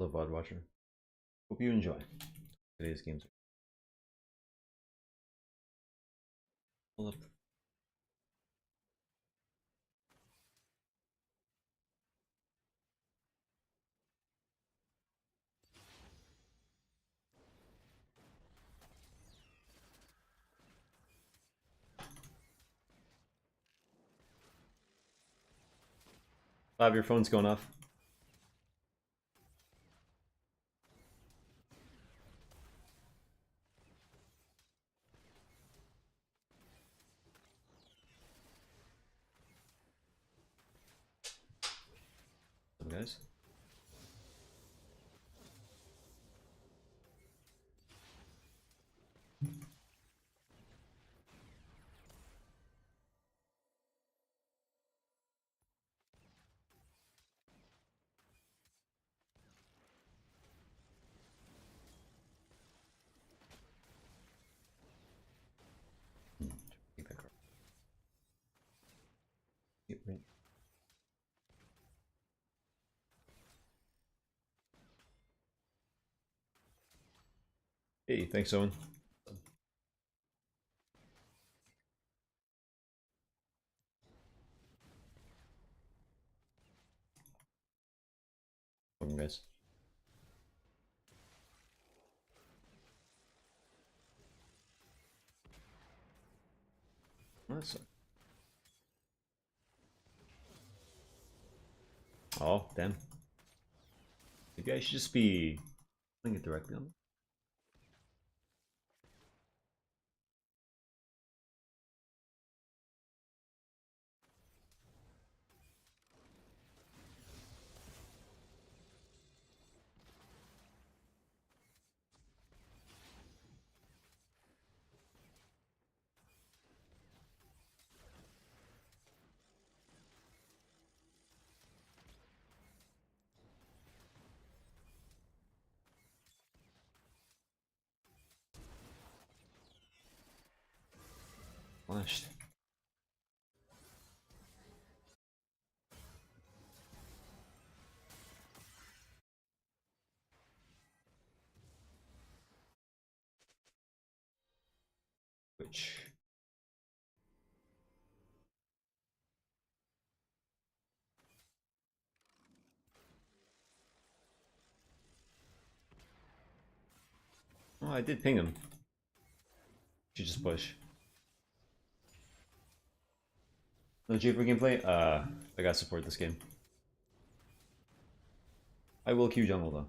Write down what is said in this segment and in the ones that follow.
Love VOD watcher. Hope you enjoy today's games. Pull up. Bob, your phone's going off. What's up, guys? Take that card. Yep, right. Hey, thanks, Owen. Welcome, guys. That's oh, damn. Maybe I should just be putting it directly on. Flashed. Which? Oh, I did ping him. Should just push. No J for gameplay? I gotta support this game. I will queue jungle though.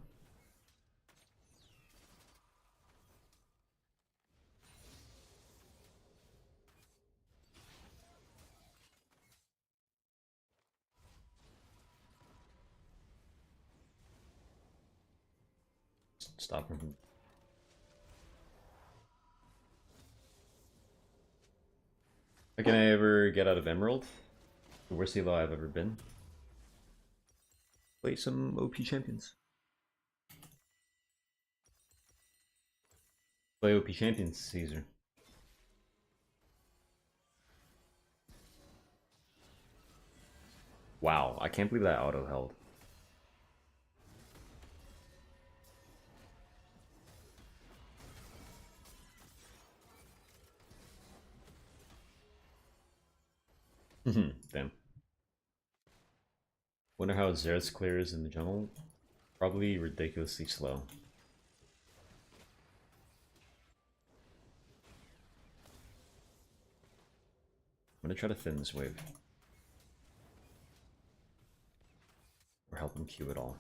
Stop him from... How can I ever get out of Emerald? The worst elo I've ever been. Play some OP champions. Play OP champions, Caesar. Wow, I can't believe that auto held. Damn. Wonder how Xerath clears in the jungle. Probably ridiculously slow. I'm gonna try to thin this wave. Or help him Q it all.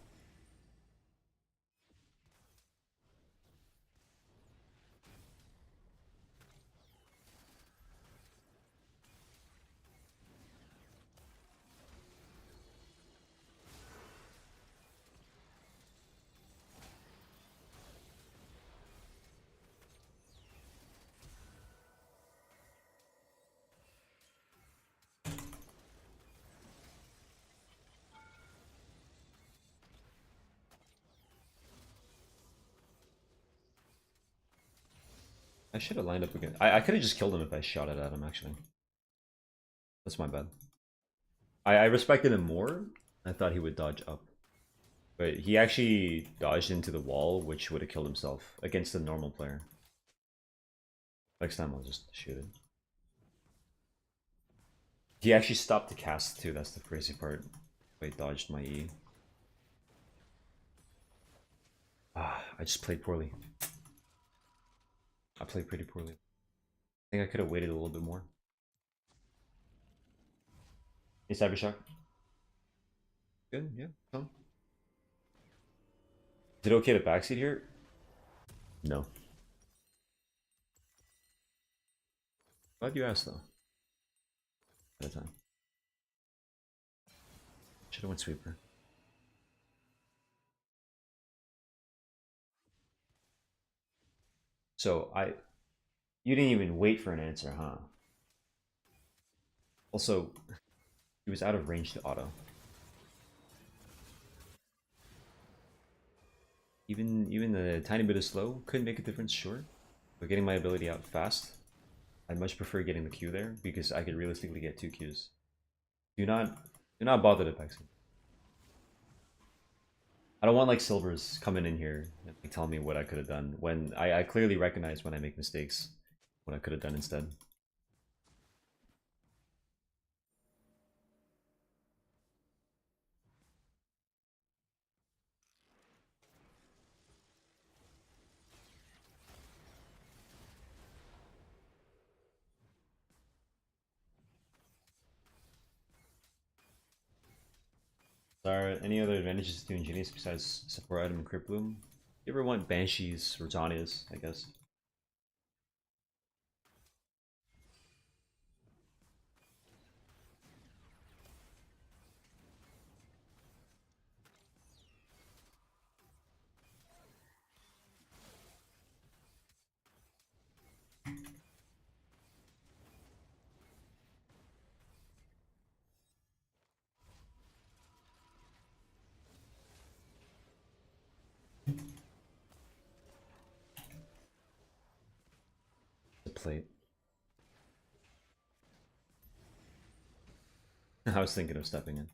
I should have lined up again. I could have just killed him if I shot it at him, actually. That's my bad. I respected him more. I thought he would dodge up. But he actually dodged into the wall, which would have killed himself against a normal player. Next time I'll just shoot it. He actually stopped the cast too, that's the crazy part. I dodged my E. Ah, I just played poorly. I played pretty poorly. I think I could have waited a little bit more. Hey, Cybershock. Good, yeah, come. Is it okay to backseat here? No. Glad you asked though. At a time. Should have went sweeper. So you didn't even wait for an answer, huh? Also, he was out of range to auto. Even a tiny bit of slow could make a difference, sure. But getting my ability out fast, I much prefer getting the Q there because I could realistically get 2 Qs. Do not bother to Pexi. I don't want like silvers coming in here and like, telling me what I could have done when I clearly recognize when I make mistakes what I could have done instead. Are there any other advantages to Ingenious besides support item and Crypt Bloom? You ever want Banshees or Zanias, I guess? The plate. I was thinking of stepping in.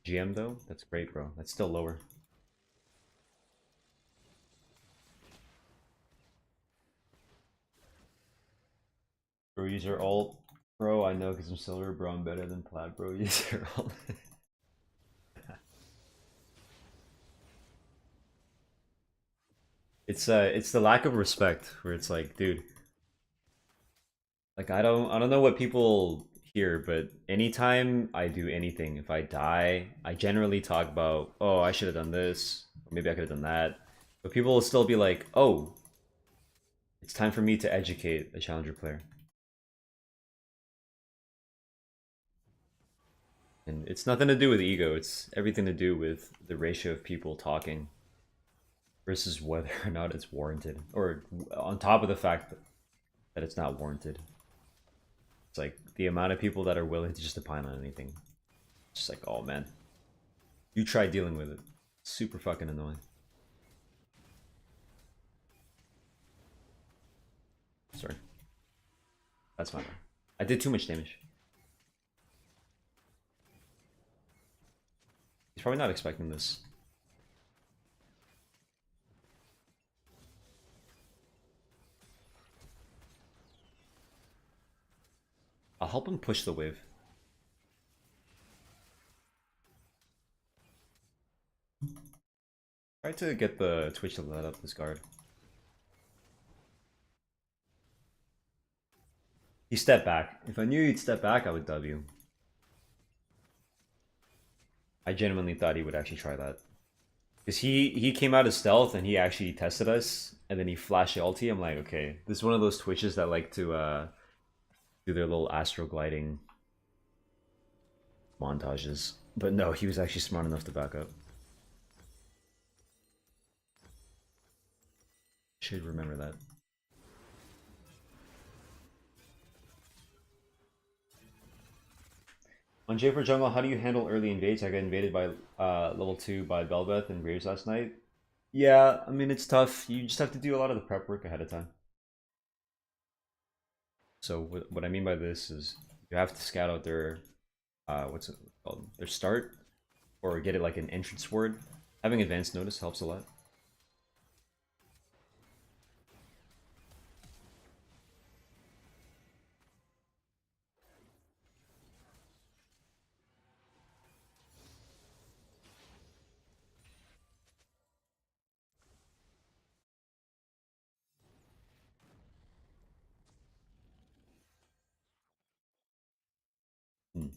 GM though? That's great, bro. That's still lower. Bro, user alt. Bro, I know because I'm silver, bro. I'm better than plat, bro. User alt. It's the lack of respect where it's like, dude, like I don't know what people hear, but anytime I do anything, if I die, I generally talk about, oh, I should have done this, or maybe I could have done that. But people will still be like, oh, it's time for me to educate a challenger player. And it's nothing to do with ego, it's everything to do with the ratio of people talking versus whether or not it's warranted. Or on top of the fact that it's not warranted. It's like the amount of people that are willing to just opine on anything. It's just like, oh man. You try dealing with it. It's super fucking annoying. Sorry. That's my bad. I did too much damage. He's probably not expecting this. I'll help him push the wave. Try to get the Twitch to let up this guard. He stepped back. If I knew he'd step back, I would W. I genuinely thought he would actually try that. Because he came out of stealth and he actually tested us, and then he flashed ulti. I'm like, okay, this is one of those Twitches that like to do their little astro gliding montages. But no, he was actually smart enough to back up. Should remember that. On J4 Jungle, how do you handle early invades? I got invaded by level 2 by Belbeth and Graves last night. Yeah, I mean, it's tough. You just have to do a lot of the prep work ahead of time. So what I mean by this is you have to scout out their, what's it? called, their start, or get it like an entrance word. Having advanced notice helps a lot.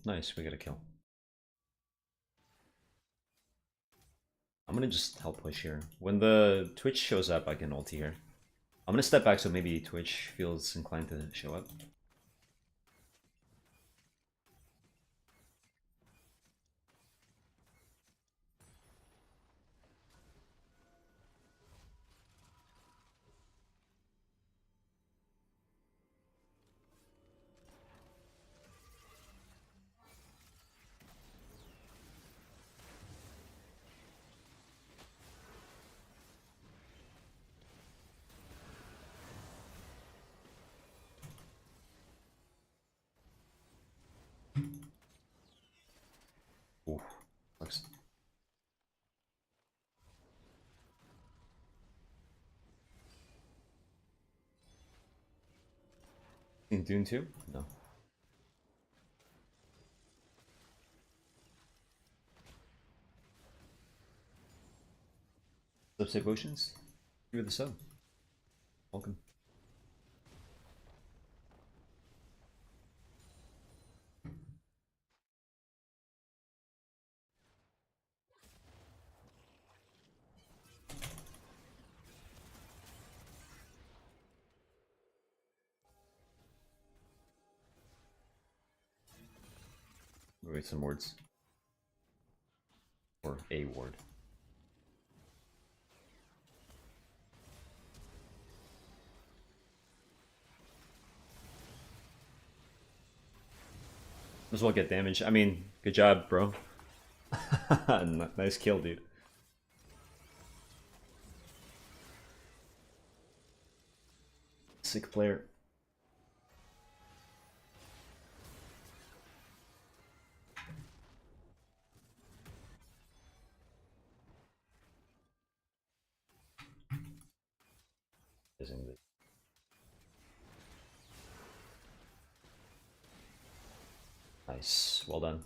Nice, we got a kill. I'm gonna just help push here. When the Twitch shows up, I can ulti here. I'm gonna step back so maybe Twitch feels inclined to show up. Ooh, sucks. In Dune 2? No. Substate Potions? You're the sub. Welcome. Wait, some words. Or a ward. As well get damage. I mean, good job, bro. Nice kill, dude. Sick player. Nice. Well done.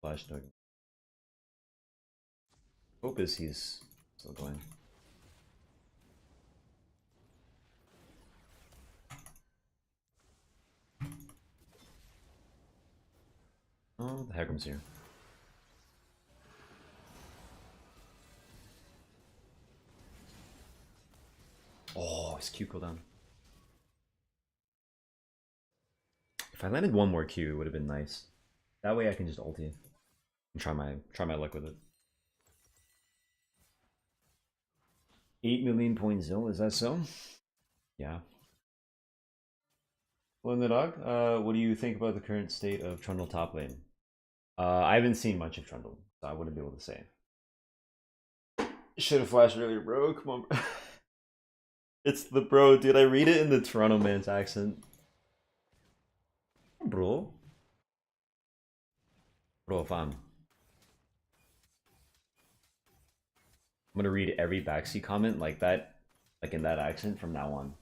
Flash dog. Hope is he's still going. Oh, the Hegram's here. Oh, his Q cooldown. If I landed one more Q, it would have been nice. That way I can just ulti and try my luck with it. 8 million point Zill, is that so? Yeah. Well, the dog, what do you think about the current state of Trundle top lane? I haven't seen much of Trundle, so I wouldn't be able to say. Should have flashed earlier, bro. Come on, bro. It's the bro, dude. I read it in the Toronto man's accent. Bro. Bro, fam. I'm gonna read every backseat comment like that, like in that accent from now on.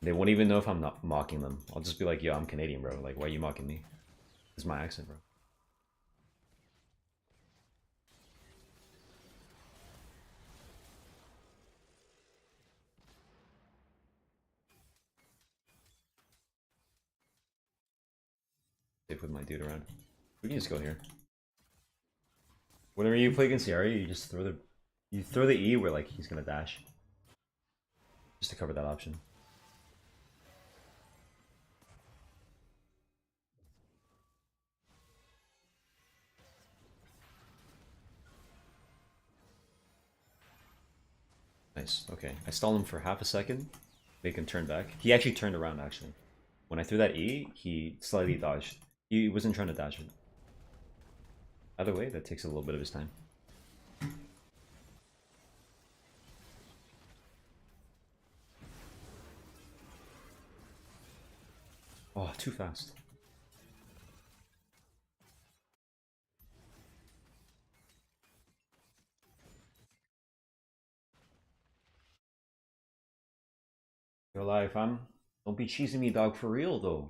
They won't even know if I'm not mocking them. I'll just be like, yo, I'm Canadian, bro. Like, why are you mocking me? This is my accent, bro. Safe with my dude around. We can just go here. Whenever you play against Yari, you just throw the E where like he's gonna dash. Just to cover that option. Nice, okay. I stalled him for half a second, make him turn back. He actually turned around actually. When I threw that E, he slightly dodged. He wasn't trying to dash it. Either way, that takes a little bit of his time. Oh, too fast. Yo, life, don't be cheesing me, dog, for real though.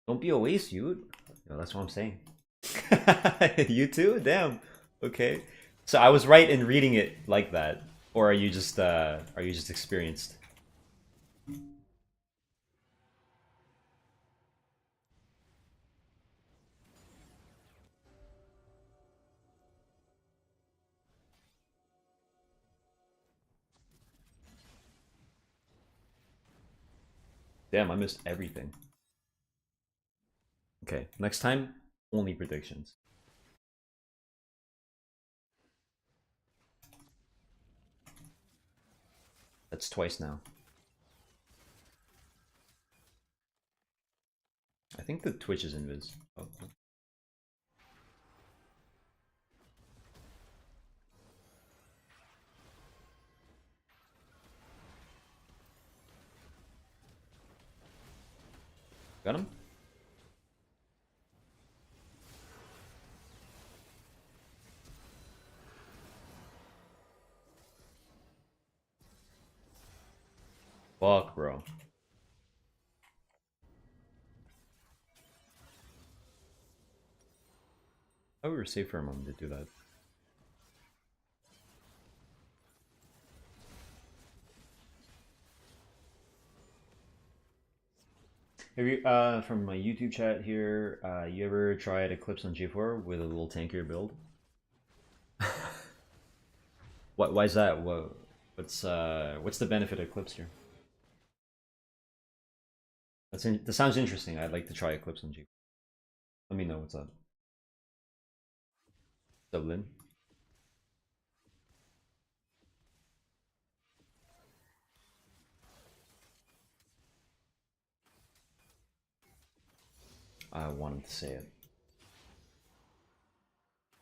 Don't be a waste, dude. Yo, that's what I'm saying. You too? Damn. Okay. So I was right in reading it like that, or are you just experienced? Damn, I missed everything. Okay, next time, only predictions. That's twice now. I think the Twitch is invis. Oh, oh. Got him? Fuck, bro. I thought we were safe for a moment to do that. Have you, from my YouTube chat here, you ever tried Eclipse on G4 with a little tankier build? Why is that? What's the benefit of Eclipse here? That sounds interesting. I'd like to try Eclipse on G4. Let me know what's up. Dublin. I wanted to say it.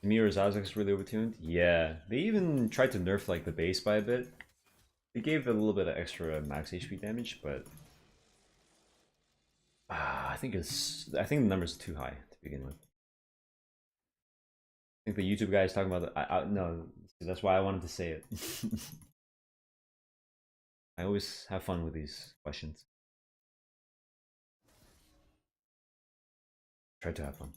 Mirror Zazek's really overtuned? Yeah. They even tried to nerf like the base by a bit. They gave it a little bit of extra max HP damage, but I think the numbers are too high to begin with. I think the YouTube guy is talking about no, that's why I wanted to say it. I always have fun with these questions. Try to have fun.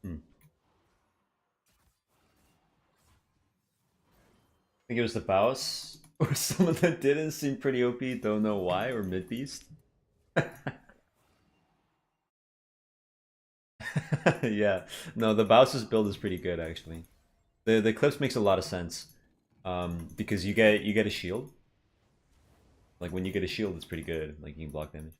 Hmm. I think it was the Baus or someone that didn't seem pretty OP, don't know why, or mid beast. Yeah, no, the Baus's build is pretty good actually. The Eclipse makes a lot of sense, because you get a shield. Like when you get a shield, it's pretty good. Like you can block damage.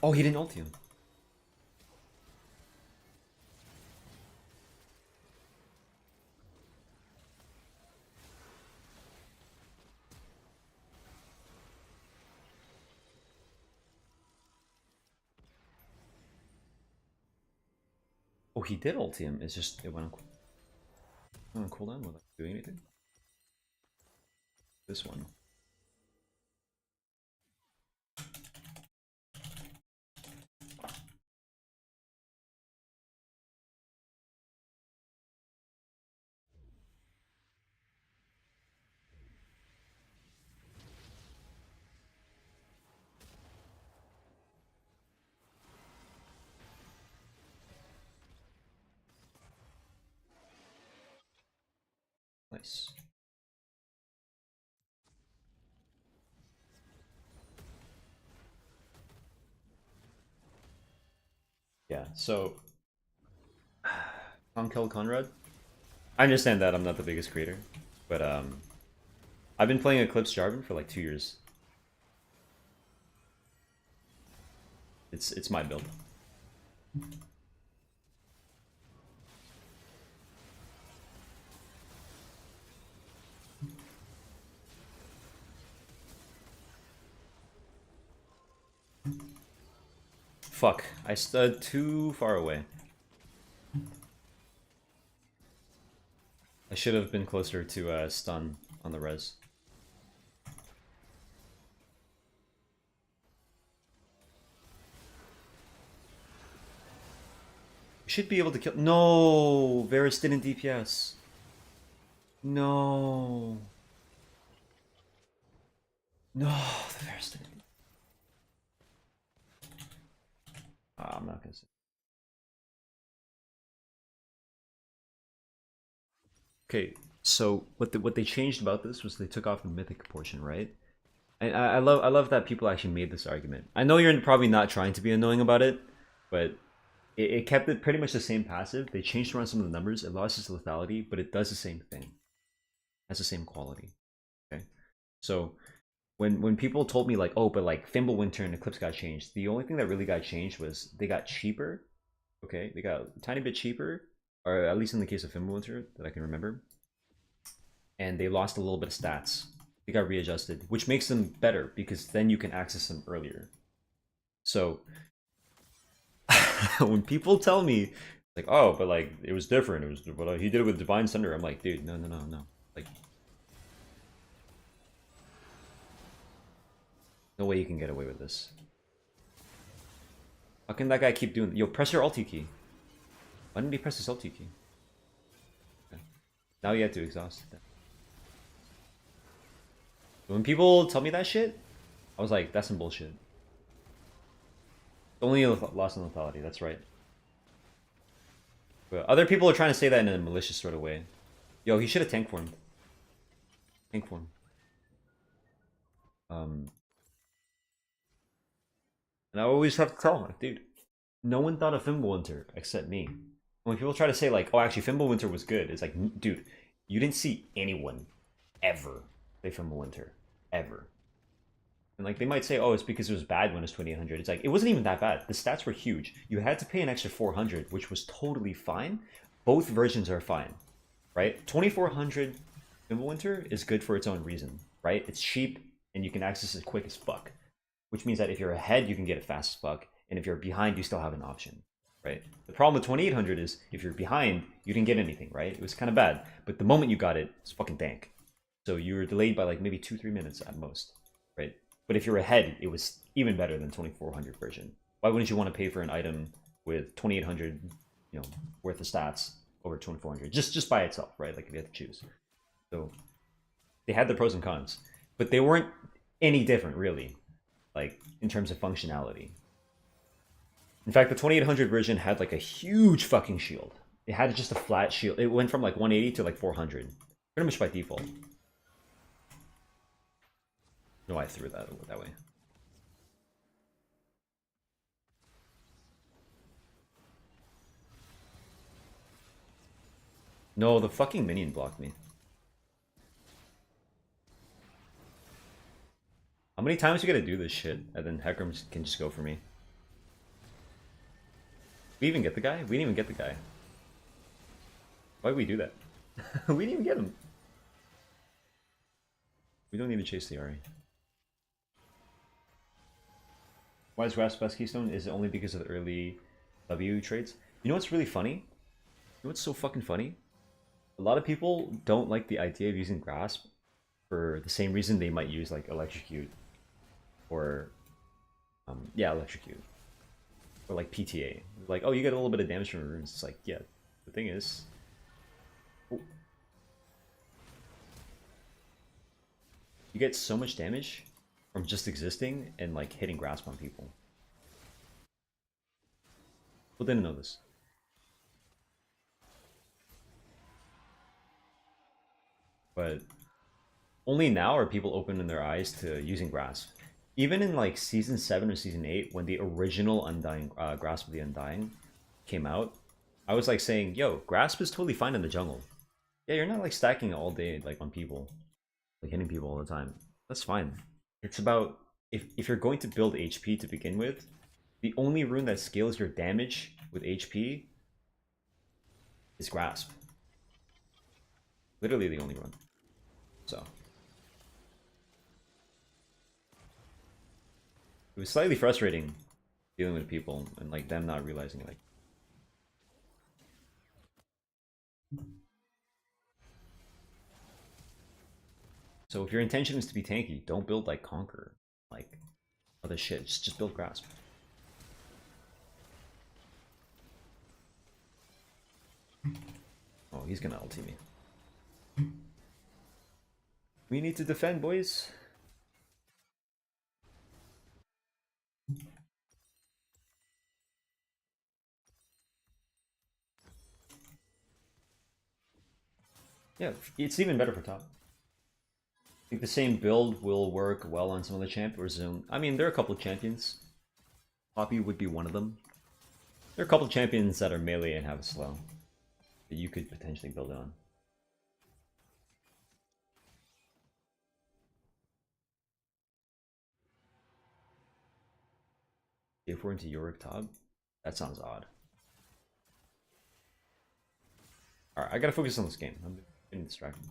Oh, he didn't ult him. Oh, he did ult him. It's just it went on cooldown without doing anything. This one. Nice. Yeah, so Conkel Conrad. I understand that I'm not the biggest creator, but I've been playing Eclipse Jarvan for like 2 years. It's my build. Fuck, I stood too far away. I should have been closer to stun on the res. We should be able to kill. No, Varus didn't DPS. No, no, the Varus didn't. I'm not gonna say. Okay, so what they changed about this was they took off the mythic portion, right? And I love that people actually made this argument. I know you're probably not trying to be annoying about it, but it kept it pretty much the same passive. They changed around some of the numbers. It lost its lethality, but it does the same thing. It has the same quality. Okay, so when people told me like, oh, but like Fimbulwinter and Eclipse got changed, the only thing that really got changed was they got cheaper. Okay, they got a tiny bit cheaper, or at least in the case of Fimbulwinter that I can remember, and they lost a little bit of stats. They got readjusted, which makes them better because then you can access them earlier. So when people tell me like, oh, but like it was different, it was but he did it with Divine Thunder, I'm like, dude, no, like no way you can get away with this. How can that guy keep doing? Yo, press your ulti key. Why didn't he press his ulti key? Okay. Now you have to exhaust. When people tell me that shit, I was like, that's some bullshit. Only loss in lethality, that's right. But other people are trying to say that in a malicious sort of way. Yo, he should have tank formed. Tank form. And I always have to tell him, like, dude, no one thought of Fimbulwinter except me. When people try to say like, oh, actually Fimbulwinter was good, it's like, dude, you didn't see anyone ever play Fimbulwinter. Ever. And like they might say, oh, it's because it was bad when it was 2800. It's like it wasn't even that bad. The stats were huge. You had to pay an extra 400, which was totally fine. Both versions are fine, right? 2400 Fimbulwinter is good for its own reason, right? It's cheap and you can access it quick as fuck, which means that if you're ahead, you can get it fast as fuck, and if you're behind, you still have an option, right? The problem with 2800 is if you're behind, you didn't get anything, right? It was kind of bad, but the moment you got it, it's fucking dank. So you were delayed by like maybe 2-3 minutes at most, right? But if you're ahead, it was even better than 2400 version. Why wouldn't you want to pay for an item with 2800, worth of stats over 2400 just by itself, right? Like if you had to choose. So they had the pros and cons, but they weren't any different really, like in terms of functionality. In fact, the 2800 version had like a huge fucking shield. It had just a flat shield. It went from like 180 to like 400, pretty much by default. No, I threw that way. No, the fucking minion blocked me. How many times you gotta do this shit, and then Hecarim can just go for me? We even get the guy? We didn't even get the guy. Why did we do that? We didn't even get him. We don't need to chase the Ahri. Why is Grasp best Keystone? Is it only because of the early W trades? You know what's really funny? You know what's so fucking funny? A lot of people don't like the idea of using Grasp for the same reason they might use like Electrocute or Electrocute or like PTA. Like, oh, you get a little bit of damage from runes. It's like, yeah, the thing is, you get so much damage from just existing and like hitting Grasp on people. People didn't know this. but only now are people opening their eyes to using Grasp. Even in like season 7 or season 8, when the original Undying Grasp of the Undying came out, I was like saying, yo, Grasp is totally fine in the jungle. Yeah, you're not like stacking all day like on people, like hitting people all the time. That's fine. It's about if you're going to build HP to begin with, the only rune that scales your damage with HP is Grasp. Literally the only rune. So it was slightly frustrating dealing with people and like them not realizing like. So if your intention is to be tanky, don't build like Conquer, like other shit. Just build Grasp. Oh, he's gonna ulti me. We need to defend, boys. Yeah, it's even better for top. I think the same build will work well on some of the champions. I mean, there are a couple of champions. Poppy would be one of them. There are a couple of champions that are melee and have a slow that you could potentially build on. If we're into Yorick top, that sounds odd. Alright, I gotta focus on this game. I'm getting distracted.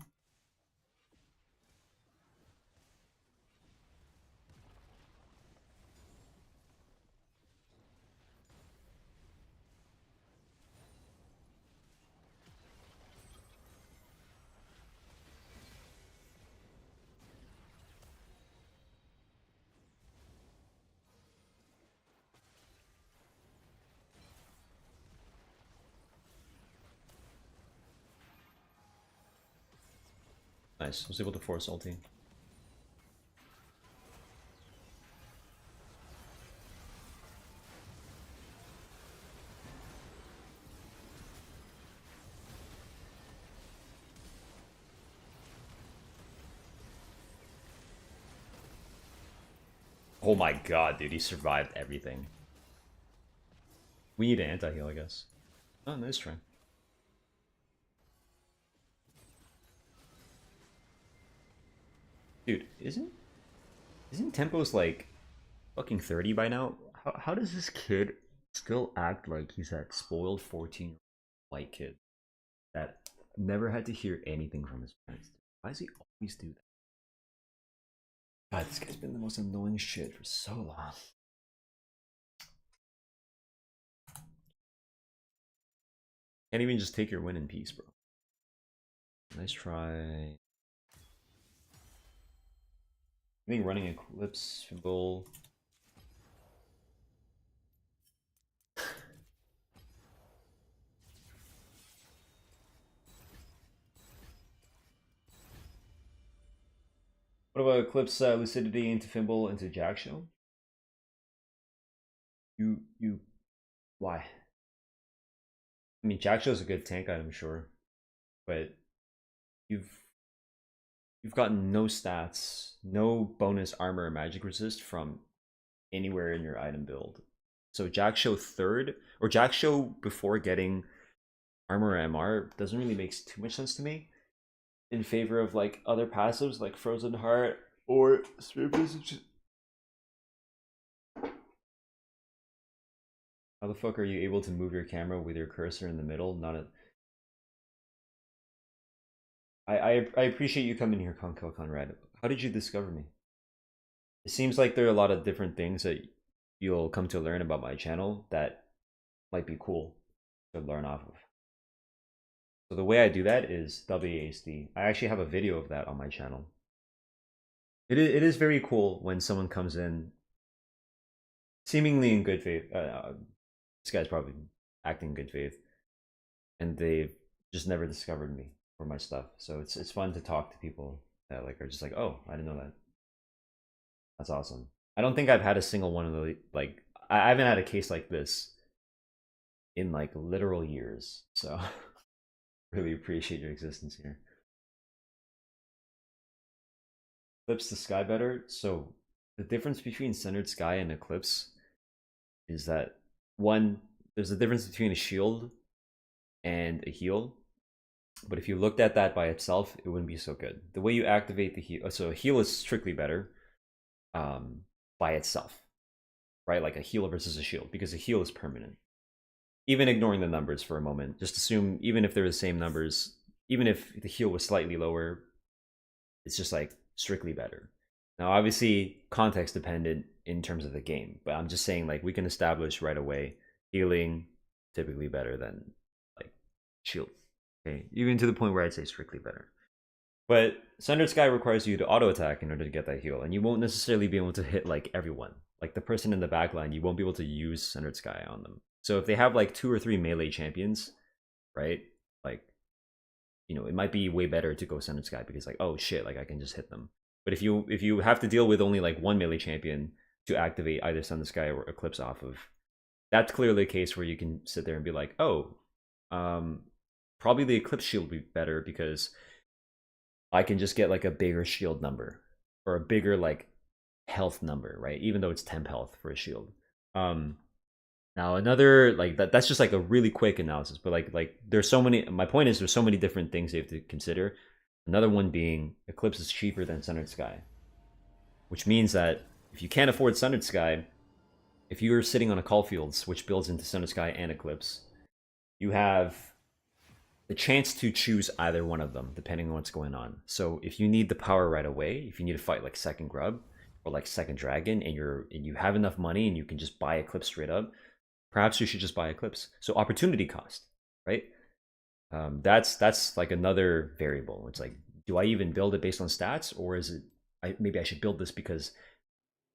Nice, I was able to force ulti. Oh my god, dude, he survived everything. We need an anti-heal, I guess. Oh, nice try. Dude, isn't Tempo's like fucking 30 by now? How does this kid still act like he's that spoiled 14 white kid that never had to hear anything from his parents? Why does he always do that? God, this guy's been the most annoying shit for so long. Can't even just take your win in peace, bro. Nice try. I think running Eclipse symbol. What about Eclipse Lucidity into Fimble into Jackshow? You why? I mean, Jackshow's a good tank item, sure, but you've you've gotten no stats, no bonus armor or magic resist from anywhere in your item build. So Jackshow third or Jackshow before getting armor or MR doesn't really make too much sense to me. In favor of like other passives like Frozen Heart or Spirit Visage. How the fuck are you able to move your camera with your cursor in the middle? Not a. I appreciate you coming here, Conrad. How did you discover me? It seems like there are a lot of different things that you'll come to learn about my channel that might be cool to learn off of. So the way I do that is WASD. I actually have a video of that on my channel. It is very cool when someone comes in seemingly in good faith. This guy's probably acting in good faith, and they've just never discovered me or my stuff. So it's fun to talk to people that like are just like, oh, I didn't know that. That's awesome. I don't think I've had a single one of the like I haven't had a case like this in like literal years. So really appreciate your existence here. Eclipse the Sky better. So the difference between Centered Sky and Eclipse is that one, there's a difference between a shield and a heal. But if you looked at that by itself, it wouldn't be so good. The way you activate the heal, so a heal is strictly better by itself, right? Like a heal versus a shield, because a heal is permanent. Even ignoring the numbers for a moment, just assume even if they're the same numbers, even if the heal was slightly lower, it's just like strictly better. Now, obviously, context dependent in terms of the game, but I'm just saying like we can establish right away healing typically better than like shield. Okay, even to the point where I'd say strictly better. But Sundered Sky requires you to auto attack in order to get that heal, and you won't necessarily be able to hit like everyone. Like the person in the backline, you won't be able to use Sundered Sky on them. So if they have like 2 or 3 melee champions, right? Like, you know, it might be way better to go Sundered Sky because like, oh shit, like I can just hit them. But if you have to deal with only like one melee champion to activate either Sundered Sky or Eclipse off of, that's clearly a case where you can sit there and be like, oh, probably the Eclipse shield would be better because I can just get like a bigger shield number or a bigger like health number, right? Even though it's temp health for a shield. Now another like that's just like a really quick analysis, but like there's so many. My point is there's so many different things you have to consider. Another one being Eclipse is cheaper than Sundered Sky, which means that if you can't afford Sundered Sky, if you're sitting on a Caulfield's, which builds into Sundered Sky and Eclipse, you have the chance to choose either one of them depending on what's going on. So if you need the power right away, if you need to fight like second grub or like second dragon and you have enough money and you can just buy Eclipse straight up, perhaps you should just buy Eclipse. So opportunity cost, right? That's like another variable. It's like, do I even build it based on stats, or is it maybe I should build this because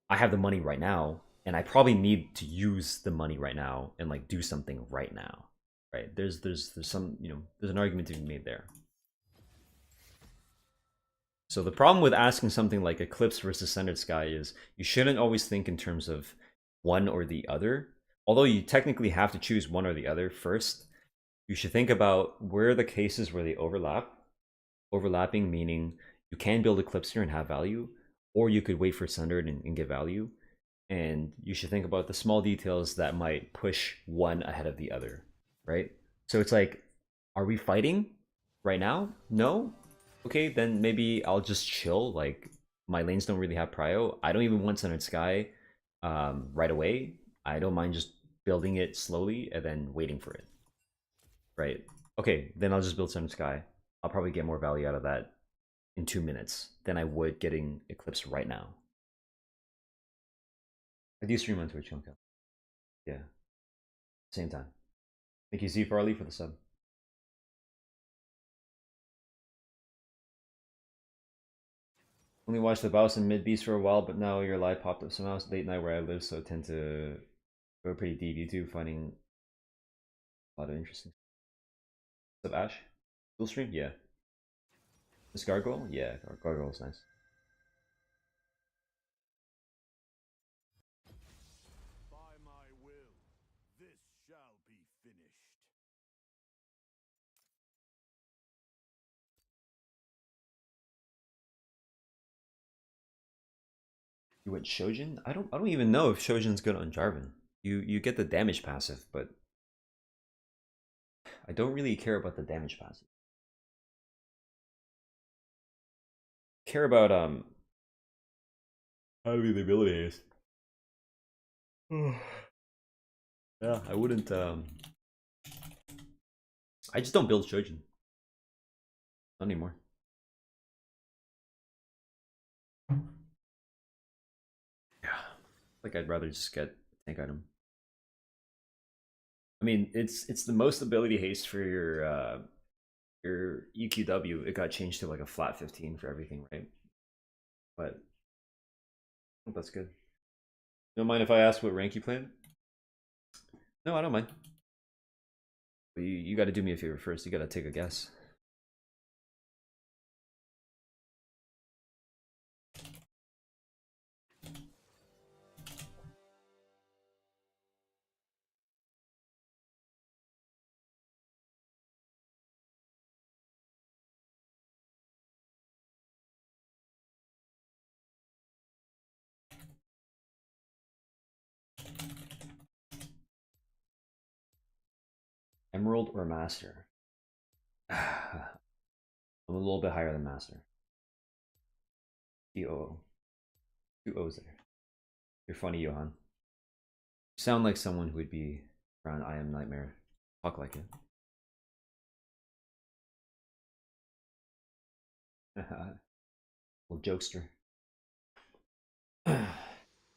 I have the money right now and I probably need to use the money right now and like do something right now, right? There's some, you know, there's an argument to be made there. So the problem with asking something like Eclipse versus Sundered Sky is you shouldn't always think in terms of one or the other. Although you technically have to choose one or the other first, you should think about where are the cases where they overlap. Overlapping meaning you can build Eclipse here and have value, or you could wait for Sundered and get value. And you should think about the small details that might push one ahead of the other, right? So it's like, are we fighting right now? No? Okay, then maybe I'll just chill. Like, my lanes don't really have prio. I don't even want Sundered Sky right away. I don't mind just building it slowly and then waiting for it, right? Okay, then I'll just build Sundered Sky. I'll probably get more value out of that in 2 minutes than I would getting Eclipse right now. I do stream on Twitch, okay. Yeah, same time. Thank you, Z Farley, for the sub. Only watched the Boss and Mid Beast for a while, but now your live popped up somehow. It's late night where I live, so I tend to go pretty deep YouTube, finding a lot of interesting stuff. Ash? Dual stream? Yeah. This Gargoyle? Yeah, Gargoyle is nice. By my will, this shall be finished. You went Shojin? I don't even know if Shojin's good on Jarvan. You get the damage passive, but I don't really care about the damage passive. Care about how the ability is. Yeah, I wouldn't I just don't build Shojin. Not anymore. Yeah. Like I'd rather just get a tank item. I mean, it's the most ability haste for your EQW. It got changed to like a flat 15 for everything, right? But I think that's good. You don't mind if I ask what rank you played? No, I don't mind. But you got to do me a favor first. You got to take a guess. Emerald or Master? I'm a little bit higher than Master. EO. Two O's there. You're funny, Johan. You sound like someone who would be around I Am Nightmare. Talk like it. Little jokester.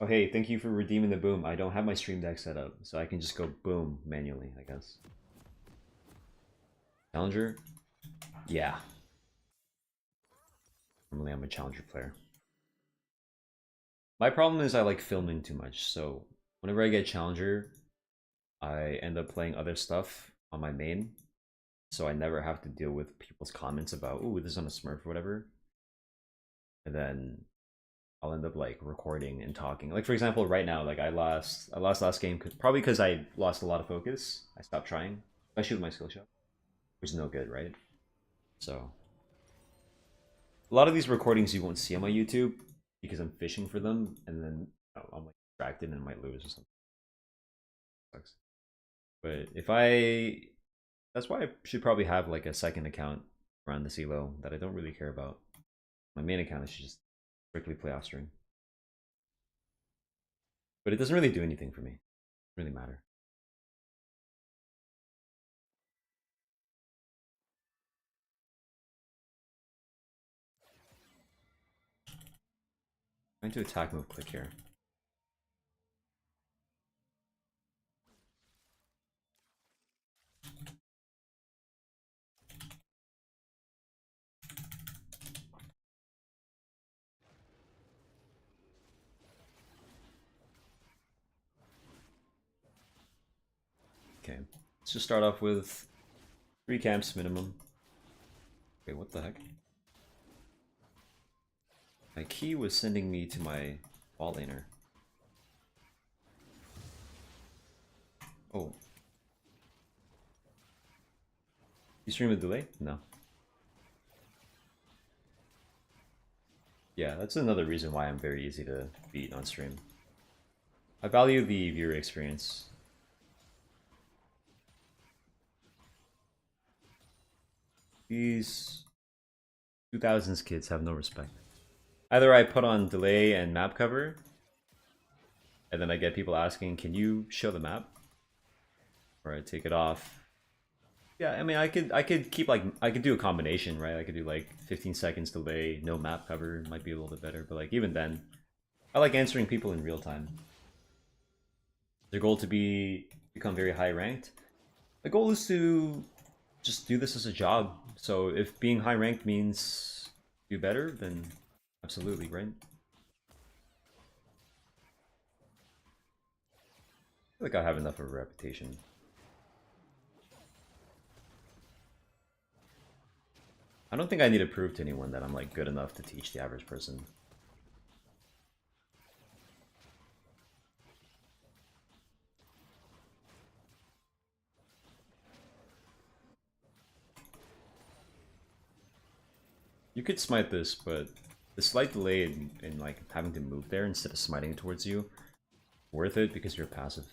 Oh hey, thank you for redeeming the boom. I don't have my stream deck set up, so I can just go boom manually, I guess. Challenger? Yeah. Normally I'm a challenger player. My problem is I like filming too much, so whenever I get challenger, I end up playing other stuff on my main, so I never have to deal with people's comments about, ooh, this is on a smurf or whatever. And then I'll end up like recording and talking. Like for example, right now, like I lost last game probably because I lost a lot of focus. I stopped trying, especially with my skill shot, which is no good, right? So a lot of these recordings you won't see on my YouTube because I'm fishing for them, and then I'm like distracted and might lose or something. Sucks. But if that's why I should probably have like a second account around this elo that I don't really care about. My main account I should just strictly play off stream. But it doesn't really do anything for me. It doesn't really matter. I'm going to attack move click here. Okay, let's just start off with 3 camps minimum. Wait, what the heck? My key was sending me to my ball laner. Oh. You stream with delay? No. Yeah, that's another reason why I'm very easy to beat on stream. I value the viewer experience. These 2000s kids have no respect. Either I put on delay and map cover, and then I get people asking, can you show the map? Or I take it off. Yeah, I mean, I could keep like, I could do a combination, right? I could do like 15 seconds delay, no map cover, might be a little bit better, but like even then, I like answering people in real time. Their goal to become very high ranked. The goal is to just do this as a job. So if being high ranked means do better, then absolutely, right? I feel like I have enough of a reputation. I don't think I need to prove to anyone that I'm like good enough to teach the average person. You could smite this, but the slight delay in like having to move there instead of smiting towards you, worth it because you're passive.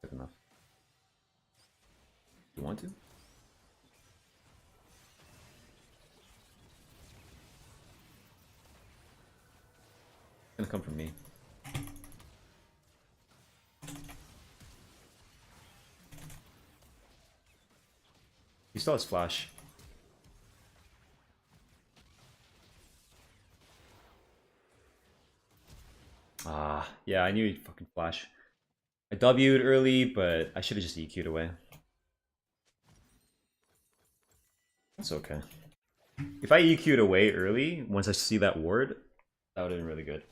Good enough. You want to? It's gonna come from me. He still has flash. Ah, yeah, I knew he'd fucking flash. I W'd early, but I should have just EQ'd away. That's okay. If I EQ'd away early, once I see that ward, that would have been really good.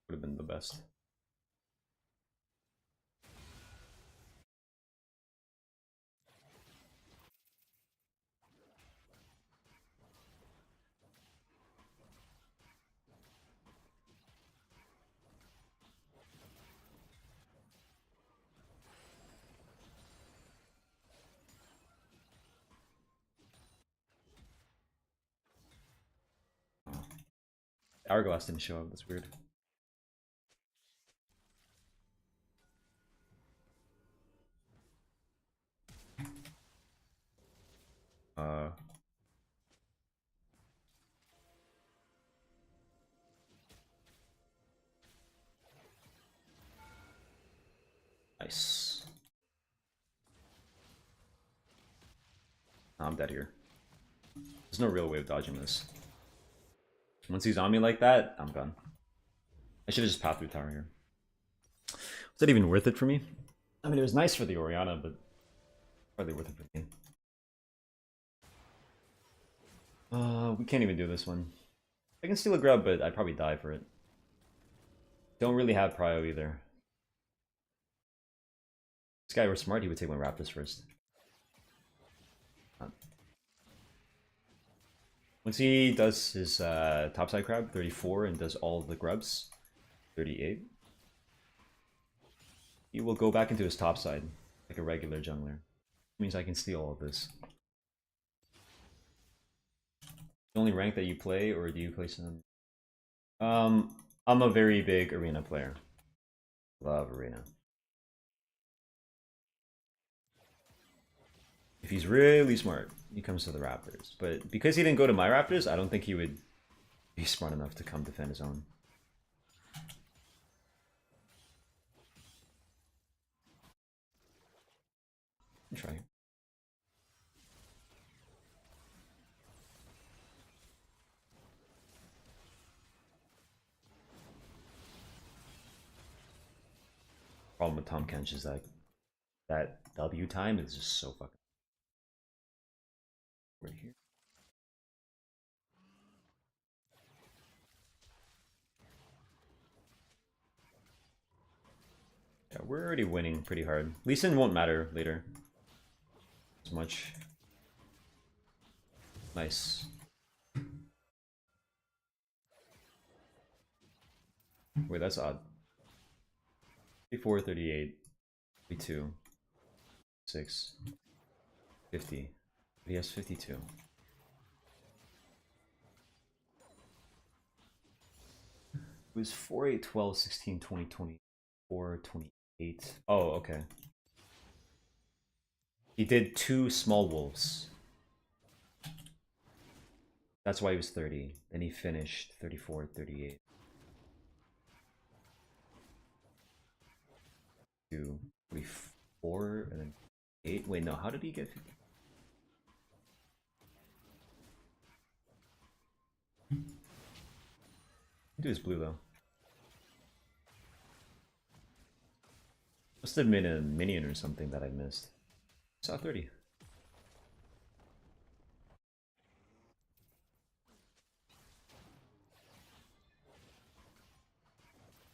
Would have been the best. Hourglass didn't show up. That's weird. Uh. Nice. I'm dead here. There's no real way of dodging this. Once he's on me like that, I'm gone. I should have just popped through tower here. Was that even worth it for me? I mean, it was nice for the Orianna, but hardly worth it for me. We can't even do this one. I can steal a grub, but I'd probably die for it. Don't really have prio either. This guy were smart, he would take my Raptors first. Once he does his topside crab, 34, and does all the grubs, 38, he will go back into his topside like a regular jungler. Means I can steal all of this. The only rank that you play, or do you play some? I'm a very big arena player. Love arena. If he's really smart, he comes to the Raptors. But because he didn't go to my Raptors, I don't think he would be smart enough to come defend his own. Try. Problem with Tahm Kench is that W time is just so fucking right here. Yeah, we're already winning pretty hard. Lee Sin won't matter later as much. Nice. Wait, that's odd. 34, 38, 32, 6, 50. He has 52. It was 4, 8, 12, 16, 20, 24, 28. Oh, okay. He did 2 small wolves. That's why he was 30. Then he finished 34, 38. 2, 3, 4, and then 8. Wait, no, how did he get 50? Do his blue though. Must have been a minion or something that I missed. Saw 30.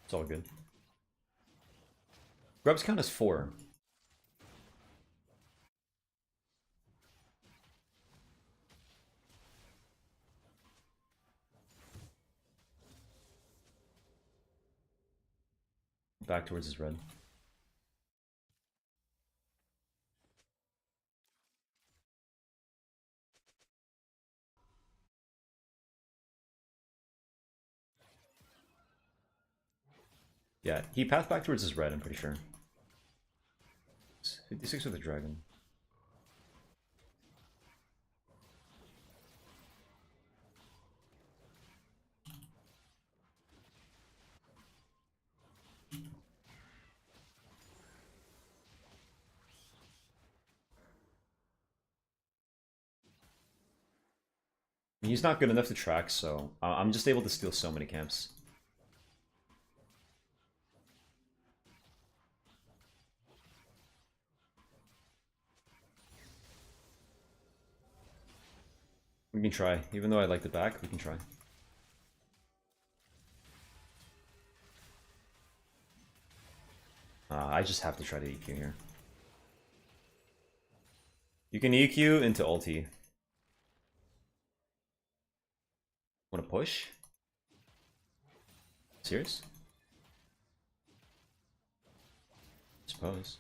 It's all good. Grubs count as 4. Back towards his red. Yeah, he pathed back towards his red, I'm pretty sure. 56 with a dragon. He's not good enough to track, so I'm just able to steal so many camps. We can try. Even though I like the back, we can try. I just have to try to EQ here. You can EQ into ulti. Wanna push? Serious? Suppose.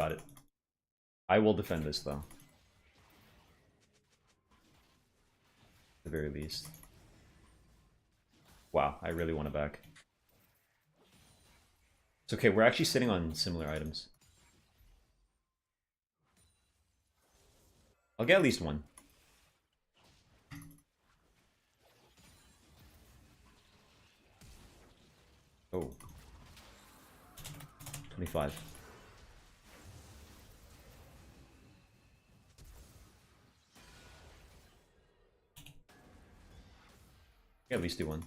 Got it. I will defend this though. At the very least. Wow, I really want it back. It's okay, we're actually sitting on similar items. I'll get at least one. Oh. 25. Yeah, at least do one.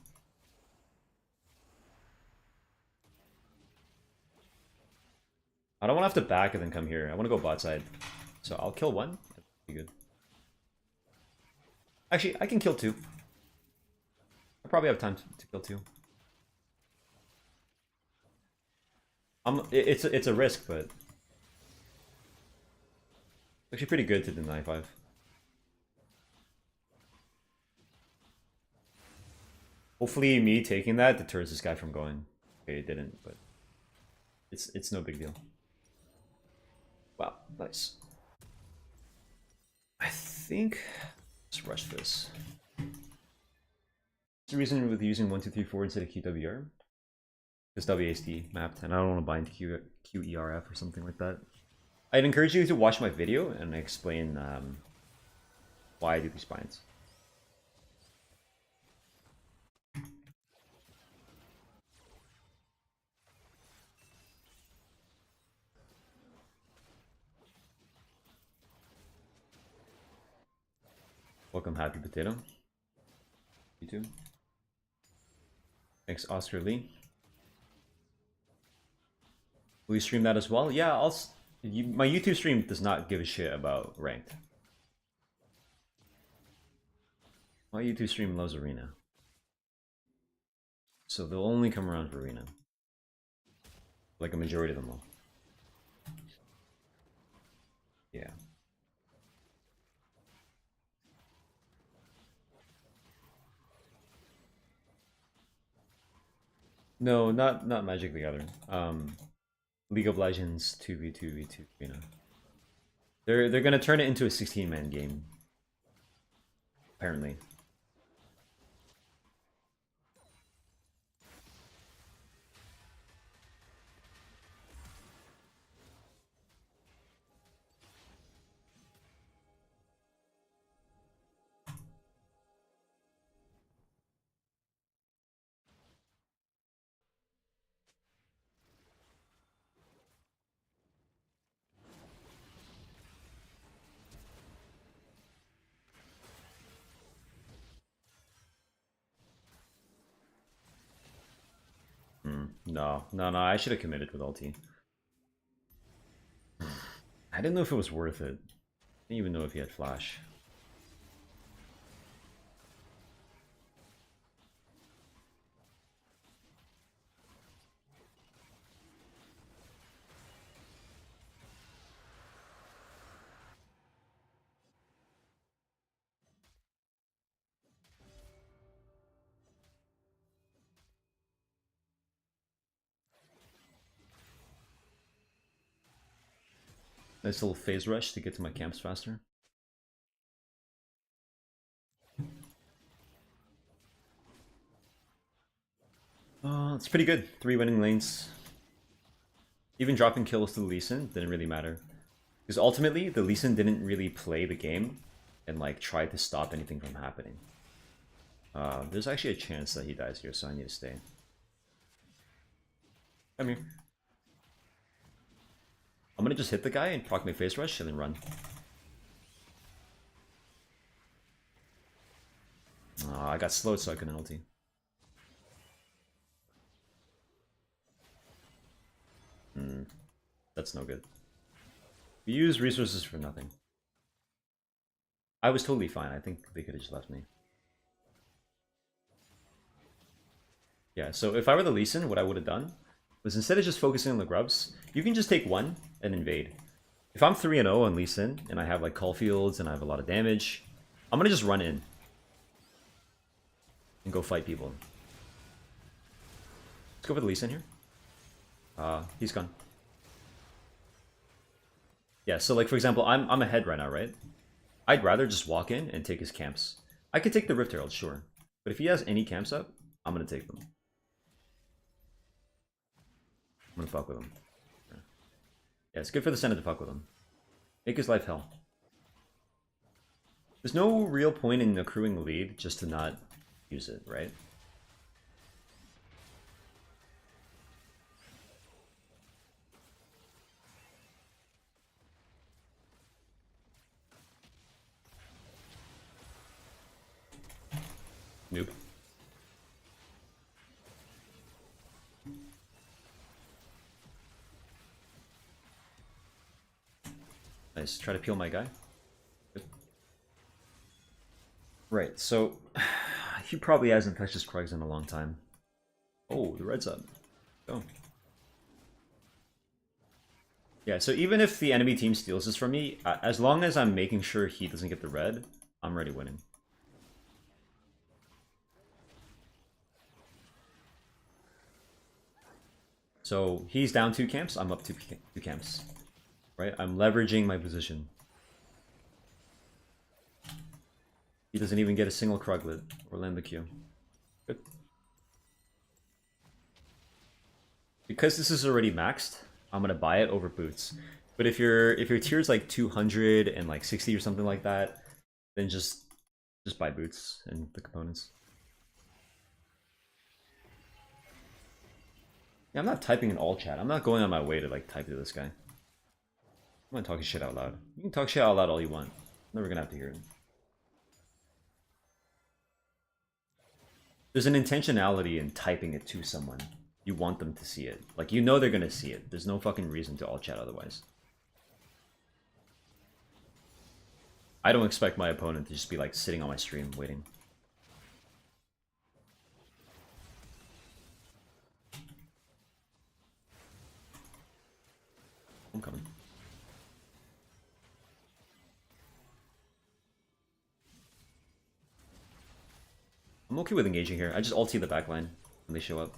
I don't want to have to back and then come here. I want to go bot side. So I'll kill one. That'd be good. Actually, I can kill two. I probably have time to kill two. It's a risk, but it's actually pretty good to deny 5. Hopefully me taking that deters this guy from going. Okay, it didn't, but it's no big deal. Wow, nice. I think let's rush this. What's the reason with using 1, 2, 3, 4 instead of QWR? Because WASD mapped, and I don't want to bind to QERF or something like that. I'd encourage you to watch my video and explain why I do these binds. Welcome, Happy Potato. You too. Thanks, Oscar Lee. Will you stream that as well? Yeah, my YouTube stream does not give a shit about ranked. My YouTube stream loves Arena. So they'll only come around for Arena. Like a majority of them will. Yeah. No, not Magic the Gathering. League of Legends 2v2v2 Arena. They're gonna turn it into a 16-man game. Apparently. No, I should have committed with ulti. I didn't know if it was worth it. I didn't even know if he had flash. Nice little phase rush to get to my camps faster. It's pretty good. 3 winning lanes. Even dropping kills to the Lee Sin didn't really matter. Because ultimately, the Lee Sin didn't really play the game and like try to stop anything from happening. There's actually a chance that he dies here, so I need to stay. Come here. I'm gonna just hit the guy and proc my face rush and then run. I got slowed so I couldn't ulti. That's no good. We use resources for nothing. I was totally fine. I think they could have just left me. Yeah, so if I were the Lee Sin, what I would have done was instead of just focusing on the grubs, you can just take one and invade. If I'm 3-0 on Lee Sin and I have like Caulfields and I have a lot of damage, I'm gonna just run in and go fight people. Let's go for the Lee Sin here. He's gone. Yeah, so like for example, I'm ahead right now, right? I'd rather just walk in and take his camps. I could take the Rift Herald, sure. But if he has any camps up, I'm gonna take them. I'm gonna fuck with him. Yeah, it's good for the Senate to fuck with him. Make his life hell. There's no real point in accruing a lead just to not use it, right? Noob. Nice. Try to peel my guy. Good. Right, so he probably hasn't touched his Krugs in a long time. Oh, the red's up. Go. Yeah, so even if the enemy team steals this from me, as long as I'm making sure he doesn't get the red, I'm already winning. So he's down 2 camps, I'm up 2 camps. Right? I'm leveraging my position. He doesn't even get a single Kruglet or land the Q. Good. Because this is already maxed, I'm gonna buy it over boots. But if your tier's like 200 and like 60 or something like that, then just buy boots and the components. Yeah, I'm not typing in all chat. I'm not going on my way to like type to this guy. I'm not talking shit out loud. You can talk shit out loud all you want. I'm never gonna have to hear it. There's an intentionality in typing it to someone. You want them to see it. Like, you know they're gonna see it. There's no fucking reason to all chat otherwise. I don't expect my opponent to just be like sitting on my stream waiting. I'm coming. I'm okay with engaging here. I just ulti the backline when they show up.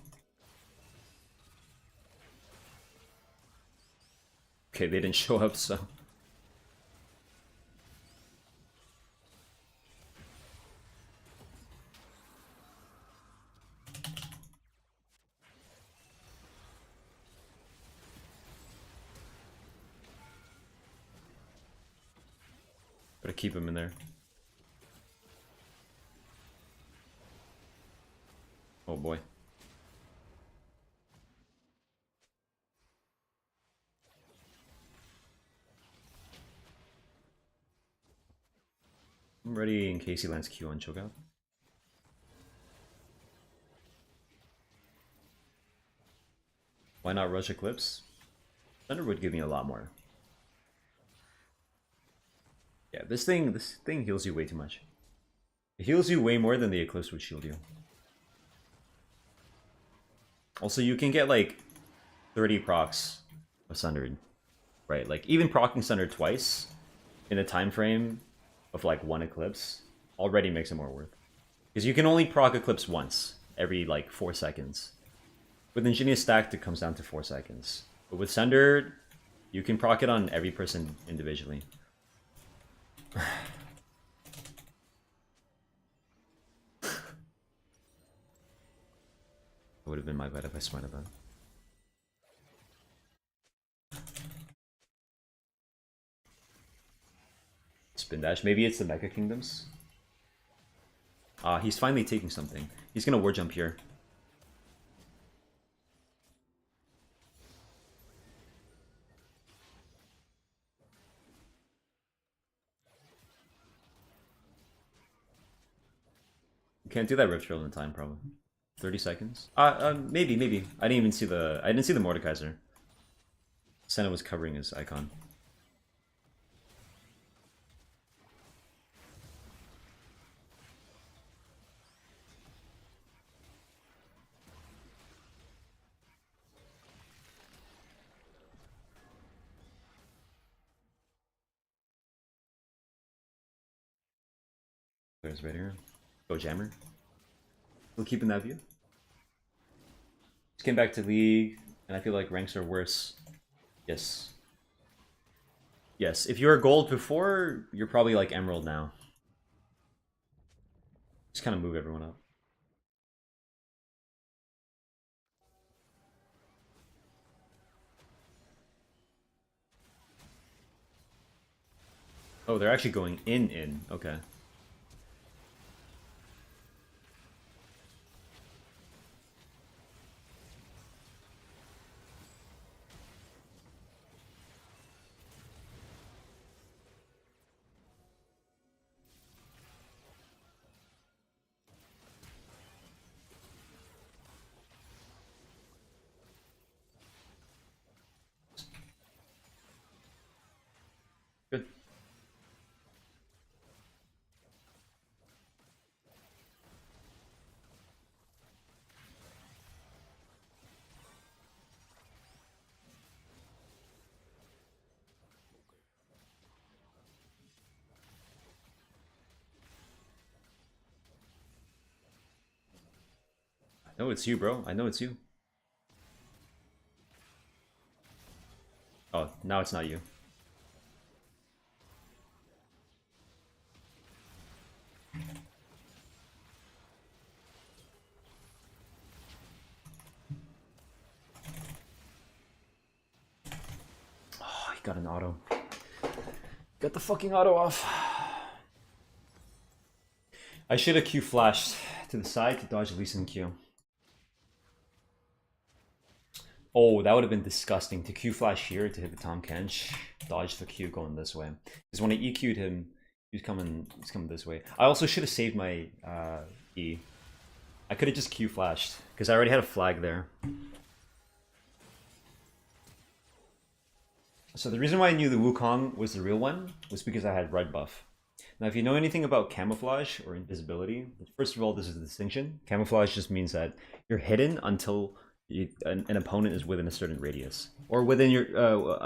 Okay, they didn't show up, so... Gotta keep him in there. Oh boy. I'm ready in case he lands Q on Cho'Gath. Why not rush Eclipse? Thunder would give me a lot more. Yeah, this thing heals you way too much. It heals you way more than the Eclipse would shield you. Also, you can get like 30 procs of Sundered, right? Like even procking Sundered twice in a time frame of like 1 Eclipse already makes it more worth. Because you can only proc Eclipse once every like 4 seconds. With Ingenious Stacked, it comes down to 4 seconds. But with Sundered, you can proc it on every person individually. It would have been my bad if I smited that. Spin dash. Maybe it's the Mecha Kingdoms. Ah, he's finally taking something. He's gonna war jump here. You can't do that Rift Drill in time, probably. 30 seconds? Maybe. I didn't see the Mordekaiser. Senna was covering his icon. There's right here. Go Jammer. Still keeping that view. Just came back to League, and I feel like ranks are worse. Yes. Yes, if you were gold before, you're probably like emerald now. Just kind of move everyone up. Oh, they're actually going in. Okay. Good. I know it's you, bro. I know it's you. Oh, now it's not you. Oh, he got an auto. Got the fucking auto off. I should have Q flashed to the side to dodge Lee Sin Q. Oh, that would have been disgusting to Q flash here to hit the Tahm Kench, dodge the Q going this way. Because when I EQ'd him, he's coming this way. I also should have saved my E. I could have just Q flashed because I already had a flag there. So the reason why I knew the Wukong was the real one was because I had red buff. Now, if you know anything about camouflage or invisibility, first of all, this is a distinction. Camouflage just means that you're hidden until an opponent is within a certain radius, or within your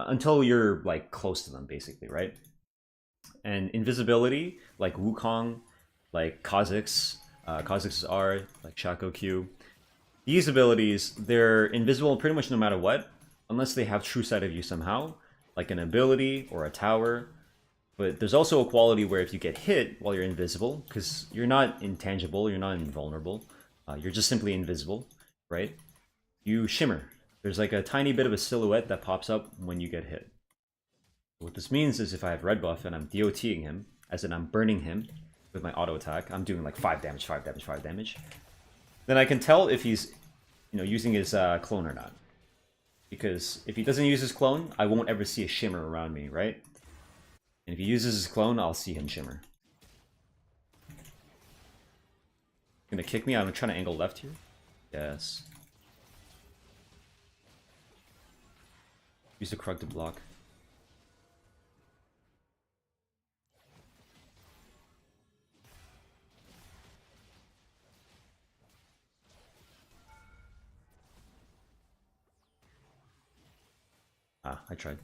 until you're like close to them, basically, right? And invisibility, like Wukong, like Kha'Zix, Kha'Zix's R, like Shaco Q, these abilities, they're invisible pretty much no matter what, unless they have true sight of you somehow, like an ability or a tower. But there's also a quality where if you get hit while you're invisible, because you're not intangible, you're not invulnerable, you're just simply invisible, right? You shimmer. There's like a tiny bit of a silhouette that pops up when you get hit. What this means is if I have red buff and I'm DOTing him, as in I'm burning him with my auto attack, I'm doing like 5 damage, 5 damage, 5 damage, then I can tell if he's, using his clone or not. Because if he doesn't use his clone, I won't ever see a shimmer around me, right? And if he uses his clone, I'll see him shimmer. Gonna kick me? I'm trying to angle left here. Yes. Use the Krug to block. Ah, I tried.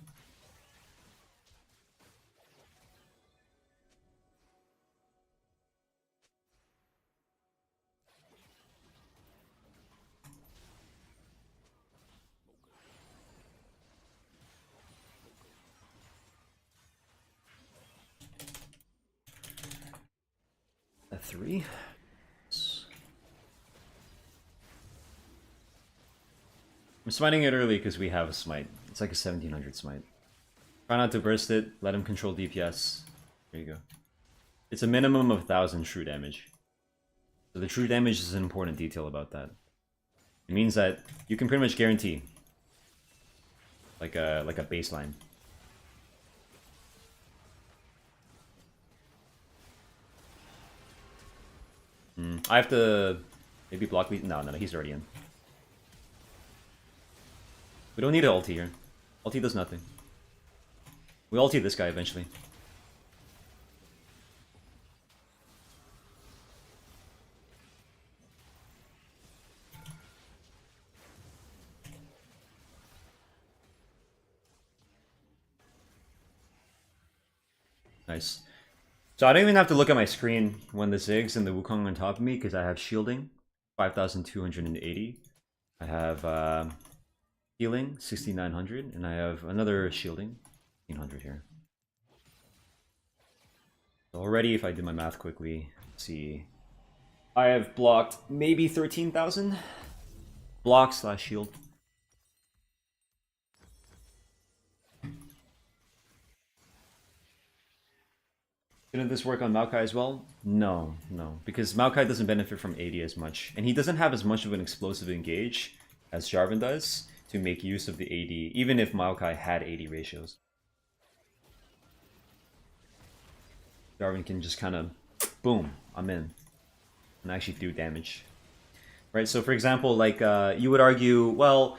A 3. I'm smiting it early because we have a smite. It's like a 1700 smite. Try not to burst it, let him control DPS. There you go. It's a minimum of 1000 true damage. So the true damage is an important detail about that. It means that you can pretty much guarantee like a baseline. I have to maybe block me. No, he's already in. We don't need an ulti here. Ulti does nothing. We ulti this guy eventually. Nice. So I don't even have to look at my screen when the Ziggs and the Wukong on top of me because I have shielding, 5,280. I have healing, 6,900, and I have another shielding, 1,500 here. Already, if I do my math quickly, let's see. I have blocked maybe 13,000 block / shield. Didn't this work on Maokai as well? No, no, because Maokai doesn't benefit from AD as much, and he doesn't have as much of an explosive engage as Jarvan does to make use of the AD, even if Maokai had AD ratios. Jarvan can just kind of, boom, I'm in, and actually do damage. Right, so for example, like, you would argue, well,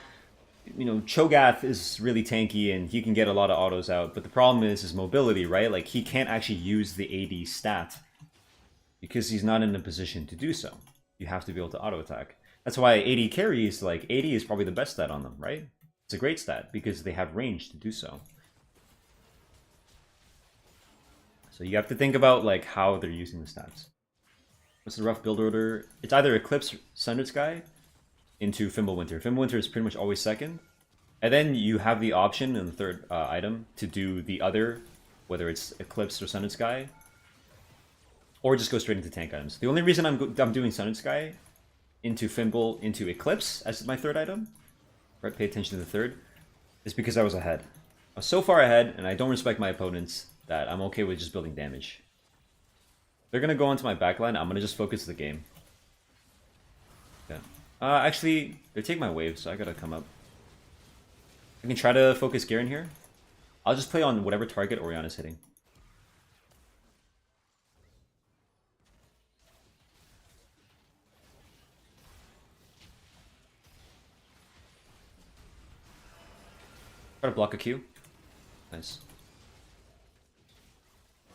you know, Cho'Gath is really tanky and he can get a lot of autos out, but the problem is his mobility, right? Like, he can't actually use the AD stat because he's not in a position to do so. You have to be able to auto attack. That's why AD carries, like, AD is probably the best stat on them, right? It's a great stat because they have range to do so. So you have to think about, like, how they're using the stats. What's the rough build order? It's either Eclipse Sundered Sky into Fimbulwinter. Fimbulwinter is pretty much always second. And then you have the option in the third item to do the other, whether it's Eclipse or Sundered Sky, or just go straight into tank items. The only reason I'm doing Sundered Sky into Fimbul into Eclipse as my third item, right? Pay attention to the third, is because I was ahead. I was so far ahead, and I don't respect my opponents that I'm okay with just building damage. They're gonna go onto my backline. I'm gonna just focus the game. Yeah. Actually, they take my wave, so I gotta come up. I can try to focus Garen here. I'll just play on whatever target Orianna's hitting. Try to block a Q. Nice.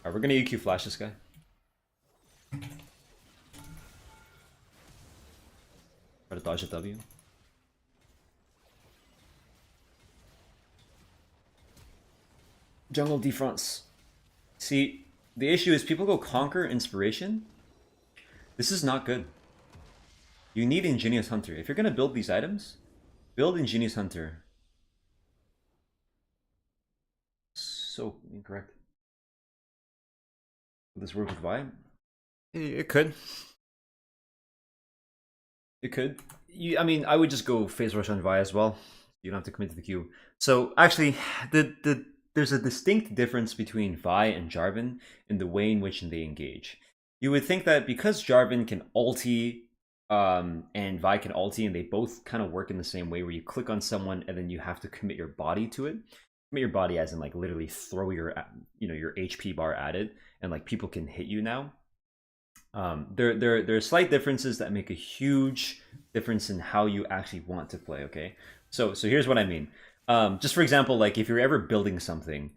Alright, we're gonna EQ flash this guy. Try to dodge a W. Jungle defronts. See, the issue is people go Conquer Inspiration. This is not good. You need Ingenious Hunter. If you're gonna build these items, build Ingenious Hunter. So incorrect. Will this work with Vi? It could. It could. I mean, I would just go Phase Rush on Vi as well. You don't have to commit to the Q. So actually, there's a distinct difference between Vi and Jarvan in the way in which they engage. You would think that because Jarvan can ulti and Vi can ulti, and they both kind of work in the same way, where you click on someone and then you have to commit your body to it. Commit your body as in like literally throw your your HP bar at it, and like people can hit you now. There are slight differences that make a huge difference in how you actually want to play. Okay, so here's what I mean. Just for example, like if you're ever building something,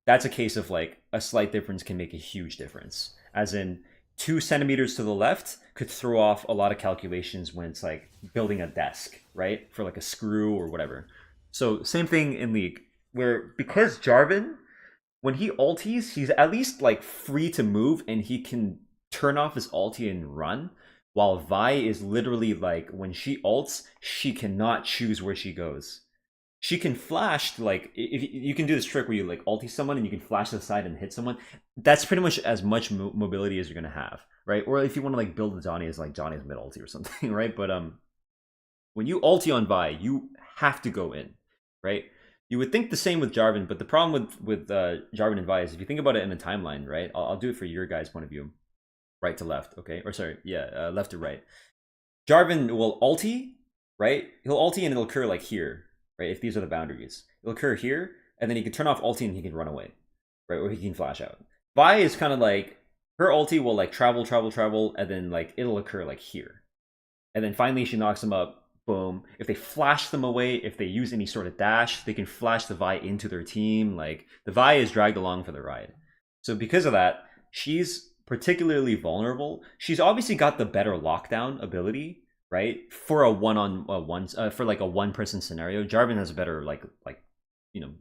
that's a case of like a slight difference can make a huge difference. As in 2 centimeters to the left could throw off a lot of calculations when it's like building a desk, right? For like a screw or whatever. So same thing in League, where because Jarvan, when he ultis, he's at least like free to move and he can turn off his ulti and run, while Vi is literally like when she ults, she cannot choose where she goes. She can flash, like, if you can do this trick where you like ulti someone and you can flash to the side and hit someone. That's pretty much as much mobility as you're gonna have, right? Or if you want to like build Johnny as like Johnny's mid ulti or something, right? But when you ulti on Vi, you have to go in, right? You would think the same with Jarvan, but the problem with Jarvan and Vi is if you think about it in a timeline, right? I'll do it for your guys' point of view, right to left, okay? Or sorry, yeah, left to right. Jarvan will ulti, right? He'll ulti and it'll occur like here. Right, if these are the boundaries, it'll occur here, and then he can turn off ulti and he can run away, right, or he can flash out. Vi is kind of like her ulti will like travel, and then like it'll occur like here, and then finally she knocks them up. Boom! If they flash them away, if they use any sort of dash, they can flash the Vi into their team. Like the Vi is dragged along for the ride. So because of that, she's particularly vulnerable. She's obviously got the better lockdown ability, right? For a one-on-one, for like a one-person scenario, Jarvan has a better like AoE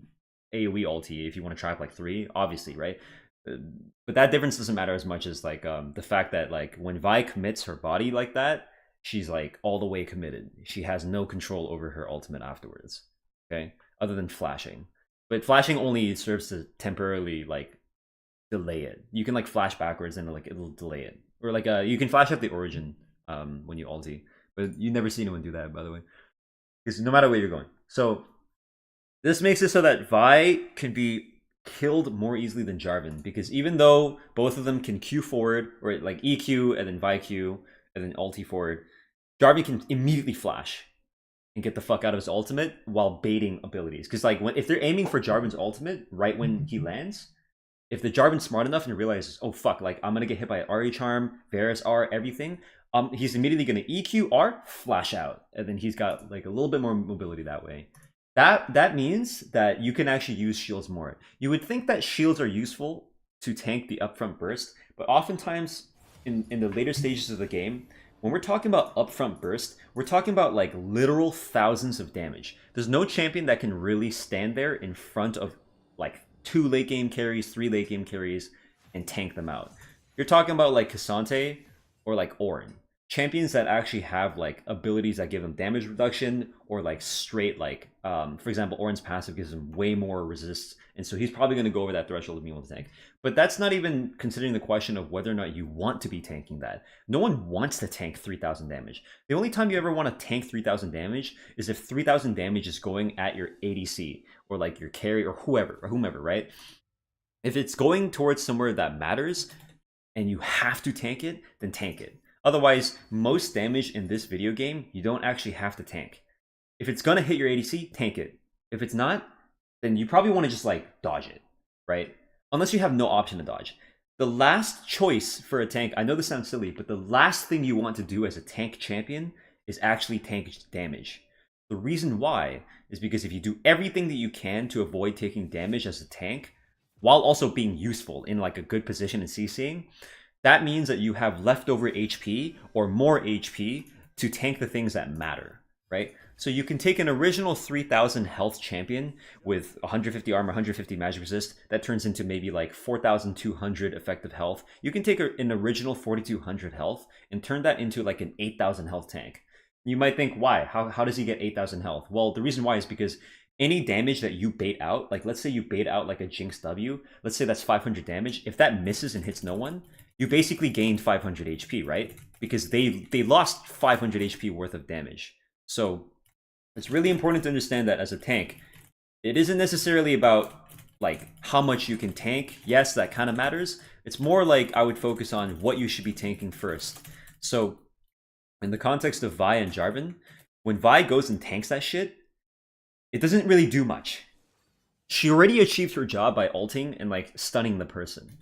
ulti if you want to try up like 3, obviously, right? But that difference doesn't matter as much as like the fact that like when Vi commits her body like that, she's like all the way committed. She has no control over her ultimate afterwards. Okay, other than flashing, but flashing only serves to temporarily like delay it. You can like flash backwards and like it'll delay it, or like you can flash out the origin when you ulti, but you never see anyone do that, by the way, because no matter where you're going. So this makes it so that Vi can be killed more easily than Jarvan, because even though both of them can Q forward, or like EQ and then Vi Q and then ulti forward, Jarvan can immediately flash and get the fuck out of his ultimate while baiting abilities. Because like if they're aiming for Jarvan's ultimate right when he lands, if the Jarvan's smart enough and realizes, oh fuck, like I'm gonna get hit by Ari Charm, Varus R, everything, he's immediately gonna EQ R, flash out, and then he's got like a little bit more mobility that way. That means that you can actually use shields more. You would think that shields are useful to tank the upfront burst, but oftentimes in the later stages of the game, when we're talking about upfront burst, we're talking about like literal thousands of damage. There's no champion that can really stand there in front of like 2 late game carries, 3 late game carries, and tank them out. You're talking about like K'Sante or like Ornn. Champions that actually have like abilities that give them damage reduction, or like straight like, for example, Ornn's passive gives him way more resist, and so he's probably going to go over that threshold of being able to tank. But that's not even considering the question of whether or not you want to be tanking that. No one wants to tank 3,000 damage. The only time you ever want to tank 3,000 damage is if 3,000 damage is going at your ADC, or like your carry, or whomever, right? If it's going towards somewhere that matters and you have to tank it, then tank it. Otherwise, most damage in this video game, you don't actually have to tank. If it's gonna hit your ADC, tank it. If it's not, then you probably want to just like dodge it, right? Unless you have no option to dodge. The last choice for a tank, I know this sounds silly, but the last thing you want to do as a tank champion is actually tank damage. The reason why is because if you do everything that you can to avoid taking damage as a tank, while also being useful in like a good position and CCing, that means that you have leftover HP or more HP to tank the things that matter, right? So you can take an original 3,000 health champion with 150 armor, 150 magic resist, that turns into maybe like 4,200 effective health. You can take an original 4,200 health and turn that into like an 8,000 health tank. You might think, why? How does he get 8,000 health? Well, the reason why is because any damage that you bait out, like let's say you bait out like a Jinx W, let's say that's 500 damage. If that misses and hits no one, you basically gained 500 HP, right? Because they lost 500 HP worth of damage. So it's really important to understand that as a tank, it isn't necessarily about like how much you can tank. Yes, that kind of matters. It's more like I would focus on what you should be tanking first. So in the context of Vi and Jarvan, when Vi goes and tanks that shit, it doesn't really do much. She already achieved her job by ulting and like stunning the person.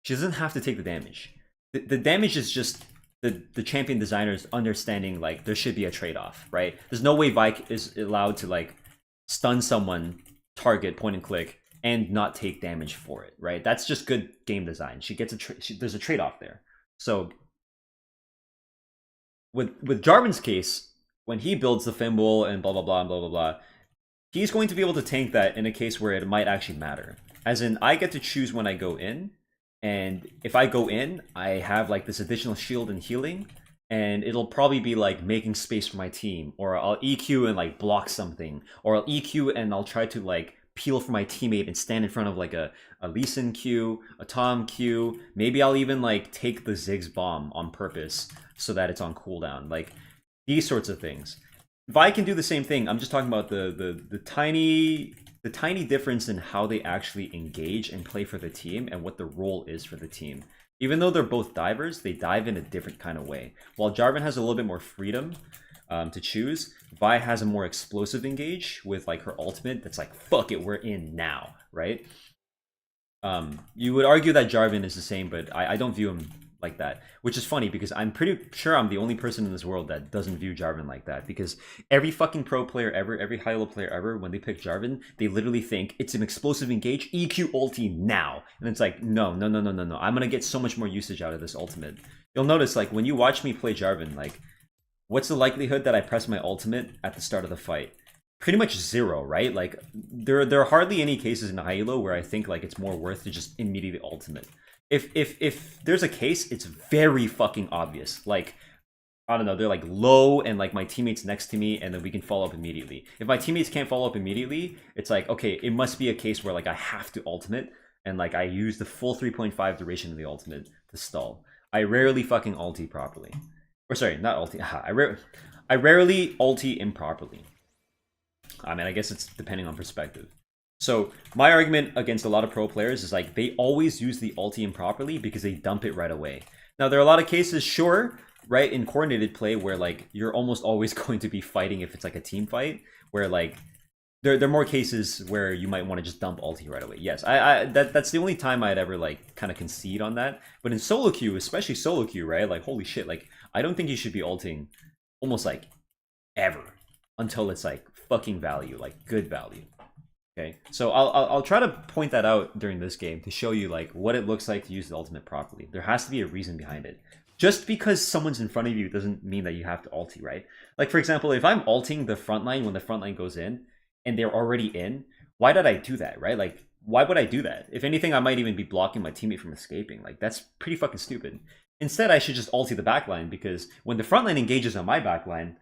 She doesn't have to take the damage. The damage is just the champion designers understanding like there should be a trade-off, right? There's no way Vi is allowed to like stun someone, target, point and click, and not take damage for it, right? That's just good game design. She gets there's a trade-off there. So with Jarvan's case, when he builds the Thimble and blah blah blah and blah blah blah, he's going to be able to tank that in a case where it might actually matter. As in, I get to choose when I go in, and if I go in, I have like this additional shield and healing, and it'll probably be like making space for my team, or I'll EQ and like block something, or I'll EQ and I'll try to like peel for my teammate and stand in front of like a Lee Sin Q, a Tom Q. Maybe I'll even like take the Ziggs bomb on purpose so that it's on cooldown. Like these sorts of things. Vi can do the same thing. I'm just talking about the tiny difference in how they actually engage and play for the team and what the role is for the team. Even though they're both divers, they dive in a different kind of way. While Jarvan has a little bit more freedom to choose, Vi has a more explosive engage with like her ultimate that's like, fuck it, we're in now, right? You would argue that Jarvan is the same, but I don't view him like that, which is funny because I'm pretty sure I'm the only person in this world that doesn't view Jarvan like that, because every fucking pro player ever, every high-elo player ever, when they pick Jarvan, they literally think it's an explosive engage, EQ ulti now, and it's like, no, I'm gonna get so much more usage out of this ultimate. You'll notice, like, when you watch me play Jarvan, like, what's the likelihood that I press my ultimate at the start of the fight? Pretty much zero, right? Like, there are hardly any cases in high-elo where I think like it's more worth to just immediately ultimate. If there's a case, it's very fucking obvious. Like, I don't know, they're like low and like my teammate's next to me and then we can follow up immediately. If my teammates can't follow up immediately, it's like, okay, it must be a case where like I have to ultimate. and like I use the full 3.5 duration of the ultimate to stall. I rarely fucking ulti properly. Or sorry, not ulti. I rarely ulti improperly. I mean, I guess it's depending on perspective. So my argument against a lot of pro players is like they always use the ulti improperly because they dump it right away. Now there are a lot of cases, sure, right, in coordinated play where like you're almost always going to be fighting if it's like a team fight, where like there are more cases where you might want to just dump ulti right away. Yes, that's the only time I'd ever like kind of concede on that. But in solo queue, especially solo queue, right? Like holy shit, like I don't think you should be ulting almost like ever until it's like fucking value, like good value. Okay, so I'll try to point that out during this game to show you like what it looks like to use the ultimate properly. There has to be a reason behind it. Just because someone's in front of you doesn't mean that you have to ulti, right? Like for example, if I'm ulting the front line when the front line goes in and they're already in, why did I do that, right? Like why would I do that? If anything, I might even be blocking my teammate from escaping. Like that's pretty fucking stupid. Instead, I should just ulti the backline because when the front line engages on my backline,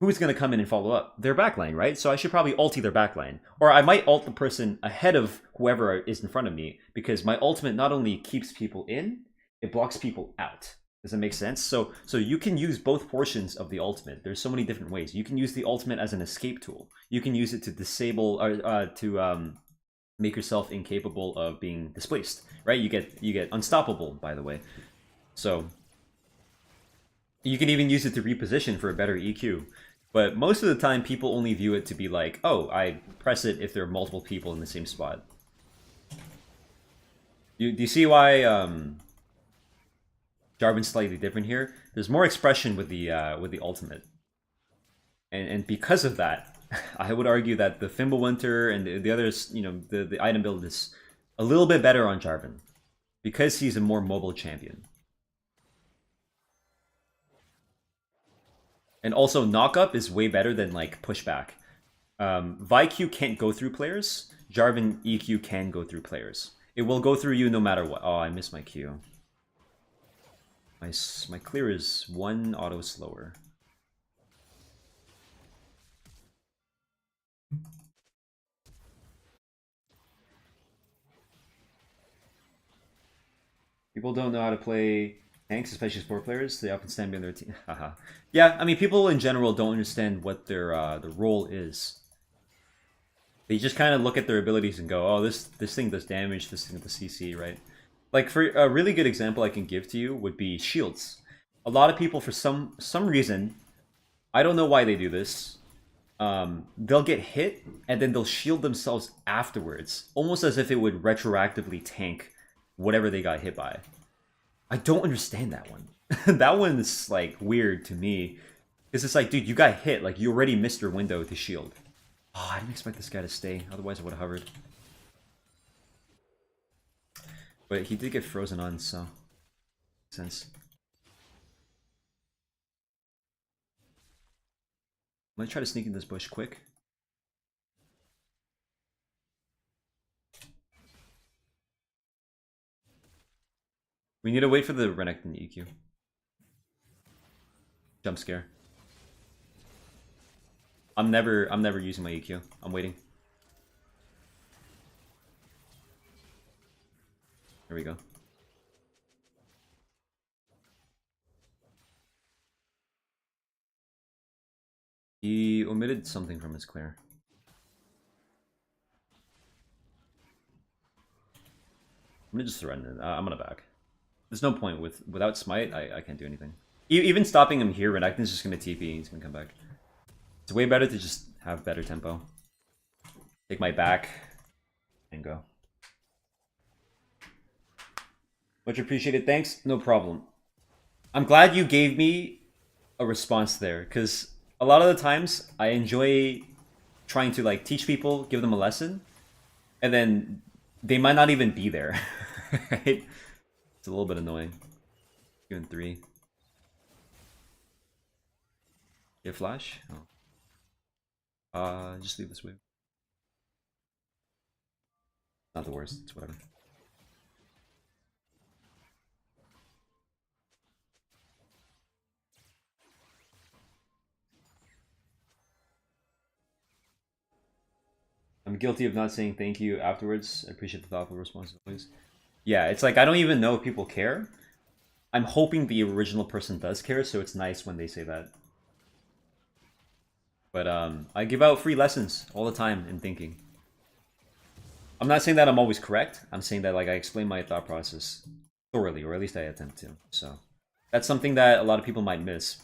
who's going to come in and follow up? Their backline, right? So I should probably ulti their backline. Or I might ult the person ahead of whoever is in front of me because my ultimate not only keeps people in, it blocks people out. Does that make sense? So you can use both portions of the ultimate. There's so many different ways. You can use the ultimate as an escape tool. You can use it to disable or to make yourself incapable of being displaced, right? You get unstoppable, by the way. So you can even use it to reposition for a better EQ. But most of the time, people only view it to be like, oh, I press it if there are multiple people in the same spot. Do you see why Jarvan's slightly different here? There's more expression with the ultimate. And because of that, I would argue that the Fimbulwinter and the others, you know, the item build is a little bit better on Jarvan. Because he's a more mobile champion. And also, knock-up is way better than, like, pushback. VIQ can't go through players. Jarvan EQ can go through players. It will go through you no matter what. Oh, I missed my Q. My clear is 1 auto slower. People don't know how to play tanks, especially support players. They often stand behind their team. Haha. Yeah, I mean, people in general don't understand what their role is. They just kind of look at their abilities and go, "Oh, this thing does damage. This thing does CC, right?" Like for a really good example I can give to you would be shields. A lot of people, for some reason, I don't know why they do this. They'll get hit and then they'll shield themselves afterwards, almost as if it would retroactively tank whatever they got hit by. I don't understand that one. That one's like weird to me. Because it's like, dude, you got hit. Like, you already missed your window to shield. Oh, I didn't expect this guy to stay. Otherwise, I would have hovered. But he did get frozen on, so... Makes sense. I'm gonna try to sneak in this bush quick. We need to wait for the Renekton EQ. Jump scare. I'm never using my EQ. I'm waiting. There we go. He omitted something from his clear. I'm gonna just surrender. I'm gonna back. There's no point without smite. I can't do anything. Even stopping him here, Renekton's just gonna TP. He's gonna come back. It's way better to just have better tempo. Take my back and go. Much appreciated. Thanks. No problem. I'm glad you gave me a response there, because a lot of the times I enjoy trying to like teach people, give them a lesson, and then they might not even be there. Right? It's a little bit annoying. 2 and 3. You have flash? Oh. Just leave this wave. Not the worst, it's whatever. I'm I'm guilty of not saying thank you afterwards. I appreciate the thoughtful response always. Yeah, it's like I don't even know if people care. I'm hoping the original person does care, so it's nice when they say that. But I give out free lessons all the time in thinking. I'm not saying that I'm always correct. I'm saying that like I explain my thought process thoroughly, or at least I attempt to. So that's something that a lot of people might miss.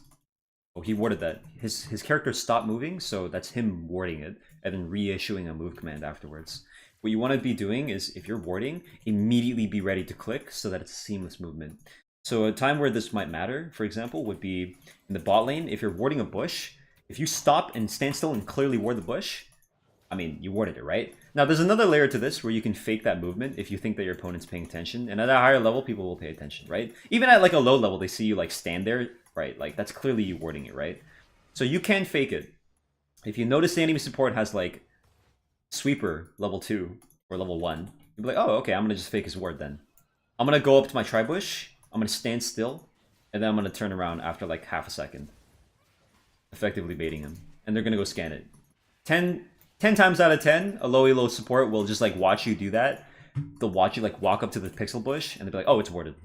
Oh, he warded that. His character stopped moving, so that's him warding it, and then reissuing a move command afterwards. What you want to be doing is, if you're warding, immediately be ready to click so that it's a seamless movement. So a time where this might matter, for example, would be in the bot lane. If you're warding a bush, if you stop and stand still and clearly ward the bush, I mean, you warded it, right? Now, there's another layer to this where you can fake that movement if you think that your opponent's paying attention. And at a higher level, people will pay attention, right? Even at like a low level, they see you like stand there, right? Like that's clearly you warding it, right? So you can fake it. If you notice the enemy support has like sweeper level 2 or level 1, you'll be like, oh, okay, I'm gonna just fake his ward then. I'm gonna go up to my tribush, I'm gonna stand still, and then I'm gonna turn around after like half a second. Effectively baiting him. And they're gonna go scan it. 10 times out of 10, a low elo support will just like watch you do that. They'll watch you like walk up to the pixel bush and they'll be like, oh, it's warded.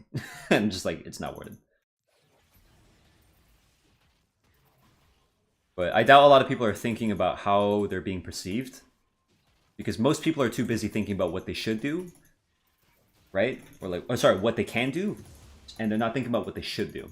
And just like, it's not warded. But I doubt a lot of people are thinking about how they're being perceived. Because most people are too busy thinking about what they should do. Right? Or like, oh, sorry, what they can do. And they're not thinking about what they should do.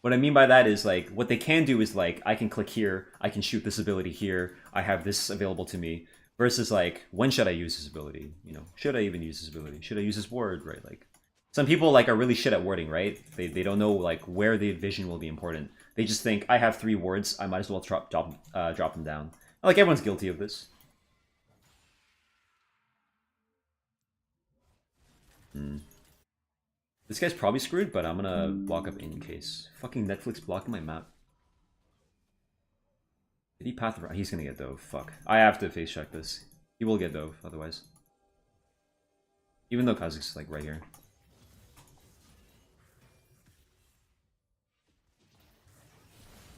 What I mean by that is like, what they can do is like, I can click here, I can shoot this ability here, I have this available to me. Versus like, when should I use this ability? You know, should I even use this ability? Should I use this ward, right? Like, some people like are really shit at wording, right? They don't know like where the vision will be important. They just think, I have 3 wards, I might as well drop them down. Like, everyone's guilty of this. This guy's probably screwed, but I'm gonna walk up in case. Fucking Netflix blocking my map. Did he path around? He's gonna get dove. Fuck. I have to face check this. He will get dove, otherwise. Even though Kha'Zix's like right here.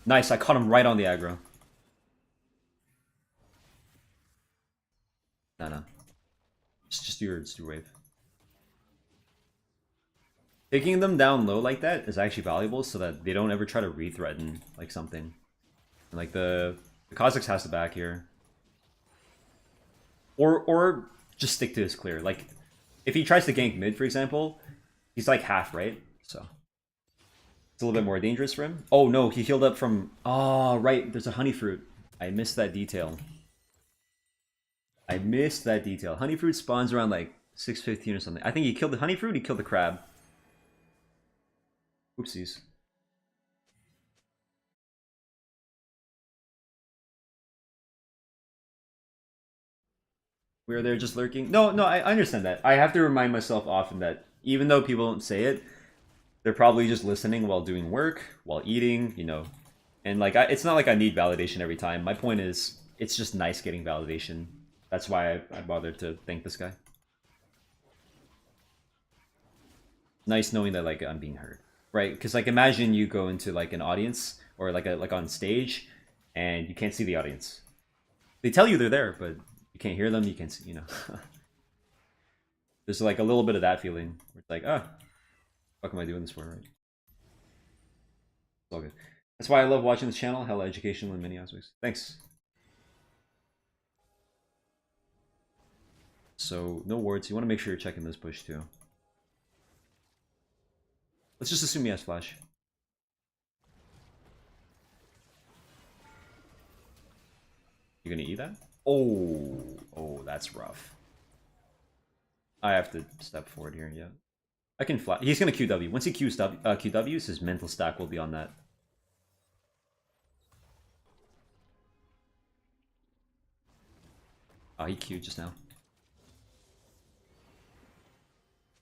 Nice, I caught him right on the aggro. No. Just do your wave. Taking them down low like that is actually valuable so that they don't ever try to re-threaten like something. And, like the Kha'Zix has the back here. Or just stick to his clear. Like if he tries to gank mid, for example, he's like half, right? So it's a little bit more dangerous for him. Oh no, he healed up from... Oh, right, there's a honey fruit. I missed that detail. Honey fruit spawns around like 6:15 or something. I think he killed the honey fruit, he killed the crab. Oopsies. We are there just lurking. No, I understand that. I have to remind myself often that even though people don't say it, they're probably just listening while doing work, while eating, you know. And like, it's not like I need validation every time. My point is, it's just nice getting validation. That's why I bothered to thank this guy. Nice knowing that like I'm being heard. Right, because like imagine you go into like an audience or like on stage, and you can't see the audience. They tell you they're there, but you can't hear them. You can't see, you know. There's like a little bit of that feeling. Where it's like, ah, what am I doing this for? Right? It's all good. That's why I love watching this channel. Hella educational in many aspects. Thanks. So no wards. You want to make sure you're checking this bush too. Let's just assume he has flash. You gonna eat that? Oh, that's rough. I have to step forward here, yeah. I can fly. He's gonna QW. Once he QWs, his mental stack will be on that. Oh, he Q'd just now.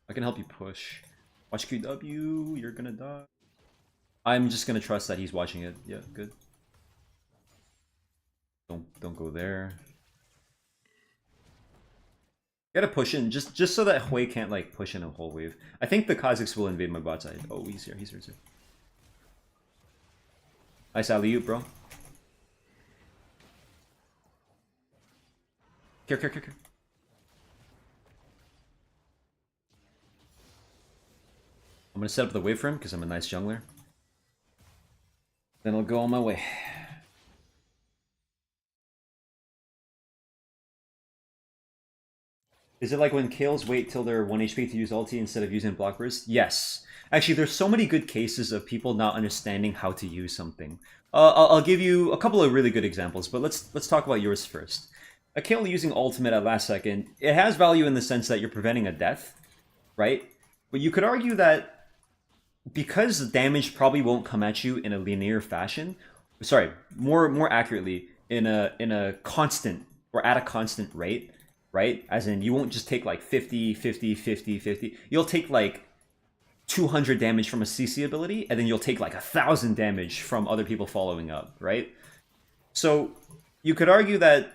I can help you push. Watch QW, you're gonna die. I'm just gonna trust that he's watching it. Yeah, good. Don't go there. Gotta push in, just so that Hui can't like push in a whole wave. I think the Kha'Zix will invade my bot side. Oh, he's here too. Nice alley-oop, bro. Cure, cure, cure, cure. I'm gonna set up the wave for him because I'm a nice jungler. Then I'll go on my way. Is it like when kills wait till they're 1 HP to use ulti instead of using block burst? Yes. Actually, there's so many good cases of people not understanding how to use something. I'll give you a couple of really good examples, but let's talk about yours first. A kill using ultimate at last second, it has value in the sense that you're preventing a death, right? But you could argue that because the damage probably won't come at you in a linear fashion, sorry, more accurately, in a constant or at a constant rate, right? As in, you won't just take like 50, 50, 50, 50. You'll take like 200 damage from a CC ability, and then you'll take like 1,000 damage from other people following up, right? So you could argue that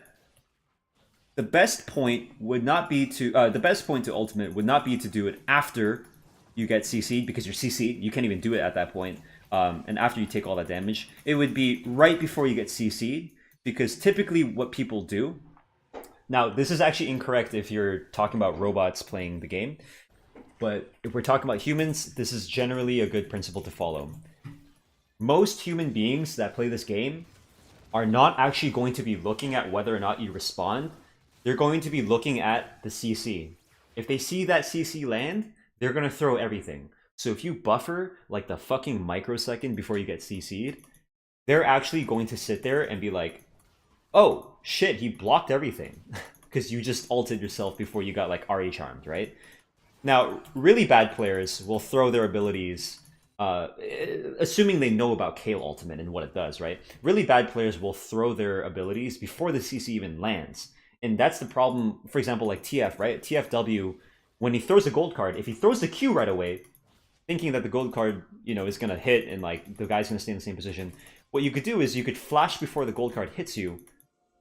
the best point would not be to the best point to ultimate would not be to do it after you get CC'd, because you're CC'd. You can't even do it at that point. And after you take all that damage, it would be right before you get CC'd, because typically what people do. Now, this is actually incorrect if you're talking about robots playing the game, but if we're talking about humans, this is generally a good principle to follow. Most human beings that play this game are not actually going to be looking at whether or not you respond. They're going to be looking at the CC. If they see that CC land, they're going to throw everything. So if you buffer like the fucking microsecond before you get CC'd, they're actually going to sit there and be like, oh shit, he blocked everything. Because you just ulted yourself before you got like RA charmed, right? Now, really bad players will throw their abilities, assuming they know about Kayle Ultimate and what it does, right? Really bad players will throw their abilities before the CC even lands. And that's the problem, for example, like TF, right? TFW, when he throws a gold card, if he throws the Q right away, thinking that the gold card, you know, is going to hit and like the guy's going to stay in the same position, what you could do is you could flash before the gold card hits you,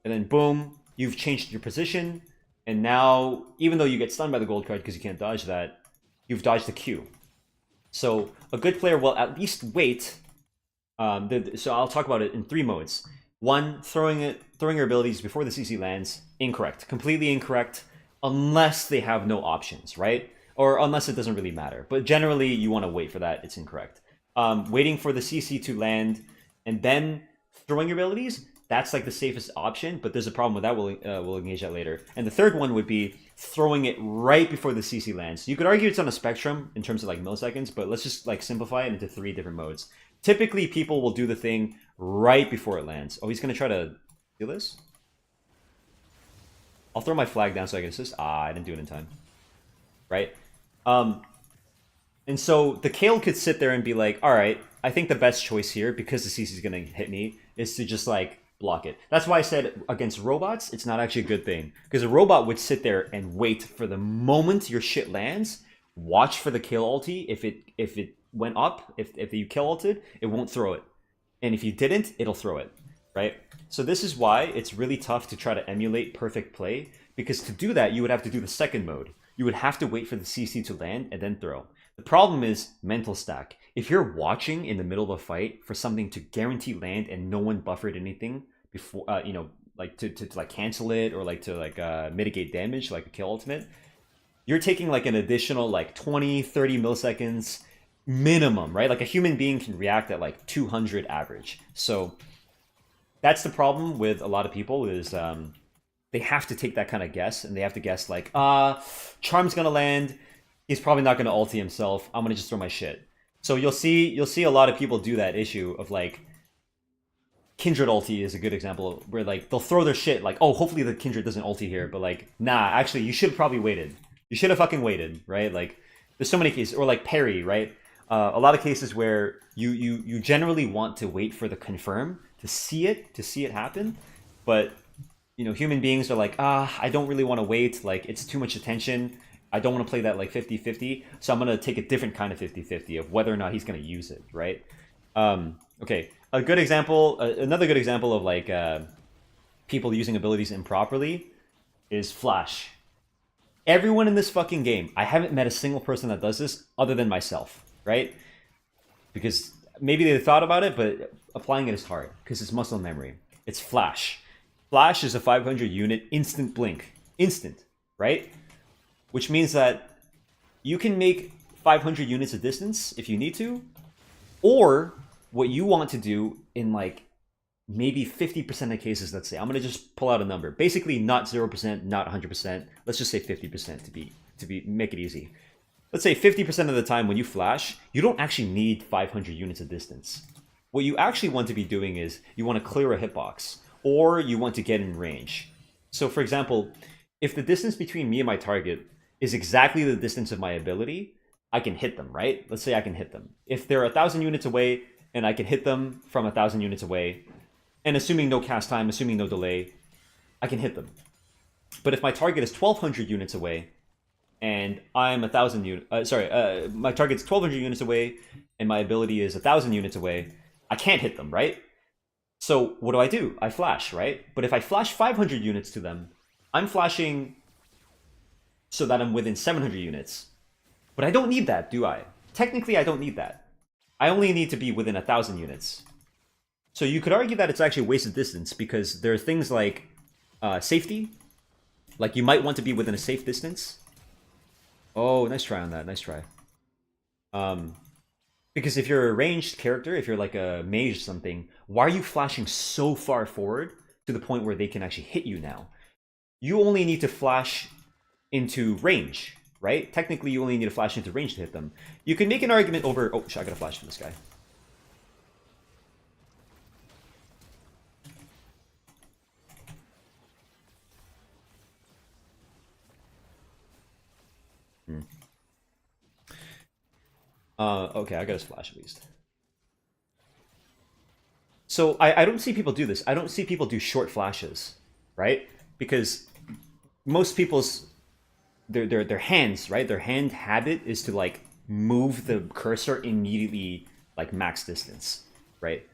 and then boom, you've changed your position. And now, even though you get stunned by the gold card because you can't dodge that, you've dodged the Q. So a good player will at least wait. So I'll talk about it in 3 modes. 1, throwing your abilities before the CC lands, incorrect. Completely incorrect, unless they have no options, right? Or unless it doesn't really matter. But generally, you want to wait for that. It's incorrect. Waiting for the CC to land and then throwing your abilities, that's like the safest option, but there's a problem with that. We'll engage that later. And the third one would be throwing it right before the CC lands. You could argue it's on a spectrum in terms of like milliseconds, but let's just like simplify it into 3 different modes. Typically, people will do the thing right before it lands. Oh, he's going to try to steal this? I'll throw my flag down so I can assist. Ah, I didn't do it in time. Right? And so the Kayle could sit there and be like, all right, I think the best choice here, because the CC is going to hit me, is to just like block it. That's why I said against robots, it's not actually a good thing. Because a robot would sit there and wait for the moment your shit lands, watch for the Kayle ulti. If it went up, if you Kayle ulted, it won't throw it. And if you didn't, it'll throw it, right? So this is why it's really tough to try to emulate perfect play, because to do that, you would have to do the second mode. You would have to wait for the CC to land and then throw. The problem is mental stack. If you're watching in the middle of a fight for something to guarantee land and no one buffered anything before, you know, like to like cancel it or like to like mitigate damage, like a Kayle ultimate, you're taking like an additional like 20, 30 milliseconds minimum, right? Like a human being can react at like 200 average. So that's the problem with a lot of people is they have to take that kind of guess, and they have to guess like, Charm's gonna land, he's probably not gonna ulti himself, I'm gonna just throw my shit. So you'll see a lot of people do that issue of like, Kindred ulti is a good example where like they'll throw their shit like, oh, hopefully the Kindred doesn't ulti here, but like, nah, actually you should have probably waited. You should have fucking waited, right? Like, there's so many cases, or like parry, right? A lot of cases where you generally want to wait for the confirm to see it happen, but you know, human beings are like, I don't really want to wait, like it's too much attention, I don't want to play that like 50-50, so I'm going to take a different kind of 50-50 of whether or not he's going to use it, right? Okay, a good example, another good example of like people using abilities improperly is Flash. Everyone in this fucking game, I haven't met a single person that does this other than myself, right? Because maybe they thought about it, but applying it is hard because it's muscle memory. It's Flash. Flash is a 500 unit instant blink. instant, right? Which means that you can make 500 units of distance if you need to, or what you want to do in like maybe 50% of cases, let's say, I'm gonna just pull out a number. Basically not 0%, not 100%. Let's just say 50% to be make it easy. Let's say 50% of the time when you flash, you don't actually need 500 units of distance. What you actually want to be doing is you want to clear a hitbox, or you want to get in range. So for example, if the distance between me and my target is exactly the distance of my ability, I can hit them, right? Let's say I can hit them. If they're 1,000 units away and I can hit them from 1,000 units away, and assuming no cast time, assuming no delay, I can hit them. But if my target is 1,200 units away, and I'm 1,000 units, my target's 1,200 units away, and my ability is 1,000 units away, I can't hit them, right? So what do? I flash, right? But if I flash 500 units to them, I'm flashing so that I'm within 700 units. But I don't need that, do I? Technically, I don't need that. I only need to be within 1,000 units. So you could argue that it's actually wasted distance because there are things like safety. Like you might want to be within a safe distance. Oh, nice try on that. Nice try. Because if you're a ranged character, if you're like a mage or something, why are you flashing so far forward to the point where they can actually hit you now? You only need to flash into range, right? Technically, you only need to flash into range to hit them. You can make an argument over... Oh, shit, I gotta flash to this guy. Okay, I got his flash at least. So I don't see people do this. I don't see people do short flashes, right? Because most people's their hands, right? Their hand habit is to like move the cursor immediately like max distance, right?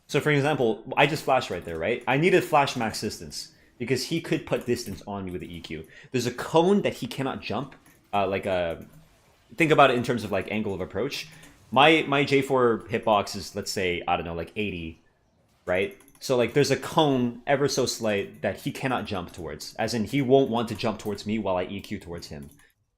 So for example, I just flashed right there, right? I needed flash max distance because he could put distance on me with the EQ. There's a cone that he cannot jump, think about it in terms of like angle of approach. My J4 hitbox is, let's say, I don't know, like 80, right? So like there's a cone ever so slight that he cannot jump towards, as in he won't want to jump towards me while I EQ towards him.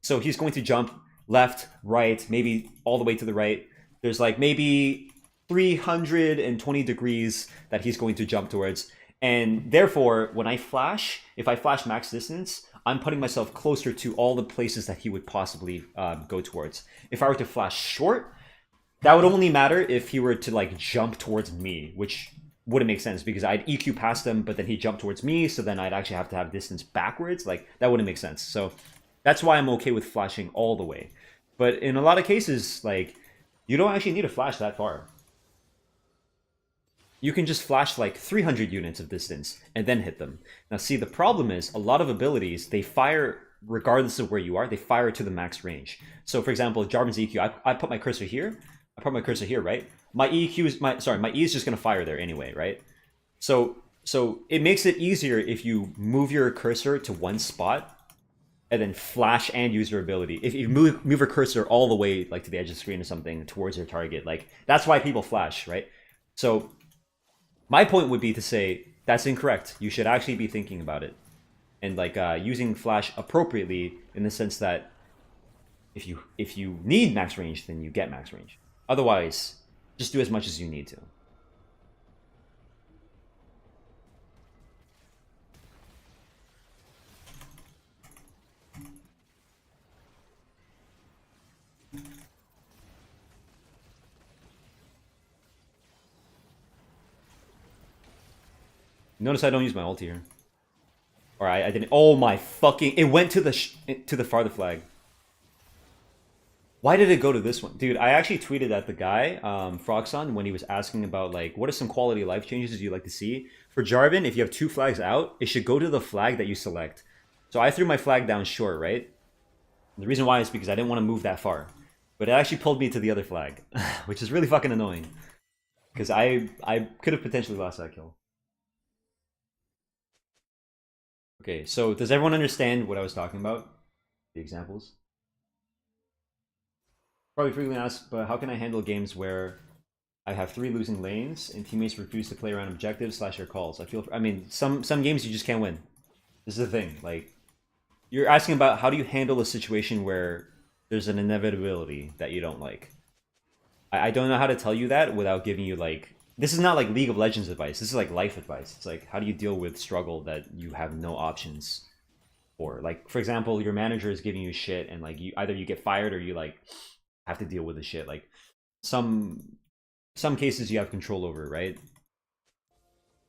So he's going to jump left, right, maybe all the way to the right. There's like maybe 320 degrees that he's going to jump towards. And therefore, when I flash, if I flash max distance, I'm putting myself closer to all the places that he would possibly go towards. If I were to flash short, that would only matter if he were to like jump towards me, which wouldn't make sense because I'd EQ past him, but then he'd jump towards me, so then I'd actually have to have distance backwards. Like that wouldn't make sense. So that's why I'm okay with flashing all the way. But in a lot of cases, like you don't actually need to flash that far. You can just flash like 300 units of distance and then hit them. Now see, the problem is a lot of abilities, they fire regardless of where you are, they fire to the max range. So for example, Jarvan's EQ, I put my cursor here, right? My EQ is, my E is just gonna fire there anyway, right? So it makes it easier if you move your cursor to one spot and then flash and use your ability. If you move your cursor all the way like to the edge of the screen or something towards your target, like that's why people flash, right? So my point would be to say that's incorrect. You should actually be thinking about it and like using flash appropriately in the sense that if you need max range, then you get max range. Otherwise, just do as much as you need to. Notice I don't use my ult here. Or I didn't. Oh my fucking! It went to the farther flag. Why did it go to this one? Dude, I actually tweeted at the guy, Frogson, when he was asking about, like, what are some quality of life changes you'd like to see? For Jarvan, if you have 2 flags out, it should go to the flag that you select. So I threw my flag down short, right? And the reason why is because I didn't want to move that far. But it actually pulled me to the other flag, which is really fucking annoying. Because I could have potentially lost that kill. Okay, so does everyone understand what I was talking about? The examples? Probably frequently asked, but how can I handle games where I have 3 losing lanes and teammates refuse to play around objectives / their calls? I mean, some games you just can't win. This is the thing. Like, You're asking about how do you handle a situation where there's an inevitability that you don't like. I don't know how to tell you that without giving you like this is not like League of Legends advice. This is like life advice. It's like how do you deal with struggle that you have no options for? Like for example, your manager is giving you shit and like you either you get fired or you like have to deal with the shit. Like some some cases you have control over, right?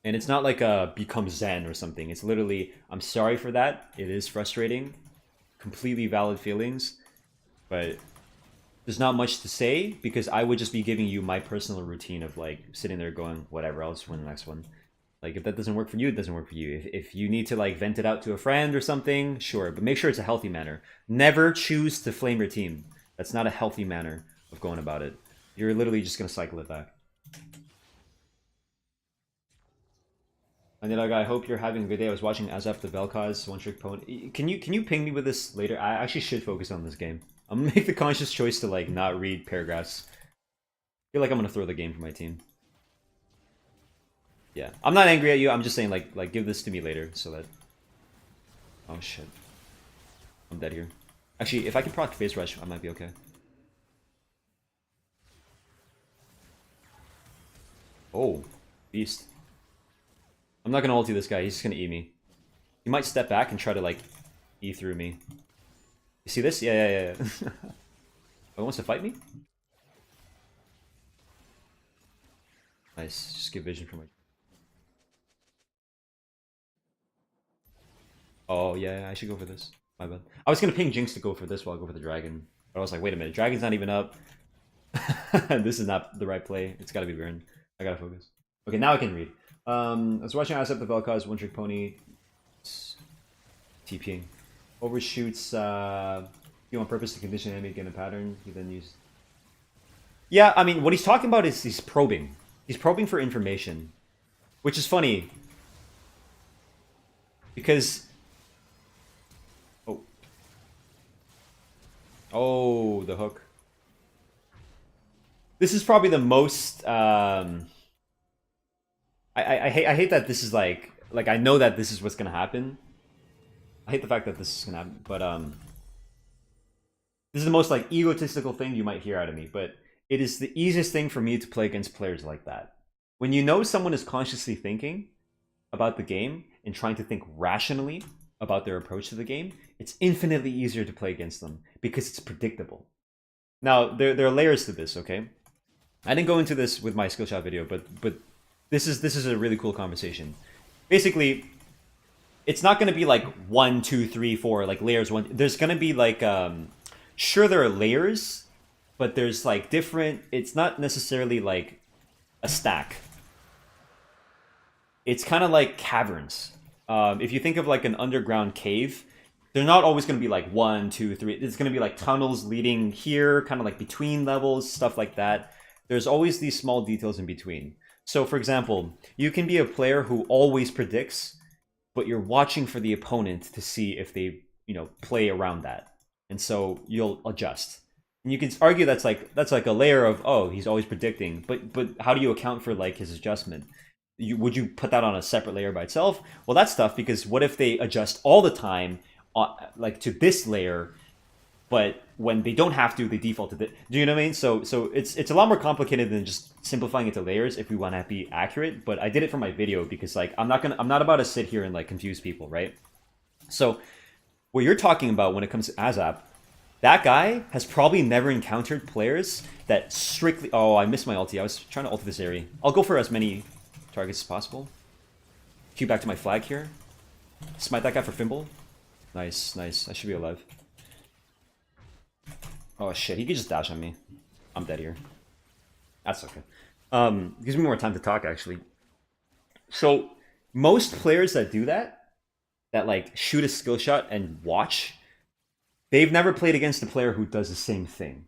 And it's not like a become zen or something. It's literally I'm sorry for that. It is frustrating. Completely valid feelings, but there's not much to say because I would just be giving you my personal routine of like sitting there going, whatever, I'll just win the next one. Like if that doesn't work for you, it doesn't work for you. If you need to like vent it out to a friend or something, sure, but make sure it's a healthy manner. Never choose to flame your team. That's not a healthy manner of going about it. You're literally just gonna cycle it back. Anila, I hope you're having a good day. I was watching Azap the Vel'Koz One Trick Pony. Can you ping me with this later? I actually should focus on this game. I'm gonna make the conscious choice to like not read paragraphs. I feel like I'm gonna throw the game for my team. Yeah, I'm not angry at you. I'm just saying like give this to me later so that. Oh shit, I'm dead here. Actually, if I can proc phase rush, I might be okay. Oh, beast. I'm not gonna ulti this guy. He's just gonna E me. He might step back and try to like E through me. You see this? Yeah. Oh, he wants to fight me? Nice. Just get vision from my. Oh yeah, I should go for this. My bad. I was gonna ping Jinx to go for this while I go for the dragon. But I was like, wait a minute, dragon's not even up. This is not the right play. It's gotta be Baron. I gotta focus. Okay, now I can read. I was watching Asap the Vel'Koz One Trick Pony. TPing. Overshoots you on purpose to condition enemy to get a pattern. He then used. Yeah, I mean, what he's talking about is he's probing. He's probing for information, which is funny because. Oh, the hook. This is probably the most. I hate that this is like I know that this is what's gonna happen. I hate the fact that this is gonna happen, but this is the most like egotistical thing you might hear out of me. But it is the easiest thing for me to play against players like that. When you know someone is consciously thinking about the game and trying to think rationally about their approach to the game, it's infinitely easier to play against them because it's predictable. Now there are layers to this, okay? I didn't go into this with my Skillshot video, but this is a really cool conversation. Basically, it's not going to be like 1, 2, 3, 4 like layers. One, there's going to be like sure there are layers, but there's like different. It's not necessarily like a stack. It's kind of like caverns. If you think of like an underground cave, they're not always going to be like 1, 2, 3. It's going to be like tunnels leading here, kind of like between levels, stuff like that. There's always these small details in between. So, for example, you can be a player who always predicts, but you're watching for the opponent to see if they, play around that, and so you'll adjust. And you can argue that's like a layer of he's always predicting, but how do you account for like his adjustment? Would you put that on a separate layer by itself? Well, that's tough because what if they adjust all the time, like to this layer, but when they don't have to, they default to the. Do you know what I mean? So it's a lot more complicated than just simplifying it to layers if we want to be accurate. But I did it for my video because like I'm not about to sit here and like confuse people, right? So what you're talking about when it comes to Azap, that guy has probably never encountered players that strictly. Oh, I missed my ulti. I was trying to ult this area. I'll go for as many targets as possible. Cue back to my flag here. Smite that guy for Fimble. Nice. I should be alive. Oh shit, he could just dash on me. I'm dead here. That's okay. Gives me more time to talk actually. So most players that do that like shoot a skill shot and watch, they've never played against a player who does the same thing.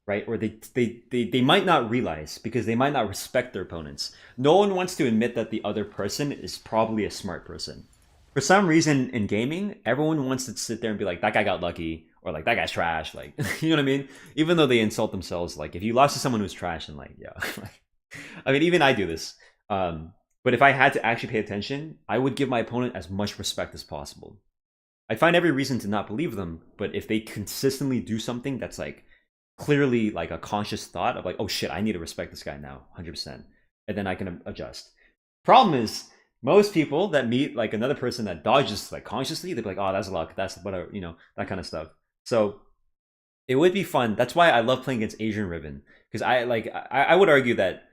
Right? Or they might not realize because they might not respect their opponents. No one wants to admit that the other person is probably a smart person. For some reason in gaming, everyone wants to sit there and be like, that guy got lucky, or like that guy's trash, like you know what I mean? Even though they insult themselves, like if you lost to someone who's trash and like, yeah. I mean, even I do this. But if I had to actually pay attention, I would give my opponent as much respect as possible. I find every reason to not believe them, but if they consistently do something that's like clearly like a conscious thought of like, oh shit, I need to respect this guy now, 100%, and then I can adjust. Problem is, most people that meet like another person that dodges like consciously, they're like, oh, that's luck, that's whatever, that kind of stuff. So it would be fun. That's why I love playing against Adrian Ribbon, because I would argue that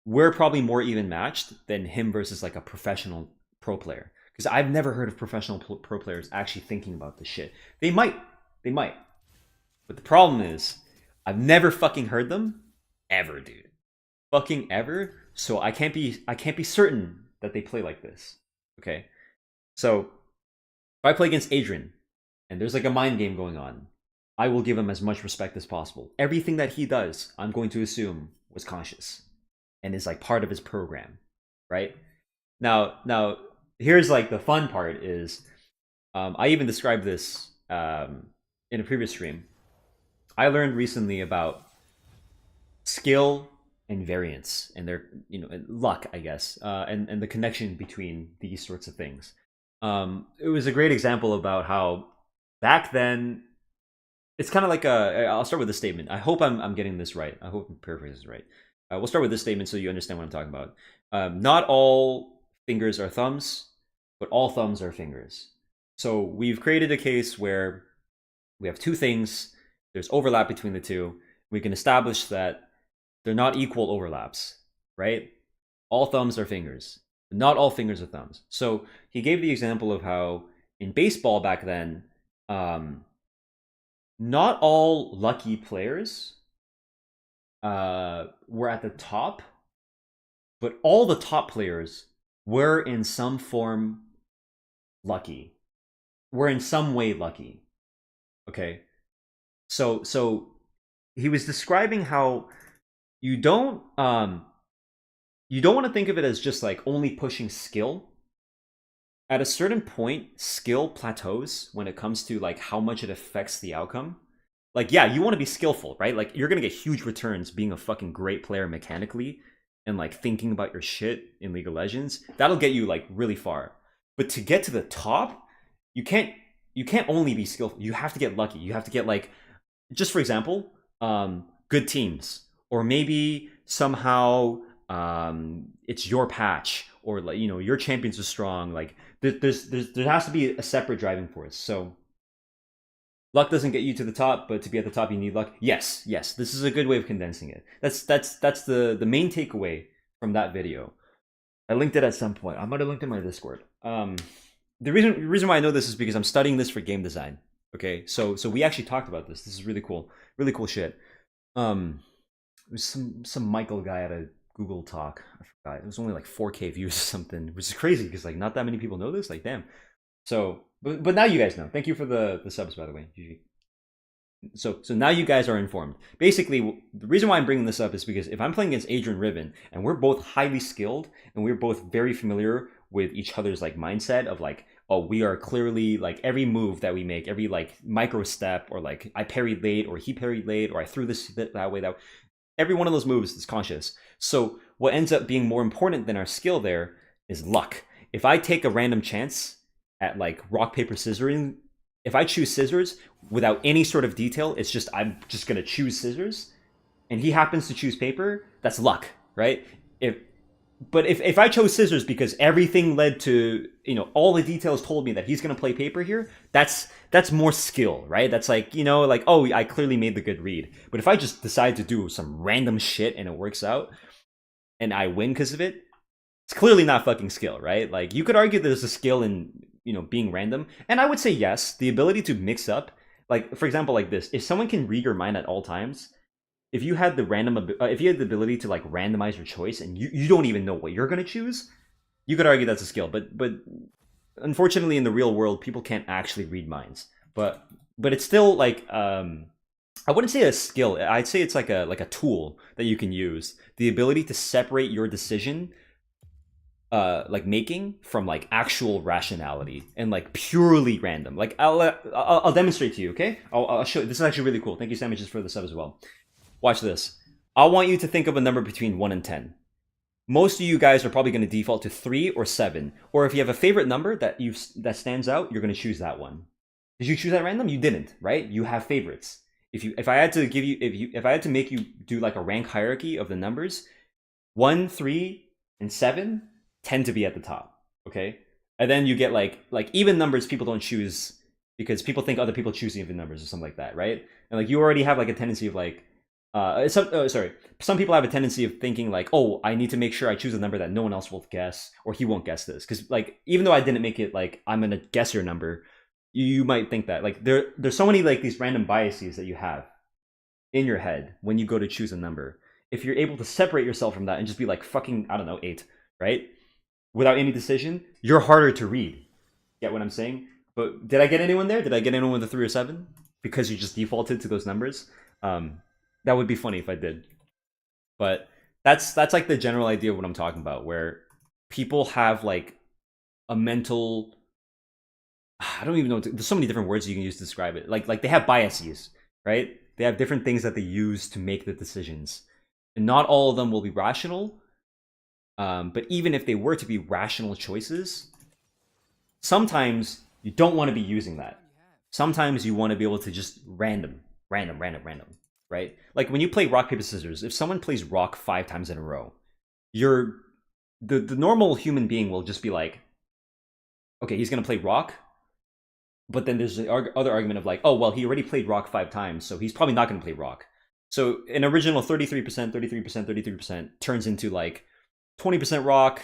we're probably more even matched than him versus like a professional pro player. Because I've never heard of professional pro players actually thinking about this shit. They might, but the problem is, I've never fucking heard them ever, dude. Fucking ever. So I can't be certain that they play like this. Okay, so if I play against Adrian and there's like a mind game going on, I will give him as much respect as possible. Everything that he does, I'm going to assume was conscious and is like part of his program, right? Now, here's like the fun part is, I even described this in a previous stream. I learned recently about skill and variance and their, and luck, I guess, and the connection between these sorts of things. It was a great example about how back then, it's kind of like I'll start with this statement. I hope I'm getting this right. I hope I'm paraphrasing this right. We'll start with this statement so you understand what I'm talking about. Not all fingers are thumbs, but all thumbs are fingers. So we've created a case where we have two things. There's overlap between the two. We can establish that they're not equal overlaps, right? All thumbs are fingers. Not all fingers are thumbs. So he gave the example of how in baseball back then, not all lucky players were at the top, but all the top players were in some form lucky. Were in some way lucky. Okay? So he was describing how you don't want to think of it as just like only pushing skill. At a certain point, skill plateaus when it comes to like how much it affects the outcome. Like, yeah, you want to be skillful, right? Like, you're gonna get huge returns being a fucking great player mechanically and like thinking about your shit in League of Legends. That'll get you like really far. But to get to the top, you can't only be skillful. You have to get lucky. You have to get like, just for example, good teams, or maybe somehow it's your patch, or like your champions are strong. Like there has to be a separate driving force. So luck doesn't get you to the top, but to be at the top you need luck. Yes, this is a good way of condensing it. That's the main takeaway from that video. I linked it at some point. I might have linked it in my Discord. The reason why I know this is because I'm studying this for game design. Okay, so we actually talked about this. This is really cool shit. It was some Michael guy at a Google talk. I forgot. It was only like 4K views or something, which is crazy because like not that many people know this. Like, damn. So, but now you guys know. Thank you for the subs, by the way. GG. So now you guys are informed. Basically, the reason why I'm bringing this up is because if I'm playing against Adrian Ribbon and we're both highly skilled and we're both very familiar with each other's like mindset of like, oh, we are clearly like every move that we make, every like micro step, or like I parried late, or he parried late, or I threw this that way, every one of those moves is conscious. So what ends up being more important than our skill there is luck. If I take a random chance at like rock, paper, scissors, if I choose scissors without any sort of detail, it's just, I'm just going to choose scissors, and he happens to choose paper, that's luck, right? But if I chose scissors because everything led to, all the details told me that he's going to play paper here, that's more skill, right? That's like, like, oh, I clearly made the good read. But if I just decide to do some random shit and it works out and I win because of it, it's clearly not fucking skill, right? Like, you could argue there's a skill in, being random. And I would say yes, the ability to mix up, like, for example, like this, if someone can read your mind at all times, if you had the ability to like randomize your choice and you don't even know what you're going to choose, you could argue that's a skill. But unfortunately in the real world, people can't actually read minds. But it's still like, I wouldn't say a skill. I'd say it's like a tool that you can use. The ability to separate your decision like making from like actual rationality and like purely random. Like I'll demonstrate to you, okay? I'll show you. This is actually really cool. Thank you, Sandwiches, for the sub as well. Watch this. I want you to think of a number between 1 and 10. most of you guys are probably going to default to 3 or 7. Or if you have a favorite number that stands out, you're going to choose that one. Did you choose at random? You didn't, right? You have favorites. If I had to give you if I had to make you do like a rank hierarchy of the numbers, 1, 3, and 7 tend to be at the top. Okay, and then you get like even numbers people don't choose because people think other people choose even numbers or something like that, right? And like you already have like a tendency of like some people have a tendency of thinking like, oh, I need to make sure I choose a number that no one else will guess or he won't guess this, because like even though I didn't make it like I'm gonna guess your number, you might think that like there's so many like these random biases that you have in your head when you go to choose a number. If you're able to separate yourself from that and just be like fucking, I don't know, 8, right, without any decision, you're harder to read. Get what I'm saying? But did I get anyone there? Did I get anyone with a 3 or 7 because you just defaulted to those numbers? That would be funny if I did. But that's like the general idea of what I'm talking about, where people have like a mental, I don't even know, there's so many different words you can use to describe it. Like they have biases, right? They have different things that they use to make the decisions. And not all of them will be rational. But even if they were to be rational choices, sometimes you don't want to be using that. Sometimes you want to be able to just random, right? Like when you play rock, paper, scissors, if someone plays rock 5 times in a row, the normal human being will just be like, okay, he's going to play rock. But then there's the other argument of like, oh, well, he already played rock 5 times, so he's probably not going to play rock. So an original 33%, 33% turns into like 20% rock,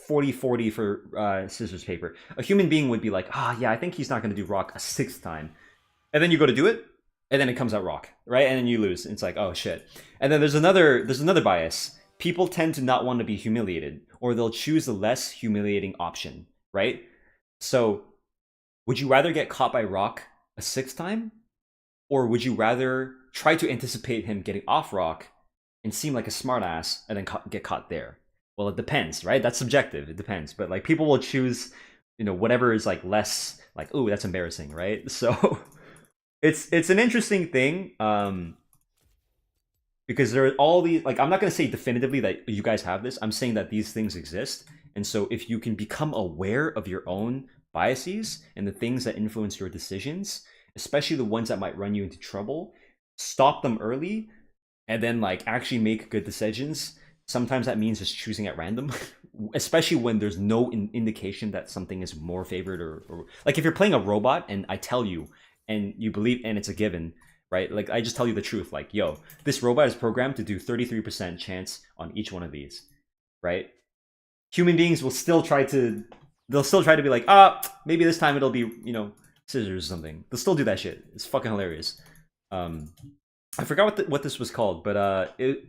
40-40 for scissors, paper. A human being would be like, yeah, I think he's not going to do rock a 6th time. And then you go to do it, and then it comes out rock, right? And then you lose. It's like, oh shit. And then there's another bias. People tend to not want to be humiliated, or they'll choose the less humiliating option, right? So would you rather get caught by rock a 6th time? Or would you rather try to anticipate him getting off rock and seem like a smartass and then get caught there? Well, it depends, right? That's subjective. It depends. But like people will choose, whatever is like less like, ooh, that's embarrassing, right? So it's an interesting thing. Because there are all these, like, I'm not going to say definitively that you guys have this. I'm saying that these things exist. And so if you can become aware of your own biases and the things that influence your decisions, especially the ones that might run you into trouble, stop them early and then like actually make good decisions. Sometimes that means just choosing at random, especially when there's no indication that something is more favored, or like if you're playing a robot and I tell you and you believe and it's a given, right? Like I just tell you the truth, like, yo, this robot is programmed to do 33% chance on each one of these, right? Human beings will still try to be like, maybe this time it'll be, scissors or something. They'll still do that shit. It's fucking hilarious. I forgot what this was called, but it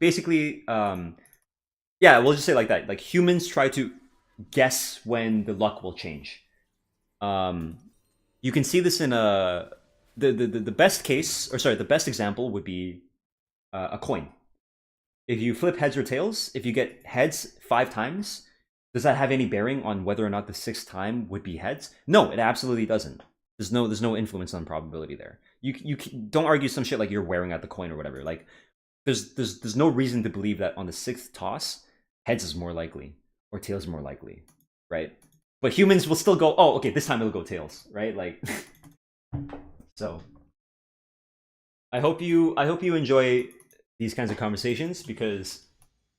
basically, yeah, we'll just say like that. Like humans try to guess when the luck will change. You can see this in the best case, or sorry, the best example would be a coin. If you flip heads or tails, if you get heads 5 times, does that have any bearing on whether or not the 6th time would be heads? No, it absolutely doesn't. There's no influence on probability there. You don't argue some shit like you're wearing out the coin or whatever. Like there's no reason to believe that on the 6th toss, heads is more likely or tails is more likely, right? But humans will still go, oh, okay, this time it'll go tails, right? Like, so I hope you enjoy these kinds of conversations, because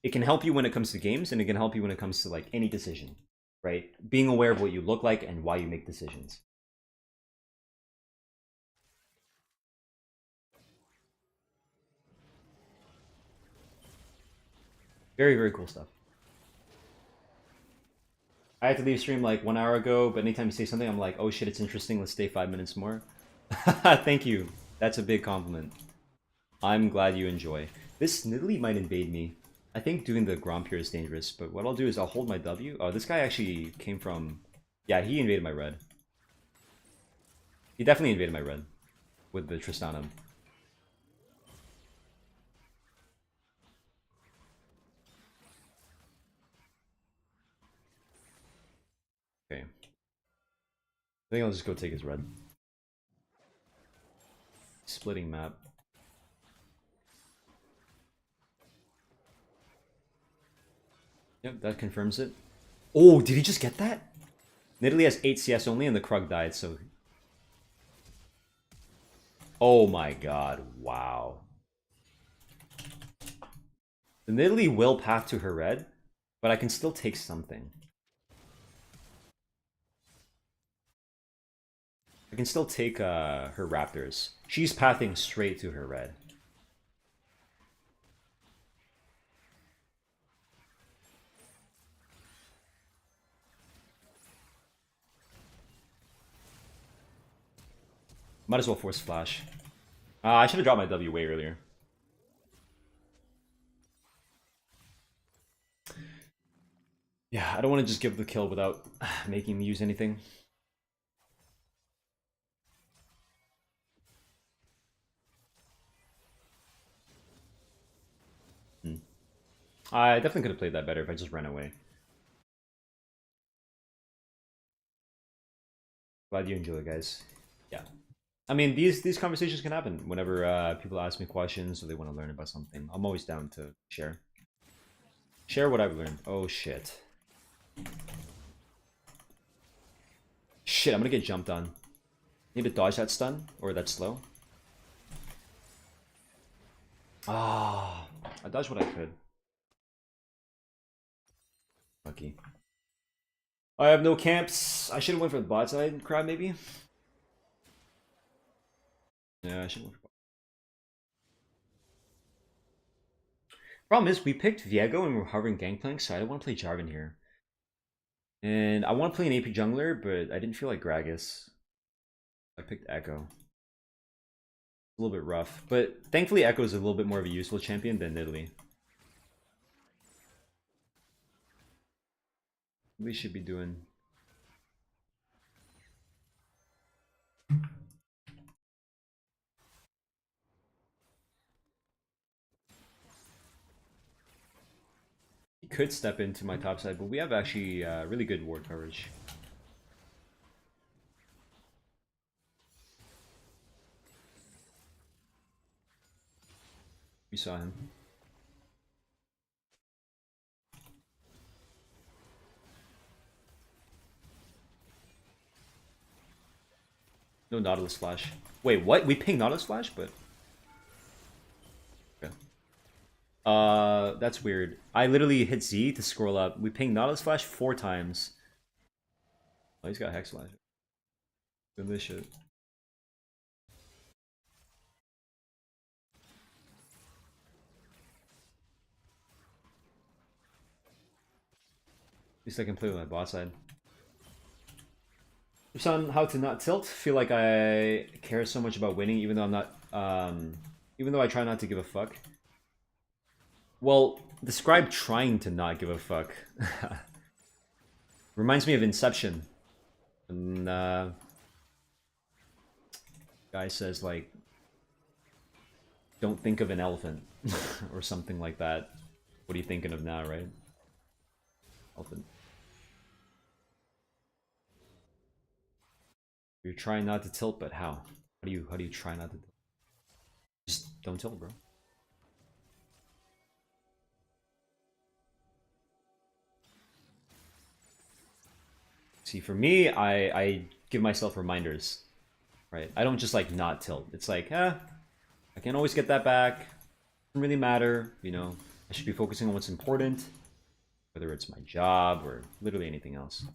it can help you when it comes to games, and it can help you when it comes to like any decision, right? Being aware of what you look like and why you make decisions. Very, very cool stuff. I had to leave stream like 1 hour ago, but anytime you say something, I'm like, oh shit, it's interesting. Let's stay 5 minutes more. Thank you. That's a big compliment. I'm glad you enjoy. This Nidalee might invade me. I think doing the Grompier is dangerous, but what I'll do is I'll hold my W. Oh, this guy actually came from... Yeah, he invaded my red. He definitely invaded my red with the Tristana. Okay. I think I'll just go take his red. Splitting map. Yep, that confirms it. Oh, did he just get that? Nidalee has 8 CS only and the Krug died, so... Oh my god, wow. The Nidalee will path to her red, but I can still take something. I can still take her raptors. She's pathing straight to her red. Might as well force flash. I should have dropped my W way earlier. Yeah, I don't want to just give the kill without making me use anything. I definitely could have played that better if I just ran away. Glad you enjoy, guys. Yeah. I mean, these conversations can happen whenever people ask me questions or they want to learn about something. I'm always down to share. Share what I've learned. Oh, shit. Shit, I'm gonna get jumped on. Need to dodge that stun or that slow. Ah, I dodged what I could. Lucky. I have no camps. I should have went for the bot side crab, maybe. Yeah, I should have went for bot. Problem is, we picked Viego and we're hovering Gangplank, so I don't want to play Jarvan here. And I want to play an AP jungler, but I didn't feel like Gragas. I picked Echo. A little bit rough, but thankfully Echo is a little bit more of a useful champion than Nidalee. We should be doing. He could step into my top side, but we have actually really good ward coverage. We saw him. No Nautilus Flash. Wait, what? We ping Nautilus Flash, but... Okay. That's weird. I literally hit Z to scroll up. We pinged Nautilus Flash 4 times. Oh, he's got Hex Flash. Doing this shit. At least I can play with my bot side. Tips on how to not tilt. Feel like I care so much about winning, even though I'm not. Even though I try not to give a fuck. Well, describe trying to not give a fuck. Reminds me of Inception. And guy says like, "Don't think of an elephant," or something like that. What are you thinking of now, right? Elephant. You're trying not to tilt, but how? How do you try not to tilt? Just don't tilt, bro. See, for me, I give myself reminders, right? I don't just like not tilt. It's like, I can't always get that back. Doesn't really matter, you know. I should be focusing on what's important, whether it's my job or literally anything else.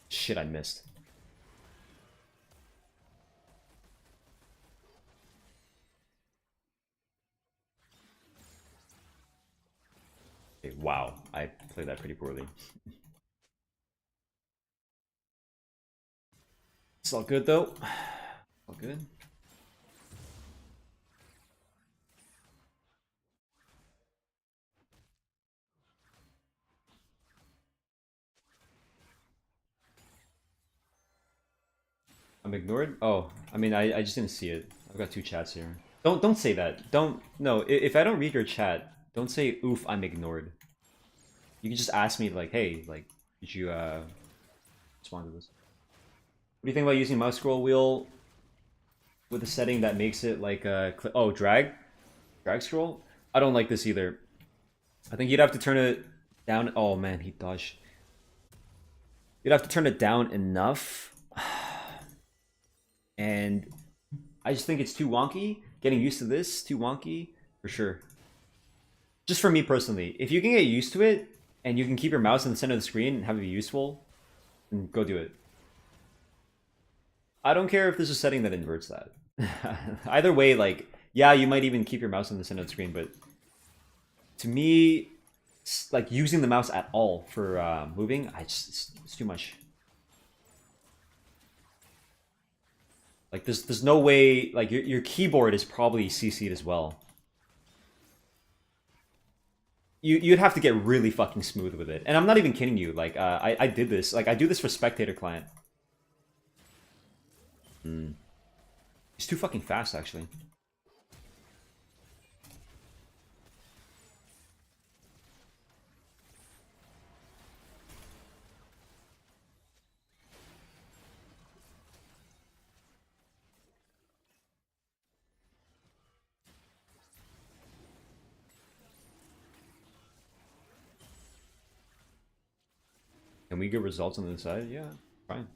Shit, I missed. Okay, wow, I played that pretty poorly. It's all good though. All good. I'm ignored? Oh, I mean, I just didn't see it. I've got 2 chats here. Don't say that. Don't no. If I don't read your chat, don't say oof. I'm ignored. You can just ask me like, hey, like, did you respond to this? What do you think about using mouse scroll wheel with a setting that makes it like oh drag scroll? I don't like this either. I think you'd have to turn it down. Oh man, he dodged. You'd have to turn it down enough, and I just think it's too wonky. Getting used to this, too wonky for sure. Just for me personally, if you can get used to it and you can keep your mouse in the center of the screen and have it be useful, then go do it. I don't care if there's a setting that inverts that. Either way, like, yeah, you might even keep your mouse in the center of the screen, but to me, like using the mouse at all for moving, it's too much. Like, there's no way. Like, your keyboard is probably CC'd as well. You'd have to get really fucking smooth with it, and I'm not even kidding you. Like, I did this. Like, I do this for spectator client. It's too fucking fast, actually. Can we get results on the side? Yeah, fine.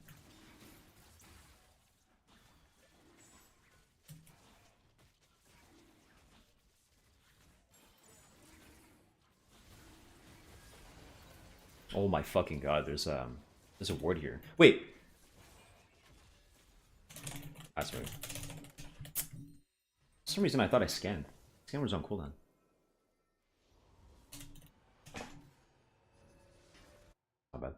Oh my fucking god, there's a ward here. Wait. That's right. For some reason I thought I scanned. Scan was on cooldown. Not bad.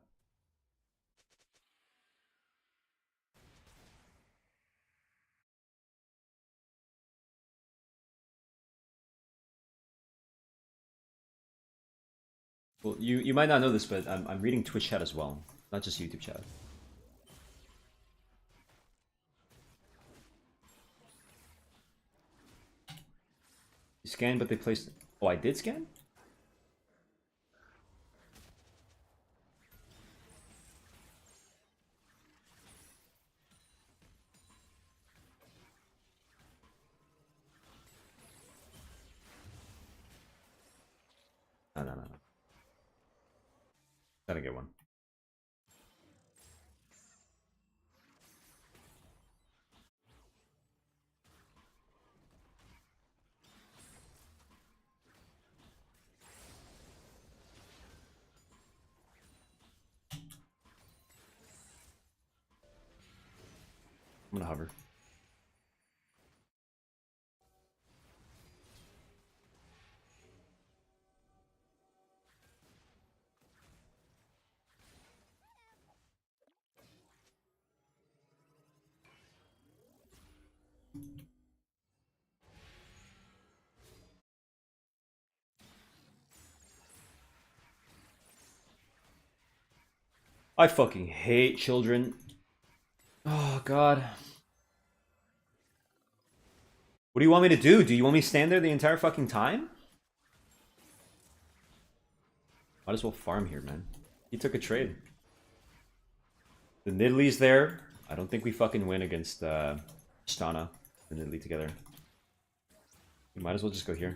Well, you might not know this, but I'm reading Twitch chat as well, not just YouTube chat. You scanned, but they placed. Oh, I did scan? No, no, no, no. Gotta get one. I'm gonna hover. I fucking hate children. Oh god. What do you want me to do? Do you want me to stand there the entire fucking time? Might as well farm here, man. He took a trade. The Nidalee's there. I don't think we fucking win against Stana and Nidalee together. We might as well just go here.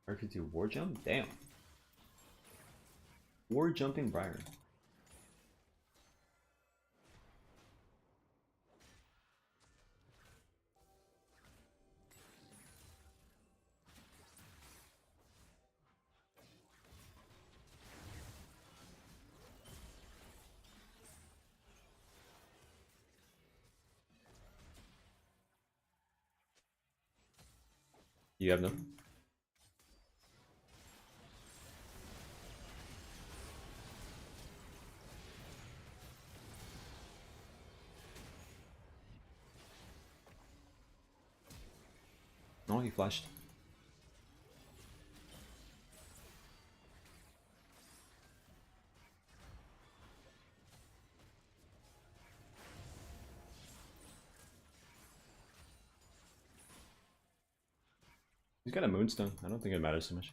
Or could do war jump? Damn. War jumping Briar. You have no? No, he flashed. He's got a Moonstone. I don't think it matters so much.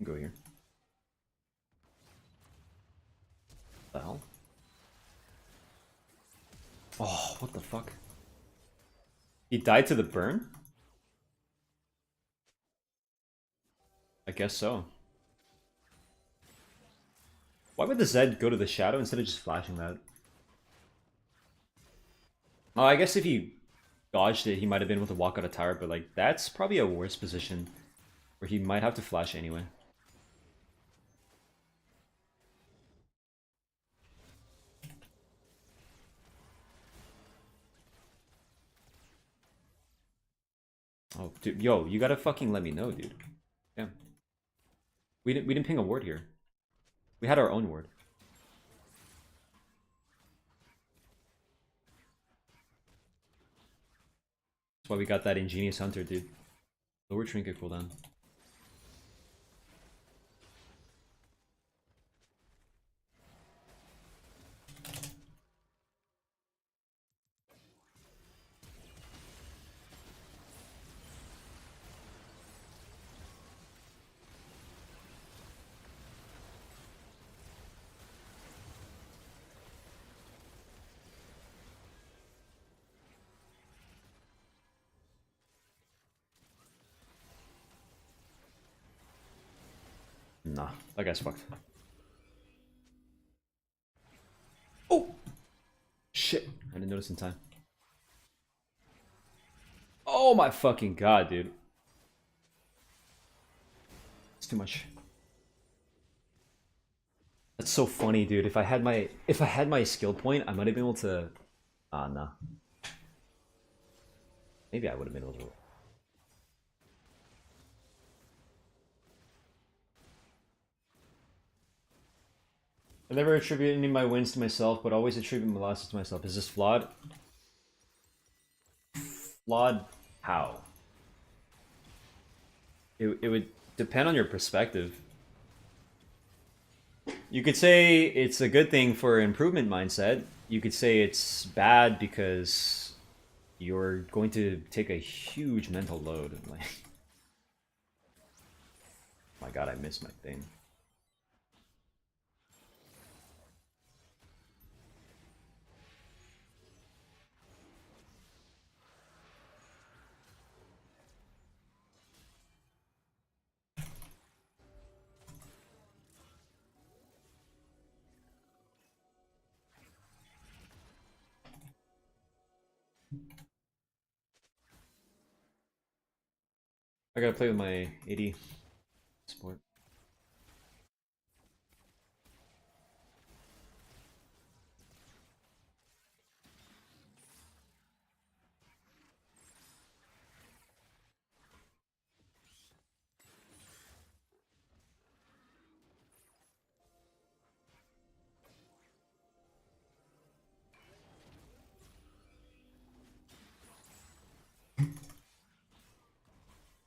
Go here. What the hell? Oh, what the fuck? He died to the burn? I guess so. Why would the Zed go to the shadow instead of just flashing that? Oh, I guess if he dodged it, he might have been able to walk out of tower, but like that's probably a worse position where he might have to flash anyway. Oh, dude, yo, you gotta fucking let me know, dude. Damn. We didn't ping a ward here. We had our own ward. That's why we got that ingenious hunter, dude. Lower trinket cooldown. Nah, that guy's fucked. Oh! Shit, I didn't notice in time. Oh my fucking god, dude. It's too much. That's so funny, dude. If I had my skill point, I might have been able to. Ah, nah. Maybe I would have been able to. I never attribute any of my wins to myself, but always attribute my losses to myself. Is this flawed? Flawed how? It would depend on your perspective. You could say it's a good thing for improvement mindset. You could say it's bad because you're going to take a huge mental load. Like, my god, I missed my thing. I gotta play with my AD support.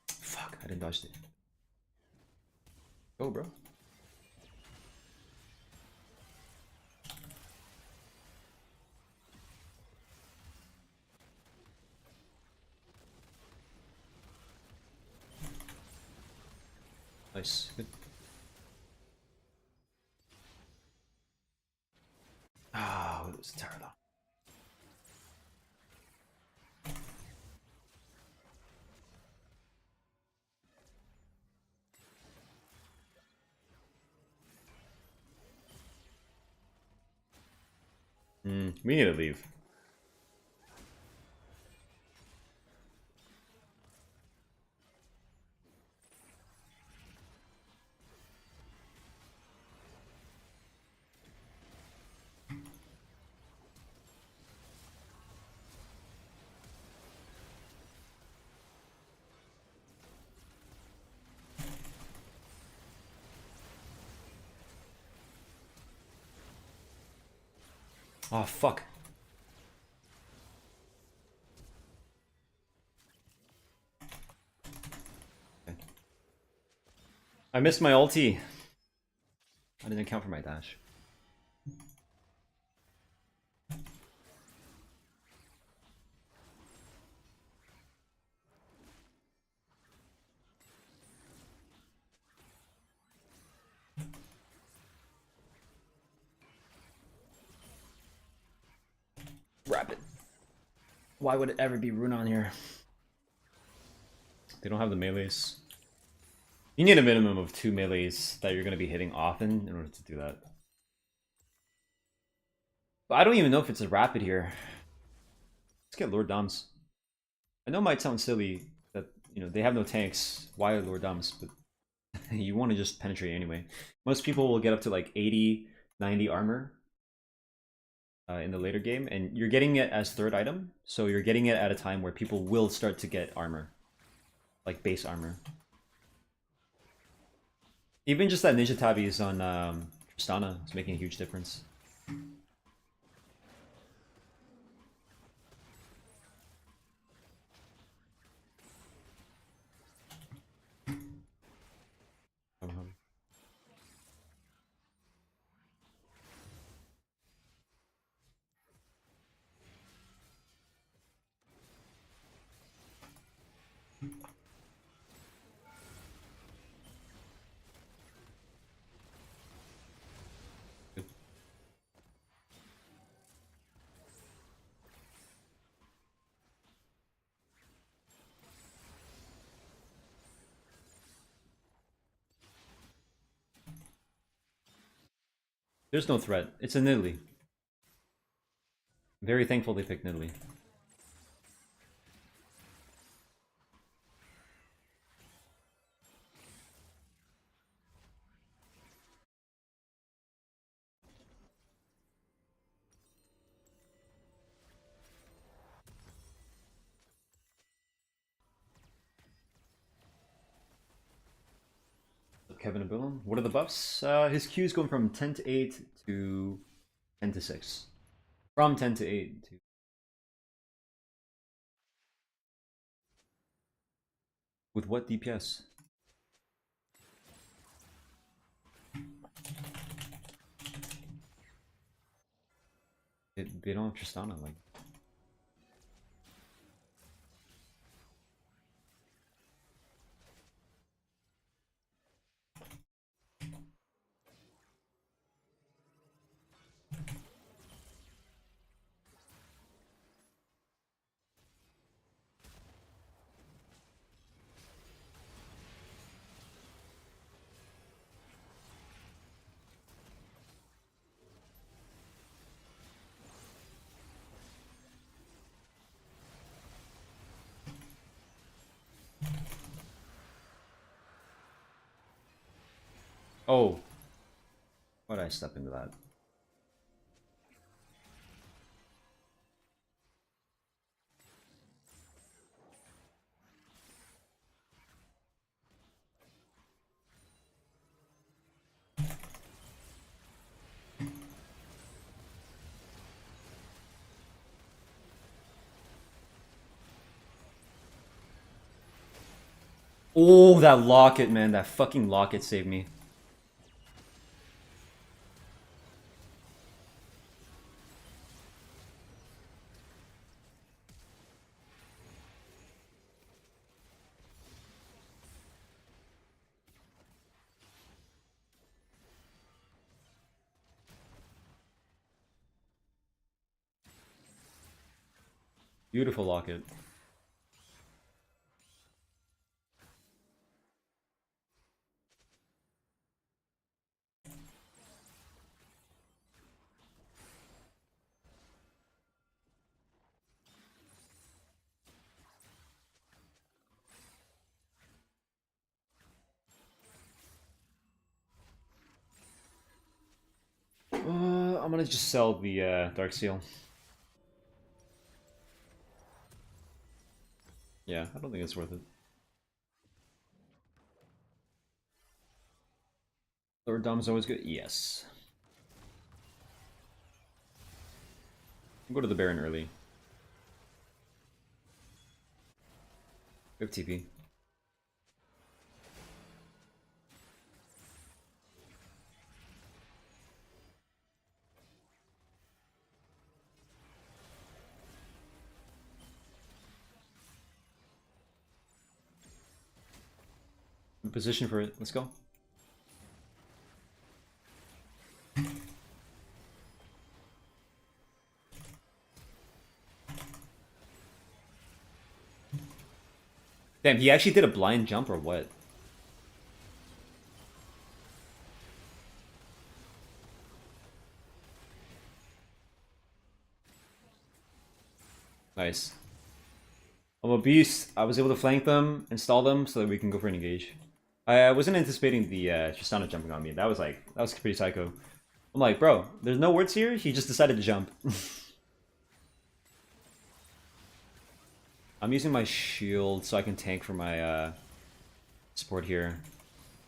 Fuck, I didn't dodge it. Go, bro. Nice. Good. Ah, it was terrible. We need to leave. Oh, fuck. Okay. I missed my ulti. I didn't account for my dash. Rapid. Why would it ever be Rune on here? They don't have the melees. You need a minimum of 2 melees that you're going to be hitting often in order to do that. But I don't even know if it's a rapid here. Let's get Lord Doms. I know it might sound silly that, you know, they have no tanks. Why Lord Doms? But you want to just penetrate anyway. Most people will get up to like 80, 90 armor in the later game, and you're getting it as third item, so you're getting it at a time where people will start to get armor, like base armor. Even just that Ninja Tabi is on Tristana is making a huge difference. There's no threat. It's a Nidalee. Very thankful they picked Nidalee. Kevin Abilon. What are the buffs? His Q is going from 10 to 8 to 10 to 6. From 10 to 8 to... With what DPS? They don't have Tristana, like... Oh! Why did I step into that? Oh, that locket, man. That fucking locket saved me. Beautiful locket. I'm gonna just sell the Dark Seal. Yeah, I don't think it's worth it. Lord Dom's always good? Yes. Go to the Baron early. We have TP. Position for it. Let's go. Damn, he actually did a blind jump or what? Nice. I'm a beast. I was able to flank them, install them, so that we can go for an engage. I wasn't anticipating the Tristana jumping on me. That was pretty psycho. I'm like, bro, there's no words here. He just decided to jump. I'm using my shield so I can tank for my support here.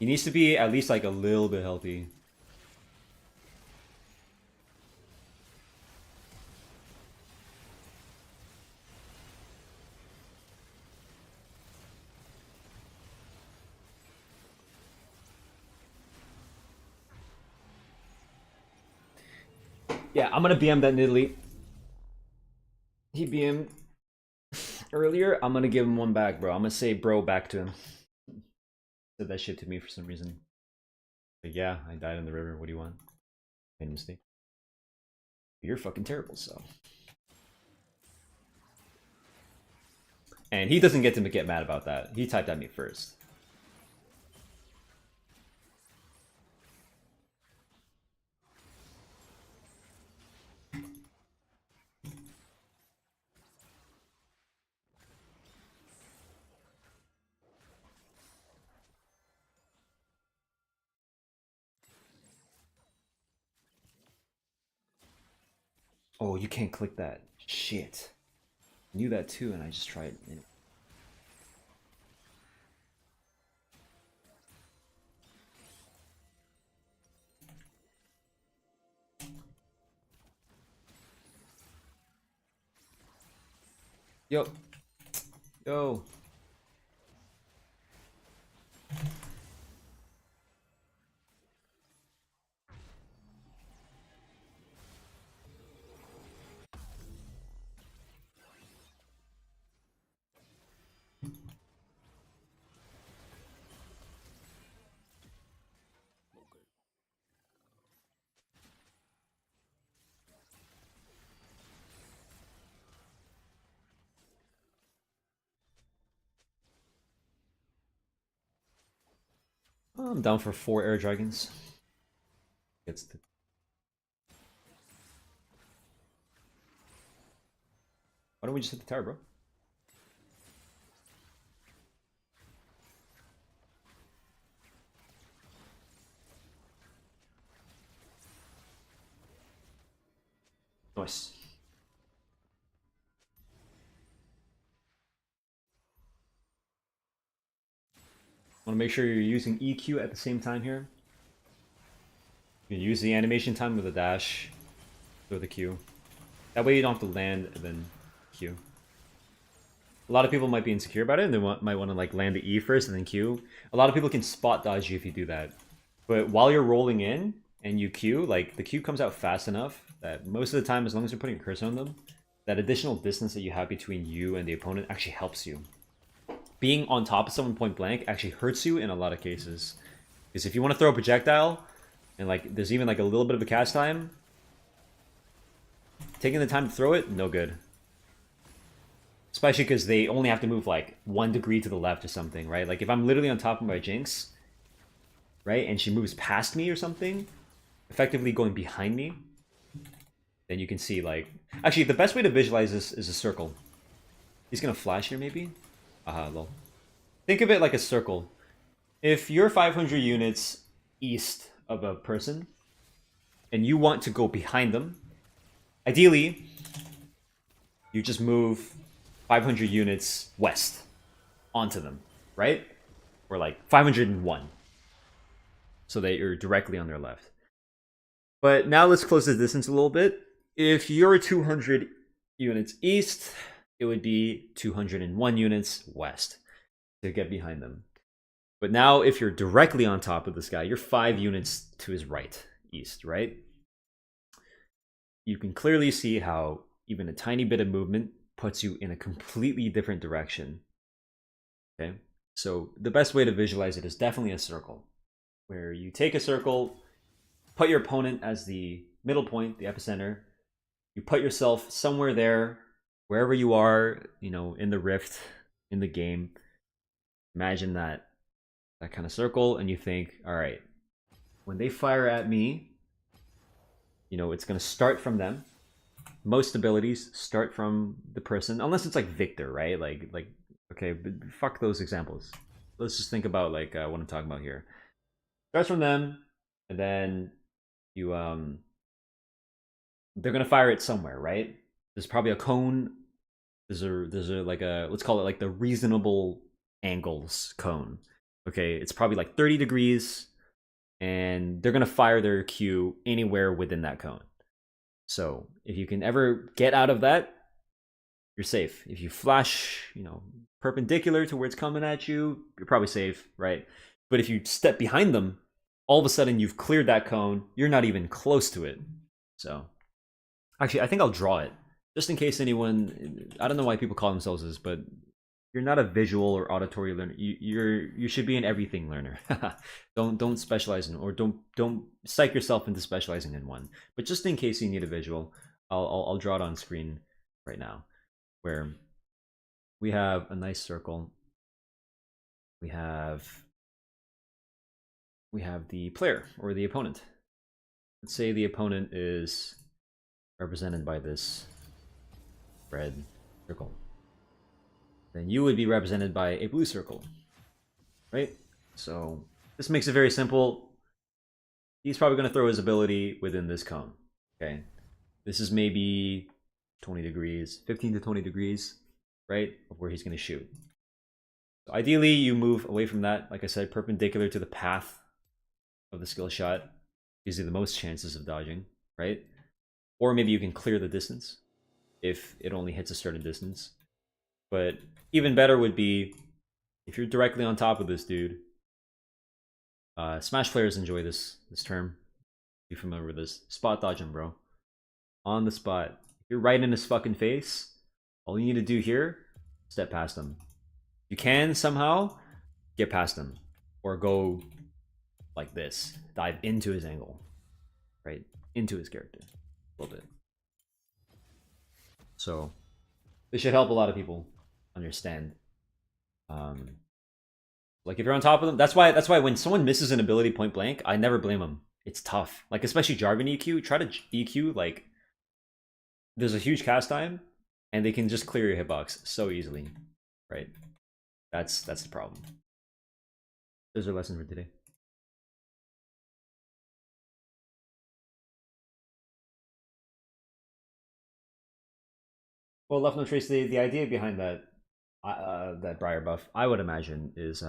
He needs to be at least like a little bit healthy. Yeah, I'm gonna BM that Nidalee. He BM'd earlier. I'm gonna give him one back, bro. I'm gonna say bro back to him. Said that shit to me for some reason. But yeah, I died in the river. What do you want? Made a mistake. You're fucking terrible, so. And he doesn't get to get mad about that. He typed at me first. Oh, you can't click that. Shit. I knew that too, and I just tried. Yo. Yo. I'm down for 4 air dragons. Gets the... Why don't we just hit the tower, bro? Nice. Want to make sure you're using EQ at the same time here. You can use the animation time with a dash, throw the Q. That way you don't have to land and then Q. A lot of people might be insecure about it and they might want to like land the E first and then Q. A lot of people can spot dodge you if you do that. But while you're rolling in and you Q, like the Q comes out fast enough that most of the time, as long as you're putting a cursor on them, that additional distance that you have between you and the opponent actually helps you. Being on top of someone point blank actually hurts you in a lot of cases. Because if you want to throw a projectile, and like there's even like a little bit of a cast time, taking the time to throw it, no good. Especially because they only have to move like 1 degree to the left or something, right? Like if I'm literally on top of my Jinx, right, and she moves past me or something, effectively going behind me, then you can see like... Actually, the best way to visualize this is a circle. He's gonna flash here maybe? Aha, lol. Think of it like a circle. If you're 500 units east of a person, and you want to go behind them, ideally, you just move 500 units west onto them, right? Or like 501. So that you're directly on their left. But now let's close the distance a little bit. if you're 200 units east, it would be 201 units west to get behind them. But now, if you're directly on top of this guy, you're 5 units to his right, east, right? You can clearly see how even a tiny bit of movement puts you in a completely different direction. Okay? So, the best way to visualize it is definitely a circle, where you take a circle, put your opponent as the middle point, the epicenter. You put yourself somewhere there, wherever you are, in the rift, in the game. Imagine that kind of circle, and you think, all right, when they fire at me, it's going to start from them. Most abilities start from the person, unless it's like Victor, right? Like okay, but fuck those examples. Let's just think about like what I'm talking about here. Starts from them, and then you they're gonna fire it somewhere, right? There's probably a cone. There's a like a, let's call it like the reasonable angles cone. Okay, it's probably like 30 degrees, and they're gonna fire their Q anywhere within that cone. So if you can ever get out of that, you're safe. If you flash, perpendicular to where it's coming at you, you're probably safe, right? But if you step behind them, all of a sudden you've cleared that cone. You're not even close to it. So actually, I think I'll draw it just in case anyone. I don't know why people call themselves this, but you're not a visual or auditory learner. You should be an everything learner. Don't specialize in, or don't psych yourself into specializing in one. But just in case you need a visual, I'll draw it on screen right now, where we have a nice circle. We have the player or the opponent. Let's say the opponent is represented by this red circle. Then you would be represented by a blue circle, right? So this makes it very simple. He's probably going to throw his ability within this cone, okay? This is maybe 20 degrees, 15 to 20 degrees, right, of where he's going to shoot. So ideally, you move away from that, like I said, perpendicular to the path of the skill shot. Gives you the most chances of dodging, right? Or maybe you can clear the distance if it only hits a certain distance. But even better would be if you're directly on top of this dude. Smash players enjoy this term. Be familiar with this. Spot dodging, bro. On the spot. If you're right in his fucking face, all you need to do here, step past him. You can somehow get past him, or go like this, dive into his angle, right? Into his character a little bit. So this should help a lot of people understand. Like if you're on top of them, that's why when someone misses an ability point blank, I never blame them. It's tough. Like especially Jarvan EQ, try to EQ like there's a huge cast time, and they can just clear your hitbox so easily, right? That's the problem. Those are lessons for today. Well, Left No Trace, the idea behind that Briar buff, I would imagine, is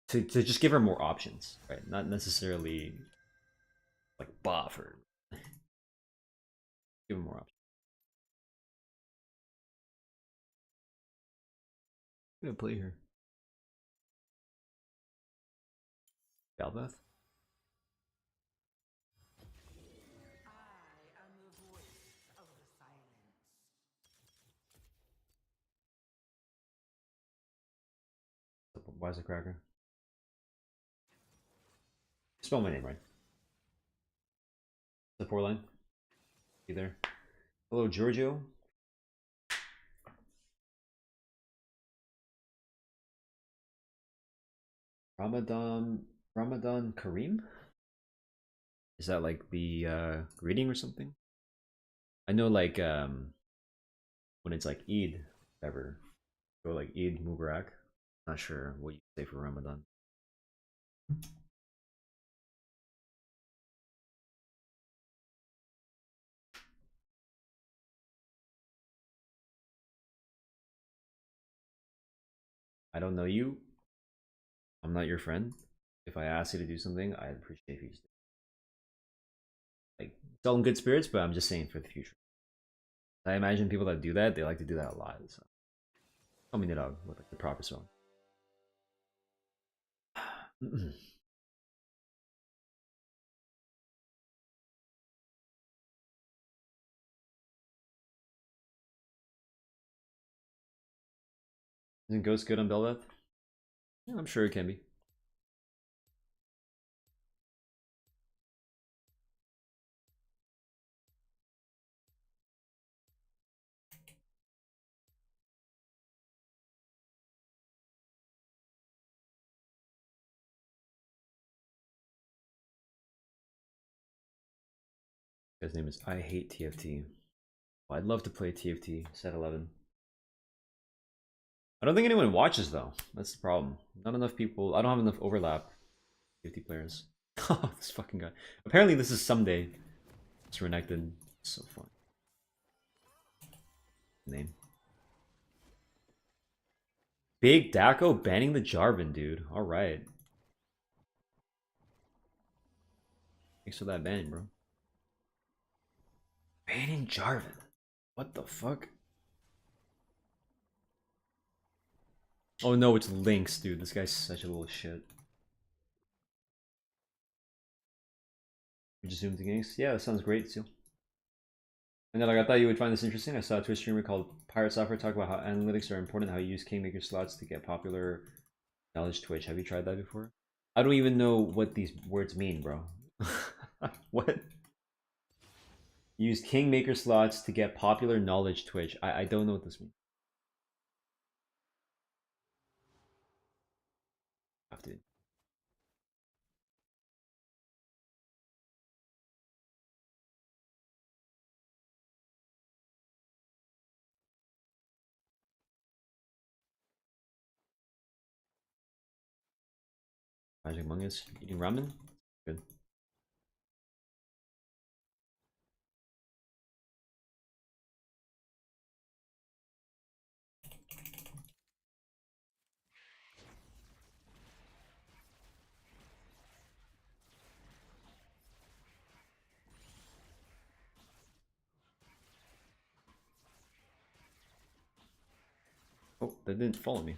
to just give her more options, right? Not necessarily like buff or give her more options. I'm gonna play her. Galbeth? Wisecracker. Spell my name right. The 4 line. You there? Hello, Giorgio. Ramadan Kareem? Is that like the greeting or something? I know like when it's like Eid, whatever. Go like Eid Mubarak. Not sure what you say for Ramadan. I don't know you. I'm not your friend. If I ask you to do something, I'd appreciate if you just like Still in good spirits, but I'm just saying for the future. I imagine people that do that, they like to do that a lot. So. I mean it out with like the proper spelling. Isn't Ghost good on Bel'Veth? Yeah, I'm sure it can be. His name is I Hate TFT. Well, I'd love to play TFT set 11. I don't think anyone watches though. That's the problem. Not enough people. I don't have enough overlap. 50 players. Oh, this fucking guy. Apparently, this is someday. It's Renekton. So fun. Name. Big Daco banning the Jarvan, dude. All right. Thanks for that ban, bro. Banning Jarvan. What the fuck? Oh no, it's Lynx, dude. This guy's such a little shit. We just zoomed against. Yeah, that sounds great, Seal. And then like I thought you would find this interesting. I saw a Twitch streamer called Pirate Software talk about how analytics are important, how you use Kingmaker slots to get popular knowledge Twitch. Have you tried that before? I don't even know what these words mean, bro. What? Use Kingmaker slots to get popular knowledge Twitch. I don't know what this means. Have to. Magic Mungus eating ramen? Good. Oh, that didn't follow me.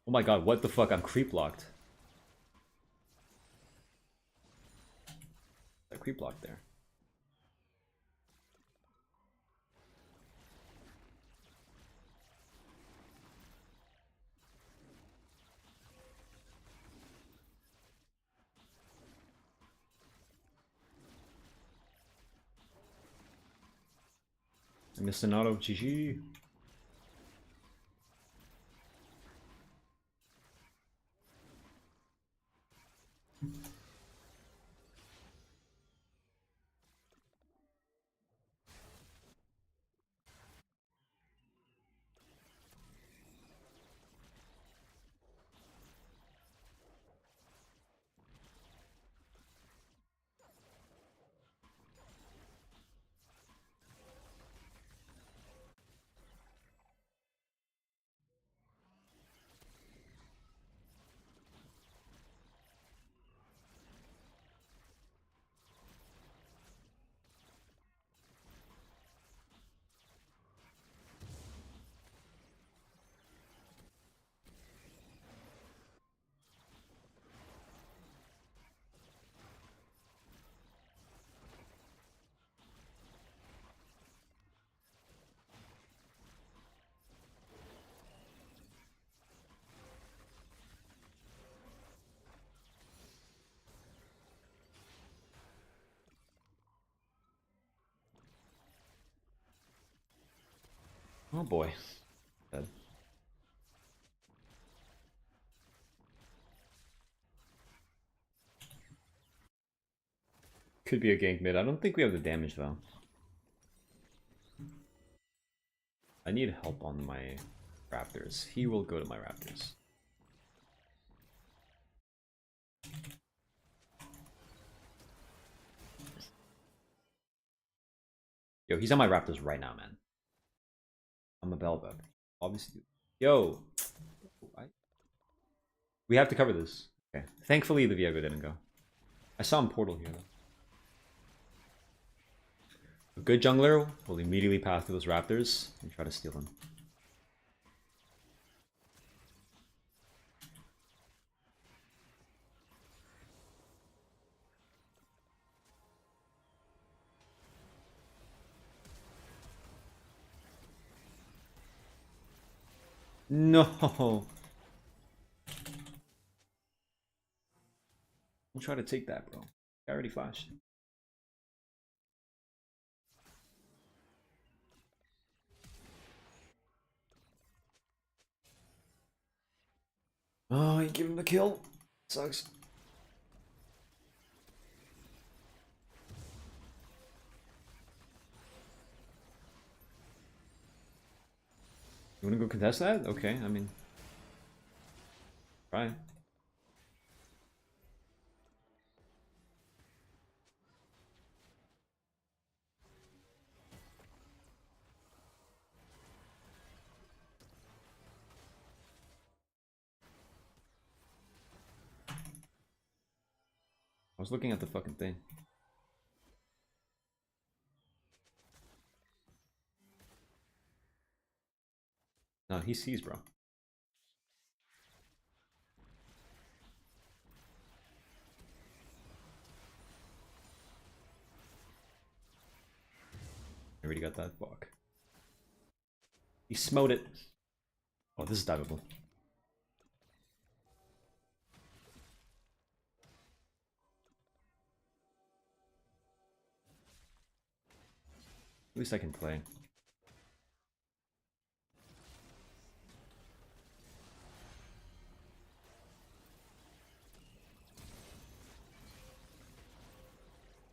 Oh my god, what the fuck? I'm creep locked. I creep locked there. I missed an auto. GG. Oh boy. Dead. Could be a gank mid. I don't think we have the damage though. I need help on my Raptors. He will go to my Raptors. Yo, he's on my Raptors right now, man. I'm a Belbuck. Obviously. Yo. We have to cover this. Okay. Thankfully, the Viego didn't go. I saw him portal here, though. A good jungler will immediately pass through those Raptors and try to steal them. No! Don't try to take that, bro. I already flashed. Oh, you give him the kill. Sucks. You wanna go contest that? Okay, I mean... Try. I was looking at the fucking thing. No, he sees, bro. I already got that. Fuck. He smote it. Oh, this is diveable. At least I can play.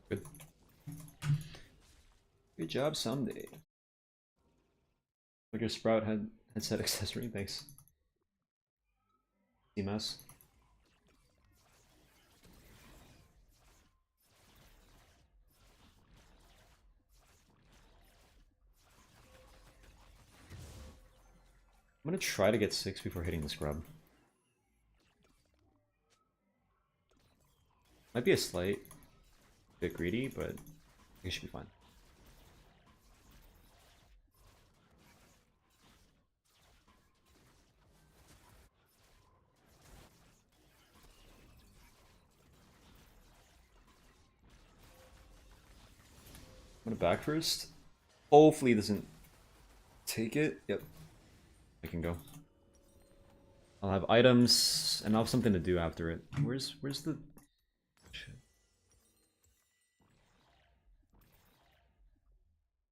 Good. Good job someday. Like your Sprout headset accessory, thanks. CMS. I'm gonna try to get 6 before hitting the scrub. Might be a slight bit greedy, but it should be fine. I'm gonna back first. Hopefully he doesn't take it. Yep. I can go. I'll have items and I'll have something to do after it. Where's the shit?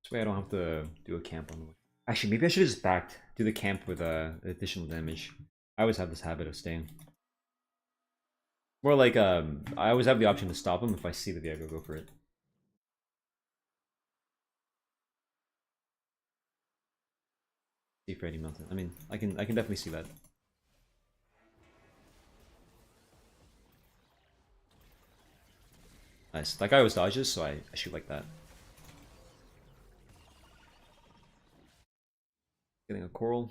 This way I don't have to do a camp on the way. Actually, maybe I should have just backed, do the camp with additional damage. I always have this habit of staying. More like I always have the option to stop him if I see the Viego go for it. See Freddy melted. I mean, I can definitely see that. Nice. That guy always dodges, so I shoot like that. Getting a coral.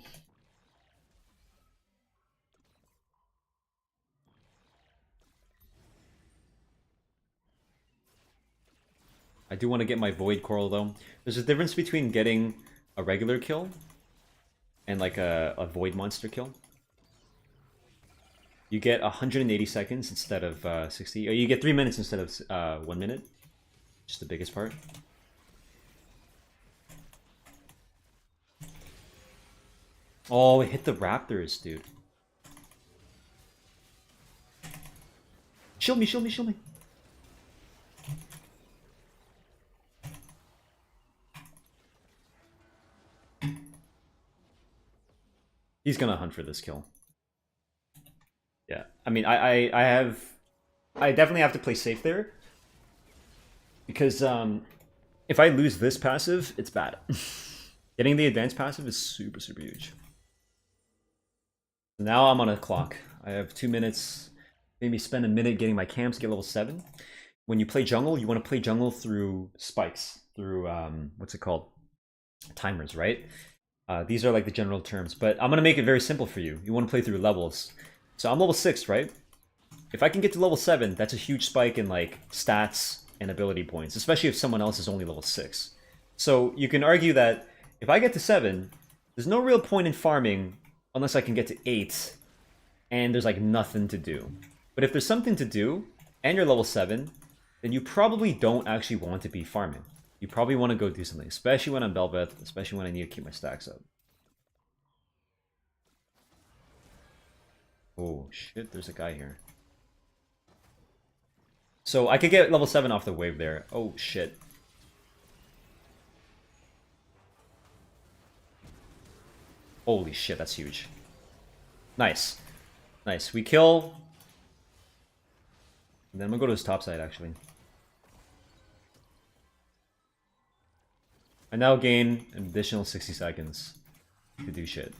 I do want to get my void coral though. There's a difference between getting a regular kill and like a void monster kill. You get 180 seconds instead of 60. Or you get 3 minutes instead of 1 minute. Just the biggest part. Oh, it hit the Raptors, dude. Shield me, shield me, shield me. He's gonna hunt for this kill. Yeah, I mean, I definitely have to play safe there. Because if I lose this passive, it's bad. Getting the advanced passive is super, super huge. Now I'm on a clock. I have 2 minutes. Maybe spend a minute getting my camps, get level 7. When you play jungle, you want to play jungle through spikes. through what's it called? Timers, right? These are like the general terms, but I'm gonna make it very simple for you. You want to play through levels. So I'm level 6, right? If I can get to level 7, that's a huge spike in like stats and ability points, especially if someone else is only level 6. So you can argue that if I get to 7, there's no real point in farming unless I can get to 8 and there's like nothing to do. But if there's something to do and you're level 7, then you probably don't actually want to be farming. You probably want to go do something, especially when I'm Bel'Veth, especially when I need to keep my stacks up. Oh shit, there's a guy here. So I could get level 7 off the wave there. Oh shit. Holy shit, that's huge. Nice. Nice. We kill. And then I'm gonna go to his top side actually. I now gain an additional 60 seconds to do shit.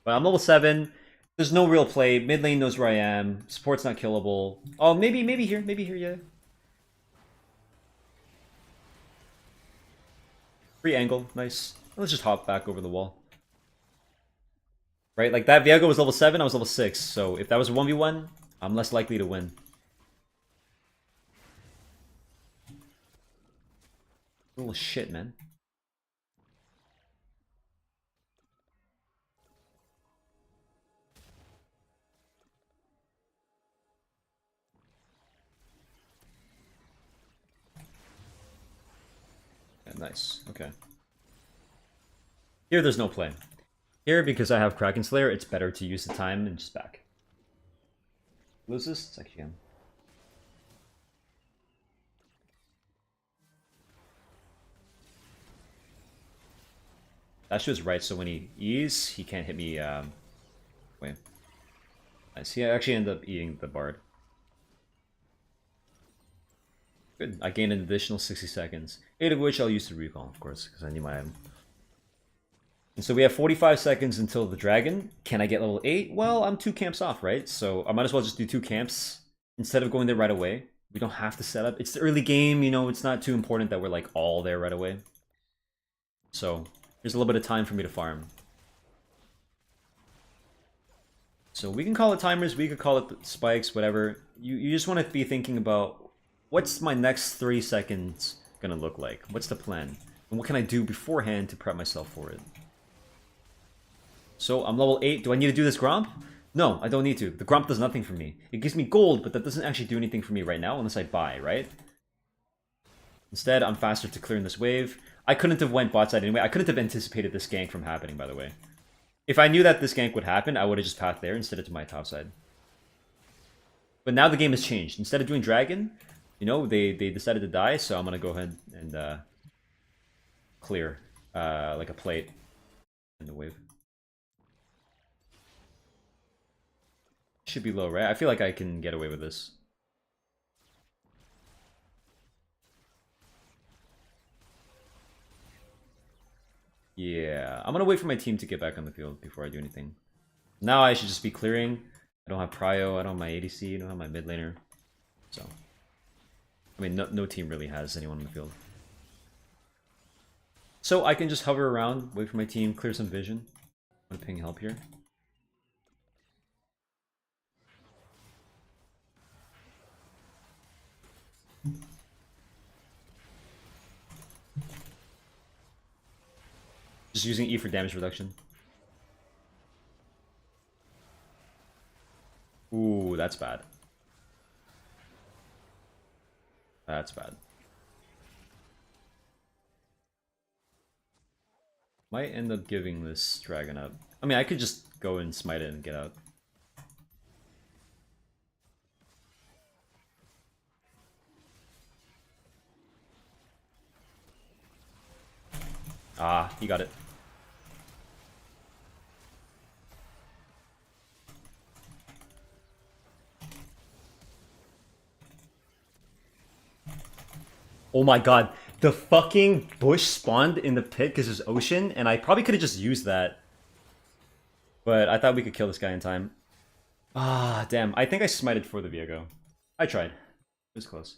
But I'm level 7. There's no real play. Mid lane knows where I am. Support's not killable. Oh, maybe here, yeah. Free angle, nice. Let's just hop back over the wall. Right, like that Viego was level 7, I was level 6. So if that was a 1v1, I'm less likely to win. Little shit, man. Yeah, nice, okay. Here there's no play. Here, because I have Kraken Slayer, it's better to use the time and just back. Lose this? It's actually him. That was right, so when he E's, he can't hit me, wait. Nice, he actually ended up eating the Bard. Good, I gained an additional 60 seconds. 8 of which I'll use to recall, of course, because I need my item. And so we have 45 seconds until the dragon. Can I get level 8? Well, I'm 2 camps off, right? So I might as well just do 2 camps instead of going there right away. We don't have to set up. It's the early game, you know, it's not too important that we're like all there right away. So there's a little bit of time for me to farm. So we can call it timers, we could call it spikes, whatever. You just want to be thinking about what's my next 3 seconds gonna look like? What's the plan? And what can I do beforehand to prep myself for it? So I'm level 8. Do I need to do this Gromp? No, I don't need to. The Gromp does nothing for me. It gives me gold, but that doesn't actually do anything for me right now unless I buy, right? Instead, I'm faster to clearing this wave. I couldn't have went bot side anyway. I couldn't have anticipated this gank from happening, by the way. If I knew that this gank would happen, I would have just pathed there instead of to my top side. But now the game has changed. Instead of doing dragon, you know, they decided to die, so I'm going to go ahead and clear like a plate in the wave. Should be low, right? I feel like I can get away with this. Yeah, I'm gonna wait for my team to get back on the field before I do anything. Now I should just be clearing. I don't have Prio, I don't have my ADC, I don't have my mid laner. So, I mean, no team really has anyone on the field. So I can just hover around, wait for my team, clear some vision. I'm gonna ping help here. Just using E for damage reduction. Ooh, that's bad. That's bad. Might end up giving this dragon up. I mean, I could just go and smite it and get out. Ah, he got it. Oh my god, the fucking bush spawned in the pit because there's ocean, and I probably could have just used that. But I thought we could kill this guy in time. Ah, damn. I think I smited for the Viego. I tried. It was close.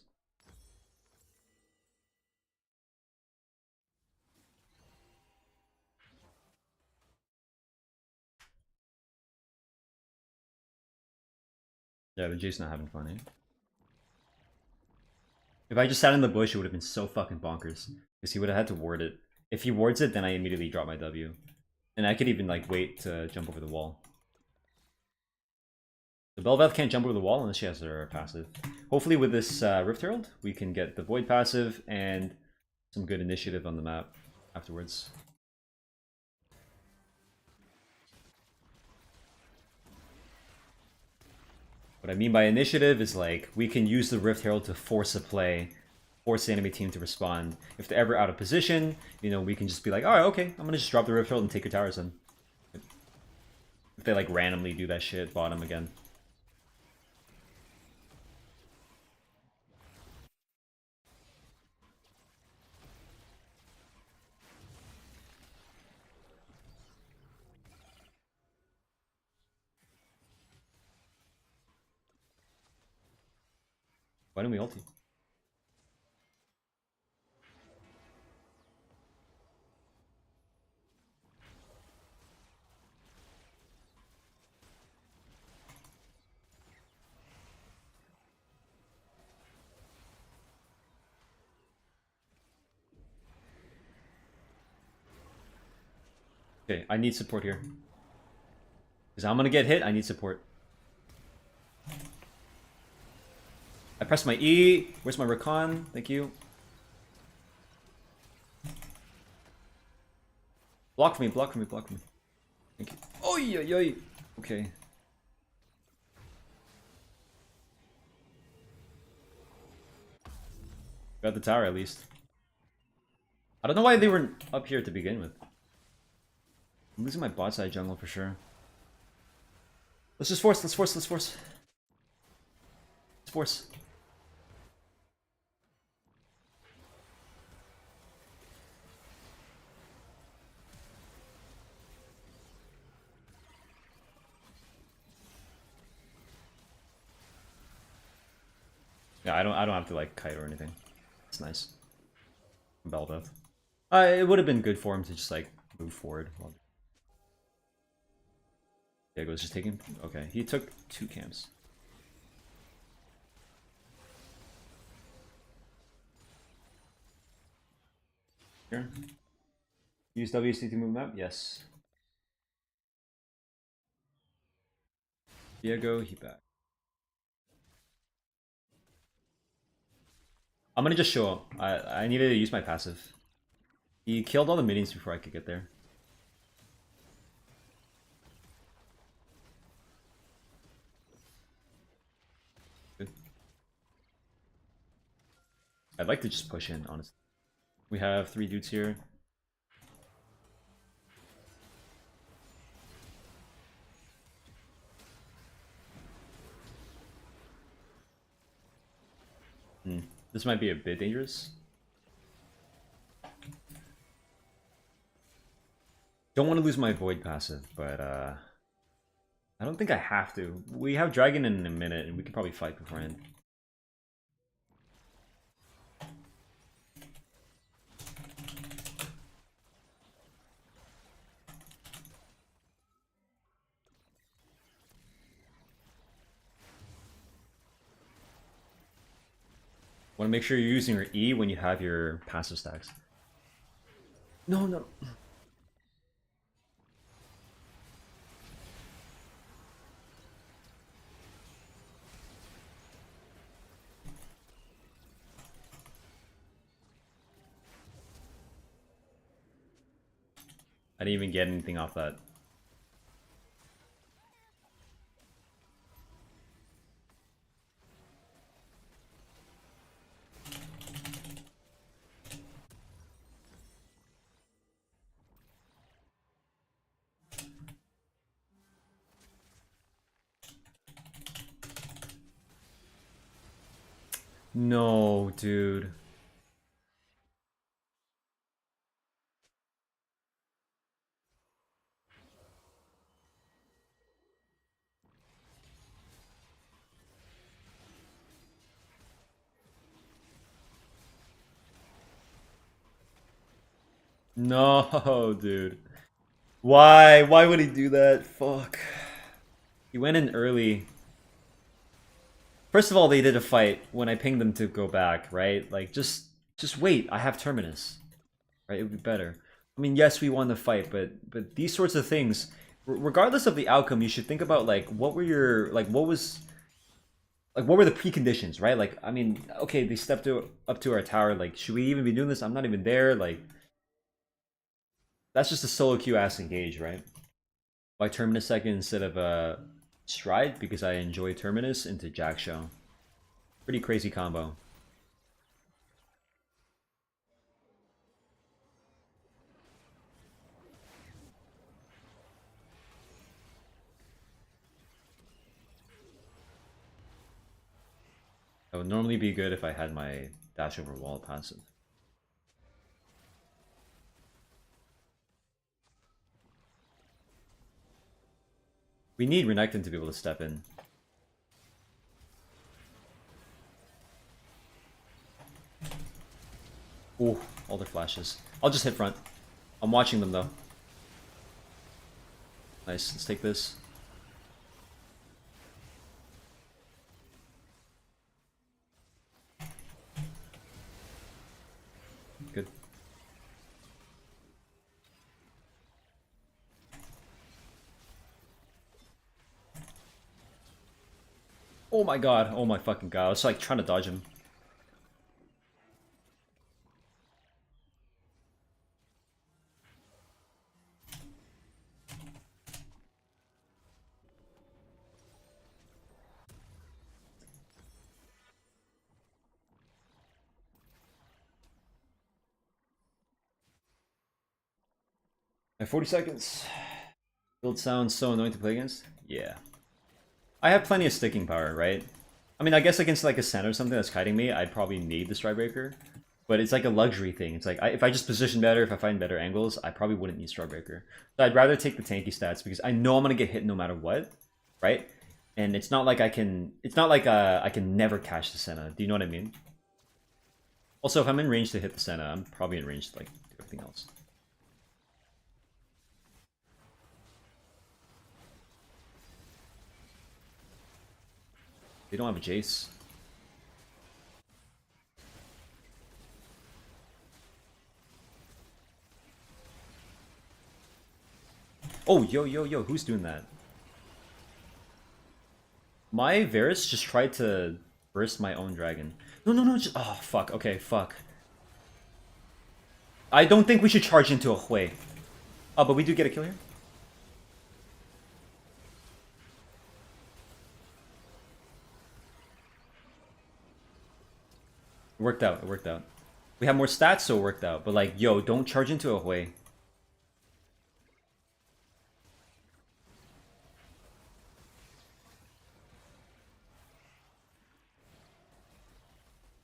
Yeah, but Jake's not having fun, eh? If I just sat in the bush, it would have been so fucking bonkers. Because he would have had to ward it. If he wards it, then I immediately drop my W. And I could even, like, wait to jump over the wall. The Bel'Veth can't jump over the wall unless she has her passive. Hopefully with this Rift Herald, we can get the Void passive and some good initiative on the map afterwards. What I mean by initiative is like, we can use the Rift Herald to force a play, force the enemy team to respond. If they're ever out of position, you know, we can just be like, alright, okay, I'm gonna just drop the Rift Herald and take your towers then. If they like randomly do that shit, bottom again. Why don't we ulti? Okay, I need support here. Because I'm gonna get hit, I need support. I pressed my E. Where's my Rakan? Thank you. Block for me, block for me, block for me. Thank you. Oh, yeah. Okay. Got the tower at least. I don't know why they were up here to begin with. I'm losing my bot side jungle for sure. Let's just force, let's force, let's force. Let's force. Yeah, I don't have to like kite or anything. It's nice. Bel'Veth. It would have been good for him to just like move forward. Diego's just taking. Okay, he took 2 camps. Here. Use WC to move map? Yes. Diego, he back. I'm gonna just show up. I needed to use my passive. He killed all the minions before I could get there. Good. I'd like to just push in, honestly. We have 3 dudes here. This might be a bit dangerous. Don't want to lose my Void passive, but I don't think I have to. We have Dragon in a minute, and we can probably fight beforehand. Want to make sure you're using your E when you have your passive stacks. No. I didn't even get anything off that. No, dude. No, dude. Why? Why would he do that? Fuck. He went in early. First of all, they did a fight when I pinged them to go back, right? Like, just wait. I have Terminus, right? It would be better. I mean, yes, we won the fight, but these sorts of things, regardless of the outcome, you should think about like what were your like what was like what were the preconditions, right? Like, I mean, okay, they stepped up to our tower. Like, should we even be doing this? I'm not even there. Like, that's just a solo queue ass engage, right? Why Terminus second instead of Stride? Because I enjoy Terminus into Jack Show. Pretty crazy combo. That would normally be good if I had my dash over wall passive. We need Renekton to be able to step in. Ooh, all their flashes. I'll just hit front. I'm watching them though. Nice, let's take this. Good. Oh my god, oh my fucking god. I was like trying to dodge him. I have 40 seconds. Build sounds so annoying to play against. Yeah. I have plenty of sticking power, right? I mean, I guess against like a center or something that's kiting me, I'd probably need the Stridebreaker. But it's like a luxury thing. It's like, if I just position better, if I find better angles, I probably wouldn't need Stridebreaker. So I'd rather take the tanky stats because I know I'm going to get hit no matter what, right? And it's not like I can never catch the Senna. Do you know what I mean? Also, if I'm in range to hit the Senna, I'm probably in range to like do everything else. They don't have a Jace. Oh, yo, who's doing that? My Varus just tried to burst my own dragon. No, just... Oh, fuck. Okay, fuck. I don't think we should charge into a Hui. Oh, but we do get a kill here? It worked out, it worked out. We have more stats, so it worked out. But like, yo, don't charge into a Hui.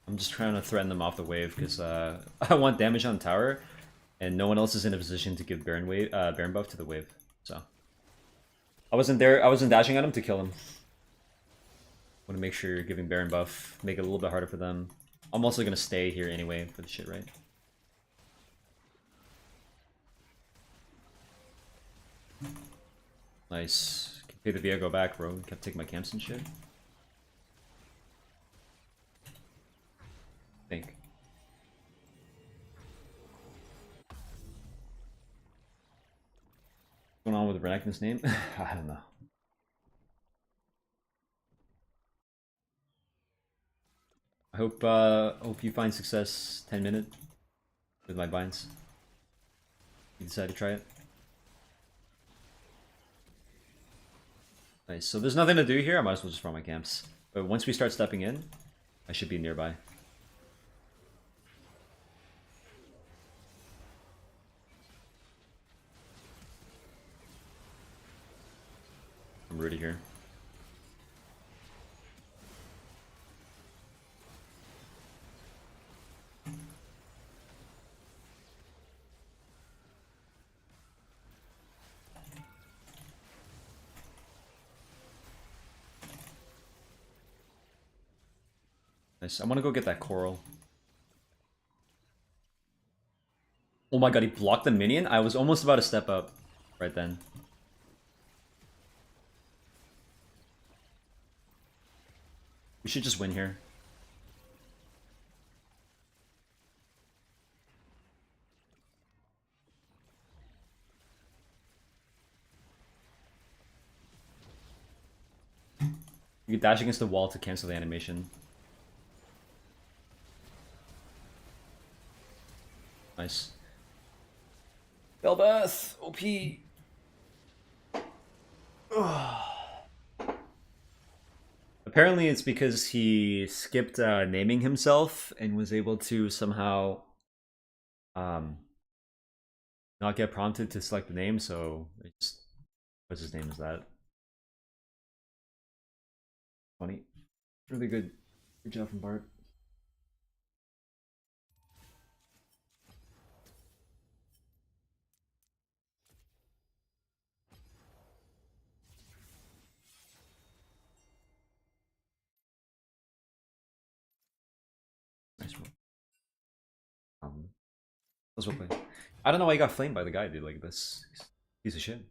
I'm just trying to threaten them off the wave because I want damage on tower, and no one else is in a position to give Baron buff to the wave. So I wasn't there. I wasn't dashing at him to kill him. Want to make sure you're giving Baron buff, make it a little bit harder for them. I'm also gonna stay here anyway for the shit, right? Nice. Can pay the Viego back, bro. Kept taking my camps and shit. Think. What's going on with Renekton's name? I don't know. I hope you find success 10-minute with my binds. You decide to try it. Nice. So there's nothing to do here. I might as well just farm my camps. But once we start stepping in, I should be nearby. I'm rooted here. Nice. I want to go get that coral. Oh my god, he blocked the minion? I was almost about to step up right then. We should just win here. You can dash against the wall to cancel the animation. Nice. Bel'Veth! OP! Apparently it's because he skipped naming himself and was able to somehow not get prompted to select the name, so it just puts his name as that. Funny. Really good. Good job from Bart. Nice one. Let's well play. I don't know why he got flamed by the guy, dude. Like this piece of shit.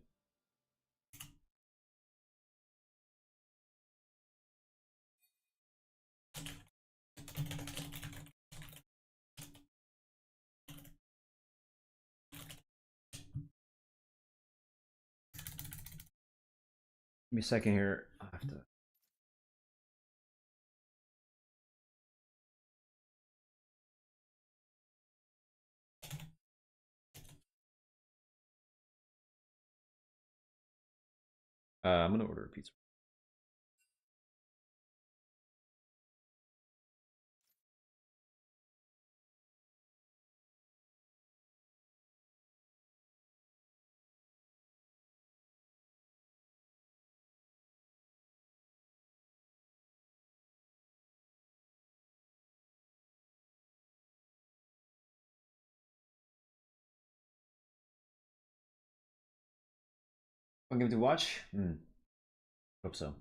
Give me a second here. I have to. I'm gonna order a pizza. One game to watch? Hope so.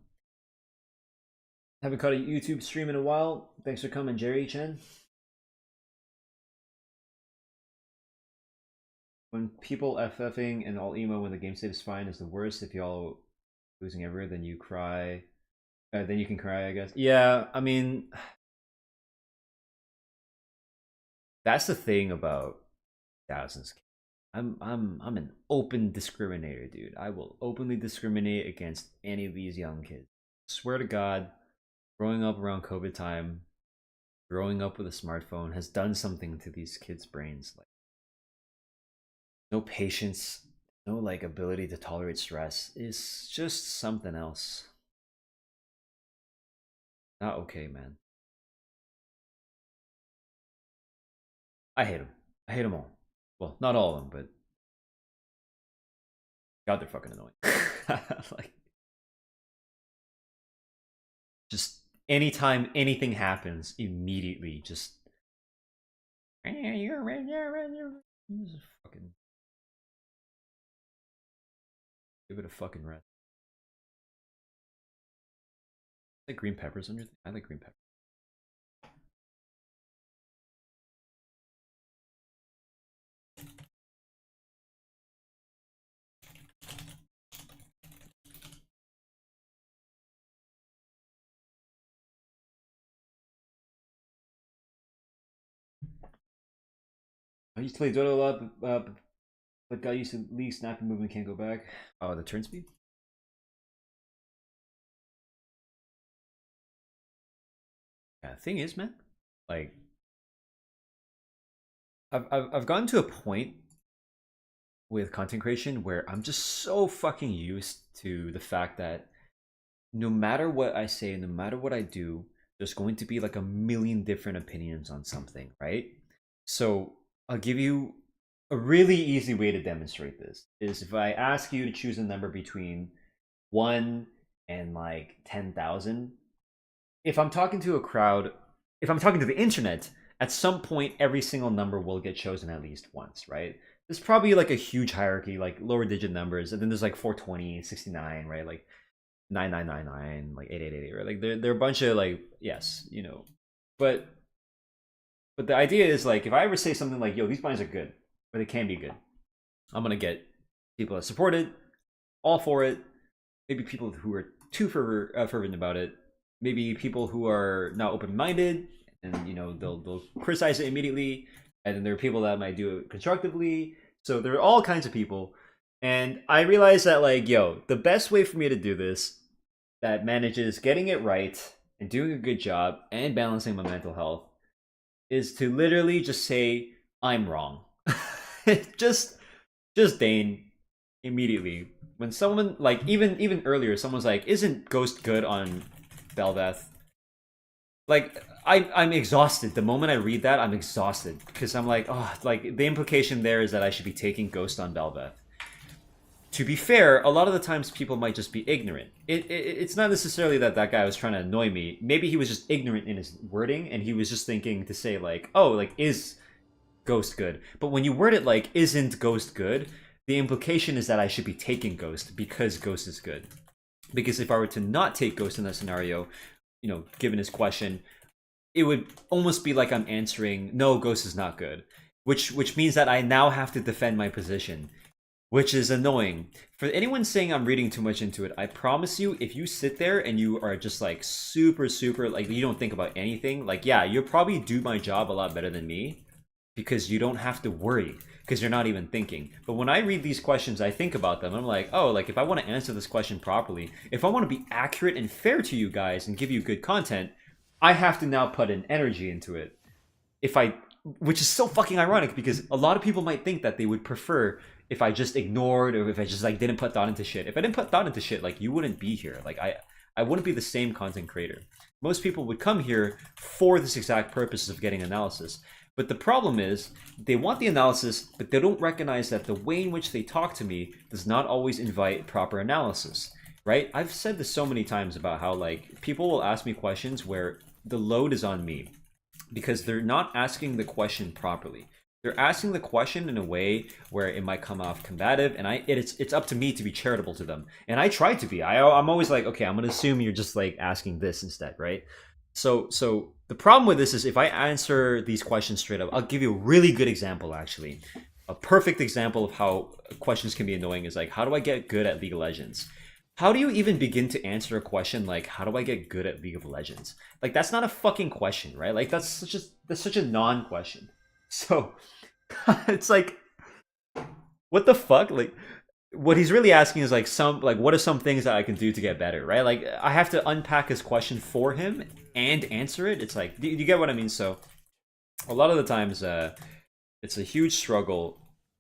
Haven't caught a YouTube stream in a while. Thanks for coming, Jerry Chen. When people FFing and all emo when the game state is fine is the worst. If y'all losing everywhere, then you cry. Then you can cry, I guess. Yeah, I mean, that's the thing about thousands. I'm an open discriminator, dude. I will openly discriminate against any of these young kids. Swear to God, growing up around COVID time, growing up with a smartphone has done something to these kids' brains. Like no patience, no like ability to tolerate stress is just something else. Not okay, man. I hate them. I hate them all. Well, not all of them, but God, they're fucking annoying. Like, just anytime anything happens, immediately just fucking give it a fucking rest. Like green peppers on your thing? I like green peppers. I used to play Dota a lot, but got used to leave snapping movement, can't go back. Oh, the turn speed? Yeah, the thing is, man, like I've gotten to a point with content creation where I'm just so fucking used to the fact that no matter what I say, no matter what I do, there's going to be like a million different opinions on something, right? So I'll give you a really easy way to demonstrate this is if I ask you to choose a number between 1 and like 10,000, if I'm talking to a crowd, if I'm talking to the internet, at some point every single number will get chosen at least once, right? There's probably like a huge hierarchy, like lower digit numbers, and then there's like 420, 69, right? Like 9999, like 8888, right? Like they're a bunch of like, yes, you know. But the idea is like if I ever say something like, yo, these blinds are good, or they can be good, I'm gonna get people that support it, all for it, maybe people who are too fervent about it, maybe people who are not open-minded, and they'll criticize it immediately, and then there are people that might do it constructively. So there are all kinds of people, and I realized that like, yo, the best way for me to do this that manages getting it right and doing a good job and balancing my mental health is to literally just say I'm wrong. just Dane immediately. When someone like even earlier, someone's like, "Isn't Ghost good on Belveth?" Like I'm exhausted. The moment I read that, I'm exhausted because I'm like, oh, like the implication there is that I should be taking Ghost on Belveth. To be fair, a lot of the times people might just be ignorant. It's not necessarily that that guy was trying to annoy me. Maybe he was just ignorant in his wording, and he was just thinking to say like, "Oh, like is Ghost good?" But when you word it like "isn't Ghost good," the implication is that I should be taking Ghost because Ghost is good. Because if I were to not take Ghost in that scenario, given his question, it would almost be like I'm answering, "No, Ghost is not good," which means that I now have to defend my position, which is annoying. For anyone saying I'm reading too much into it, I promise you, if you sit there and you are just like super, super, like you don't think about anything, like, yeah, you'll probably do my job a lot better than me because you don't have to worry because you're not even thinking. But when I read these questions, I think about them. I'm like, oh, like if I want to answer this question properly, if I want to be accurate and fair to you guys and give you good content, I have to now put an energy into it. Which is so fucking ironic because a lot of people might think that they would prefer if I just ignored or if I just like didn't put thought into shit. If I didn't put thought into shit, like you wouldn't be here. Like I wouldn't be the same content creator. Most people would come here for this exact purpose of getting analysis. But the problem is they want the analysis, but they don't recognize that the way in which they talk to me does not always invite proper analysis, right? I've said this so many times about how like people will ask me questions where the load is on me because they're not asking the question properly. They're asking the question in a way where it might come off combative, and it's up to me to be charitable to them. And I try to be. I'm always like, okay, I'm gonna assume you're just like asking this instead, right? So the problem with this is if I answer these questions straight up, I'll give you a really good example actually. A perfect example of how questions can be annoying is like, how do I get good at League of Legends? How do you even begin to answer a question like, how do I get good at League of Legends? Like that's not a fucking question, right? Like that's such a non-question. So it's like, what the fuck? Like what he's really asking is like what are some things that I can do to get better, right? Like I have to unpack his question for him and answer it. It's like, do you get what I mean? So a lot of the times it's a huge struggle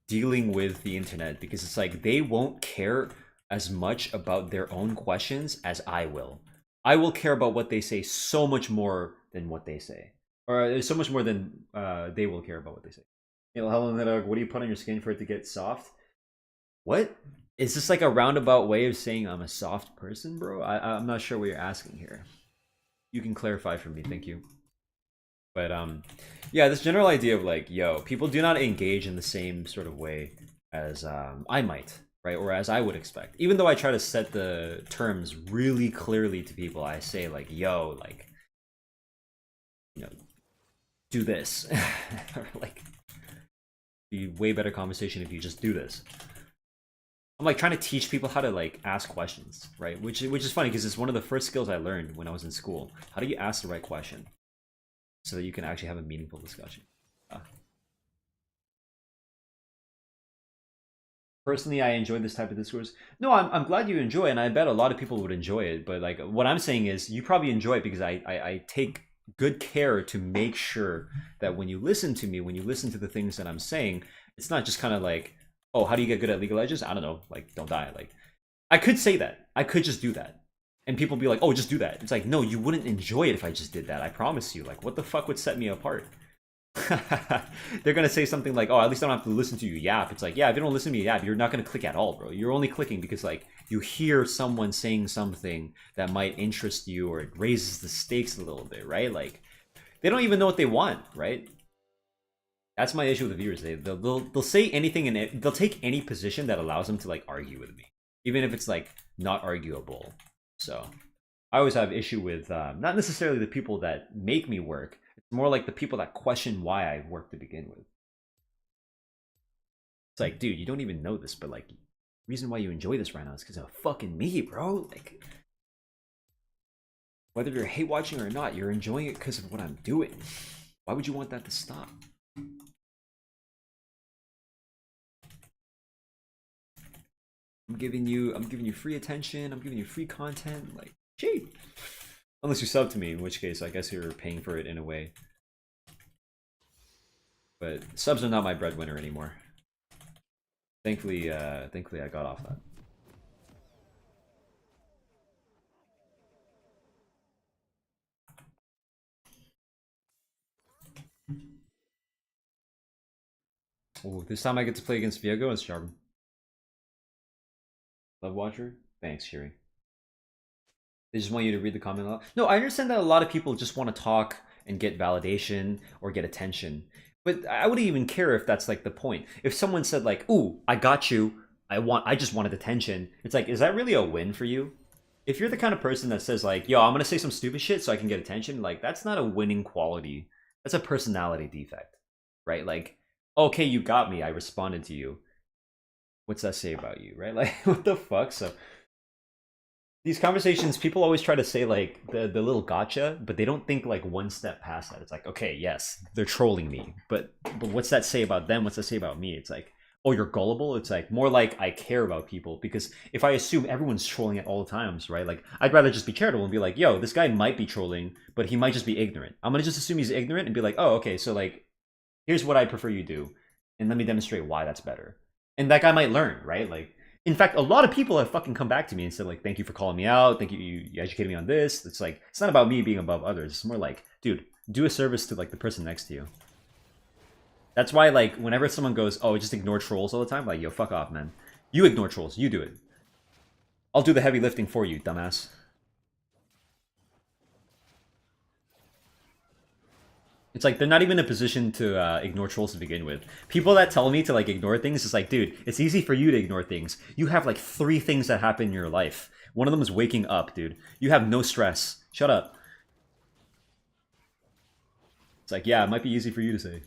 dealing with the internet because it's like they won't care as much about their own questions as I will. I will care about what they say so much more than what they say, or so much more than they will care about what they say. Helen, what do you put on your skin for it to get soft? What? Is this like a roundabout way of saying I'm a soft person, bro? I'm not sure what you're asking here. You can clarify for me, thank you. But yeah, this general idea of like, yo, people do not engage in the same sort of way as I might, right? Or as I would expect. Even though I try to set the terms really clearly to people, I say like, yo, like, do this. Or like, be way better conversation if you just do this. I'm like trying to teach people how to like ask questions, right? Which is funny because it's one of the first skills I learned when I was in school. How do you ask the right question so that you can actually have a meaningful discussion? Personally, I enjoy this type of discourse. No, I'm glad you enjoy it, and I bet a lot of people would enjoy it. But like what I'm saying is, you probably enjoy it because I take good care to make sure that when you listen to me, when you listen to the things that I'm saying, it's not just kind of like, oh, how do you get good at League of Legends? I don't know, like don't die. Like I could say that, I could just do that, and people be like, oh, just do that. It's like, no, you wouldn't enjoy it if I just did that. I promise you. Like, what the fuck would set me apart? They're gonna say something like, "Oh, at least I don't have to listen to you yap." It's like, yeah, if you don't listen to me yap, you're not gonna click at all, bro. You're only clicking because like you hear someone saying something that might interest you, or it raises the stakes a little bit, right? Like they don't even know what they want, right? That's my issue with the viewers. They'll say anything and they'll take any position that allows them to like argue with me, even if it's like not arguable. So I always have issue with not necessarily the people that make me work. It's more like the people that question why I work to begin with. It's like, dude, you don't even know this, but like, reason why you enjoy this right now is because of fucking me, bro. Like, Whether you're hate watching or not, you're enjoying it because of what I'm doing. Why would you want that to stop? I'm giving you free attention, I'm giving you free content, like, gee. Unless you sub to me, in which case I guess you're paying for it in a way. But subs are not my breadwinner anymore. Thankfully I got off that. Oh, this time I get to play against Viego and Charbon. Love Watcher? Thanks, Shiri. They just want you to read the comment a lot. No, I understand that a lot of people just want to talk and get validation or get attention. But I wouldn't even care if that's like the point. If someone said like, "Ooh, I got you. I just wanted attention." It's like, is that really a win for you? If you're the kind of person that says like, "Yo, I'm going to say some stupid shit so I can get attention," like that's not a winning quality. That's a personality defect. Right? Like, "Okay, you got me. I responded to you." What's that say about you, right? Like, what the fuck? So these conversations, people always try to say like the little gotcha, but they don't think like one step past that. It's like, okay, yes, they're trolling me, but what's that say about them? What's that say about me? It's like, oh, you're gullible. It's like more like I care about people, because if I assume everyone's trolling at all times, right? Like I'd rather just be charitable and be like, yo, this guy might be trolling, but he might just be ignorant. I'm gonna just assume he's ignorant and be like, oh, okay, so like here's what I prefer you do, and let me demonstrate why that's better. And that guy might learn, right? Like, in fact, a lot of people have fucking come back to me and said like, "Thank you for calling me out. Thank you, you educated me on this." It's like it's not about me being above others. It's more like, dude, do a service to like the person next to you. That's why like whenever someone goes, "Oh, just ignore trolls all the time," like, yo, fuck off, man. You ignore trolls. You do it. I'll do the heavy lifting for you, dumbass. It's like they're not even in a position to ignore trolls to begin with. People that tell me to like ignore things, it's like, dude, it's easy for you to ignore things. You have like 3 things that happen in your life. One of them is waking up, dude. You have no stress. Shut up. It's like, yeah, it might be easy for you to say.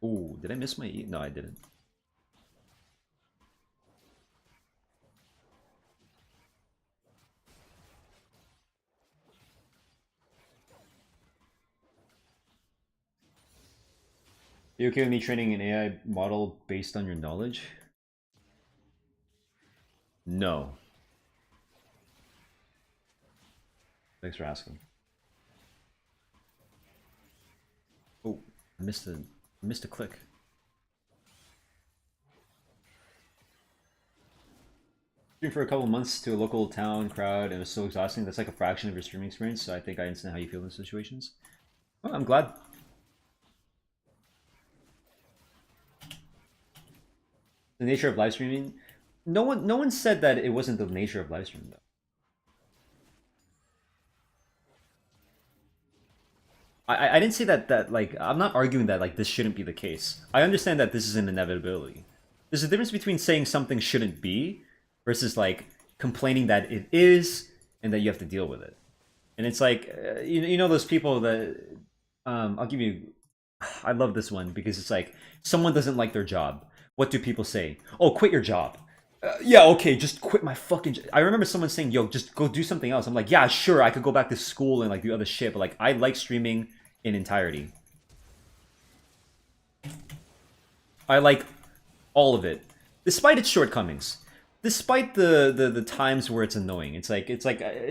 Ooh, did I miss my E? No, I didn't. You okay with me training an AI model based on your knowledge? No. Thanks for asking. Oh, I missed a click. Stream for a couple months to a local town crowd and it was so exhausting. That's like a fraction of your streaming experience, so I think I understand how you feel in those situations. Well, I'm glad. The nature of live streaming. No one said that it wasn't the nature of live streaming though. I didn't say that like I'm not arguing that like this shouldn't be the case. I understand that this is an inevitability. There's a difference between saying something shouldn't be versus like complaining that it is and that you have to deal with it. And it's like you know those people that I'll give you. I love this one because it's like someone doesn't like their job. What do people say? Oh, quit your job. Yeah, okay, just quit my fucking. I remember someone saying, "Yo, just go do something else." I'm like, yeah, sure, I could go back to school and like do other shit, but like I like streaming in entirety. I like all of it, despite its shortcomings, despite the times where it's annoying. It's like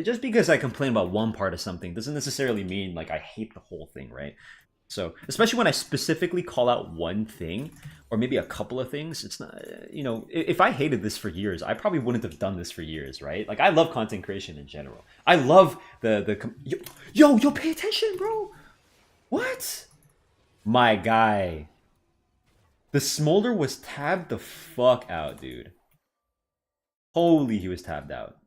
just because I complain about one part of something doesn't necessarily mean like I hate the whole thing, right? So, especially when I specifically call out one thing or maybe a couple of things, it's not, if I hated this for years, I probably wouldn't have done this for years, right? Like, I love content creation in general. I love yo, pay attention, bro. What? My guy. The smolder was tabbed the fuck out, dude. Holy, he was tabbed out.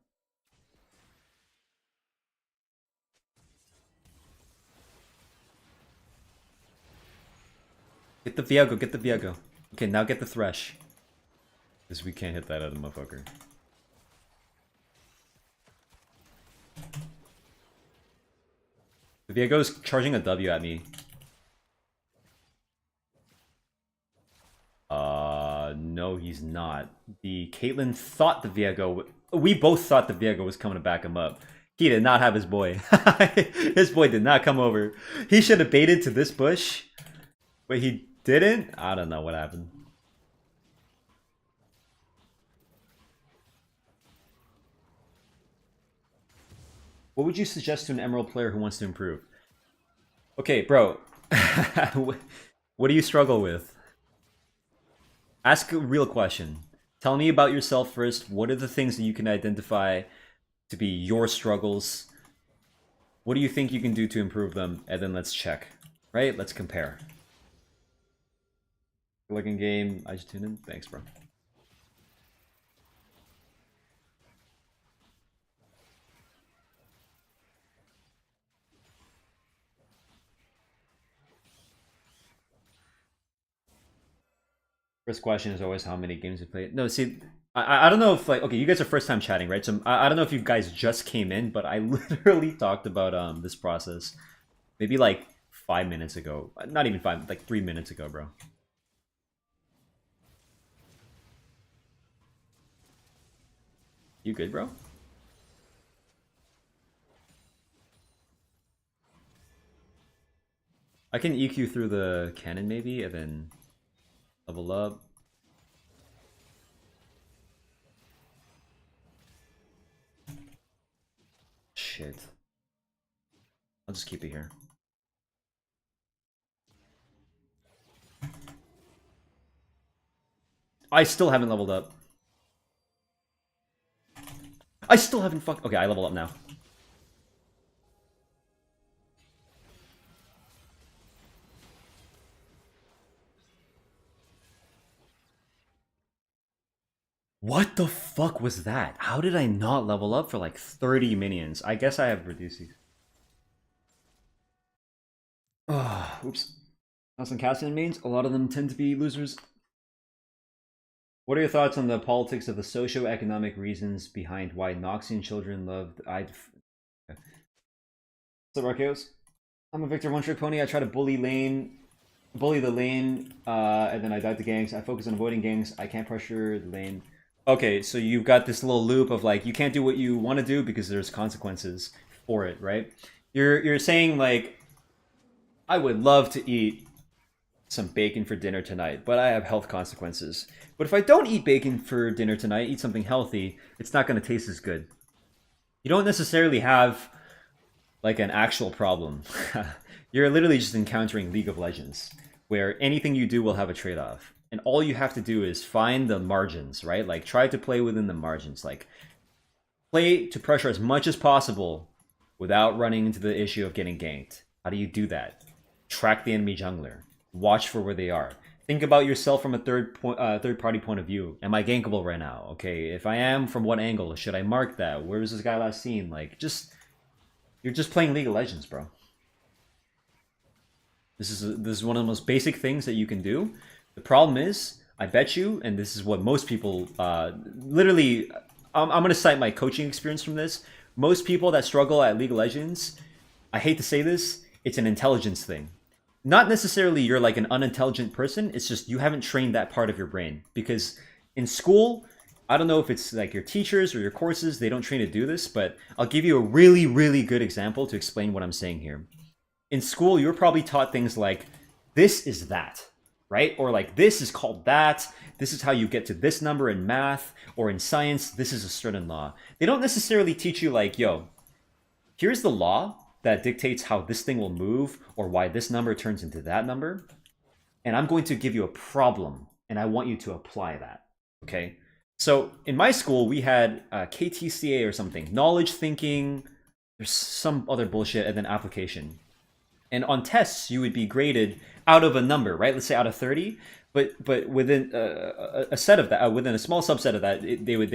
Get the Viego, get the Viego. Okay, now get the Thresh. Because we can't hit that other motherfucker. The Viego's charging a W at me. No, he's not. The Caitlyn thought the Viego. We both thought the Viego was coming to back him up. He did not have his boy. His boy did not come over. He should have baited to this bush, but he didn't. I don't know what happened. What would you suggest to an Emerald player who wants to improve? Okay, bro. What do you struggle with? Ask a real question. Tell me about yourself first. What are the things that you can identify to be your struggles? What do you think you can do to improve them? And then let's check. Right? Let's compare. Looking game. I just tuned in. Thanks, bro. First question is always how many games you played. No, see, I don't know if like okay, you guys are first time chatting, right? So I don't know if you guys just came in, but I literally talked about this process maybe like 5 minutes ago. Not even 5, like 3 minutes ago, bro. You good, bro? I can EQ through the cannon maybe, and then level up. Shit. I'll just keep it here. I still haven't leveled up. I still haven't fuck. Okay, I level up now. What the fuck was that? How did I not level up for like 30 minions? I guess I have reduced these. Oh, oops. House and Cassian mains, a lot of them tend to be losers. What are your thoughts on the politics of the socio-economic reasons behind why Noxian children loved What's up, Arceus? I'm a Victor one-trick pony. I try to bully the lane, and then I dive to ganks. I focus on avoiding ganks. I can't pressure the lane. Okay, so you've got this little loop of like you can't do what you want to do because there's consequences for it, right? You're saying like I would love to eat some bacon for dinner tonight, but I have health consequences. But if I don't eat bacon for dinner tonight, eat something healthy, it's not going to taste as good. You don't necessarily have like an actual problem. You're literally just encountering League of Legends, where anything you do will have a trade-off. And all you have to do is find the margins, right? Like try to play within the margins. Like play to pressure as much as possible without running into the issue of getting ganked. How do you do that? Track the enemy jungler. Watch for where they are. Think about yourself from a third-party point of view. Am I gankable right now? Okay, if I am, from what angle? Should I mark that? Where was this guy last seen? Like, you're just playing League of Legends, bro. This is one of the most basic things that you can do. The problem is, I bet you, and this is what most people, literally, I'm going to cite my coaching experience from this. Most people that struggle at League of Legends, I hate to say this, it's an intelligence thing. Not necessarily you're like an unintelligent person, it's just you haven't trained that part of your brain. Because in school, I don't know if it's like your teachers or your courses, they don't train to do this, but I'll give you a really, really good example to explain what I'm saying here. In school, you're probably taught things like, this is that, right? Or like, this is called that. This is how you get to this number in math, or in science, this is a certain law. They don't necessarily teach you like, yo, here's the law that dictates how this thing will move, or why this number turns into that number. And I'm going to give you a problem, and I want you to apply that, okay? So in my school, we had KTCA or something, knowledge thinking, there's some other bullshit, and then application. And on tests, you would be graded out of a number, right? Let's say out of 30, but within a set of that, within a small subset of that, they would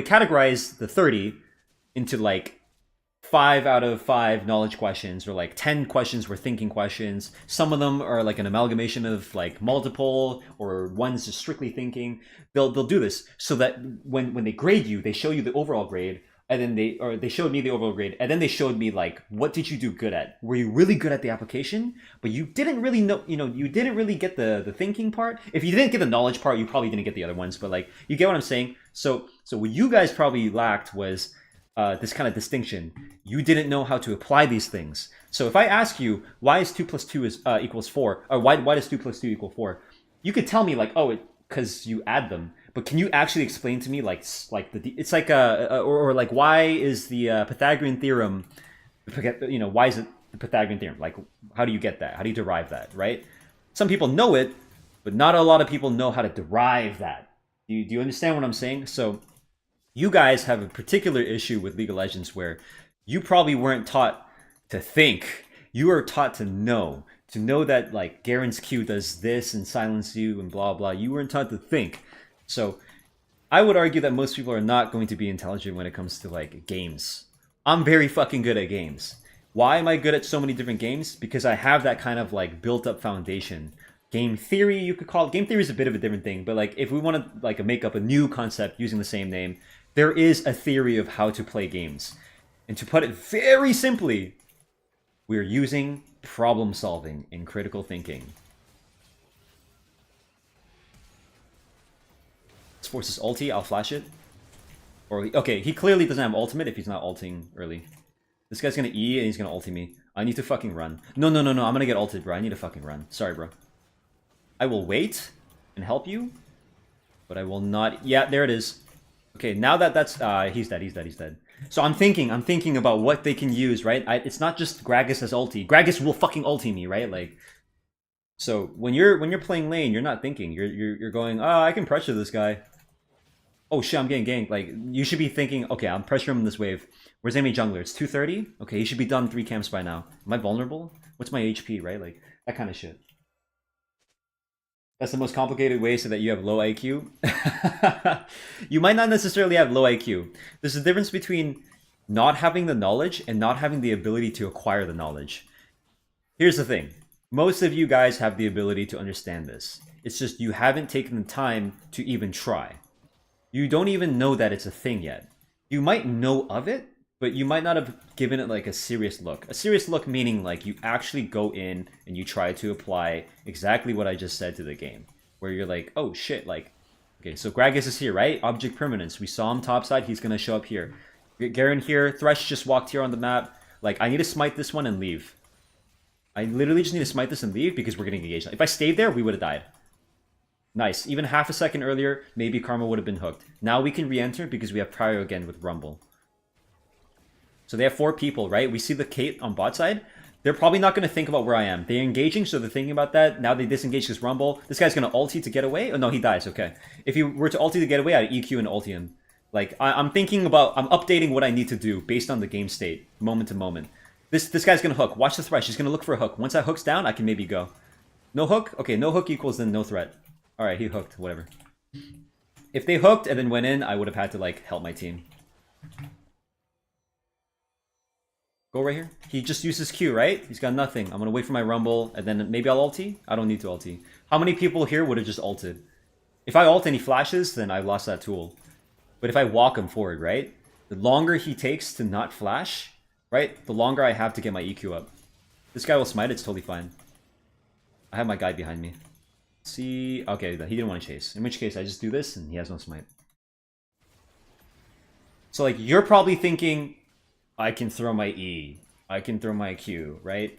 categorize the 30 into like 5 out of 5 knowledge questions, or like 10 questions were thinking questions. Some of them are like an amalgamation of like multiple, or one's just strictly thinking. They'll do this so that when they grade you, they show you the overall grade and then they showed me the overall grade, and then they showed me like, what did you do good at? Were you really good at the application, but you didn't really know, you didn't really get the thinking part. If you didn't get the knowledge part, you probably didn't get the other ones. But like, you get what I'm saying. So what you guys probably lacked was this kind of distinction. You didn't know how to apply these things. So if I ask you why is 2 plus 2 is equals 4, or why does 2 plus 2 equal 4, you could tell me like, oh, because you add them. But can you actually explain to me like it's like or like, why is the Pythagorean theorem, why is it the Pythagorean theorem? Like, how do you get that? How do you derive that, right? Some people know it, but not a lot of people know how to derive that. Do you understand what I'm saying? So you guys have a particular issue with League of Legends where you probably weren't taught to think. You were taught to know that like Garen's Q does this and silence you and blah blah. You weren't taught to think. So I would argue that most people are not going to be intelligent when it comes to like games. I'm very fucking good at games. Why am I good at so many different games? Because I have that kind of like built up foundation. Game theory, you could call it. Game theory is a bit of a different thing, but like if we want to like make up a new concept using the same name, there is a theory of how to play games. And to put it very simply, we're using problem solving and critical thinking. Let's force his ulti, I'll flash it. Or okay, he clearly doesn't have ultimate if he's not ulting early. This guy's gonna E and he's gonna ulti me. I need to fucking run. No, I'm gonna get ulted, bro. I need to fucking run. Sorry, bro. I will wait and help you, but I will not. Yeah, there it is. Okay, now that's he's dead. So I'm thinking about what they can use, right? It's not just Gragas as ulti. Gragas will fucking ulti me, right? Like, so when you're playing lane, you're not thinking. You're going, oh, I can pressure this guy. Oh shit, I'm getting ganked. Like, you should be thinking, okay, I'm pressuring him in this wave. Where's enemy jungler? It's 230. Okay, he should be done 3 camps by now. Am I vulnerable? What's my HP, right? Like, that kind of shit. That's the most complicated way so that you have low IQ. You might not necessarily have low IQ. There's a difference between not having the knowledge and not having the ability to acquire the knowledge. Here's the thing. Most of you guys have the ability to understand this. It's just you haven't taken the time to even try. You don't even know that it's a thing yet. You might know of it, but you might not have given it like a serious look. A serious look meaning like you actually go in and you try to apply exactly what I just said to the game. Where you're like, oh shit, like, okay, so Gragas is here, right? Object permanence. We saw him topside, he's gonna show up here. Garen here, Thresh just walked here on the map. Like, I need to smite this one and leave. I literally just need to smite this and leave because we're getting engaged. If I stayed there, we would have died. Nice. Even half a second earlier, maybe Karma would have been hooked. Now we can re-enter because we have Prio again with Rumble. So they have 4 people, right? We see the Kate on bot side. They're probably not going to think about where I am. They're engaging, so they're thinking about that. Now they disengage this Rumble. This guy's going to ulti to get away. Oh, no, he dies. Okay. If he were to ulti to get away, I'd EQ and ulti him. Like, I'm thinking about... I'm updating what I need to do based on the game state, moment to moment. This guy's going to hook. Watch the Thresh. He's going to look for a hook. Once that hook's down, I can maybe go. No hook? Okay, no hook equals then no threat. Alright, he hooked. Whatever. If they hooked and then went in, I would have had to, like, help my team. Go right here. He just uses Q, right? He's got nothing. I'm gonna wait for my Rumble, and then maybe I'll ulti? I don't need to ulti. How many people here would have just ulted? If I ult and he flashes, then I lost that tool. But if I walk him forward, right? The longer he takes to not flash, right? The longer I have to get my EQ up. This guy will smite, it's totally fine. I have my guy behind me. See... Okay, he didn't want to chase. In which case, I just do this, and he has no smite. So, like, you're probably thinking... I can throw my E. I can throw my Q, right?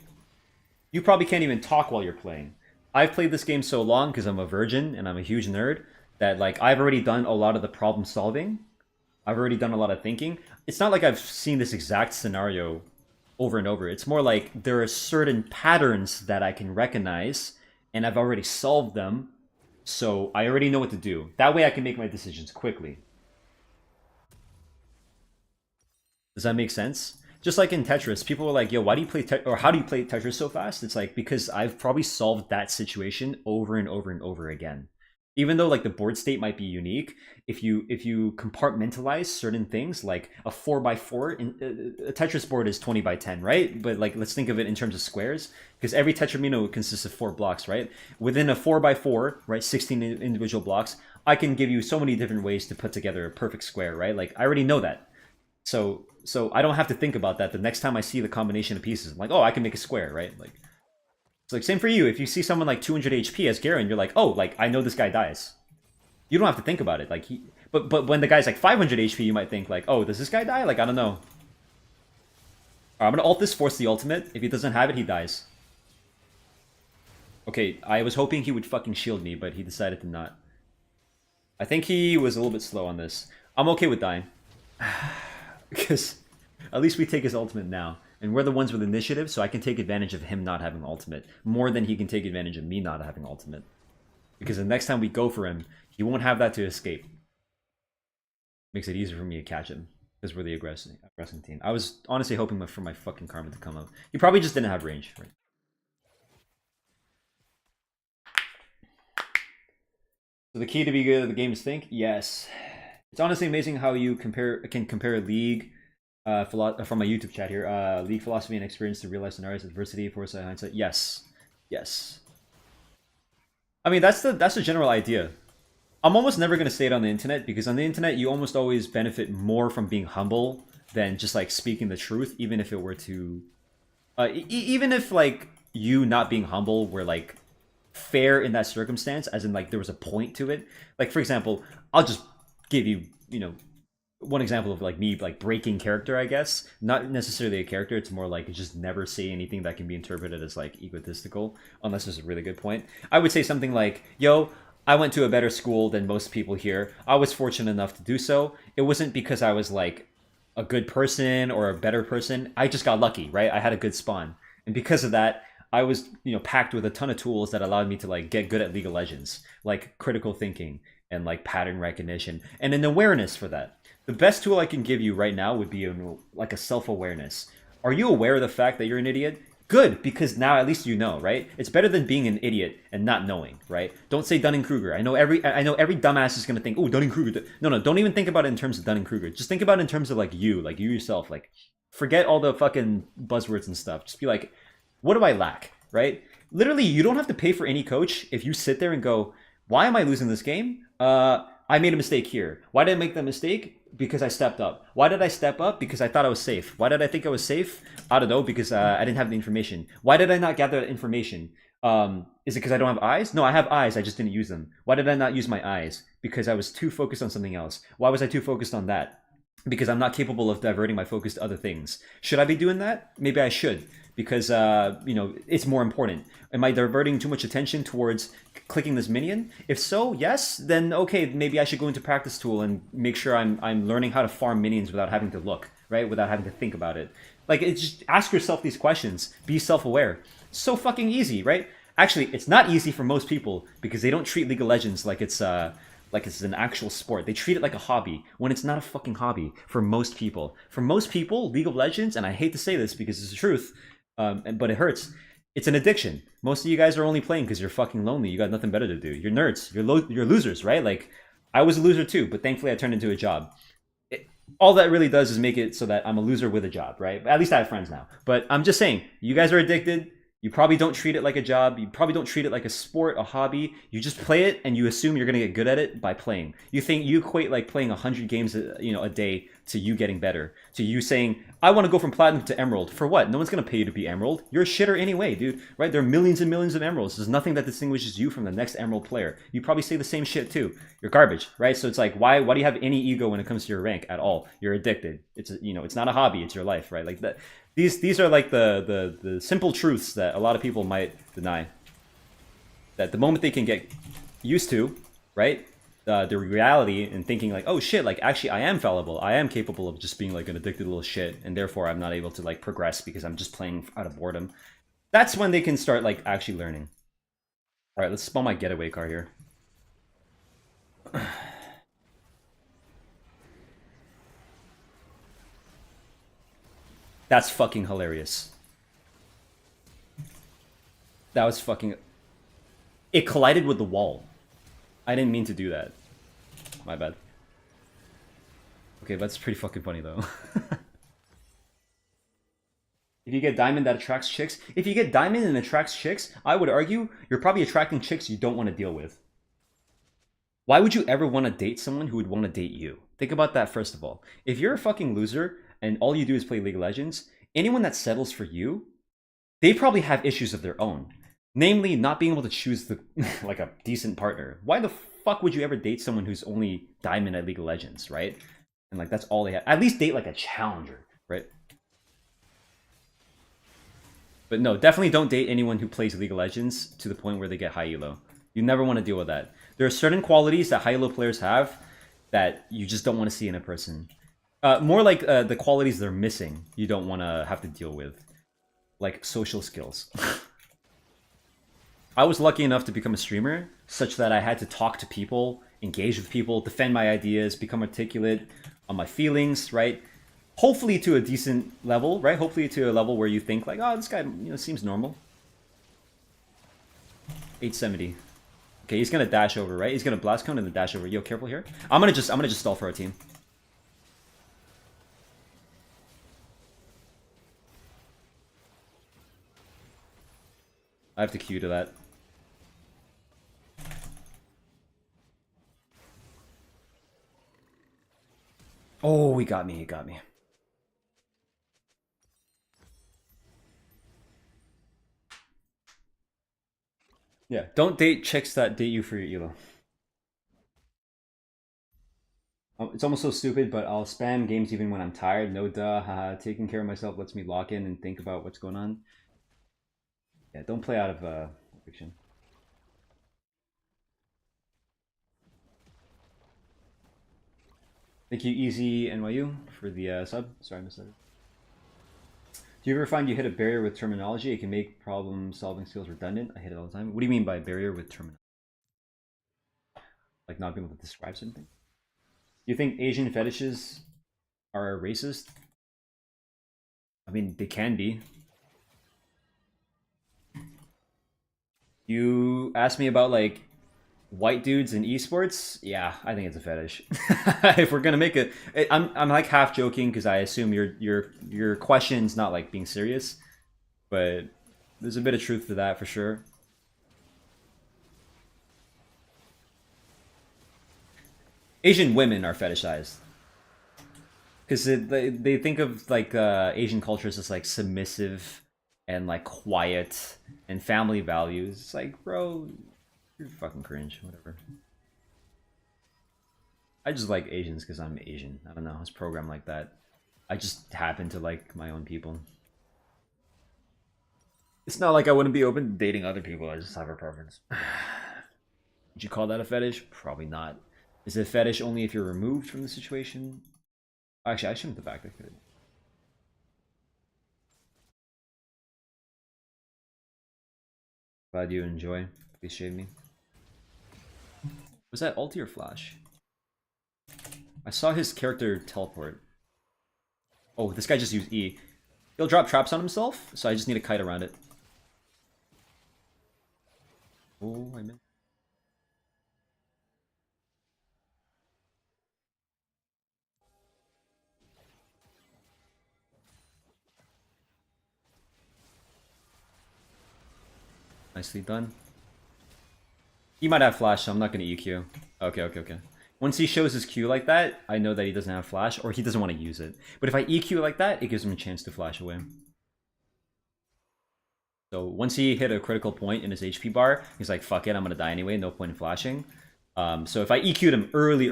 You probably can't even talk while you're playing. I've played this game so long because I'm a virgin and I'm a huge nerd that like I've already done a lot of the problem solving. I've already done a lot of thinking. It's not like I've seen this exact scenario over and over. It's more like there are certain patterns that I can recognize and I've already solved them. So I already know what to do. That way I can make my decisions quickly. Does that make sense? Just like in Tetris, people are like, yo, why do you play or how do you play Tetris so fast? It's like, because I've probably solved that situation over and over and over again. Even though like the board state might be unique, if you compartmentalize certain things, like a 4x4, a Tetris board is 20x10, right? But like, let's think of it in terms of squares, because every Tetramino consists of 4 blocks, right? Within a 4x4, right, 16 individual blocks, I can give you so many different ways to put together a perfect square, right? Like, I already know that. So I don't have to think about that the next time I see the combination of pieces. I'm like, oh, I can make a square, right? Like, it's like same for you. If you see someone like 200 HP as Garen, you're like, oh, like I know this guy dies. You don't have to think about it. Like but when the guy's like 500 HP, you might think like, oh, does this guy die? Like I don't know. Alright, I'm gonna ult this, force the ultimate. If he doesn't have it, he dies. Okay, I was hoping he would fucking shield me, but he decided to not. I think he was a little bit slow on this. I'm okay with dying. Because at least we take his ultimate now. And we're the ones with initiative, so I can take advantage of him not having ultimate. More than he can take advantage of me not having ultimate. Because the next time we go for him, he won't have that to escape. Makes it easier for me to catch him. Because we're the aggressing team. I was honestly hoping for my fucking Karma to come up. He probably just didn't have range. Right? So the key to be good at the game is think? Yes. It's honestly amazing how you can compare League from my YouTube chat here. League philosophy and experience to real life scenarios, adversity, foresight, hindsight. Yes. Yes. I mean, that's the general idea. I'm almost never going to say it on the internet, because on the internet you almost always benefit more from being humble than just like speaking the truth, even if it were to even if like you not being humble were like fair in that circumstance, as in like there was a point to it. Like for example, I'll just give you, you know, one example of like me like breaking character, I guess. Not necessarily a character, it's more like just never say anything that can be interpreted as like egotistical, unless there's a really good point. I would say something like, yo, I went to a better school than most people here. I was fortunate enough to do so. It wasn't because I was like a good person or a better person. I just got lucky, right? I had a good spawn. And because of that, I was, you know, packed with a ton of tools that allowed me to like get good at League of Legends, like critical thinking and like pattern recognition and an awareness for that. The best tool I can give you right now would be like a self-awareness. Are you aware of the fact that you're an idiot? Good, because now at least you know, right? It's better than being an idiot and not knowing, right? Don't say Dunning-Kruger. I know every dumbass is gonna think, oh, Dunning-Kruger. No, don't even think about it in terms of Dunning-Kruger. Just think about it in terms of like you yourself. Like, forget all the fucking buzzwords and stuff. Just be like, what do I lack, right? Literally, you don't have to pay for any coach if you sit there and go, why am I losing this game? I made a mistake here. Why did I make that mistake? Because I stepped up. Why did I step up? Because I thought I was safe. Why did I think I was safe? I don't know, because I didn't have the information. Why did I not gather that information? Is it because I don't have eyes? No, I have eyes, I just didn't use them. Why did I not use my eyes? Because I was too focused on something else. Why was I too focused on that? Because I'm not capable of diverting my focus to other things. Should I be doing that? Maybe I should, because you know, it's more important. Am I diverting too much attention towards clicking this minion? If so, yes, then okay, maybe I should go into practice tool and make sure I'm learning how to farm minions without having to look, right? Without having to think about it. Like, it's just ask yourself these questions. Be self-aware. So fucking easy, right? Actually, it's not easy for most people because they don't treat League of Legends like it's an actual sport. They treat it like a hobby when it's not a fucking hobby for most people. For most people, League of Legends, and I hate to say this because it's the truth, but it hurts, it's an addiction. Most of you guys are only playing because you're fucking lonely. You got nothing better to do. You're nerds. You're losers, right? Like, I was a loser too, but thankfully I turned into a job. All that really does is make it so that I'm a loser with a job, right? At least I have friends now. But I'm just saying, you guys are addicted. You probably don't treat it like a job. You probably don't treat it like a sport, a hobby. You just play it and you assume you're going to get good at it by playing. You think you equate like playing 100 games a day to you getting better. To you saying, I want to go from platinum to emerald. For what? No one's going to pay you to be emerald. You're a shitter anyway, dude. Right? There are millions and millions of emeralds. There's nothing that distinguishes you from the next emerald player. You probably say the same shit too. You're garbage, right? So it's like, why do you have any ego when it comes to your rank at all? You're addicted. It's not a hobby. It's your life, right? Like that. These are like the simple truths that a lot of people might deny. That the moment they can get used to, right, the reality and thinking like, oh shit, like actually I am fallible. I am capable of just being like an addicted little shit, and therefore I'm not able to like progress because I'm just playing out of boredom. That's when they can start like actually learning. All right, let's spawn my getaway car here. That's fucking hilarious. That was fucking... It collided with the wall. I didn't mean to do that. My bad. Okay, that's pretty fucking funny though. If you get diamond, that attracts chicks. If you get diamond and attracts chicks, I would argue you're probably attracting chicks you don't want to deal with. Why would you ever want to date someone who would want to date you? Think about that first of all. If you're a fucking loser and all you do is play League of Legends, anyone that settles for you, they probably have issues of their own. Namely, not being able to choose the like a decent partner. Why the fuck would you ever date someone who's only diamond at League of Legends, right? And like that's all they have. At least date like a challenger, right? But no, definitely don't date anyone who plays League of Legends to the point where they get high elo. You never want to deal with that. There are certain qualities that high elo players have that you just don't want to see in a person. More like the qualities they're missing, you don't want to have to deal with. Like social skills. I was lucky enough to become a streamer such that I had to talk to people, engage with people, defend my ideas, become articulate on my feelings, right? Hopefully to a decent level, right? Hopefully to a level where you think like, oh, this guy, seems normal. 870. Okay, he's gonna dash over, right? He's gonna blast cone and then dash over. Yo, careful here. I'm gonna just stall for our team. I have to Q to that. Oh, he got me. He got me. Yeah, don't date chicks that date you for your elo. It's almost so stupid, but I'll spam games even when I'm tired. No duh, haha. Taking care of myself lets me lock in and think about what's going on. Yeah, don't play out of fiction. Thank you, Easy NYU, for the sub. Sorry, I missed that. Do you ever find you hit a barrier with terminology? It can make problem-solving skills redundant. I hit it all the time. What do you mean by barrier with terminology? Like not being able to describe something? You think Asian fetishes are racist? I mean, they can be. You asked me about like white dudes in esports. Yeah, I think it's a fetish. If we're gonna make it, I'm like half joking because I assume your question's not like being serious, but there's a bit of truth to that for sure. Asian women are fetishized because they think of like Asian culture as just like submissive and like quiet and family values. It's like, bro, you're fucking cringe. Whatever. I just like Asians because I'm Asian. I don't know. I was programmed like that. I just happen to like my own people. It's not like I wouldn't be open to dating other people. I just have a preference. Would you call that a fetish? Probably not. Is it a fetish only if you're removed from the situation? Actually, I shouldn't have back. I could. Glad you enjoy. Please shade me. Was that ulti or flash? I saw his character teleport. Oh, this guy just used E. He'll drop traps on himself, so I just need a kite around it. Oh, I missed. Nicely done. He might have flash, so I'm not going to EQ. Okay. Once he shows his Q like that, I know that he doesn't have flash, or he doesn't want to use it. But if I EQ like that, it gives him a chance to flash away. So once he hit a critical point in his HP bar, he's like, fuck it, I'm going to die anyway, no point in flashing. So if I EQ'd him early,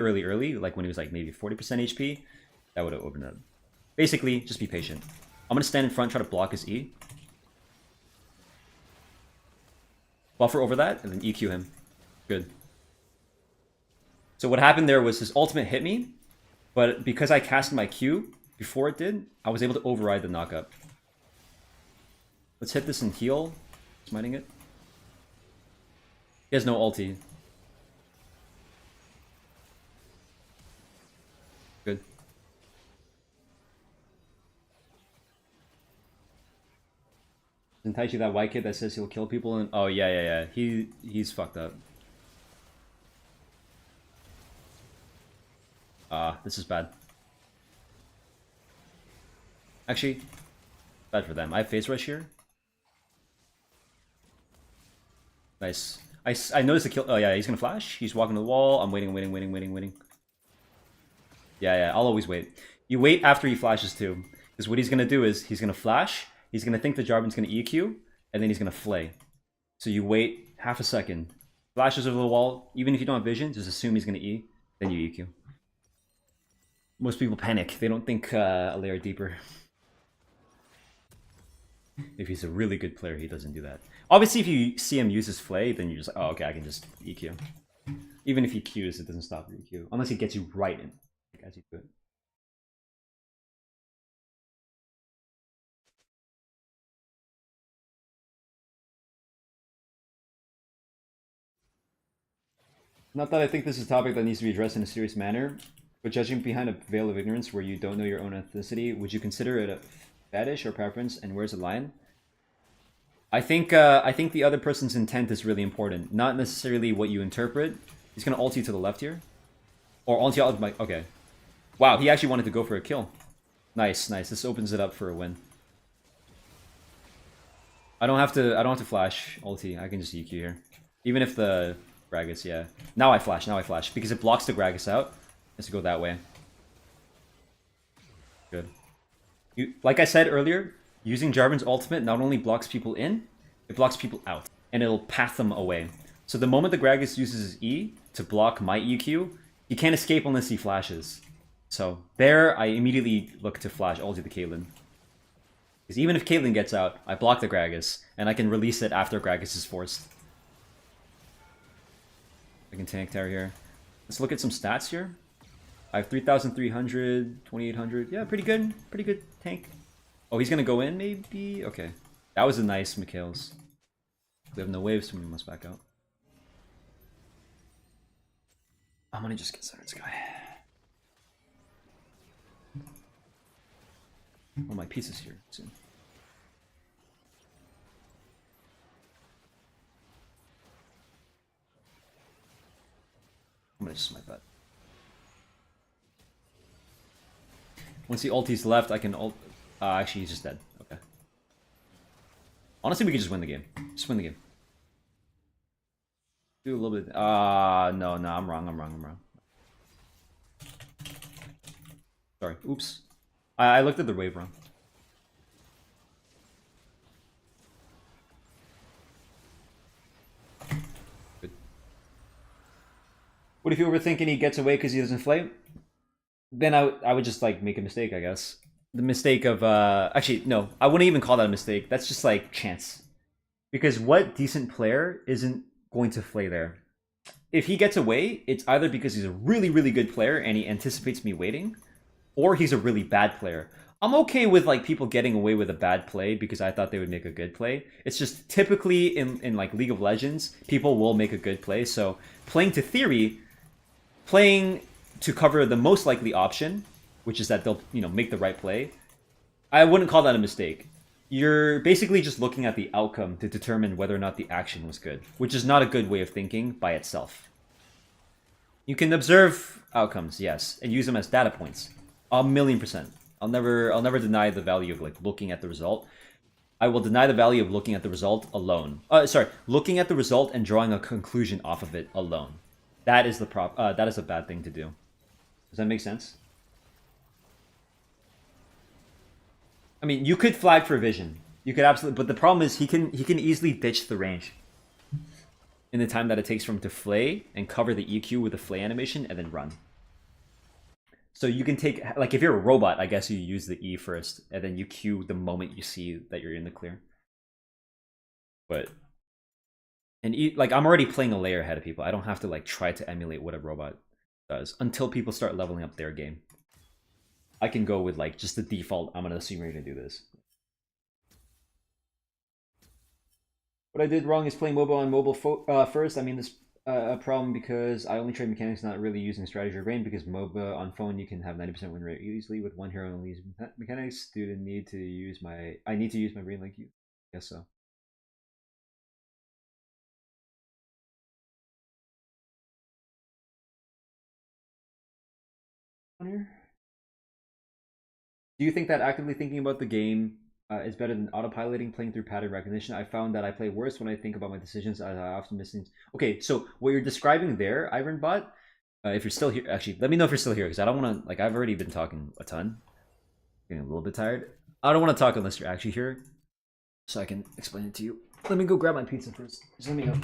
like when he was like maybe 40% HP, that would have opened up. Basically, just be patient. I'm going to stand in front, try to block his E. Buffer over that, and then EQ him. Good. So what happened there was his ultimate hit me, but because I casted my Q before it did, I was able to override the knockup. Let's hit this and heal. Smiting it. He has no ulti. Good. Isn't Taichi that white kid that says he'll kill people? And oh yeah. He's fucked up. This is bad. Actually, bad for them. I have phase rush here. Nice. I noticed the kill. Oh yeah, he's gonna flash. He's walking to the wall. I'm waiting. Yeah, I'll always wait. You wait after he flashes too. Because what he's going to do is he's going to flash, he's going to think the Jarvan's going to EQ, and then he's going to flay. So you wait half a second. Flashes over the wall, even if you don't have vision, just assume he's going to E, then you EQ. Most people panic. They don't think a layer deeper. If he's a really good player, he doesn't do that. Obviously, if you see him use his flay, then you're just like, oh, okay, I can just EQ. Even if he Qs, it doesn't stop your EQ. Unless he gets you right in as you do it. Not that I think this is a topic that needs to be addressed in a serious manner, but judging behind a veil of ignorance where you don't know your own ethnicity, would you consider it a fetish or preference, and where's the line? I think the other person's intent is really important, not necessarily what you interpret. He's gonna ult you to the left here, or ult you out my okay. Wow, he actually wanted to go for a kill. Nice, nice. This opens it up for a win. I don't have to flash ulti. I can just EQ here, even if the Gragas. Yeah. Now I flash because it blocks the Gragas out. Let's go that way. Good. Like I said earlier, using Jarvan's ultimate not only blocks people in, it blocks people out. And it'll path them away. So the moment the Gragas uses his E to block my EQ, he can't escape unless he flashes. So there, I immediately look to flash ulti the Caitlyn. Because even if Caitlyn gets out, I block the Gragas, and I can release it after Gragas is forced. I can tank tower here. Let's look at some stats here. I have 3,300, 2,800. Yeah, pretty good. Pretty good tank. Oh, he's gonna go in, maybe? Okay. That was a nice Mikhail's. We have no waves, so we must back out. I'm gonna just get Siren's guy. Oh, my pieces here soon. I'm gonna just smite that. Once the ulti's left, I can ult. Actually, he's just dead. Okay. Honestly, we could just win the game. Just win the game. Do a little bit. No, I'm wrong. Sorry. Oops. I looked at the wave wrong. Good. What if you were thinking he gets away because he doesn't flame? Then I would just like make a mistake, I guess. The mistake of actually no, I wouldn't even call that a mistake. That's just like chance. Because what decent player isn't going to flay there? If he gets away, it's either because he's a really, really good player and he anticipates me waiting, or he's a really bad player. I'm okay with like people getting away with a bad play because I thought they would make a good play. It's just typically in like League of Legends, people will make a good play. So playing to theory, playing to cover the most likely option, which is that they'll make the right play, I wouldn't call that a mistake. You're basically just looking at the outcome to determine whether or not the action was good, which is not a good way of thinking by itself. You can observe outcomes, yes, and use them as data points. 1,000,000%. I'll never deny the value of like looking at the result. I will deny the value of looking at the result alone. Looking at the result and drawing a conclusion off of it alone. That is that is a bad thing to do. Does that make sense? I mean, you could flag for vision. You could absolutely, but the problem is he can easily ditch the range in the time that it takes for him to flay and cover the EQ with the flay animation and then run. So you can take, like if you're a robot, I guess you use the E first and then you Q the moment you see that you're in the clear. But like I'm already playing a layer ahead of people. I don't have to like try to emulate what a robot does until people start leveling up their game. I can go with like just the default, I'm gonna assume you're gonna do this. What I did wrong is playing MOBA on mobile first. I mean this a problem because I only trade mechanics, not really using strategy or brain, because MOBA on phone you can have 90% win rate easily with one hero only using mechanics. Do the need to use I need to use my brain like you? Guess so. Here. Do you think that actively thinking about the game is better than autopiloting, playing through pattern recognition? I found that I play worse when I think about my decisions, as I often miss things. Okay, so what you're describing there, Ironbot, If you're still here, actually, let me know if you're still here because I don't want to. Like, I've already been talking a ton, getting a little bit tired. I don't want to talk unless you're actually here, so I can explain it to you. Let me go grab my pizza first. Just let me go.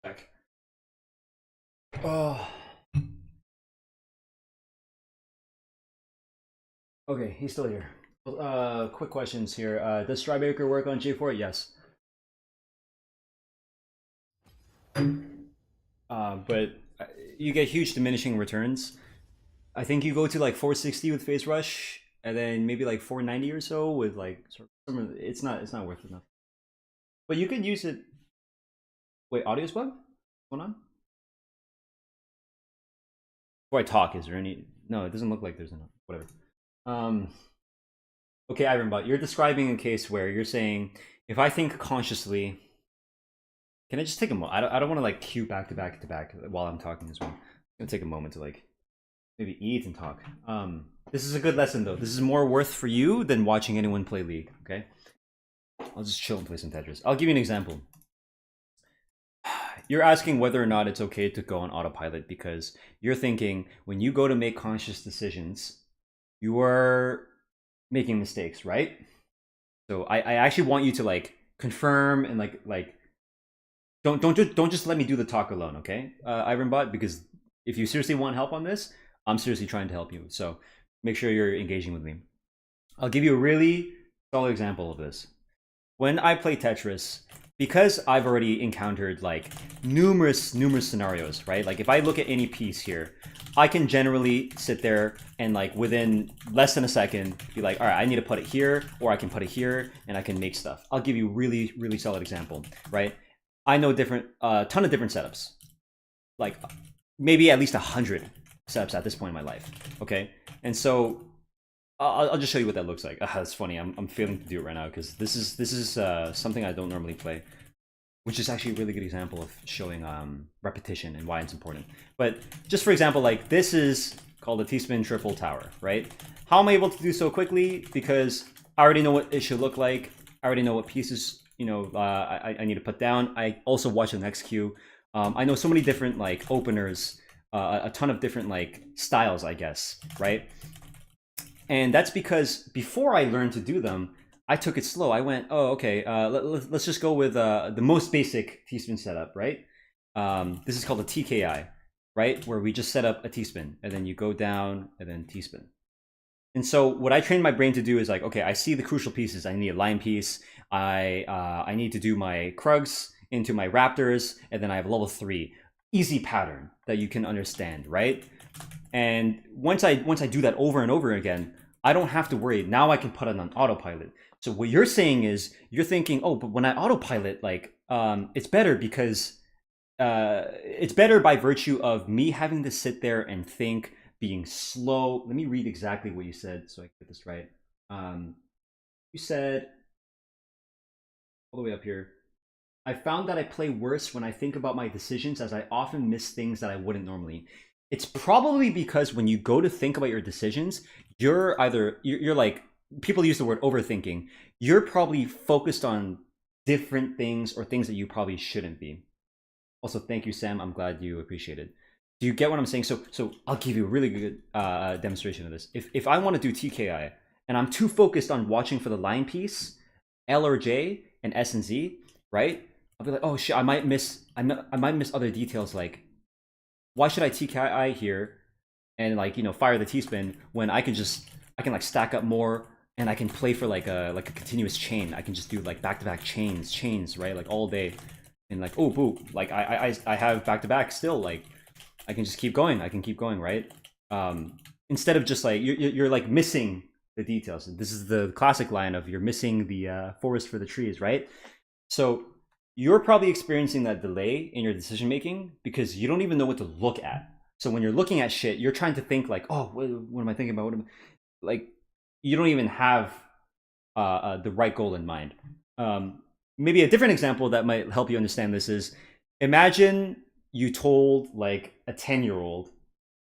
Back. Oh. Okay, he's still here. Quick questions here. Does Strybaker work on J4? Yes. But you get huge diminishing returns. I think you go to like 460 with Phase Rush, and then maybe like 490 or so with like it's not worth enough. But you could use it. Wait, audio's bugged? What's going on? Before I talk, is there any? No, it doesn't look like there's enough. Whatever. Um. Okay, Ironbot, you're describing a case where you're saying if I think consciously, can I just take a moment? I don't want to like queue back to back to back while I'm talking as well. I'm gonna take a moment to like maybe eat and talk. This is a good lesson though. This is more worth for you than watching anyone play League. Okay, I'll just chill and play some Tetris. I'll give you an example. You're asking whether or not it's okay to go on autopilot because you're thinking when you go to make conscious decisions, you are making mistakes, right? So I actually want you to like confirm and like don't just let me do the talk alone, okay, Ironbot? Because if you seriously want help on this, I'm seriously trying to help you. So make sure you're engaging with me. I'll give you a really solid example of this. When I play Tetris, because I've already encountered like numerous scenarios, right? Like if I look at any piece here, I can generally sit there and like within less than a second be like, all right, I need to put it here, or I can put it here, and I can make stuff. I'll give you a really solid example, right? I know ton of different setups, like maybe at least 100 setups at this point in my life. Okay, and so I'll just show you what that looks like. It's funny. I'm failing to do it right now because this is something I don't normally play, which is actually a really good example of showing repetition and why it's important. But just for example, like this is called a T-spin triple tower, right? How am I able to do so quickly? Because I already know what it should look like. I already know what pieces I need to put down. I also watch the next queue. I know so many different like openers, a ton of different like styles, I guess, right? And that's because before I learned to do them, I took it slow. I went, oh, okay, let's just go with the most basic T-spin setup, right? This is called a TKI, right? Where we just set up a T-spin, and then you go down, and then T-spin. And so what I trained my brain to do is like, okay, I see the crucial pieces. I need a line piece. I need to do my Krugs into my Raptors, and then I have level 3. Easy pattern that you can understand, right? And once I do that over and over again, I don't have to worry. Now I can put it on autopilot. So what you're saying is you're thinking, oh, but when I autopilot, like it's better because it's better by virtue of me having to sit there and think, being slow. Let me read exactly what you said so I get this right. You said all the way up here. I found that I play worse when I think about my decisions, as I often miss things that I wouldn't normally. It's probably because when you go to think about your decisions, you're either you're like, people use the word overthinking. You're probably focused on different things or things that you probably shouldn't be. Also, thank you, Sam. I'm glad you appreciate it. Do you get what I'm saying? So I'll give you a really good demonstration of this. If I want to do TKI and I'm too focused on watching for the line piece, L or J, and S and Z, right? I'll be like, oh shit, I might miss other details, like why should I TKI here and, like, fire the T spin when I can like stack up more, and I can play for like a continuous chain. I can just do like back to back chains, right? Like all day, and like, oh boo, like I have back to back still, like I can just keep going. I can keep going, right? Instead of just like you're like missing the details. This is the classic line of you're missing the forest for the trees, right? So you're probably experiencing that delay in your decision making because you don't even know what to look at. So when you're looking at shit, you're trying to think like, oh, what am I thinking about? Like, you don't even have the right goal in mind. Maybe a different example that might help you understand this is, imagine you told like a 10-year-old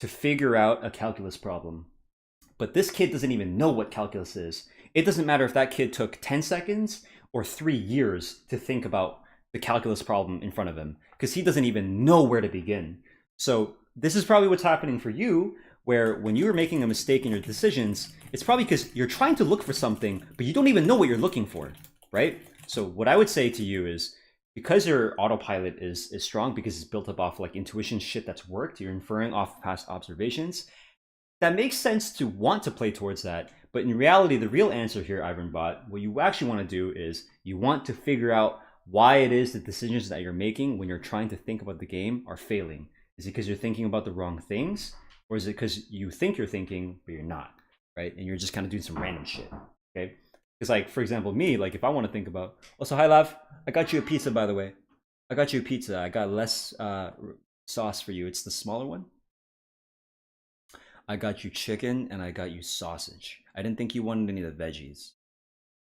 to figure out a calculus problem, but this kid doesn't even know what calculus is. It doesn't matter if that kid took 10 seconds or 3 years to think about the calculus problem in front of him, because he doesn't even know where to begin. So this is probably what's happening for you, where when you're making a mistake in your decisions, it's probably because you're trying to look for something, but you don't even know what you're looking for, right? So what I would say to you is, because your autopilot is strong, because it's built up off like intuition shit that's worked, you're inferring off past observations, that makes sense to want to play towards that. But in reality, the real answer here, Ivanbot, what you actually want to do is you want to figure out why it is the decisions that you're making when you're trying to think about the game are failing. Is it because you're thinking about the wrong things? Or is it because you think you're thinking, but you're not, right? And you're just kind of doing some random shit, okay? Because, like, for example, me, like, if I want to think about... Also, hi, Lav. I got you a pizza, by the way. I got you a pizza. I got less sauce for you. It's the smaller one. I got you chicken, and I got you sausage. I didn't think you wanted any of the veggies.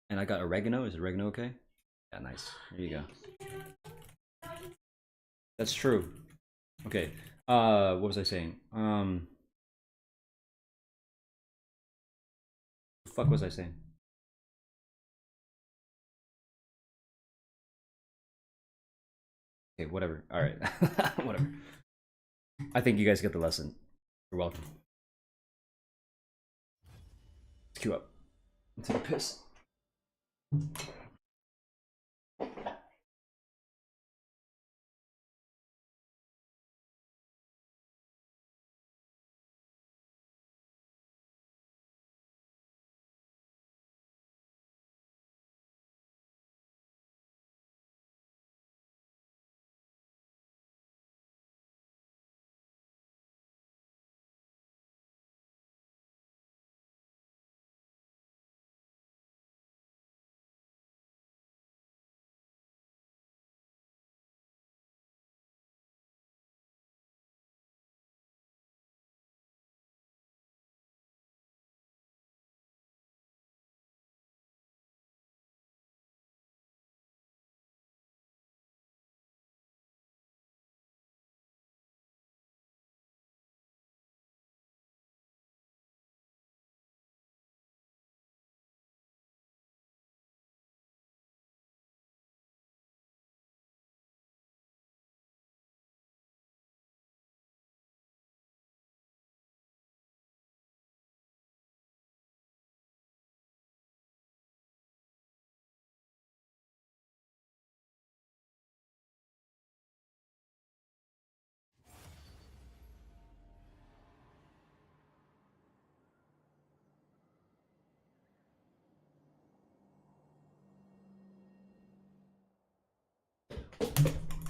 And I got oregano. Is oregano okay? Yeah, nice. There you go. That's true. Okay. What was I saying? The fuck was I saying? Okay, whatever. All right. Whatever. I think you guys get the lesson. You're welcome. Let's queue up. Let's take a piss.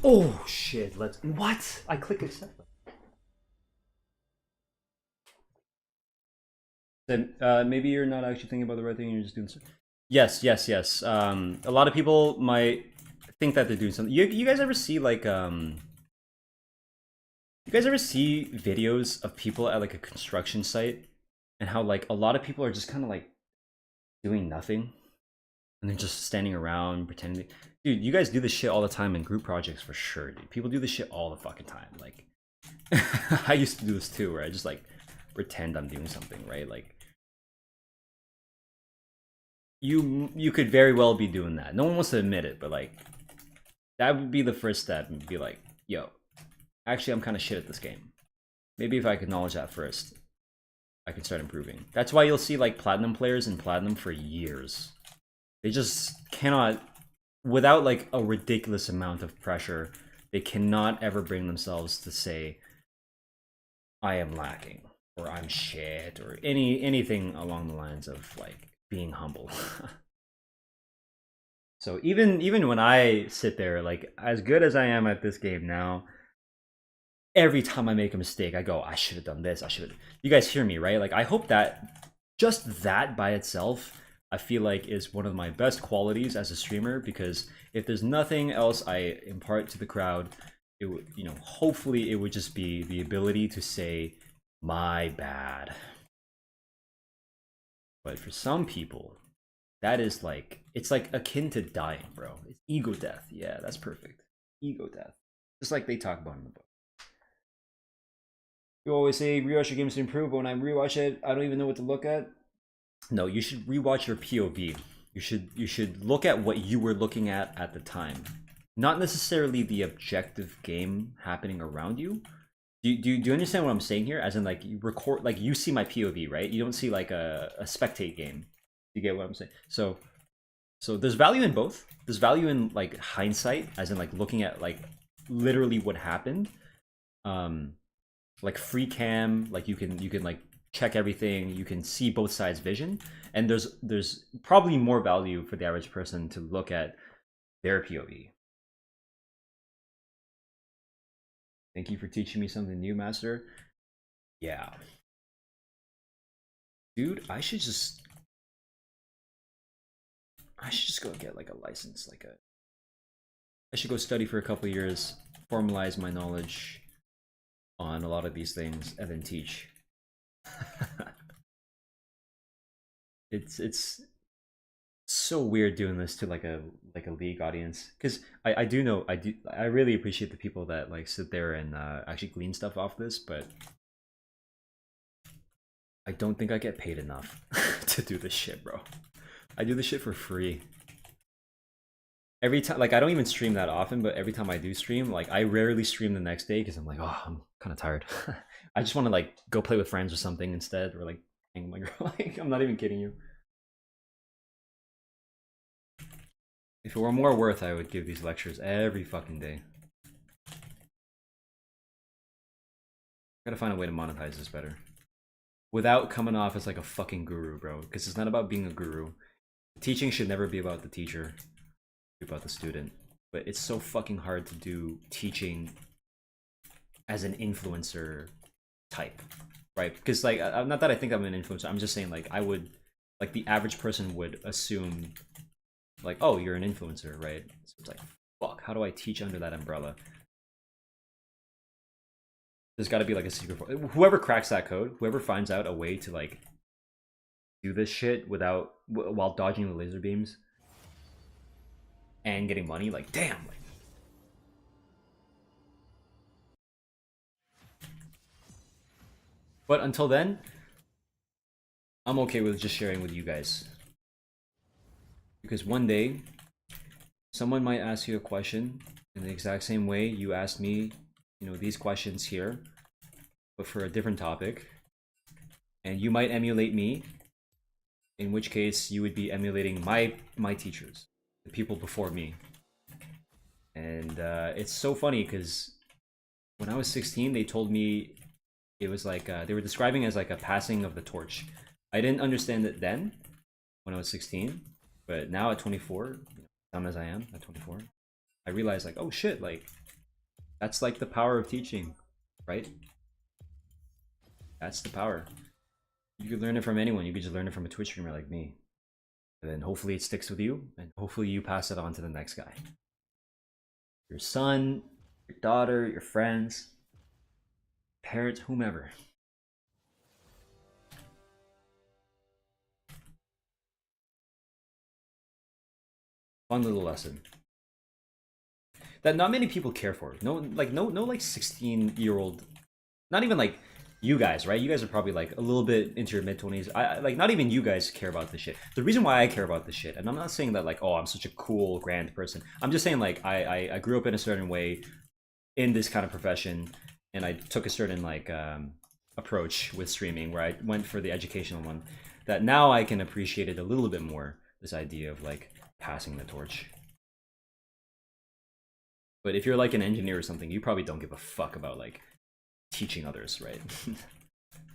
Oh shit, let's... What? I click accept. Then maybe you're not actually thinking about the right thing, you're just doing something. Yes. A lot of people might think that they're doing something. You guys ever see like you guys ever see videos of people at like a construction site, and how like a lot of people are just kind of like doing nothing? and they're just standing around pretending. Dude, you guys do this shit all the time in group projects for sure, dude. People do this shit all the fucking time. Like, I used to do this too, where I just like pretend I'm doing something, right? Like, you could very well be doing that. No one wants to admit it, but like, that would be the first step, and be like, yo, actually, I'm kind of shit at this game. Maybe if I acknowledge that first, I can start improving. That's why you'll see like platinum players in platinum for years. They just cannot, without like a ridiculous amount of pressure, they cannot ever bring themselves to say, I am lacking, or I'm shit, or anything along the lines of like being humble. So even when I sit there, like as good as I am at this game now, every time I make a mistake, I go, I should have done this. I should have. You guys hear me, right? Like, I hope that just that by itself, I feel like is one of my best qualities as a streamer, because if there's nothing else I impart to the crowd, it would, you know, hopefully it would just be the ability to say, my bad. But for some people, that is like, it's like akin to dying, bro. It's ego death. Yeah, that's perfect. Ego death. Just like they talk about in the book. You always say rewatch your games to improve, but when I rewatch it, I don't even know what to look at. No, you should rewatch your POV. You should look at what you were looking at the time, not necessarily the objective game happening around you. Do you understand what I'm saying here? As in, like, you record, like, you see my POV, right? You don't see like a spectate game. You get what I'm saying? So there's value in both. There's value in like hindsight, as in like looking at like literally what happened. Like free cam, like you can like check everything, you can see both sides vision, and there's probably more value for the average person to look at their POV. Thank you for teaching me something new, master. Yeah, dude, I should just go get like a license, like a I should go study for a couple years, formalize my knowledge on a lot of these things, and then teach. It's so weird doing this to like a league audience, because I really appreciate the people that like sit there and actually glean stuff off this, but I don't think I get paid enough to do this shit, bro. I do this shit for free. Every time, like, I don't even stream that often, but every time I do stream, like, I rarely stream the next day because I'm like, oh, I'm kind of tired. I just want to like go play with friends or something instead, or like hang with my girl. Like, I'm not even kidding you. If it were more worth, I would give these lectures every fucking day. Gotta find a way to monetize this better without coming off as like a fucking guru, bro. Because it's not about being a guru. Teaching should never be about the teacher, be about the student. But it's so fucking hard to do teaching as an influencer type, right? Because like, not that I think I'm an influencer. I'm just saying, like, I would, like, the average person would assume, like, oh, you're an influencer, right? So it's like, fuck, how do I teach under that umbrella? There's got to be like a secret. Whoever cracks that code, whoever finds out a way to like do this shit without while dodging the laser beams and getting money, like, damn. Like, but until then, I'm okay with just sharing with you guys, because one day someone might ask you a question in the exact same way you asked me, you know, these questions here, but for a different topic, and you might emulate me, in which case you would be emulating my teachers, the people before me. And it's so funny because when I was 16, they told me it was like they were describing it as like a passing of the torch. I didn't understand it then when I was 16, but now at 24, dumb as I am at 24, I realized, like, oh shit, like, that's like the power of teaching, right? That's the power. You could learn it from anyone. You could just learn it from a Twitch streamer like me. And then hopefully it sticks with you, and hopefully you pass it on to the next guy. Your son, your daughter, your friends, parents, whomever. Fun little lesson that not many people care for. No, like 16-year-old, not even like you guys, right? You guys are probably like a little bit into your mid-20s. I like not even you guys care about this shit. The reason why I care about this shit, and I'm not saying that like, oh, I'm such a cool, grand person. I'm just saying like I grew up in a certain way in this kind of profession, and I took a certain like approach with streaming where I went for the educational one. That now I can appreciate it a little bit more. This idea of like passing the torch. But if you're like an engineer or something, you probably don't give a fuck about like teaching others, right?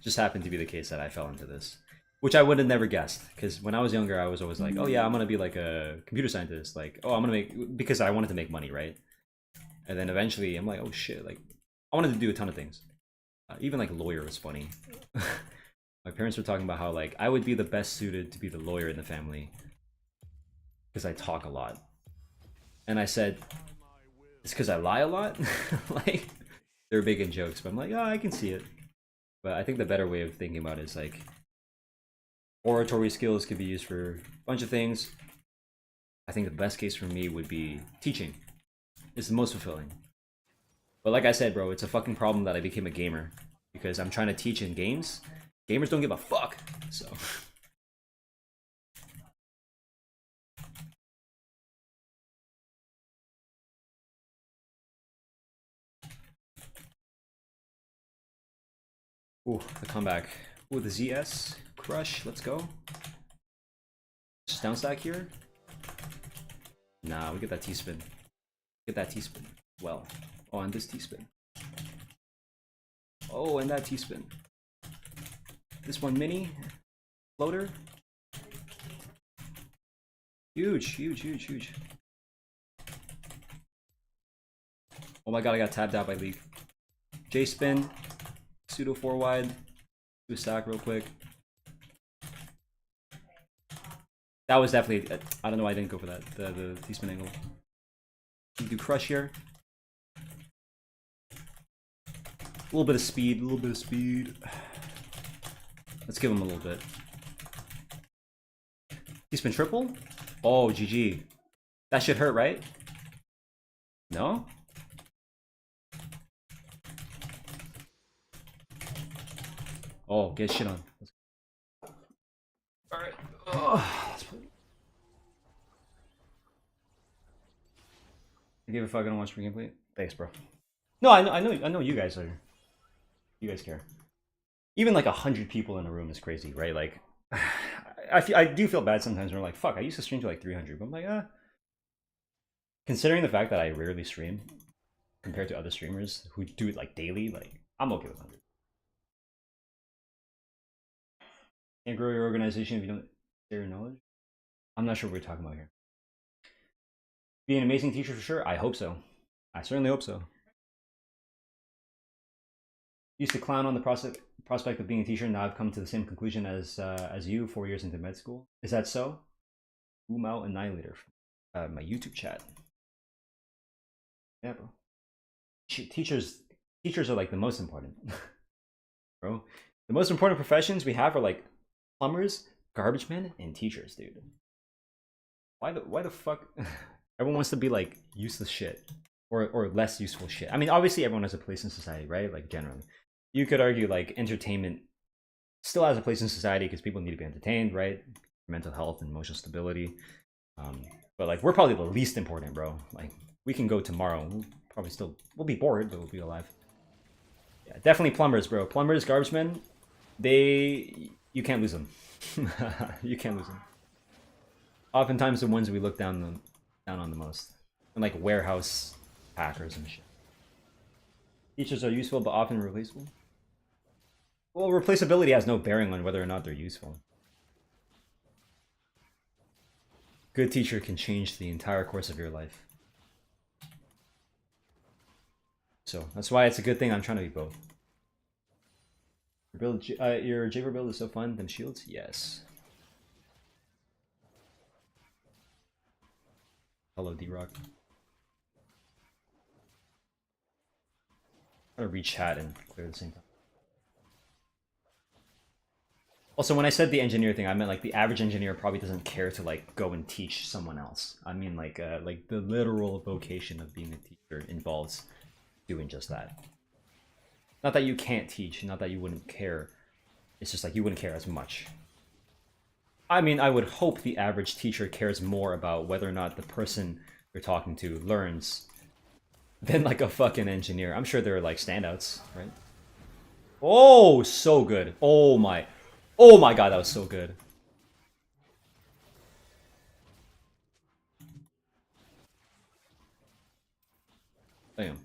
Just happened to be the case that I fell into this, which I would have never guessed. Because when I was younger, I was always like, oh yeah, I'm gonna be like a computer scientist. Like, oh, I'm gonna make, because I wanted to make money, right? And then eventually, I'm like, oh shit, like I wanted to do a ton of things. Even like lawyer was funny. My parents were talking about how like I would be the best suited to be the lawyer in the family because I talk a lot. And I said, it's because I lie a lot. Like they're big in jokes, but I'm like, oh, I can see it. But I think the better way of thinking about it is like oratory skills could be used for a bunch of things. I think the best case for me would be teaching. It's the most fulfilling. But like I said, bro, it's a fucking problem that I became a gamer because I'm trying to teach in games. Gamers don't give a fuck, so. Ooh, the comeback. Ooh, the ZS crush. Let's go. Just down stack here. Nah, we get that T-spin. Get that T-spin. Well. Oh, and this T-spin. Oh, and that T-spin. This one mini. Floater. Huge, huge, huge, huge. Oh my god, I got tabbed out by League. J-spin. Pseudo 4 wide. Do a stack real quick. That was definitely, I don't know why I didn't go for that. The T-spin angle. You do crush here. A little bit of speed, a little bit of speed. Let's give him a little bit. T-spin triple? Oh, GG. That should hurt, right? No? Oh, get shit on. Alright. Oh, I give a fuck, I don't watch free gameplay. Thanks, bro. No, I know you guys are. You guys care. Even like 100 people in a room is crazy, right? Like, I do feel bad sometimes when we're like, fuck, I used to stream to like 300, but I'm like, considering the fact that I rarely stream compared to other streamers who do it like daily, like, I'm okay with 100. Can't grow your organization if you don't share your knowledge. I'm not sure what we're talking about here. Be an amazing teacher for sure? I hope so. I certainly hope so. Used to clown on the prospect of being a teacher. Now I've come to the same conclusion as you 4 years into med school. Is that so? Umau Annihilator. My YouTube chat. Yeah, bro. Teachers are like the most important. Bro. The most important professions we have are like plumbers, garbage men, and teachers, dude. Why the fuck? Everyone wants to be like useless shit. Or less useful shit. I mean, obviously everyone has a place in society, right? Like generally. You could argue like entertainment still has a place in society because people need to be entertained, right? Mental health and emotional stability. But like we're probably the least important, bro. Like we can go tomorrow. We'll probably still we'll be bored, but we'll be alive. Yeah, definitely plumbers, bro. Plumbers, garbage men, you can't lose them. You can't lose them. Oftentimes the ones we look down on the most. And like warehouse packers and shit. Teachers are useful but often replaceable. Well, replaceability has no bearing on whether or not they're useful. Good teacher can change the entire course of your life. So that's why it's a good thing I'm trying to be both. Your Javer build is so fun. Them shields, yes. Hello, D-Rock. I'm gonna reach chat and clear at the same time. Also, when I said the engineer thing, I meant like the average engineer probably doesn't care to like go and teach someone else. I mean like the literal vocation of being a teacher involves doing just that. Not that you can't teach, not that you wouldn't care. It's just like you wouldn't care as much. I mean, I would hope the average teacher cares more about whether or not the person you're talking to learns than like a fucking engineer. I'm sure there are like standouts, right? Oh, so good. Oh my god, that was so good. Damn.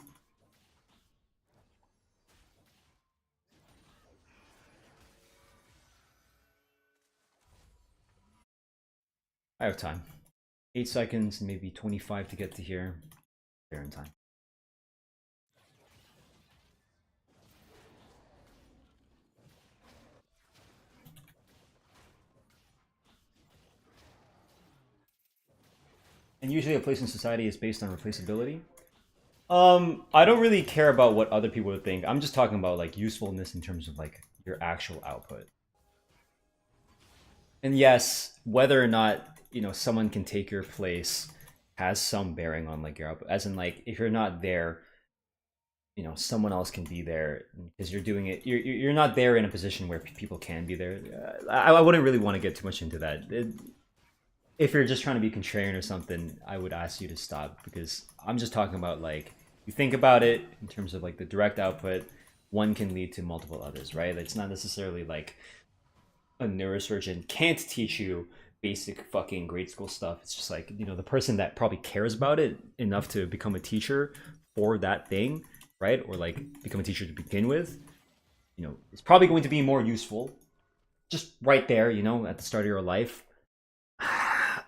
I have time. 8 seconds, maybe 25 to get to here. Fair in time. And usually a place in society is based on replaceability. I don't really care about what other people would think. I'm just talking about like usefulness in terms of like your actual output. And yes, whether or not, you know, someone can take your place has some bearing on like your output. As in like if you're not there, you know, someone else can be there because you're doing it. You're not there in a position where people can be there. I wouldn't really want to get too much into that. If you're just trying to be contrarian or something, I would ask you to stop because I'm just talking about like you think about it in terms of like the direct output, one can lead to multiple others, right? It's not necessarily like a neurosurgeon can't teach you basic fucking grade school stuff. It's just like, you know, the person that probably cares about it enough to become a teacher for that thing, right? Or like become a teacher to begin with, you know, it's probably going to be more useful just right there, you know, at the start of your life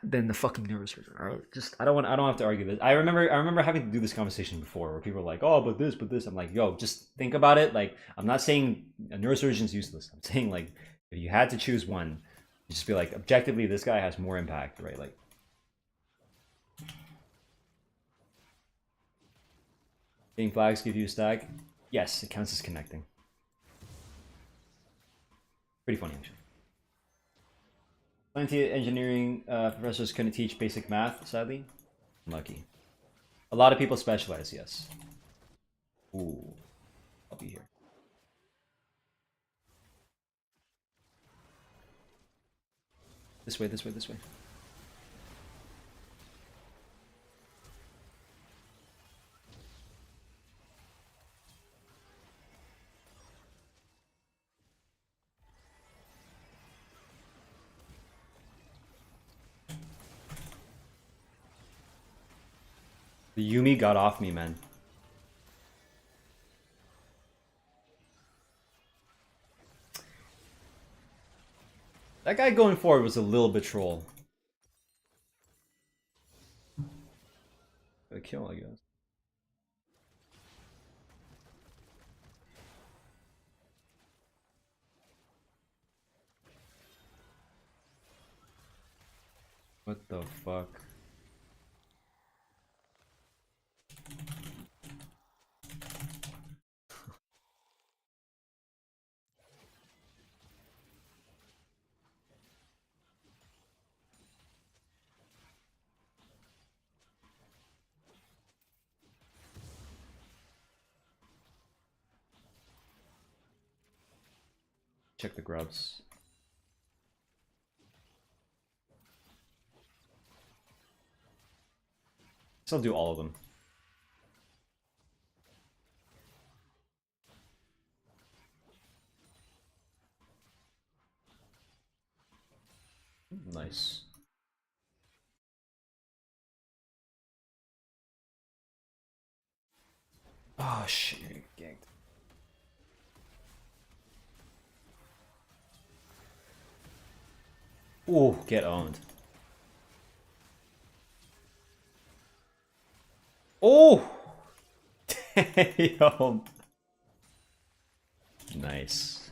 than the fucking neurosurgeon. All right, just I don't have to argue this. I remember having to do this conversation before where people are like, oh, but this. I'm like, yo, just think about it. Like, I'm not saying a neurosurgeon's useless. I'm saying like if you had to choose one, you just be like, objectively, this guy has more impact, right? Like, getting flags give you a stack. Yes, it counts as connecting. Pretty funny actually. Plenty of engineering professors couldn't teach basic math, sadly. Lucky. A lot of people specialize, yes. Ooh. I'll be here. This way, this way, this way. The Yumi got off me, man. That guy going forward was a little bit troll. A kill, I guess. What the fuck? Check the grubs. I'll do all of them. Nice. Oh shit, you're ganked. Ooh, get owned. Oh! Damn. Nice.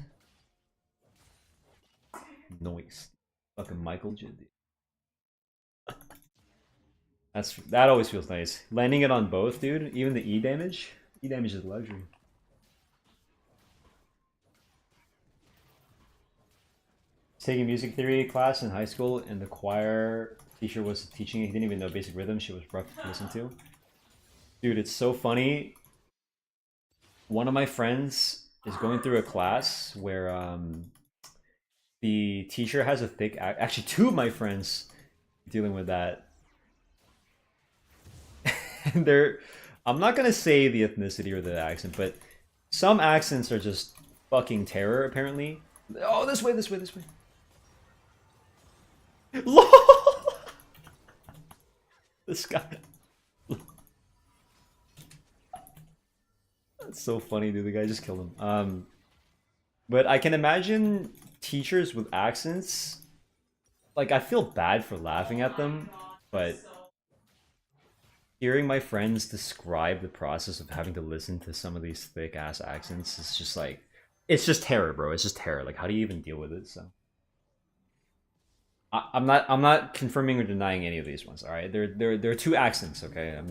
Noise. Fucking Michael J. That always feels nice. Landing it on both, dude. Even the E damage. E damage is luxury. taking music theory class in high school, and the choir teacher was teaching. He didn't even know basic rhythm. She was rough to listen to. Dude, it's so funny. One of my friends is going through a class where the teacher has a thick. Actually, two of my friends dealing with that. And they're. I'm not gonna say the ethnicity or the accent, but some accents are just fucking terror. Apparently. Oh, this way, this way, this way. LOL! This guy. That's so funny, dude. The guy just killed him. But I can imagine teachers with accents. Like, I feel bad for laughing at them, but hearing my friends describe the process of having to listen to some of these thick ass accents is just like, it's just terror, bro. It's just terror. Like, how do you even deal with it? So. I'm not confirming or denying any of these ones. All right, there are two accents. Okay, I'm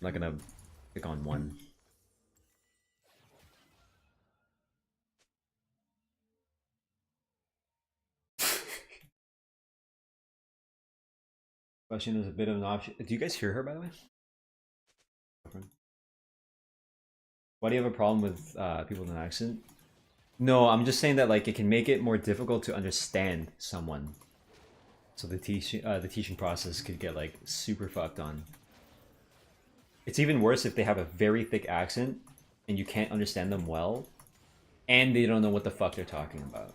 not gonna pick on one. Question is a bit of an option. Do you guys hear her, by the way? Why do you have a problem with people with an accent? No, I'm just saying that like it can make it more difficult to understand someone. So the teaching process could get like super fucked on. It's even worse if they have a very thick accent and you can't understand them well, and they don't know what the fuck they're talking about.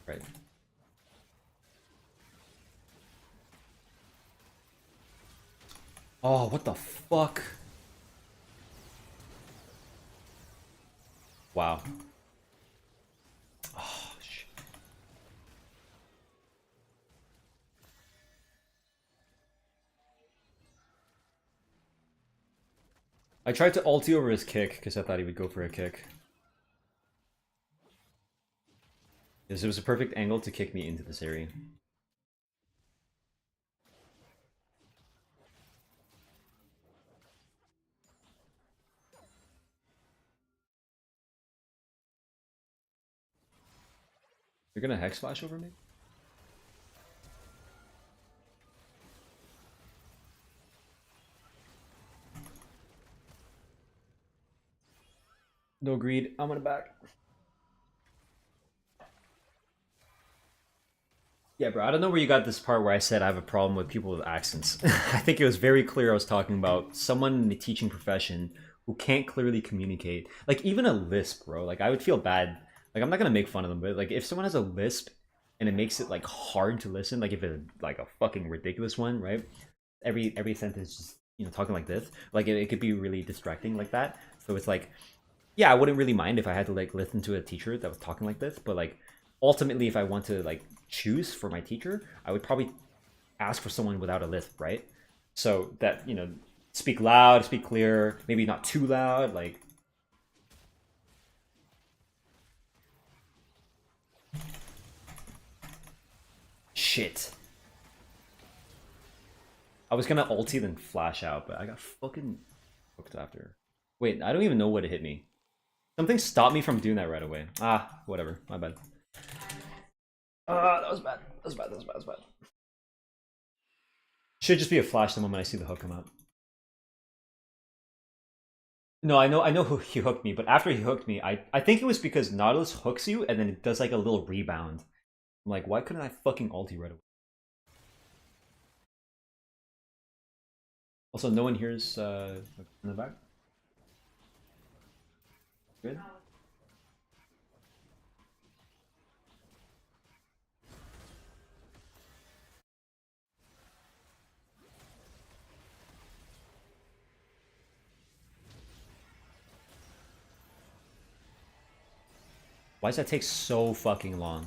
Right. Oh, what the fuck? Wow. Oh, shit. I tried to ulti over his kick because I thought he would go for a kick. Because it was a perfect angle to kick me into this area. You're gonna hex flash over me? No greed. I'm gonna back. Yeah, bro. I don't know where you got this part where I said I have a problem with people with accents. I think it was very clear I was talking about someone in the teaching profession who can't clearly communicate. Like even a lisp, bro. Like I would feel bad. Like I'm not gonna make fun of them, but like if someone has a lisp and it makes it like hard to listen, like if it's like a fucking ridiculous one, right? Every sentence just talking like this, like it could be really distracting like that. So it's like, yeah, I wouldn't really mind if I had to like listen to a teacher that was talking like this, but like ultimately if I want to like choose for my teacher, I would probably ask for someone without a lisp, right? So that, speak loud, speak clear, maybe not too loud, like shit. I was gonna ulti then flash out, but I got fucking hooked after. Wait, I don't even know what hit me. Something stopped me from doing that right away. Ah, whatever. My bad. That was bad. That was bad. That was bad. That was bad. Should just be a flash the moment I see the hook come out. No, I know who he hooked me, but after he hooked me, I think it was because Nautilus hooks you and then it does like a little rebound. I'm like, why couldn't I fucking ulti right away? Also, no one hears in the back. Good. Why does that take so fucking long?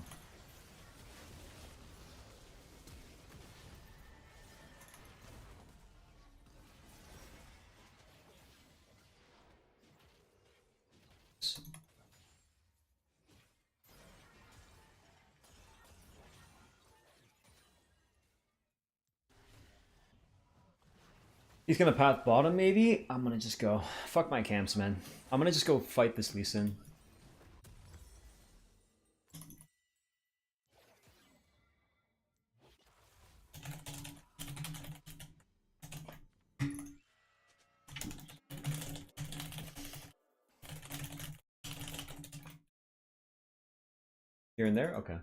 He's gonna path bottom, maybe? I'm gonna just go. Fuck my camps, man. I'm gonna just go fight this Lee Sin. Here and there? Okay.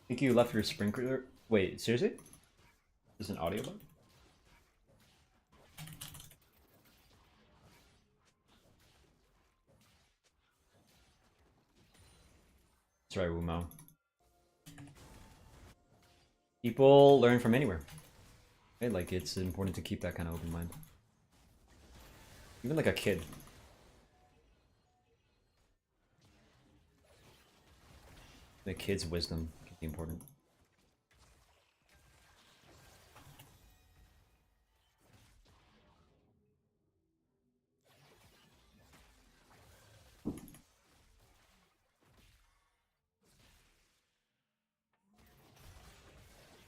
Think you left your sprinkler? Wait, seriously? Is an audio bug? That's right, Wumao. People learn from anywhere. Right? Like, it's important to keep that kind of open mind. Even like a kid. The kid's wisdom can be important.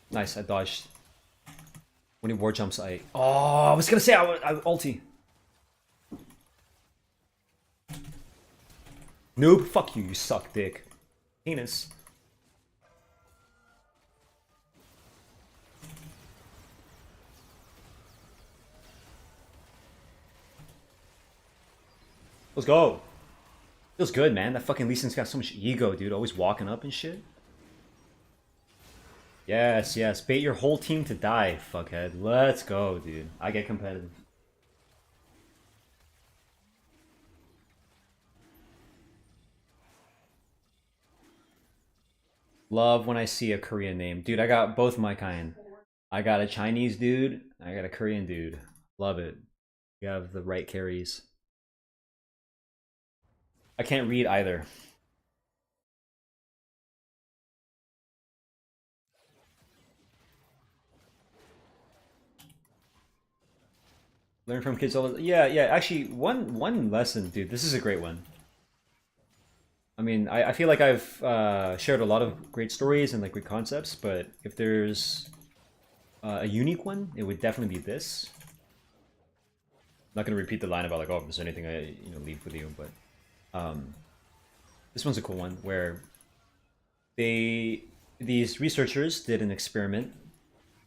Nice, I dodged. When he war jumps, I... Oh, I was gonna say I ulti. Noob, fuck you, you suck dick. Penis. Let's go. Feels good, man. That fucking Lee Sin's got so much ego, dude. Always walking up and shit. Yes, yes. Bait your whole team to die, fuckhead. Let's go, dude. I get competitive. Love when I see a Korean name. Dude, I got both my kind. I got a Chinese dude. I got a Korean dude. Love it. You have the right carries. I can't read either. Learn from kids all the... Yeah, yeah. Actually, one lesson, dude. This is a great one. I mean, I feel like I've shared a lot of great stories and like great concepts, but if there's a unique one, it would definitely be this. I'm not gonna repeat the line about like, oh, if there's anything I leave with you, but this one's a cool one where these researchers did an experiment,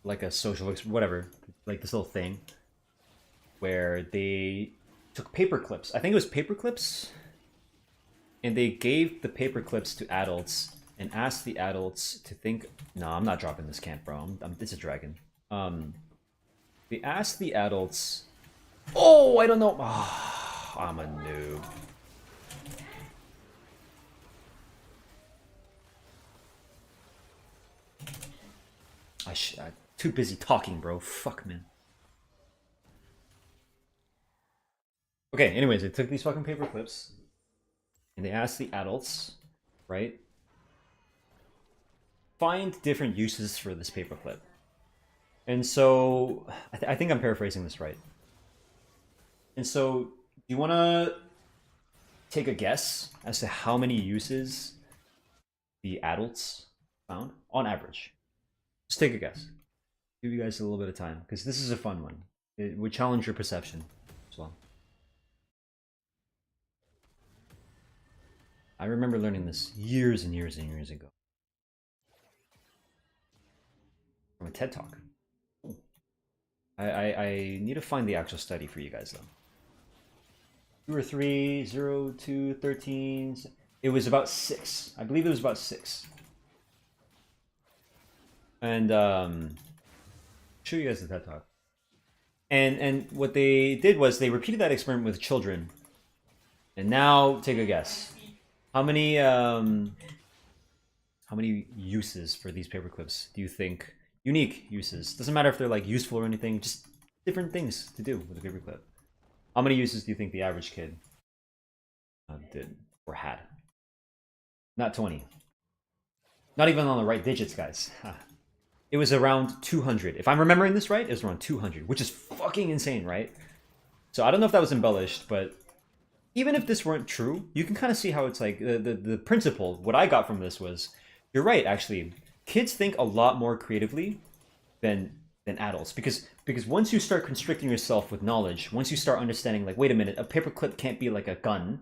like a social whatever, like this little thing, where they took paper clips. I think it was paper clips. And they gave the paper clips to adults and asked the adults to think. No, I'm not dropping this camp, bro. It's a dragon. They asked the adults. Oh, I don't know. Oh, I'm a noob. I'm too busy talking, bro. Fuck, man. Okay. Anyways, they took these fucking paper clips. And they asked the adults, right? Find different uses for this paperclip. And so, I think I'm paraphrasing this right. And so, do you want to take a guess as to how many uses the adults found on average? Just take a guess. Give you guys a little bit of time, because this is a fun one. It would challenge your perception as well. I remember learning this years and years and years ago. From a TED Talk. I need to find the actual study for you guys though. 2 or 3, 0, 2, 13. It was about 6. I believe it was about 6. And show you guys the TED Talk. And what they did was they repeated that experiment with children. And now take a guess. How many uses for these paper clips do you think? Unique uses. Doesn't matter if they're like useful or anything, just different things to do with a paper clip. How many uses do you think the average kid did or had? Not 20. Not even on the right digits, guys. It was around 200. If I'm remembering this right, it was around 200, which is fucking insane, right? So I don't know if that was embellished, but even if this weren't true, you can kind of see how it's like the principle. What I got from this was, you're right, actually. Kids think a lot more creatively than adults because once you start constricting yourself with knowledge, once you start understanding, like, wait a minute, a paperclip can't be like a gun,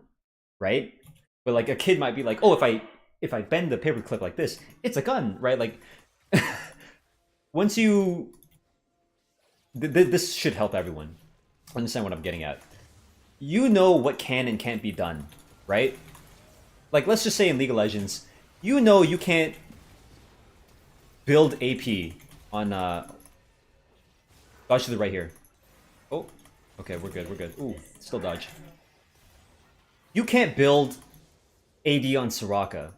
right? But like a kid might be like, oh, if I bend the paperclip like this, it's a gun, right? Like, once you, this should help everyone understand what I'm getting at. You know what can and can't be done right? Like, let's just say in League of Legends, you know you can't build AP on dodge to the right here. Oh, okay, we're good, we're good. Ooh, still dodge. You can't build AD on Soraka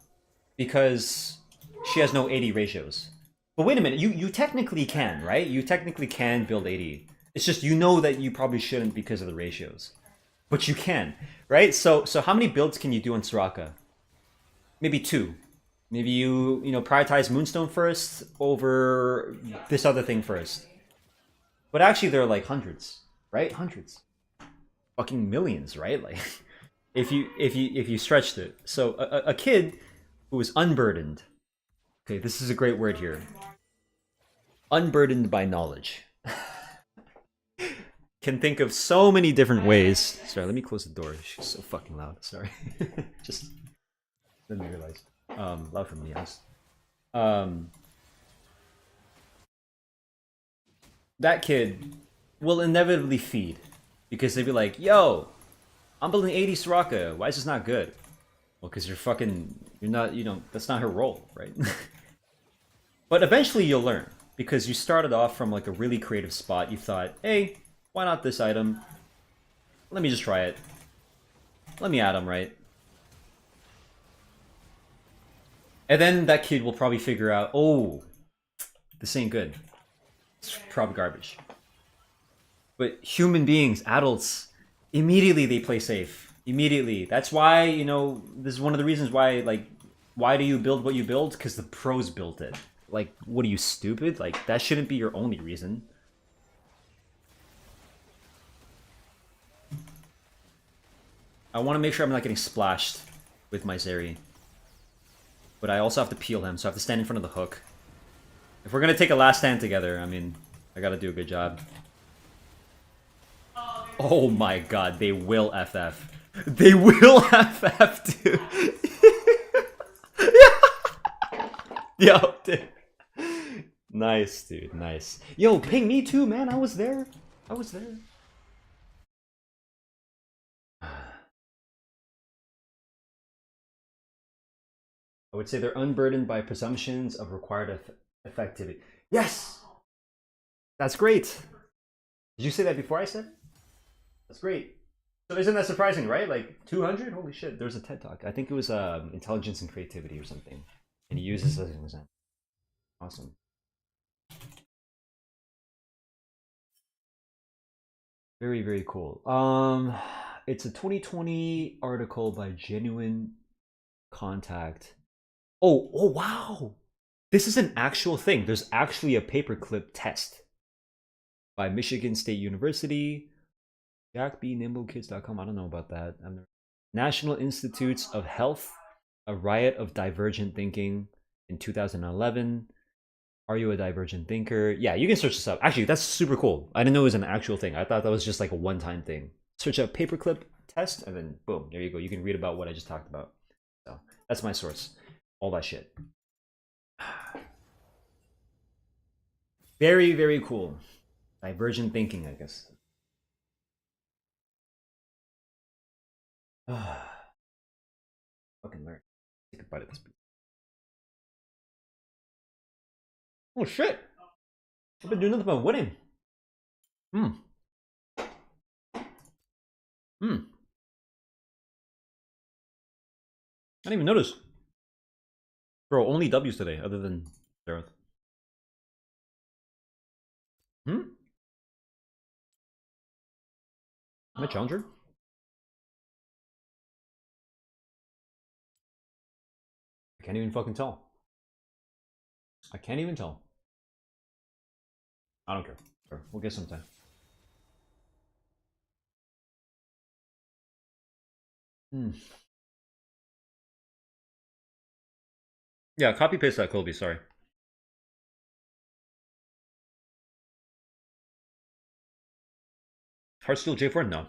because she has no AD ratios. But wait a minute, you technically can, right? You technically can build AD. It's just you know that you probably shouldn't because of the ratios. But you can, right? So how many builds can you do on Soraka? Maybe two. Maybe you know prioritize Moonstone first over this other thing first. But actually there are like hundreds, right? Hundreds. Fucking millions, right? Like if you stretched it. So a kid who is unburdened. Okay, this is a great word here. Unburdened by knowledge. Can think of so many different ways. Sorry, let me close the door. She's so fucking loud. Sorry. Just let me realize. Loud for me, yes. Um, that kid will inevitably feed because they'd be like, "Yo, I'm building 80 Soraka. Why is this not good?" Well, because you're not, that's not her role, right? But eventually you'll learn because you started off from like a really creative spot. You thought, hey, why not this item? Let me just try it. Let me add them, right? And then that kid will probably figure out, oh, this ain't good. It's probably garbage. But human beings, adults, immediately they play safe. Immediately. That's why, this is one of the reasons why, like, why do you build what you build? Because the pros built it. Like, what are you, stupid? Like, that shouldn't be your only reason. I want to make sure I'm not getting splashed with my Zeri. But I also have to peel him, so I have to stand in front of the hook. If we're going to take a last stand together, I mean, I got to do a good job. Oh my god, they will FF. They will FF, dude. Yo, dude. Nice, dude, nice. Yo, ping me too, man. I was there. I was there. I would say they're unburdened by presumptions of required effectivity. Yes! That's great. Did you say that before I said? That's great. So isn't that surprising, right? Like 200? Holy shit, there's a TED Talk. I think it was intelligence and creativity or something. And he uses this as an example. Awesome. Very, very cool. It's a 2020 article by Genuine Contact. Oh, wow! This is an actual thing. There's actually a paperclip test by Michigan State University. JackBNimbleKids.com. I don't know about that. National Institutes of Health, a riot of divergent thinking in 2011. Are you a divergent thinker? Yeah, you can search this up. Actually, that's super cool. I didn't know it was an actual thing. I thought that was just like a one-time thing. Search up paperclip test, and then boom, there you go. You can read about what I just talked about. So that's my source. All that shit. Very, very cool. Divergent thinking, I guess. Fucking learn. Take a bite of this piece. Oh shit! I've been doing nothing but winning. Hmm. Hmm. I didn't even notice. Bro, only W's today, other than Dareth. Hmm? Am I a challenger? I can't even fucking tell. I can't even tell. I don't care. Sure, we'll get some time. Hmm. Yeah, copy paste that, Colby, sorry. Heartsteel J4? No.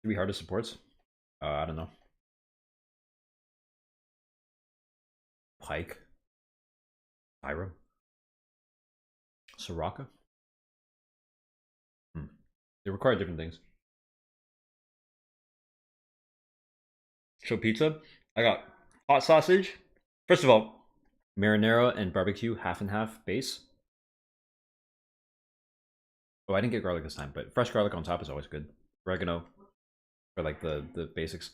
3 hardest supports? I don't know. Pike. Pyro. Soraka? Hmm. They require different things. So pizza, I got hot sausage. First of all, marinara and barbecue, half and half base. Oh, I didn't get garlic this time, but fresh garlic on top is always good. Oregano for like the basics.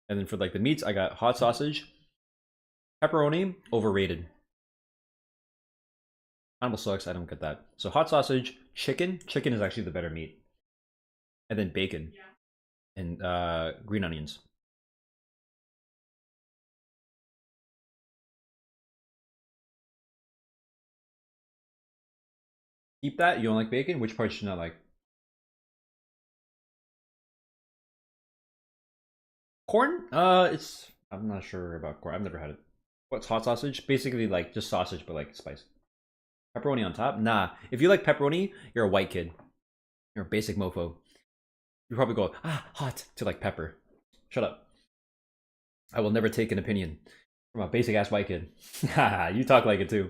And then for like the meats, I got hot sausage, pepperoni, overrated. Animal sucks, I don't get that. So hot sausage, chicken. Chicken is actually the better meat. And then bacon. And green onions. Keep that. You don't like bacon? Which part should you not like? Corn? It's I'm not sure about corn. I've never had it. What's hot sausage? Basically like just sausage but like spice. Pepperoni on top? Nah. If you like pepperoni, you're a white kid. You're a basic mofo. You probably go, hot to like pepper. Shut up. I will never take an opinion from a basic ass white kid. You talk like it too.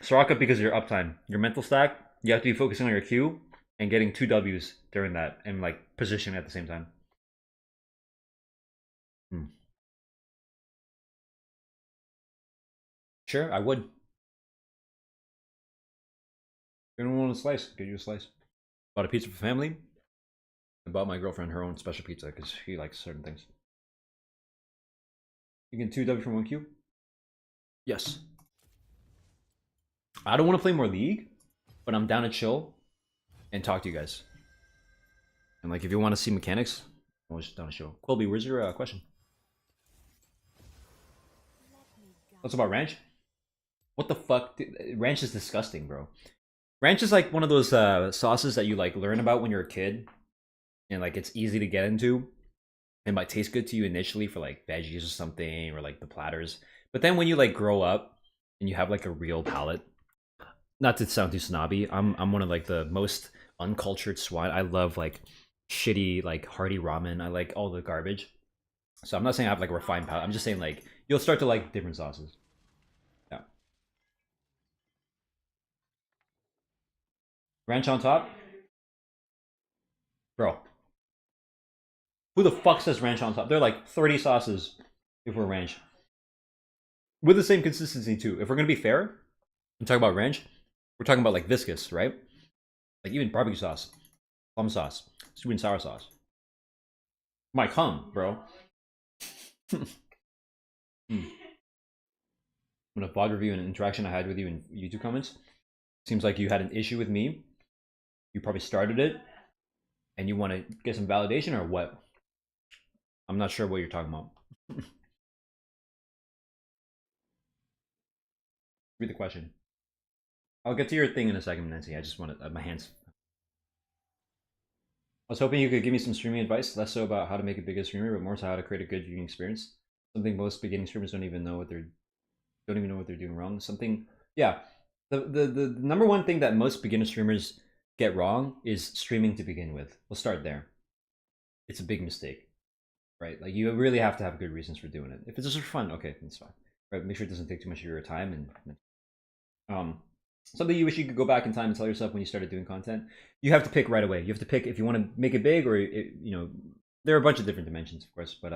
Soraka because of your uptime. Your mental stack, you have to be focusing on your Q and getting 2 Ws during that and like positioning at the same time. Sure, I would. You don't want a slice? Get you a slice. Bought a pizza for family. I bought my girlfriend her own special pizza because she likes certain things. You get 2 W from 1 Q? Yes. I don't want to play more League, but I'm down to chill and talk to you guys. And like, if you want to see mechanics, I'm just down to chill. Quilby, where's your question? What's about ranch? What the fuck? Ranch is disgusting, bro. Ranch is like one of those sauces that you like learn about when you're a kid, and like it's easy to get into. It might taste good to you initially for like veggies or something, or like the platters. But then when you like grow up and you have like a real palate, not to sound too snobby, I'm one of like the most uncultured swine. I love like shitty like hearty ramen. I like all the garbage. So I'm not saying I have like a refined palate. I'm just saying like you'll start to like different sauces. Yeah. Ranch on top, bro. Who the fuck says ranch on top? They're like 30 sauces if we're ranch. With the same consistency too. If we're gonna be fair and talk about ranch, we're talking about like viscous, right? Like even barbecue sauce, plum sauce, sweet and sour sauce. My cum, bro. When a VOD review and an interaction I had with you in YouTube comments, seems like you had an issue with me. You probably started it, and you want to get some validation or what? I'm not sure what you're talking about. Read the question. I'll get to your thing in a second, Nancy. I just want to, my hands. I was hoping you could give me some streaming advice, less so about how to make a bigger streamer, but more so how to create a good viewing experience. Something most beginning streamers don't even know what they're doing wrong. Something, yeah. The number one thing that most beginner streamers get wrong is streaming to begin with. We'll start there. It's a big mistake, right? Like you really have to have good reasons for doing it. If it's just for fun, okay, that's fine. Right? Make sure it doesn't take too much of your time and something you wish you could go back in time and tell yourself when you started doing content. You have to pick right away. You have to pick if you want to make it big or you know, there are a bunch of different dimensions, of course, but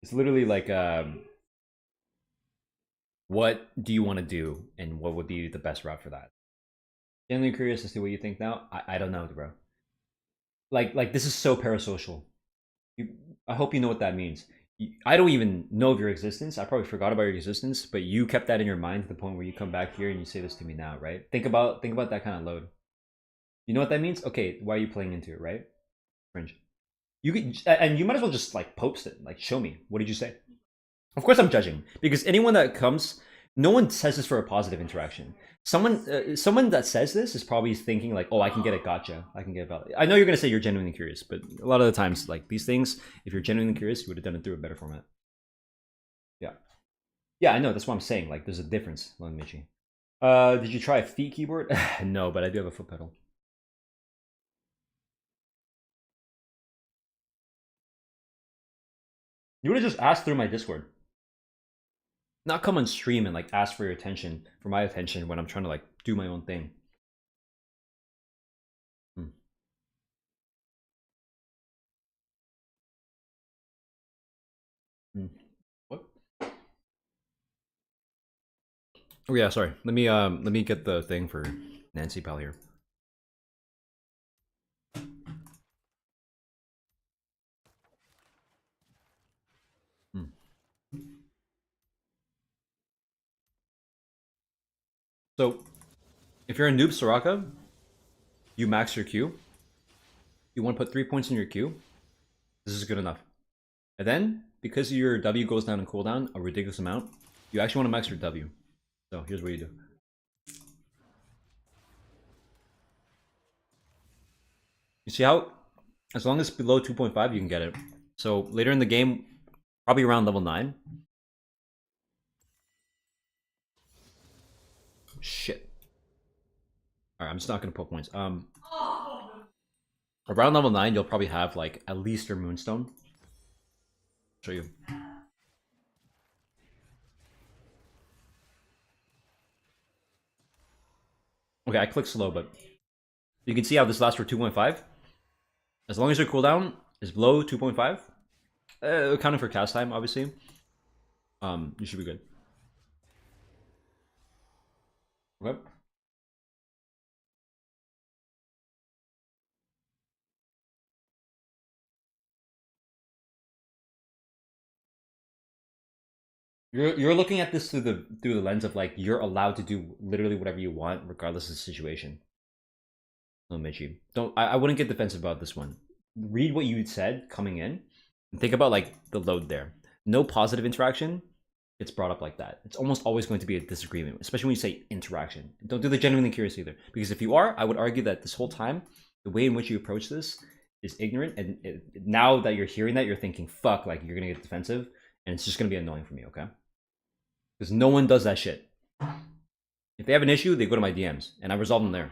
it's literally like what do you want to do and what would be the best route for that? Genuinely curious as to what you think now. I don't know, bro. Like this is so parasocial. I hope you know what that means. I don't even know of your existence. I probably forgot about your existence, but you kept that in your mind to the point where you come back here and you say this to me now, right? Think about that kind of load. You know what that means? Okay, why are you playing into it, right? Fringe. You could, and you might as well just like post it, like show me. What did you say? Of course, I'm judging because anyone that comes, no one says this for a positive interaction. Someone that says this is probably thinking like, oh, I can get a gotcha. I can get a valid. I know you're gonna say you're genuinely curious, but a lot of the times, like these things, if you're genuinely curious, you would have done it through a better format. Yeah, yeah, I know. That's what I'm saying. Like, there's a difference, Lon Michi. Did you try a feet keyboard? No, but I do have a foot pedal. You would have just asked through my Discord. Not come on stream and like ask for your attention, for my attention when I'm trying to like do my own thing. Oh yeah, sorry. Let me get the thing for Nancy Pal here. Hmm. So, if you're a noob Soraka, you max your Q. You want to put 3 points in your Q. This is good enough. And then, because your W goes down in cooldown a ridiculous amount, you actually want to max your W. So here's what you do. You see how, as long as it's below 2.5, you can get it. So later in the game, probably around level 9. Shit. Alright, I'm just not going to put points. Around level 9, you'll probably have, like, at least your Moonstone. Show you. Okay, I click slow, but you can see how this lasts for 2.5. As long as your cooldown is below 2.5, accounting for cast time, obviously, you should be good. Okay. You're looking at this through the lens of like you're allowed to do literally whatever you want regardless of the situation. No, Michi, don't. I wouldn't get defensive about this one. Read what you said coming in, and think about like the load there. No positive interaction gets brought up like that. It's almost always going to be a disagreement, especially when you say interaction. Don't do the genuinely curious either, because if you are, I would argue that this whole time the way in which you approach this is ignorant, and now that you're hearing that, you're thinking, "Fuck!" Like you're gonna get defensive, and it's just gonna be annoying for me. Okay. Because no one does that shit. If they have an issue, they go to my DMs, and I resolve them there.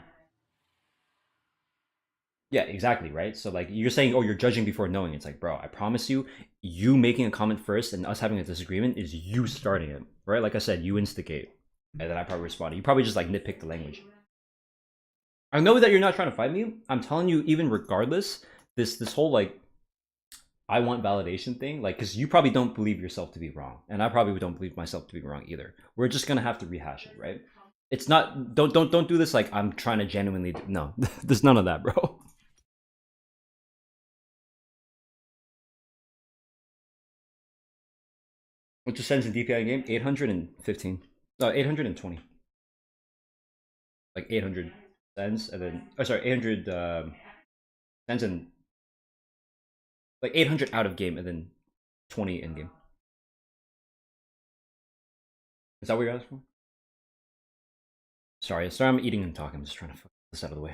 Yeah, exactly, right? So, like, you're saying, oh, you're judging before knowing. It's like, bro, I promise you, you making a comment first and us having a disagreement is you starting it, right? Like I said, you instigate, and then I probably respond. You probably just, like, nitpick the language. I know that you're not trying to fight me. I'm telling you, even regardless, this whole, like, I want validation thing, like, because you probably don't believe yourself to be wrong, and I probably don't believe myself to be wrong either. We're just gonna have to rehash it, right? It's not. Don't do this like I'm trying to genuinely. No, there's none of that, bro. What's your sends in DPI game? 815. No, 820. Like 800 cents, and then oh sorry, 800 cents and like 800 out of game, and then 20 in game. Is that what you're asking for? Sorry, I'm eating and talking. I'm just trying to fuck this out of the way.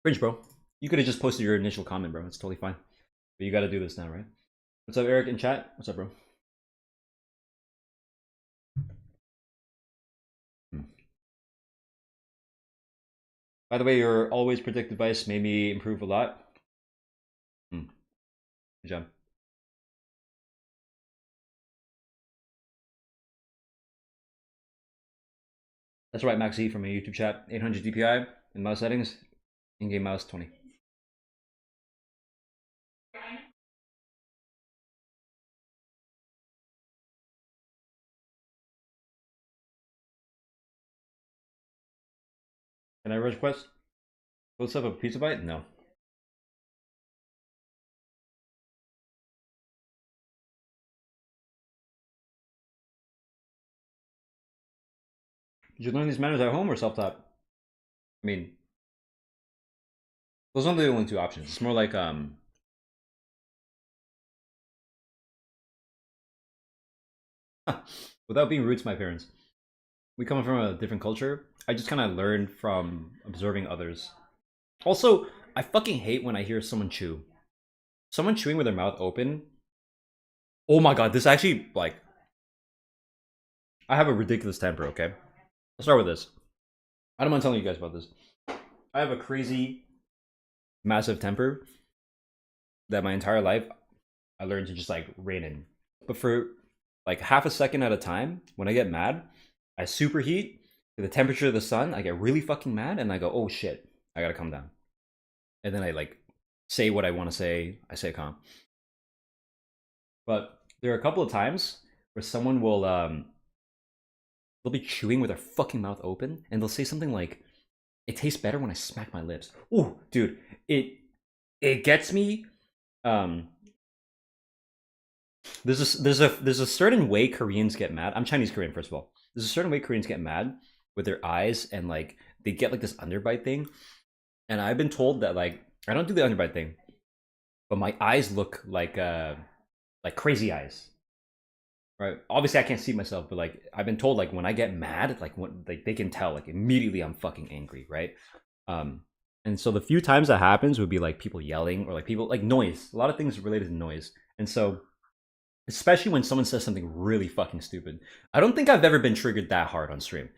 Cringe, bro. You could have just posted your initial comment, bro. It's totally fine. But you got to do this now, right? What's up, Eric in chat? What's up, bro? By the way, your always predict advice made me improve a lot. Good job. That's right, Max E from a YouTube chat. 800 DPI in mouse settings. In-game mouse 20. Can I rush quest? What's up, a pizza bite? No. Did you learn these manners at home or self-taught? I mean, those aren't the only two options. It's more like without being rude to my parents. We come from a different culture. I just kind of learned from observing others. Also, I fucking hate when I hear someone chew. Someone chewing with their mouth open. Oh my god, this actually, like, I have a ridiculous temper, okay? I'll start with this. I don't mind telling you guys about this. I have a crazy, massive temper that my entire life I learned to just like rein in. But for like half a second at a time, when I get mad, I superheat to the temperature of the sun. I get really fucking mad, and I go, "Oh shit, I gotta calm down." And then I like say what I want to say. I say calm. But there are a couple of times where someone will they'll be chewing with their fucking mouth open, and they'll say something like, "It tastes better when I smack my lips." Ooh, dude, it gets me. Um, there's a certain way Koreans get mad. I'm Chinese Korean, first of all. There's a certain way Koreans get mad with their eyes, and like they get like this underbite thing. And I've been told that like I don't do the underbite thing, but my eyes look like crazy eyes. Right? Obviously, I can't see myself, but like I've been told, like when I get mad, like when like they can tell, like immediately I'm fucking angry, right? Um, and so the few times that happens would be like people yelling or like people like noise. A lot of things related to noise, and so especially when someone says something really fucking stupid. I don't think I've ever been triggered that hard on stream.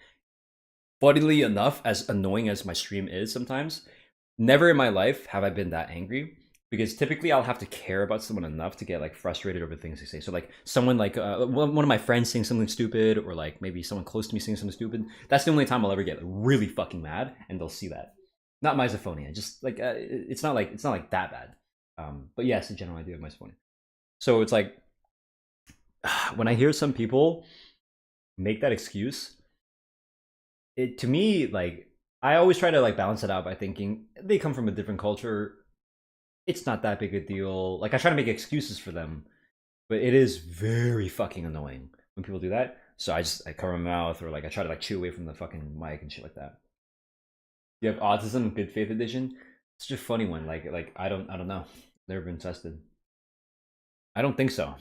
Funnily enough, as annoying as my stream is sometimes, never in my life have I been that angry, because typically I'll have to care about someone enough to get like frustrated over things they say. So like someone like one of my friends saying something stupid, or like maybe someone close to me saying something stupid. That's the only time I'll ever get really fucking mad, and they'll see that. Not misophonia, just like it's not like that bad. But yes, in general, I do have misophonia. So it's like when I hear some people make that excuse, it to me like I always try to like balance it out by thinking they come from a different culture. It's not that big a deal. Like I try to make excuses for them, but it is very fucking annoying when people do that. So I cover my mouth, or like I try to like chew away from the fucking mic and shit like that. You have autism, good faith edition. It's just a funny one. Like I don't know. Never been tested. I don't think so.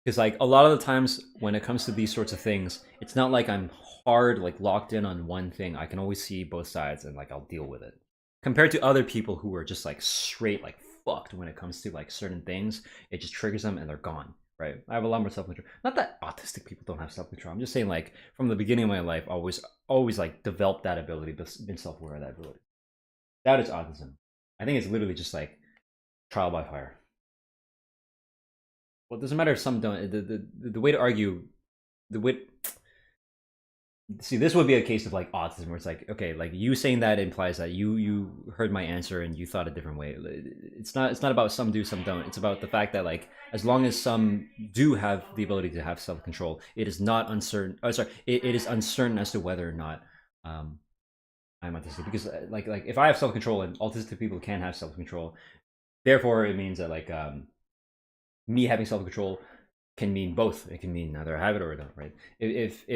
Because like a lot of the times when it comes to these sorts of things, it's not like I'm hard like locked in on one thing. I can always see both sides, and like I'll deal with it. Compared to other people who are just like straight like fucked when it comes to like certain things, it just triggers them and they're gone. Right? I have a lot more self control. Not that autistic people don't have self control. I'm just saying like from the beginning of my life, always like developed that ability, been self aware of that ability. That is autism. I think it's literally just like trial by fire. Well, it doesn't matter if some don't. The way to argue, the way see, this would be a case of like autism, where it's like, okay, like you saying that implies that you heard my answer and you thought a different way. It's not about some do, some don't. It's about the fact that like as long as some do have the ability to have self control, it is not uncertain. Oh, sorry, it is uncertain as to whether or not um, I'm autistic. Because like if I have self control and autistic people can have self control, therefore it means that like me having self control can mean both. It can mean either I have it or I don't, right? If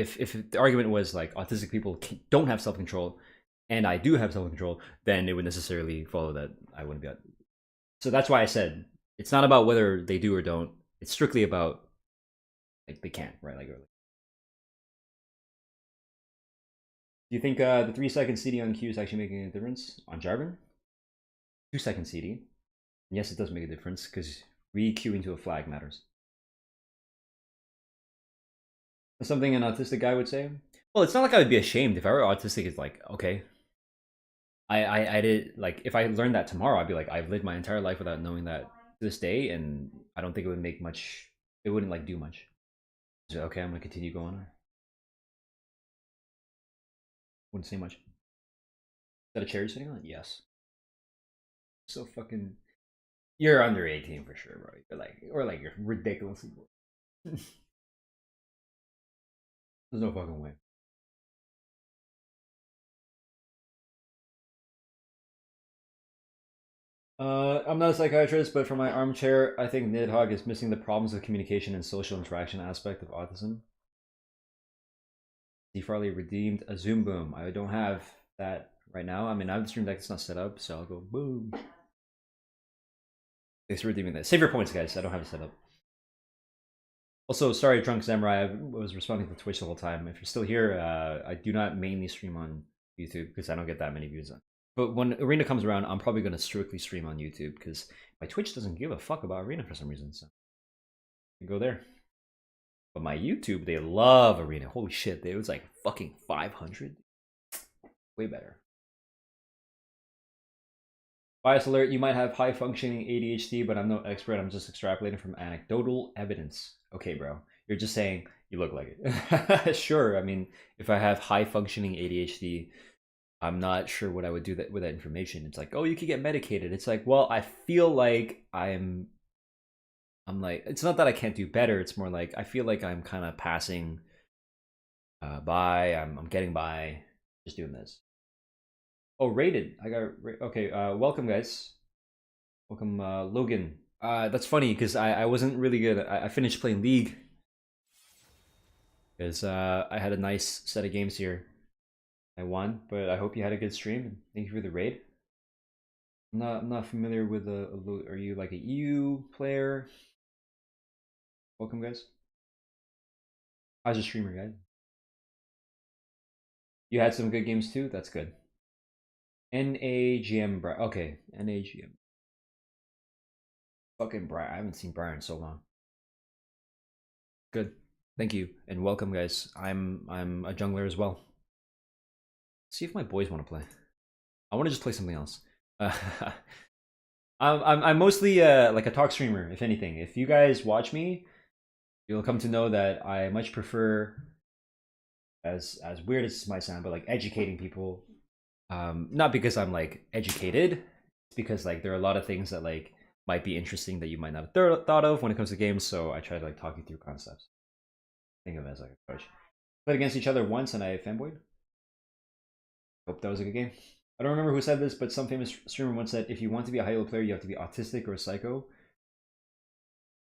the argument was like autistic people don't have self control, and I do have self control, then it would necessarily follow that I wouldn't be. So that's why I said it's not about whether they do or don't. It's strictly about like they can't, right? Like, do you think the 3 second CD on Q is actually making a difference on Jarvan? 2 second CD. And yes, it does make a difference because re-queuing to a flag matters. Something an autistic guy would say. Well, it's not like I would be ashamed if I were autistic. It's like, okay, I did like if I learned that tomorrow, I'd be like, I've lived my entire life without knowing that to this day, and I don't think it would make much. It wouldn't like do much. So, okay, I'm gonna continue going on. Wouldn't say much. Is that a chair you're sitting on? Yes. So fucking. You're under 18 for sure, bro. You're like, or like you're ridiculously. There's no fucking way. I'm not a psychiatrist, but from my armchair, I think Nidhogg is missing the problems of communication and social interaction aspect of autism. D. Farley redeemed a Zoom Boom. I don't have that right now. I mean, I have the stream deck, it's not set up, so I'll go boom. Thanks for redeeming that. Save your points, guys. I don't have it set up. Also, sorry, Drunk Samurai. I was responding to Twitch the whole time. If you're still here, I do not mainly stream on YouTube because I don't get that many views on. But when Arena comes around, I'm probably going to strictly stream on YouTube because my Twitch doesn't give a fuck about Arena for some reason. So I go there. But my YouTube, they love Arena. Holy shit, it was like fucking 500. Way better. Bias alert, you might have high functioning ADHD, but I'm no expert. I'm just extrapolating from anecdotal evidence. Okay, bro. You're just saying you look like it. Sure. I mean, if I have high functioning ADHD, I'm not sure what I would do that with that information. It's like, oh, you could get medicated. It's like, well, I feel like I'm I'm like, it's not that I can't do better. It's more like I feel like I'm kind of passing by. I'm getting by, just doing this. Oh, rated. I got okay. Welcome, guys. Welcome, Logan. That's funny because I wasn't really good. I finished playing League because I had a nice set of games here. I won, but I hope you had a good stream. And thank you for the raid. I'm not familiar with are you like a EU player? Welcome, guys. How's your streamer, guys? You had some good games too. That's good. NAGM, okay, NAGM. Fucking Brian, I haven't seen Brian in so long. Good, thank you, and welcome, guys. I'm a jungler as well. See if my boys want to play. I want to just play something else. I'm mostly like a talk streamer, if anything. If you guys watch me, you'll come to know that I much prefer, as weird as this might sound, but like educating people. Not because I'm like educated, it's because like there are a lot of things that like might be interesting that you might not have thought of when it comes to games. So I try to like talk you through concepts. Think of it as like a coach. Played against each other once and I fanboyed. Hope that was a good game. I don't remember who said this, but some famous streamer once said, if you want to be a high-level player, you have to be autistic or a psycho.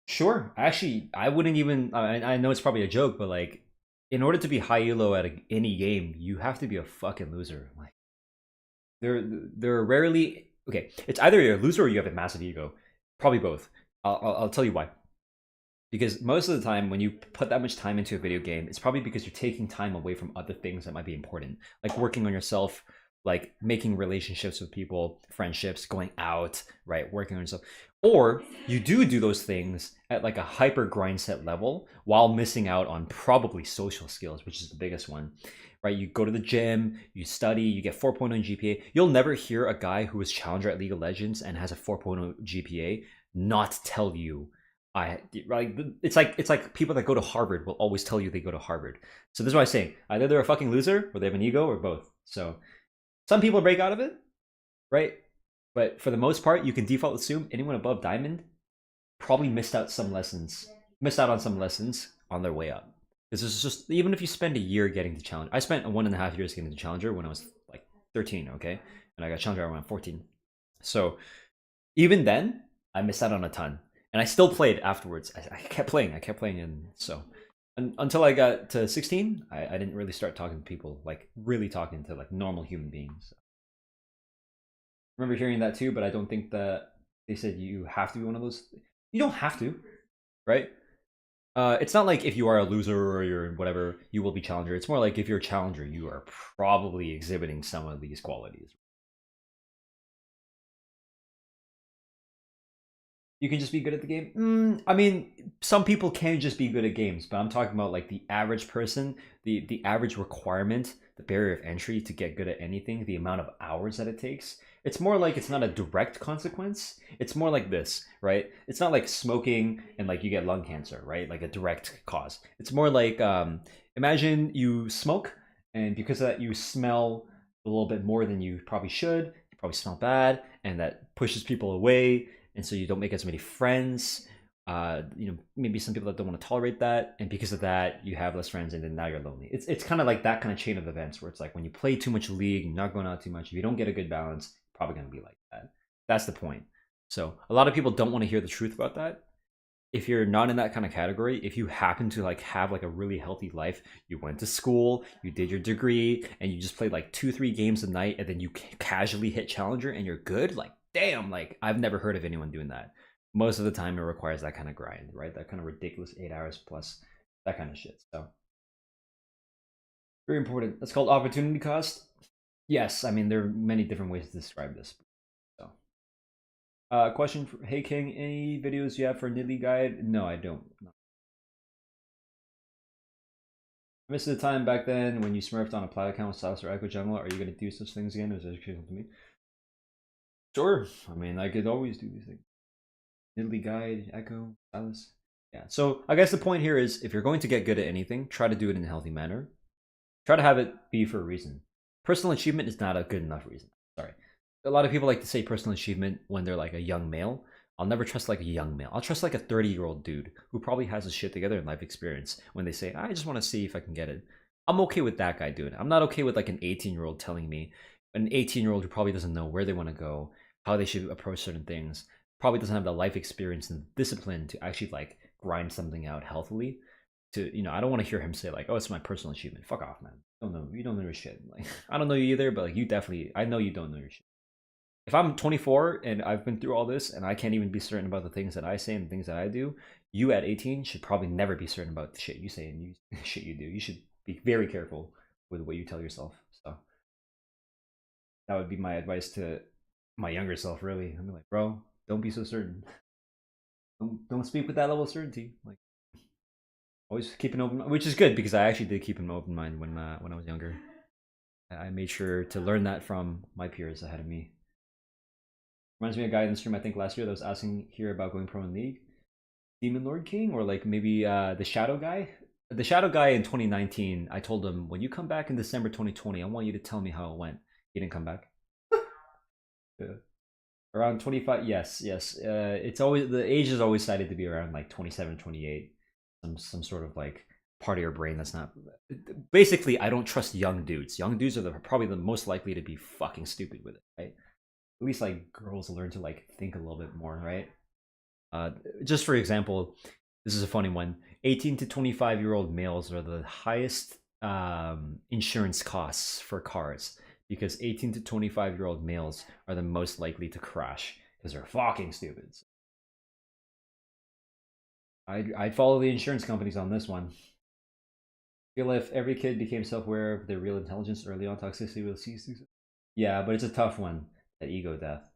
Sure. Actually, I wouldn't even... I know it's probably a joke, but like, in order to be high elo at any game, you have to be a fucking loser. Like, they're rarely... Okay, it's either you're a loser or you have a massive ego. Probably both. I'll tell you why. Because most of the time, when you put that much time into a video game, it's probably because you're taking time away from other things that might be important. Like working on yourself, like making relationships with people, friendships, going out, right? Working on yourself. Or you do those things at like a hyper grind set level while missing out on probably social skills, which is the biggest one, right? You go to the gym, you study, you get 4.0 GPA. You'll never hear a guy who is challenger at League of Legends and has a 4.0 GPA not tell you it's like people that go to Harvard will always tell you they go to Harvard. So this is what I'm saying. Either they're a fucking loser or they have an ego or both. So some people break out of it, right? But for the most part, you can default assume anyone above diamond probably missed out on some lessons on their way up. This is just, even if you spend a year getting to challenge. I spent 1.5 years getting to challenger when I was like 13, okay? And I got challenger around 14. So even then, I missed out on a ton. And I still played afterwards. I kept playing, and so until I got to 16, I didn't really start talking to people, like really talking to like normal human beings. I remember hearing that too, but I don't think that they said you have to be one of those. You don't have to, right? It's not like if you are a loser or you're whatever, you will be challenger. It's more like if you're a challenger, you are probably exhibiting some of these qualities. You can just be good at the game. I mean, some people can just be good at games, but I'm talking about like the average person, the average requirement, the barrier of entry to get good at anything, the amount of hours that it takes. It's more like it's not a direct consequence. It's more like this, right? It's not like smoking and like you get lung cancer, right? Like a direct cause. It's more like imagine you smoke and because of that you smell a little bit more than you probably should. You probably smell bad and that pushes people away and so you don't make as many friends. Maybe some people that don't want to tolerate that, and because of that, you have less friends, and then now you're lonely. It's kind of like that kind of chain of events where it's like when you play too much League, you're not going out too much. If you don't get a good balance, it's probably going to be like that. That's the point. So a lot of people don't want to hear the truth about that. If you're not in that kind of category, if you happen to like have like a really healthy life, you went to school, you did your degree, and you just played like 2-3 games a night, and then you casually hit challenger, and you're good, like. Damn, like I've never heard of anyone doing that. Most of the time it requires that kind of grind, right? That kind of ridiculous 8 hours plus that kind of shit. So very important. That's called opportunity cost. Yes, I mean there are many different ways to describe this. So question for Hey King, any videos you have for Nidalee guide? No, I don't. No. I missed the time back then when you smurfed on a plat account with Silas or Echo Jungle. Are you gonna do such things again? Or is it educational to me? Sure. I mean, I could always do these things. Nidalee Guide, Echo, Silas. Yeah. So I guess the point here is if you're going to get good at anything, try to do it in a healthy manner. Try to have it be for a reason. Personal achievement is not a good enough reason. Sorry. A lot of people like to say personal achievement when they're like a young male. I'll never trust like a young male. I'll trust like a 30-year-old dude who probably has his shit together in life experience when they say, I just want to see if I can get it. I'm okay with that guy doing it. I'm not okay with like an 18-year-old telling me, an 18-year-old who probably doesn't know where they want to go, how they should approach certain things, probably doesn't have the life experience and discipline to actually like grind something out healthily. To, you know, I don't want to hear him say like, oh, it's my personal achievement. Fuck off, man. You don't know your shit. Like, I don't know you either, but like, you definitely, I know you don't know your shit. If I'm 24 and I've been through all this and I can't even be certain about the things that I say and the things that I do, you at 18 should probably never be certain about the shit you say and shit you do. You should be very careful with what you tell yourself. So that would be my advice to my younger self. Really, I'm like, bro, don't be so certain. Don't speak with that level of certainty. Like, always keep an open mind, which is good because I actually did keep an open mind when I was younger. I made sure to learn that from my peers ahead of me. Reminds me of a guy in the stream I think last year that was asking here about going pro in League. Demon Lord King, or like maybe the Shadow guy. The Shadow guy in 2019, I told him, when you come back in December 2020, I want you to tell me how it went. He didn't come back. Yeah. Around 25, yes. It's always, the age is always cited to be around like 27, 28. Some sort of like part of your brain that's not. Basically, I don't trust young dudes. Young dudes are probably the most likely to be fucking stupid with it, right? At least like girls learn to like think a little bit more, right? Just for example, this is a funny one. 18 to 25-year-old males are the highest insurance costs for cars because 18 to 25-year-old males are the most likely to crash because they're fucking stupid. I'd follow the insurance companies on this one. I feel if every kid became self-aware of their real intelligence early on, toxicity will cease. Yeah, but it's a tough one, that ego death.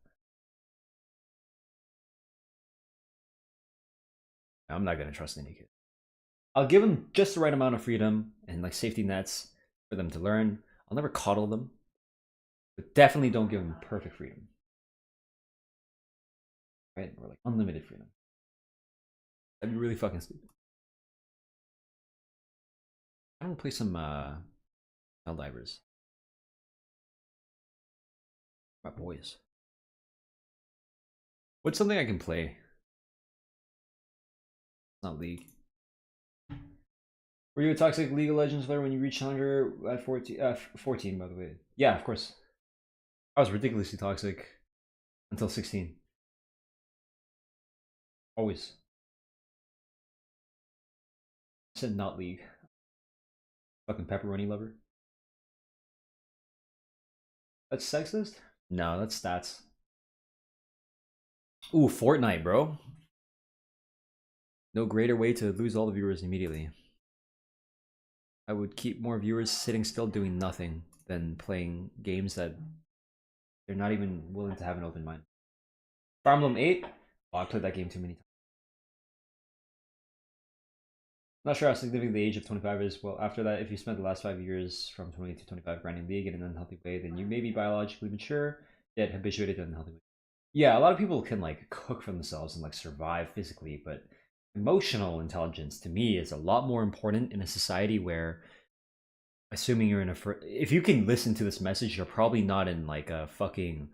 I'm not gonna trust any kid. I'll give them just the right amount of freedom and like safety nets for them to learn. I'll never coddle them, but definitely don't give them perfect freedom, right? Or like unlimited freedom. That'd be really fucking stupid. I don't play some Helldivers. My boys. What's something I can play? It's not League. Were you a toxic League of Legends player when you reached 100 at 14? 14, by the way. Yeah, of course. I was ridiculously toxic until 16. Always. I said not League. Fucking pepperoni lover. That's sexist? No, that's stats. Ooh, Fortnite, bro. No greater way to lose all the viewers immediately. I would keep more viewers sitting still doing nothing than playing games that they're not even willing to have an open mind. Fire Emblem 8? Oh, I played that game too many times. Not sure how significant the age of 25 is. Well, after that, if you spent the last 5 years from 20 to 25 grinding League in an unhealthy way, then you may be biologically mature, yet habituated to an unhealthy way. Yeah, a lot of people can like cook for themselves and like survive physically, but emotional intelligence to me is a lot more important in a society where, assuming you're in a if you can listen to this message, you're probably not in like a fucking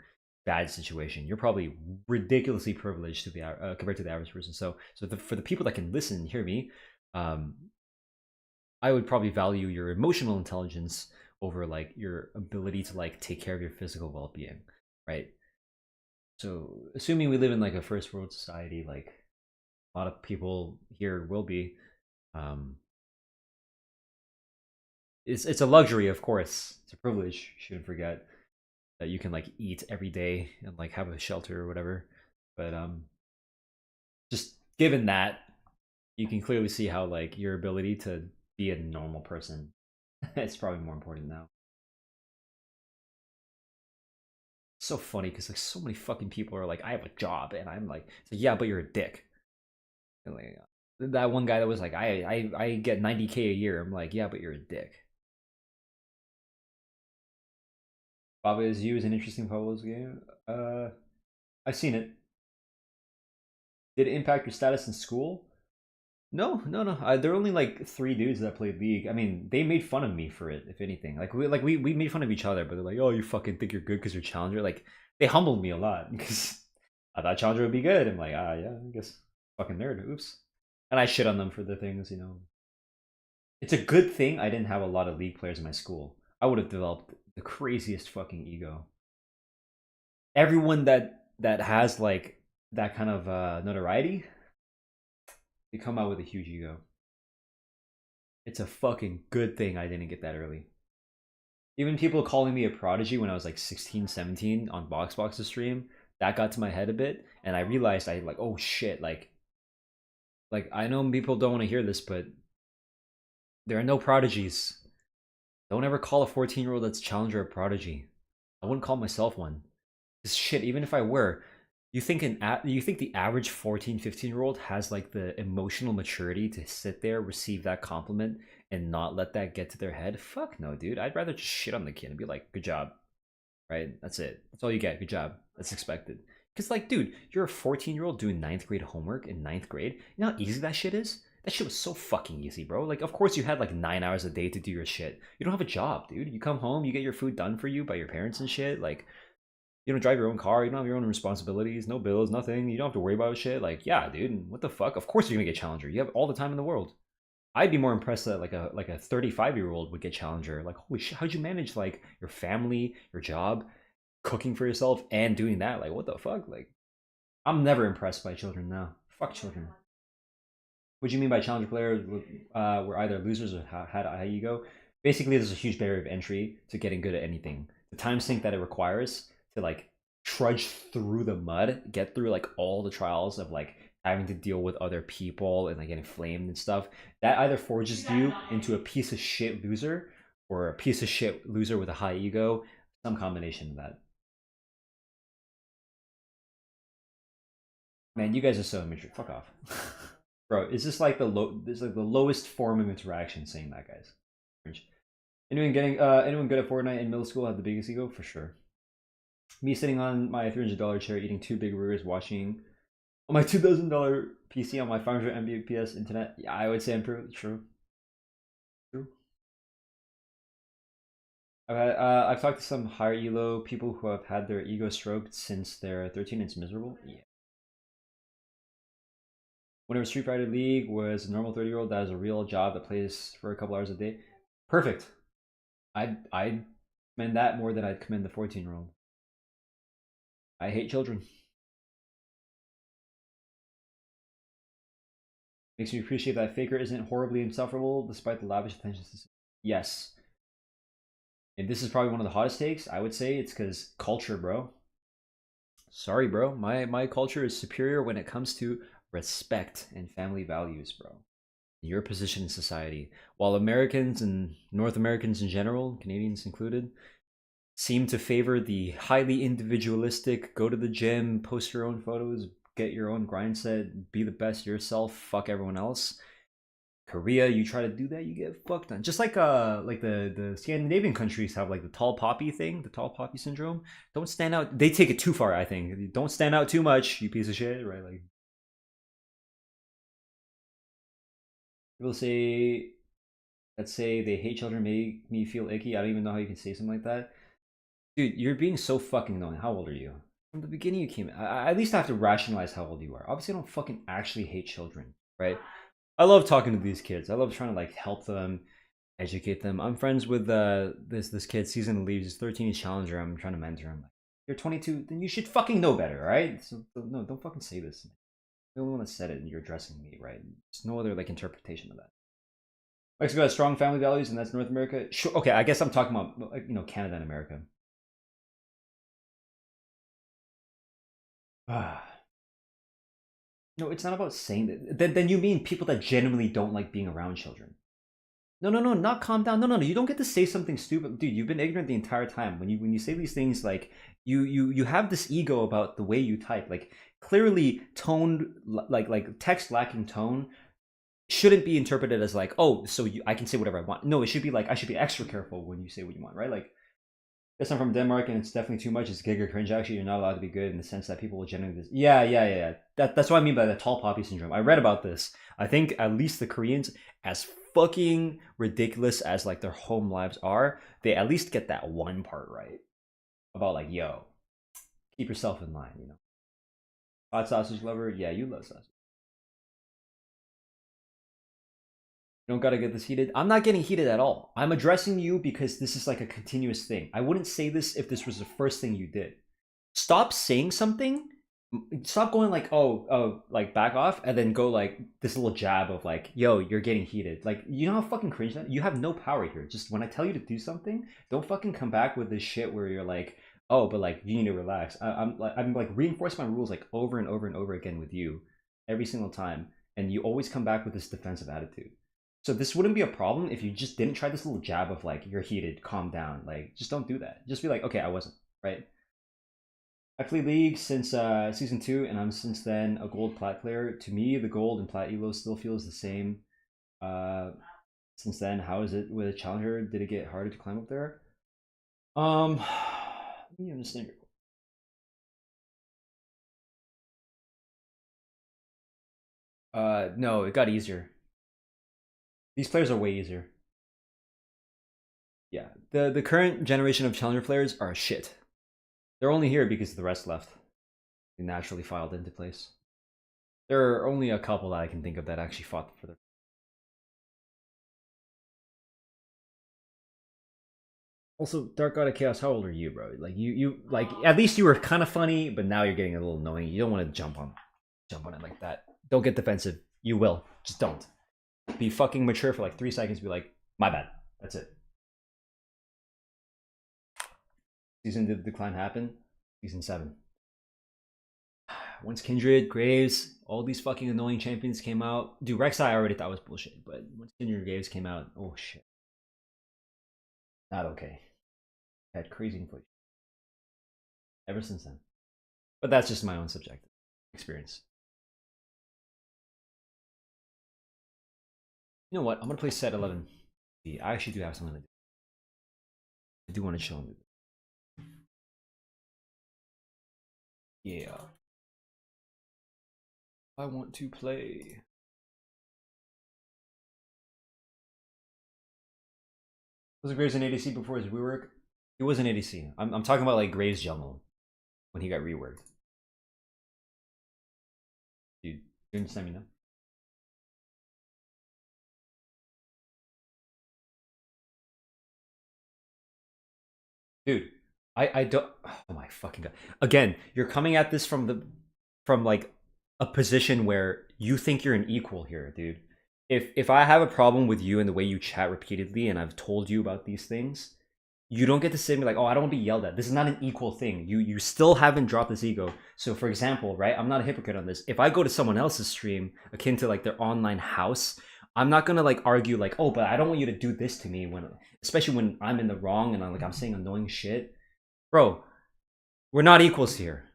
bad situation. You're probably ridiculously privileged to be compared to the average person. So for the people that can listen and hear me, I would probably value your emotional intelligence over like your ability to like take care of your physical well-being, right? So assuming we live in like a first world society, like a lot of people here will be, it's a luxury, of course. It's a privilege. Shouldn't forget that you can like eat every day and like have a shelter or whatever. But just given that, you can clearly see how like your ability to be a normal person it's probably more important now. It's so funny because like so many fucking people are like, I have a job, and I'm like, yeah, but you're a dick. And, like, that one guy that was like, I get 90K a year. I'm like, yeah, but you're a dick. Baba is You is an interesting Pablo's game. I've seen it. Did it impact your status in school? No. There are only like 3 dudes that played League. I mean, they made fun of me for it, if anything. Like we made fun of each other, but they're like, "Oh, you fucking think you're good because you're challenger." Like they humbled me a lot because I thought Challenger would be good. I'm like, yeah, I guess fucking nerd. Oops. And I shit on them for the things, you know. It's a good thing I didn't have a lot of League players in my school. I would have developed the craziest fucking ego. Everyone that has like that kind of notoriety, they come out with a huge ego. It's a fucking good thing I didn't get that early. Even people calling me a prodigy when I was like 16, 17 on Boxbox's stream, that got to my head a bit, and I realized I like, oh shit, like I know people don't want to hear this, but there are no prodigies. Don't ever call a 14-year-old that's Challenger a prodigy. I wouldn't call myself one. This shit, even if I were, you think the average 14, 15-year-old has like the emotional maturity to sit there, receive that compliment, and not let that get to their head? Fuck no, dude. I'd rather just shit on the kid and be like, good job. Right? That's it. That's all you get. Good job. That's expected. Because, like, dude, you're a 14-year-old doing 9th grade homework in 9th grade. You know how easy that shit is? That shit was so fucking easy, bro. Like, of course you had like 9 hours a day to do your shit. You don't have a job, dude. You come home, you get your food done for you by your parents and shit. Like, you don't drive your own car. You don't have your own responsibilities. No bills, nothing. You don't have to worry about shit. Like, yeah, dude. What the fuck? Of course you're gonna get Challenger. You have all the time in the world. I'd be more impressed that like a 35-year-old would get Challenger. Like, holy shit, how'd you manage like your family, your job, cooking for yourself, and doing that? Like, what the fuck? Like, I'm never impressed by children now. Fuck children. What do you mean by Challenger players were either losers or had a high ego? Basically, there's a huge barrier of entry to getting good at anything. The time sink that it requires to like trudge through the mud, get through like all the trials of like having to deal with other people and like getting flamed and stuff, that either forges you into a piece of shit loser or a piece of shit loser with a high ego, some combination of that. Man, you guys are so immature. Fuck off. Bro, is this like this like the lowest form of interaction saying that, guys? Anyone good at Fortnite in middle school had the biggest ego? For sure. Me sitting on my $300 chair eating 2 big burgers watching on my $2,000 PC on my 500 Mbps internet. Yeah, I would say I'm pretty true. True. I've talked to some higher elo people who have had their ego stroked since they're 13 and it's miserable. Yeah. Whenever Street Fighter League was a normal 30-year-old that has a real job that plays for a couple hours a day, perfect. I'd commend that more than I'd commend the 14-year-old. I hate children. Makes me appreciate that Faker isn't horribly insufferable despite the lavish attention system. Yes. And this is probably one of the hottest takes. I would say it's because culture, bro. Sorry, bro. My culture is superior when it comes to respect and family values, bro. Your position in society. While Americans and North Americans in general, Canadians included, seem to favor the highly individualistic, go to the gym, post your own photos, get your own grind set, be the best yourself, fuck everyone else. Korea, you try to do that, you get fucked on. Just like the Scandinavian countries have like the tall poppy thing, the tall poppy syndrome. Don't stand out. They take it too far, I think. Don't stand out too much, you piece of shit, right? Like people say, let's say they hate children, make me feel icky. I don't even know how you can say something like that. Dude, you're being so fucking annoying. How old are you? From the beginning you came. I at least have to rationalize how old you are. Obviously, I don't fucking actually hate children, right? I love talking to these kids. I love trying to like help them, educate them. I'm friends with this kid. Season leaves. He's 13. He's Challenger. I'm trying to mentor him. You're 22. Then you should fucking know better, right? So no, don't fucking say this. The only one that said it, and you're addressing me, right? There's no other like interpretation of that. Mexico has strong family values, and that's North America. Sure. Okay, I guess I'm talking about Canada and America. No, it's not about saying that. Then you mean people that genuinely don't like being around children. No, no, no, not calm down. No, no, no. You don't get to say something stupid, dude. You've been ignorant the entire time. When you say these things, like you have this ego about the way you type, like clearly toned, like text lacking tone shouldn't be interpreted as like, oh, so I can say whatever I want. No, it should be like I should be extra careful when you say what you want, right? Like, guess I'm from Denmark and it's definitely too much. It's gig or cringe. Actually, you're not allowed to be good in the sense that people will generally. Yeah. That's what I mean by the tall poppy syndrome. I read about this. I think at least the Koreans, as fucking ridiculous as like their home lives are, they at least get that one part right about like, yo, keep yourself in line, Hot sausage lover? Yeah, you love sausage. You don't gotta get this heated. I'm not getting heated at all. I'm addressing you because this is like a continuous thing. I wouldn't say this if this was the first thing you did. Stop saying something. Stop going like, oh, like back off, and then go like this little jab of like, yo, you're getting heated. Like, you know how fucking cringe that? You have no power here. Just when I tell you to do something, don't fucking come back with this shit where you're like, oh, but like you need to relax. I'm like reinforcing my rules like over and over and over again with you every single time, and you always come back with this defensive attitude. So this wouldn't be a problem if you just didn't try this little jab of like, you're heated, calm down. Like, just don't do that. Just be like, okay, I wasn't, right? I played League since season 2, and I'm since then a gold plat player. To me, the gold and plat elo still feels the same. Uh, since then, how is it with a challenger? Did it get harder to climb up there? Let me understand your. No, it got easier. These players are way easier. Yeah, the current generation of challenger players are shit. They're only here because the rest left. They naturally filed into place. There are only a couple that I can think of that actually fought for the. Also, Dark God of Chaos, how old are you, bro? Like you like at least you were kind of funny, but now you're getting a little annoying. You don't want to jump on it like that. Don't get defensive. You will. Just don't. Be fucking mature for like 3 seconds. Be like, my bad. That's it. Season did the decline happen? Season 7. Once Kindred, Graves, all these fucking annoying champions came out. Dude, Rek'Sai I already thought was bullshit, but once Kindred Graves came out, oh shit. Not okay. Had crazy inflation. Ever since then. But that's just my own subjective experience. You know what? I'm gonna play set 11. I actually do have something to do. I do want to show him. Yeah. I want to play. Was Graves an ADC before his rework? He was an ADC. I'm talking about like Graves jungle when he got reworked. Dude, you understand me now? Dude, I don't. Oh my fucking god! Again, you're coming at this from like a position where you think you're an equal here, dude. If I have a problem with you and the way you chat repeatedly, and I've told you about these things, you don't get to say to me like, oh, I don't want to be yelled at. This is not an equal thing. You still haven't dropped this ego. So for example, right, I'm not a hypocrite on this. If I go to someone else's stream akin to like their online house, I'm not gonna like argue like, oh, but I don't want you to do this to me when, especially when I'm in the wrong and I'm saying annoying shit. Bro, we're not equals here.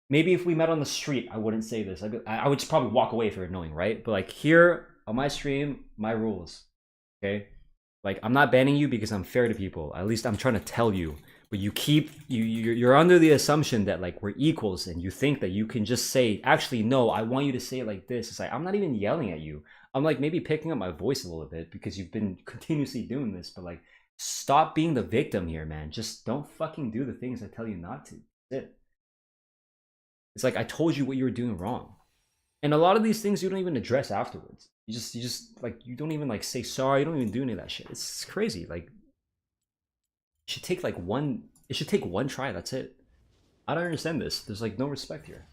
Maybe if we met on the street, I wouldn't say this. I would just probably walk away if you're annoying, right? But like here on my stream, my rules, okay? Like I'm not banning you because I'm fair to people. At least I'm trying to tell you. But you keep you're under the assumption that like we're equals, and you think that you can just say, actually no, I want you to say it like this. It's like I'm not even yelling at you. I'm like maybe picking up my voice a little bit because you've been continuously doing this. But like, stop being the victim here, man. Just don't fucking do the things I tell you not to. That's it. It's like I told you what you were doing wrong. And a lot of these things you don't even address afterwards. You just like you don't even like say sorry. You don't even do any of that shit. It's crazy. Like it should take like one. It should take one try. That's it. I don't understand this. There's like no respect here.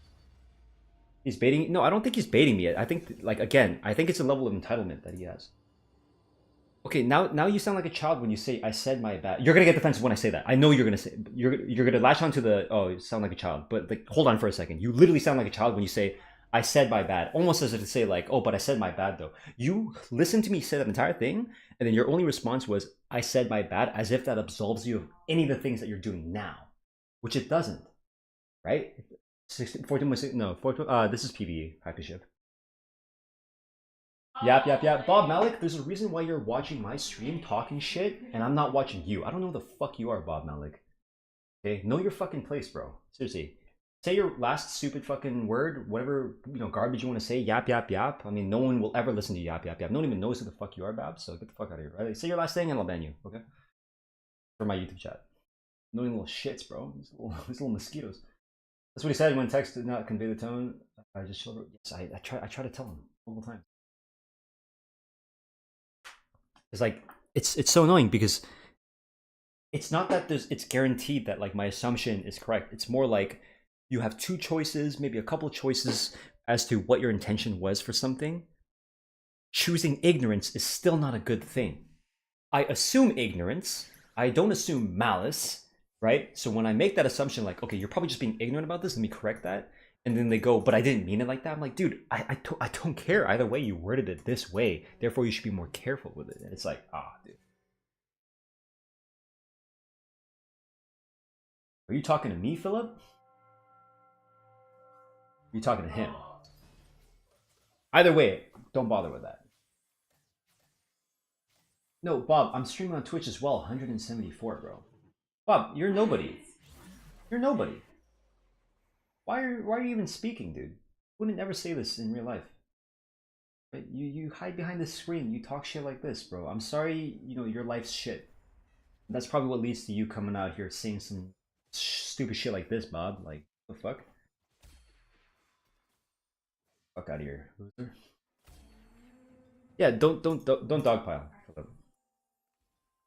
He's baiting. No, I don't think he's baiting me. I think like again, I think it's a level of entitlement that he has. Okay, now you sound like a child when you say I said my bad. You're gonna get defensive when I say that. I know you're gonna say you're gonna latch onto the oh you sound like a child. But like hold on for a second. You literally sound like a child when you say I said my bad, almost as if to say like oh but I said my bad though. You listened to me say that entire thing, and then your only response was I said my bad, as if that absolves you of any of the things that you're doing now, which it doesn't, right? 14.6 no 14. This is PVE practice ship. Yap. Bob Malik, there's a reason why you're watching my stream talking shit and I'm not watching you. I don't know who the fuck you are, Bob Malik. Okay? Know your fucking place, bro. Seriously. Say your last stupid fucking word, whatever, garbage you want to say, yap. I mean, no one will ever listen to yap. No one even knows who the fuck you are, Bob, so get the fuck out of here, right? Say your last thing and I'll ban you, okay? For my YouTube chat. Knowing little shits, bro. These little mosquitoes. That's what he said when text did not convey the tone. I just showed. Yes, I try to tell him multiple times. It's like it's so annoying because it's not that it's guaranteed that like my assumption is correct. It's more like you have two choices, maybe a couple of choices as to what your intention was for something. Choosing ignorance is still not a good thing. I assume ignorance. I don't assume malice, right? So when I make that assumption, like, okay, you're probably just being ignorant about this, let me correct that. And then they go, but I didn't mean it like that. I'm like, dude, I don't care. Either way, you worded it this way. Therefore, you should be more careful with it. And it's like, dude. Are you talking to me, Philip? Are you talking to him? Either way, don't bother with that. No, Bob, I'm streaming on Twitch as well. 174, bro. Bob, you're nobody. You're nobody. Why are you even speaking, dude? Wouldn't ever say this in real life. But you hide behind the screen. You talk shit like this, bro. I'm sorry, your life's shit. That's probably what leads to you coming out here saying some stupid shit like this, Bob. Like, what the fuck? Fuck out of here, loser. Yeah, don't dogpile.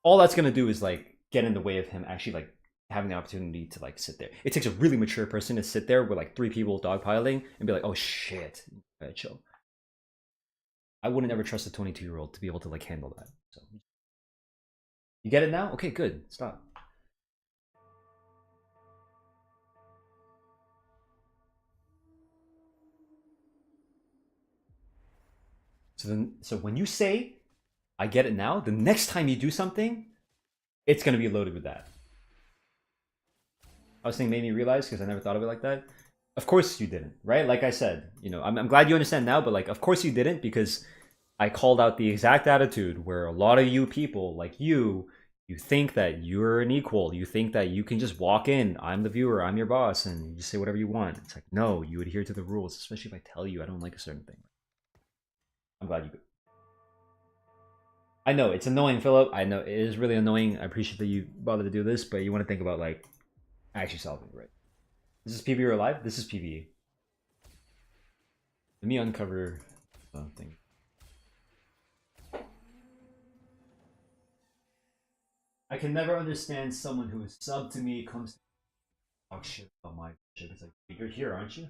All that's gonna do is like get in the way of him actually like having the opportunity to like sit there. It takes a really mature person to sit there with like 3 people dogpiling and be like, oh shit, chill. I wouldn't ever trust a 22-year-old to be able to like handle that. So you get it now? Okay, good. Stop. So when you say, I get it now, the next time you do something, it's gonna be loaded with that. I was saying made me realize because I never thought of it like that. Of course you didn't, right? Like I said, I'm glad you understand now, but like, of course you didn't because I called out the exact attitude where a lot of you people, like you think that you're an equal. You think that you can just walk in, I'm the viewer, I'm your boss, and you just say whatever you want. It's like, no, you adhere to the rules, especially if I tell you I don't like a certain thing. I'm glad you could. I know it's annoying, Philip. I know it is really annoying. I appreciate that you bothered to do this, but you want to think about like actually solving it, right? Is this PvE or live? This is PvE. Let me uncover something. I can never understand someone who is sub to me comes to talk shit about my shit. It's like, you're here, aren't you?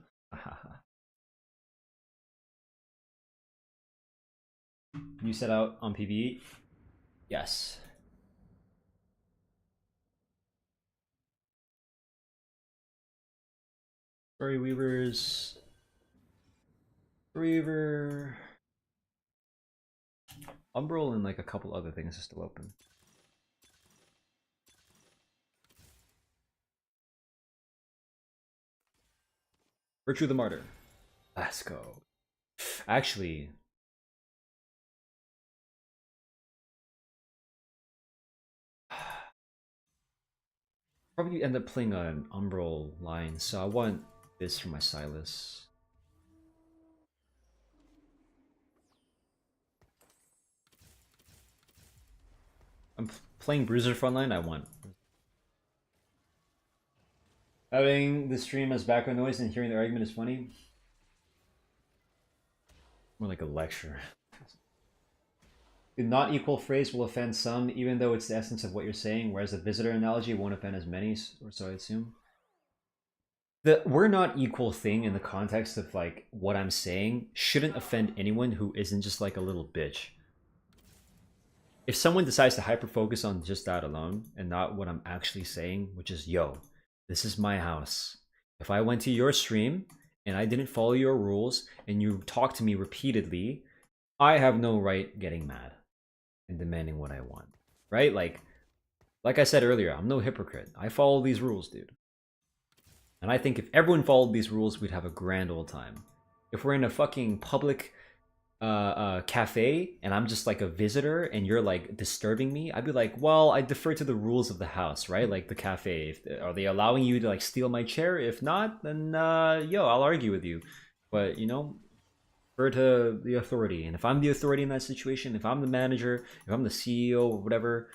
You set out on PvE? Yes. Story Weavers. Reaver. Umbral and like a couple other things are still open. Virtue the Martyr. Let's go. Actually, probably end up playing an Umbral line, so I want this for my Silas. I'm playing Bruiser frontline, I want. Having the stream as background noise and hearing the argument is funny. More like a lecture. The not equal phrase will offend some, even though it's the essence of what you're saying, whereas the visitor analogy won't offend as many, or so I assume. The we're not equal thing in the context of like what I'm saying shouldn't offend anyone who isn't just like a little bitch. If someone decides to hyper focus on just that alone and not what I'm actually saying, which is, yo, this is my house. If I went to your stream and I didn't follow your rules and you talked to me repeatedly, I have no right getting mad and demanding what I want, right? Like I said earlier, I'm no hypocrite. I follow these rules, dude. And I think if everyone followed these rules, we'd have a grand old time. If we're in a fucking public cafe and I'm just like a visitor and you're like disturbing me, I'd be like, well, I defer to the rules of the house, right? Like the cafe. Are they allowing you to like steal my chair? If not, then yo, I'll argue with you. But defer to the authority. And if I'm the authority in that situation, if I'm the manager, if I'm the CEO or whatever,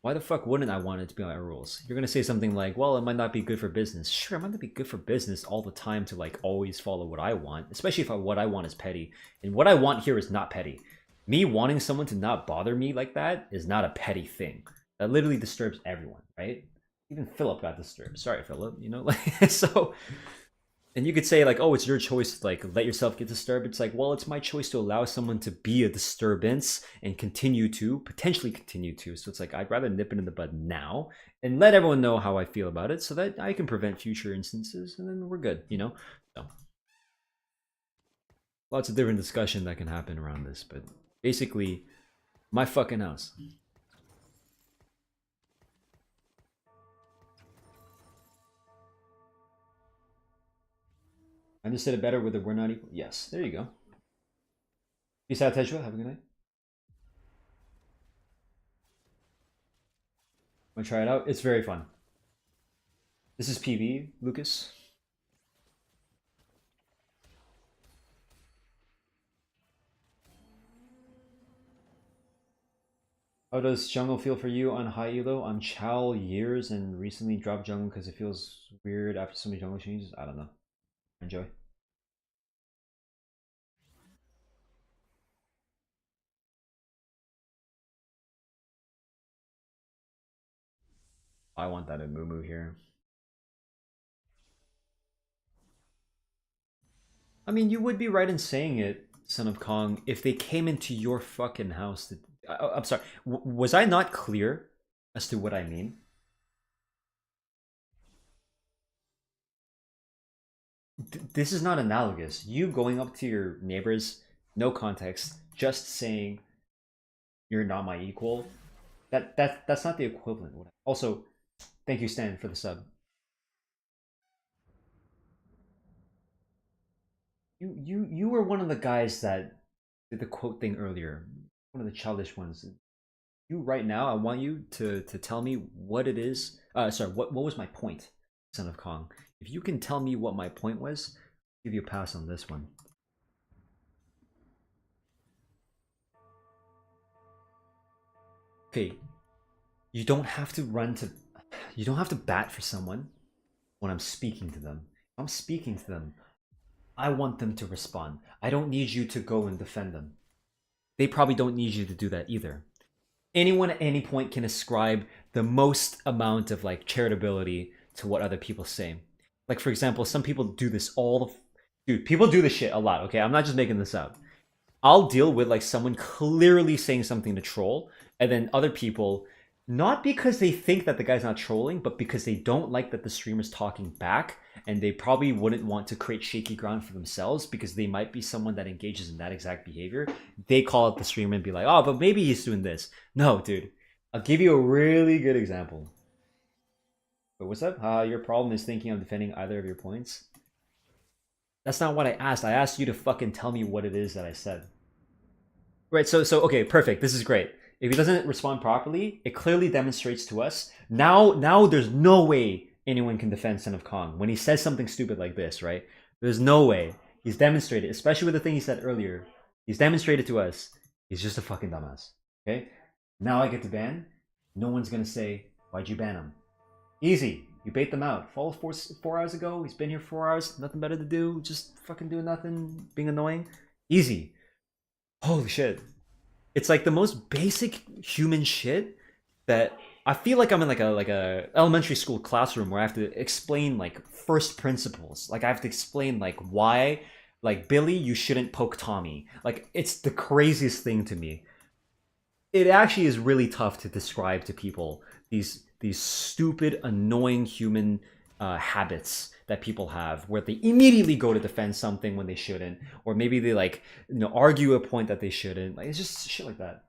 Why the fuck wouldn't I want it to be my rules? You're gonna say something like, well, it might not be good for business. Sure, it might not be good for business all the time to like always follow what I want, especially if what I want is petty. And what I want here is not petty. Me wanting someone to not bother me like that is not a petty thing. That literally disturbs everyone, right? Even Philip got disturbed. Sorry, Philip, you know? Like, so, and you could say like, oh, it's your choice to like let yourself get disturbed. It's like, well, it's my choice to allow someone to be a disturbance and potentially continue to. So it's like, I'd rather nip it in the bud now and let everyone know how I feel about it so that I can prevent future instances, and then we're good, you know? So lots of different discussion that can happen around this, but basically, my fucking house. I understood it better with the we're not equal. Yes, there you go. Peace out, Tejua. Have a good night. Want to try it out? It's very fun. This is PV, Lucas. How does jungle feel for you on high elo? I'm Chow years and recently dropped jungle because it feels weird after so many jungle changes. I don't know. Enjoy. I want that in Moo here. I mean, you would be right in saying it, Son of Kong, if they came into your fucking house. I'm sorry. Was I not clear as to what I mean? This is not analogous. You going up to your neighbors, no context, just saying you're not my equal. That's not the equivalent. Also, thank you, Stan, for the sub. You were one of the guys that did the quote thing earlier. One of the childish ones. You right now, I want you to tell me what it is. Sorry, what was my point, Son of Kong? If you can tell me what my point was, I'll give you a pass on this one. Okay, you don't have to you don't have to bat for someone when I'm speaking to them. If I'm speaking to them, I want them to respond. I don't need you to go and defend them. They probably don't need you to do that either. Anyone at any point can ascribe the most amount of like charitability to what other people say. Like for example, some people do this all the dude, people do this shit a lot, okay? I'm not just making this up. I'll deal with like someone clearly saying something to troll, and then other people, not because they think that the guy's not trolling, but because they don't like that the streamer's talking back, and they probably wouldn't want to create shaky ground for themselves because they might be someone that engages in that exact behavior. They call out the streamer and be like, oh, but maybe he's doing this. No, dude. I'll give you a really good example. But what's up? Your problem is thinking I'm defending either of your points? That's not what I asked. I asked you to fucking tell me what it is that I said. Right, so okay, perfect. This is great. If he doesn't respond properly, it clearly demonstrates to us now there's no way anyone can defend Son of Kong when he says something stupid like this, right? There's no way. He's demonstrated, especially with the thing he said earlier. He's demonstrated to us he's just a fucking dumbass. Okay? Now I get to ban. No one's gonna say, why'd you ban him? Easy. You bait them out. Fall 4 hours ago. He's been here 4 hours. Nothing better to do. Just fucking doing nothing. Being annoying. Easy. Holy shit. It's like the most basic human shit that I feel like I'm in like a elementary school classroom where I have to explain like first principles. Like I have to explain like why like Billy you shouldn't poke Tommy. Like it's the craziest thing to me. It actually is really tough to describe to people these stupid annoying human habits that people have where they immediately go to defend something when they shouldn't, or maybe they like argue a point that they shouldn't. Like it's just shit like that.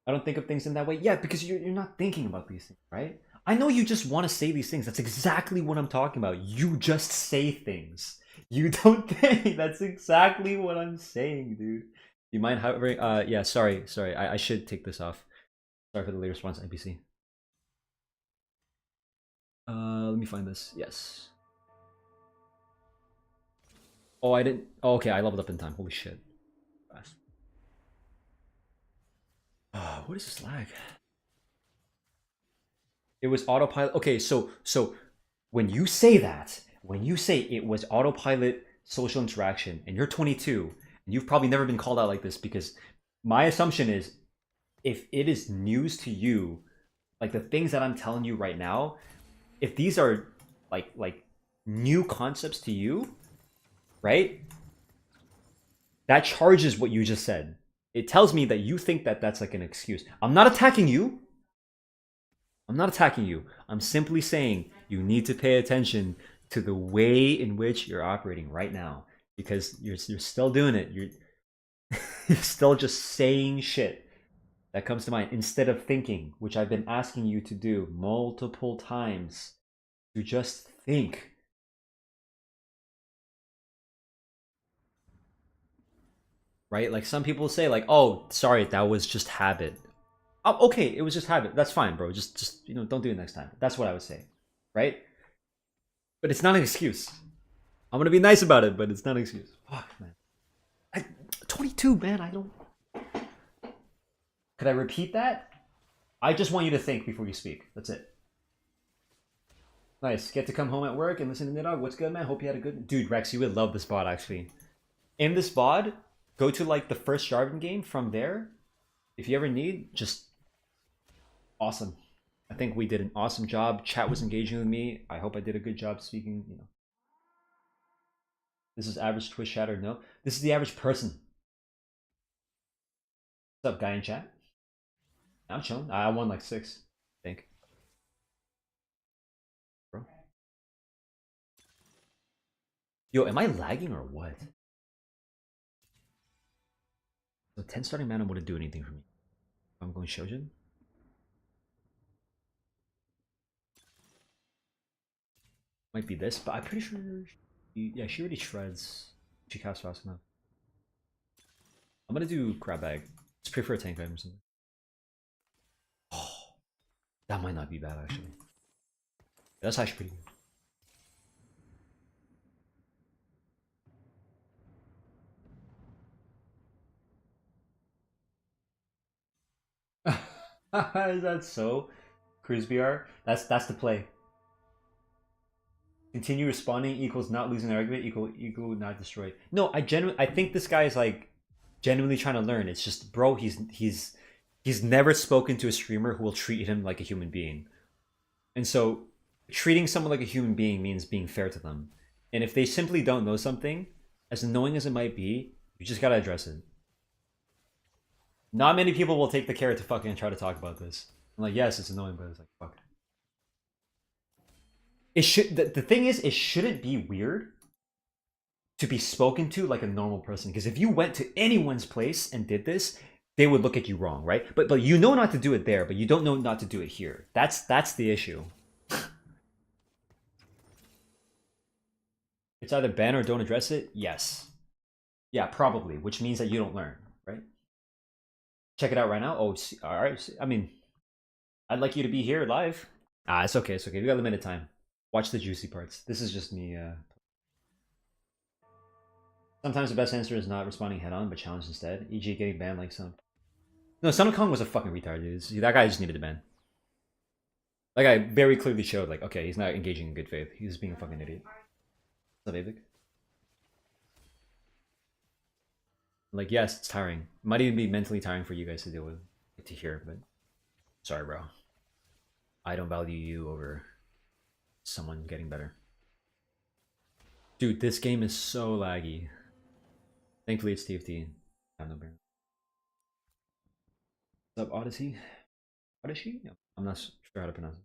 I don't think of things in that way. Yeah, because you're not thinking about these things, right? I know you just want to say these things. That's exactly what I'm talking about. You just say things. You don't think. That's exactly what I'm saying, dude. You mind hovering? Yeah, sorry. I should take this off. Sorry for the late response, NPC. Let me find this. Yes. Oh, I didn't. Oh, okay, I leveled up in time. Holy shit. Fast. What what is this lag? It was autopilot. Okay, so when you say that, when you say it was autopilot social interaction, and you're 22, and you've probably never been called out like this, because my assumption is, if it is news to you, like the things that I'm telling you right now, if these are like new concepts to you, right? That charges what you just said. It tells me that you think that that's like an excuse. I'm not attacking you. I'm not attacking you. I'm simply saying you need to pay attention to the way in which you're operating right now, because you're still doing it. You're still just saying shit that comes to mind instead of thinking, which I've been asking you to do multiple times. To just think. Right? Like some people say, like, "Oh, sorry, that was just habit." Oh, okay, it was just habit. That's fine, bro. Just don't do it next time. That's what I would say, right? But it's not an excuse. I'm gonna be nice about it, but it's not an excuse. Fuck, man. 22, man. I don't. Could I repeat that? I just want you to think before you speak. That's it. Nice. Get to come home at work and listen to Nidog. What's good, man? Hope you had a good. Dude, Rex, you would love this bot actually. In this bot, go to like the first Jarvan game. From there, if you ever need, just awesome. I think we did an awesome job. Chat was engaging with me. I hope I did a good job speaking. This is average Twitch chatter. No, this is the average person. What's up, guy in chat? I'm chilling. I won like 6, I think. Bro. Yo, am I lagging or what? So 10 starting mana wouldn't do anything for me. I'm going Shojin. Might be this, but I'm pretty sure. Yeah, she already shreds. She casts fast enough. I'm gonna do grab bag. Just prefer a tank item or something. Oh, that might not be bad actually. That's actually pretty good. Is that so? Cruise BR? That's the play. Continue responding equals not losing the argument equal not destroyed. No, I think this guy is like genuinely trying to learn. It's just, bro, he's never spoken to a streamer who will treat him like a human being. And so treating someone like a human being means being fair to them. And if they simply don't know something, as annoying as it might be, you just gotta address it. Not many people will take the care to fucking try to talk about this. I'm like, yes, it's annoying, but it's like, fuck. It should. The thing is, it shouldn't be weird to be spoken to like a normal person. Because if you went to anyone's place and did this, they would look at you wrong, right? But you know not to do it there, but you don't know not to do it here. That's the issue. It's either ban or don't address it. Yes. Yeah, probably, which means that you don't learn, right? Check it out right now. Oh, all right. I mean, I'd like you to be here live. It's okay. It's okay. We got limited time. Watch the juicy parts. This is just me. Sometimes the best answer is not responding head on, but challenge instead. E.g., getting banned like some. No, Sun Wukong was a fucking retard, dude. See, that guy just needed to ban. That guy very clearly showed, like, okay, he's not engaging in good faith. He's being a fucking idiot. What's up, Avik? Like, yes, it's tiring. It might even be mentally tiring for you guys to deal with, to hear, but sorry, bro. I don't value you over someone getting better. Dude, this game is so laggy. Thankfully, it's TFT. I have no bear. What's up, Odyssey? Odyssey? No, I'm not sure how to pronounce it.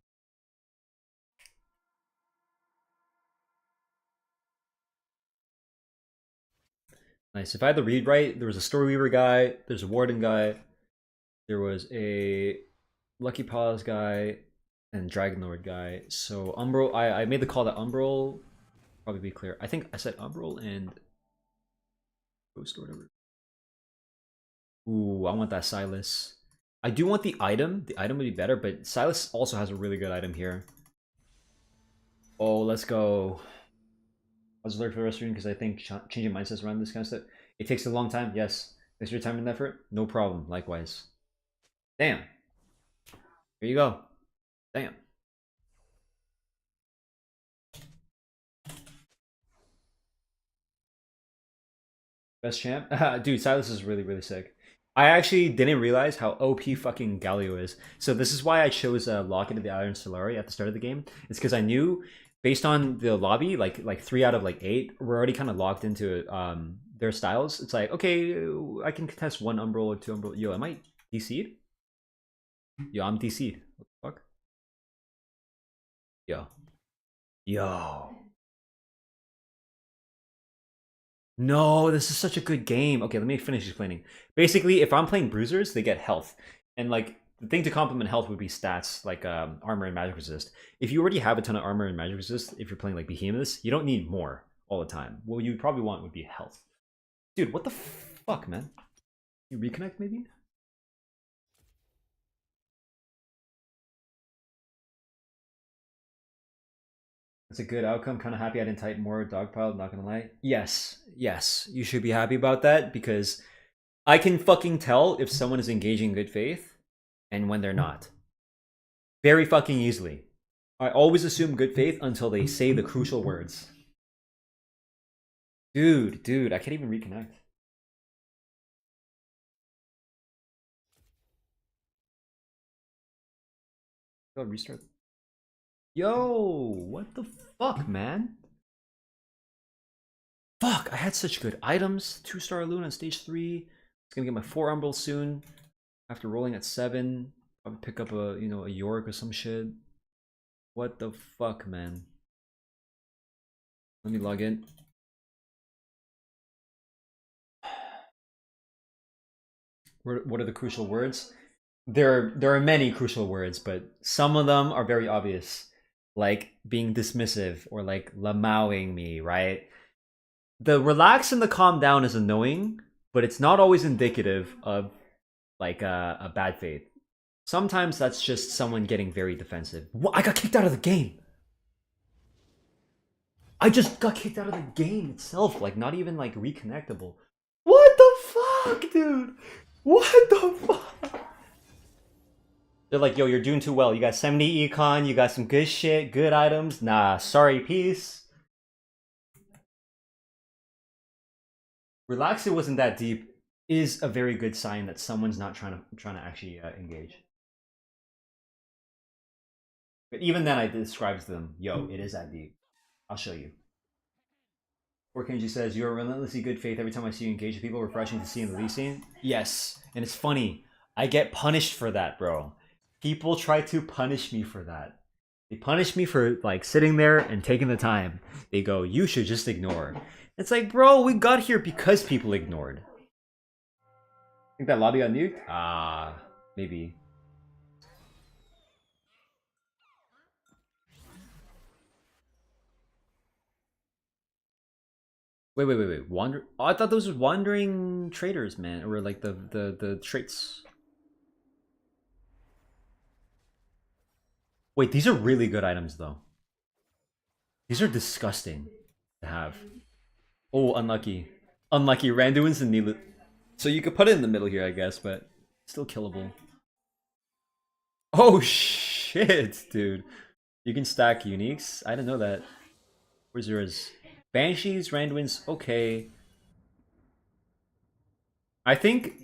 Nice. If I had the read right, there was a Storyweaver guy, there's a Warden guy, there was a Lucky Paws guy, and Dragon Lord guy. So Umbral, I made the call that Umbral, probably be clear. I think I said Umbral and Ghost or whatever. Ooh, I want that Silas. I do want the item. The item would be better, but Silas also has a really good item here. Oh, let's go. I was alert for the rest of because I think changing mindsets around this kind of stuff, it takes a long time. Yes. Thanks for your time and effort. No problem. Likewise. Damn. Here you go. Damn. Best champ? Dude, Silas is really, really sick. I actually didn't realize how OP fucking Galio is. So this is why I chose Locket of the Iron Solari at the start of the game. It's because I knew, based on the lobby, like 3 out of like 8, we're already kind of locked into their styles. It's like, okay, I can contest 1 Umbral or 2 Umbral. Yo, am I DC'd? Yo, I'm DC'd. What the fuck? Yo. Yo. No, this is such a good game. Okay, let me finish explaining. Basically, if I'm playing bruisers, they get health. And like the thing to complement health would be stats like armor and magic resist. If you already have a ton of armor and magic resist, if you're playing like behemoths, you don't need more all the time. What you probably want would be health. Dude, what the fuck, man? You reconnect maybe? That's a good outcome. Kind of happy I didn't type more dogpile, not gonna lie. Yes, yes, you should be happy about that because I can fucking tell if someone is engaging good faith and when they're not. Very fucking easily. I always assume good faith until they say the crucial words. Dude, I can't even reconnect. Go restart. Yo, what the fuck, man? Fuck, I had such good items. 2-star Loon on stage 3. It's gonna get my 4 Umbral soon. After rolling at 7. Probably pick up a, you know, a York or some shit. What the fuck, man? Let me log in. What are the crucial words? There are many crucial words, but some of them are very obvious. Like being dismissive or like lamauing me, right? The relax and the calm down is annoying, but it's not always indicative of like a bad faith. Sometimes that's just someone getting very defensive. What? I got kicked out of the game. I just got kicked out of the game itself, like not even like reconnectable. What the fuck, dude? What the fuck? They're like, yo, you're doing too well. You got 70 econ, you got some good shit, good items. Nah, sorry, peace. Relax, it wasn't that deep is a very good sign that someone's not trying to actually engage. But even then, I describes to them, yo, it is that deep. I'll show you. Or Kenji says, you're relentlessly good faith every time I see you engage with people, refreshing to see in the Lee scene. Yes, and it's funny. I get punished for that, bro. People try to punish me for that. They punish me for like sitting there and taking the time. They go, you should just ignore. It's like, bro, we got here because people ignored. Think that lobby got nuked? Maybe. Wait. Wander. Oh, I thought those were wandering traders, man, or like the traits. Wait, these are really good items though. These are disgusting to have. Oh, unlucky. Unlucky. Randuin's and Neela. So you could put it in the middle here, I guess, but still killable. Oh shit, dude. You can stack uniques? I didn't know that. Where's yours? Banshees, Randuin's, okay. I think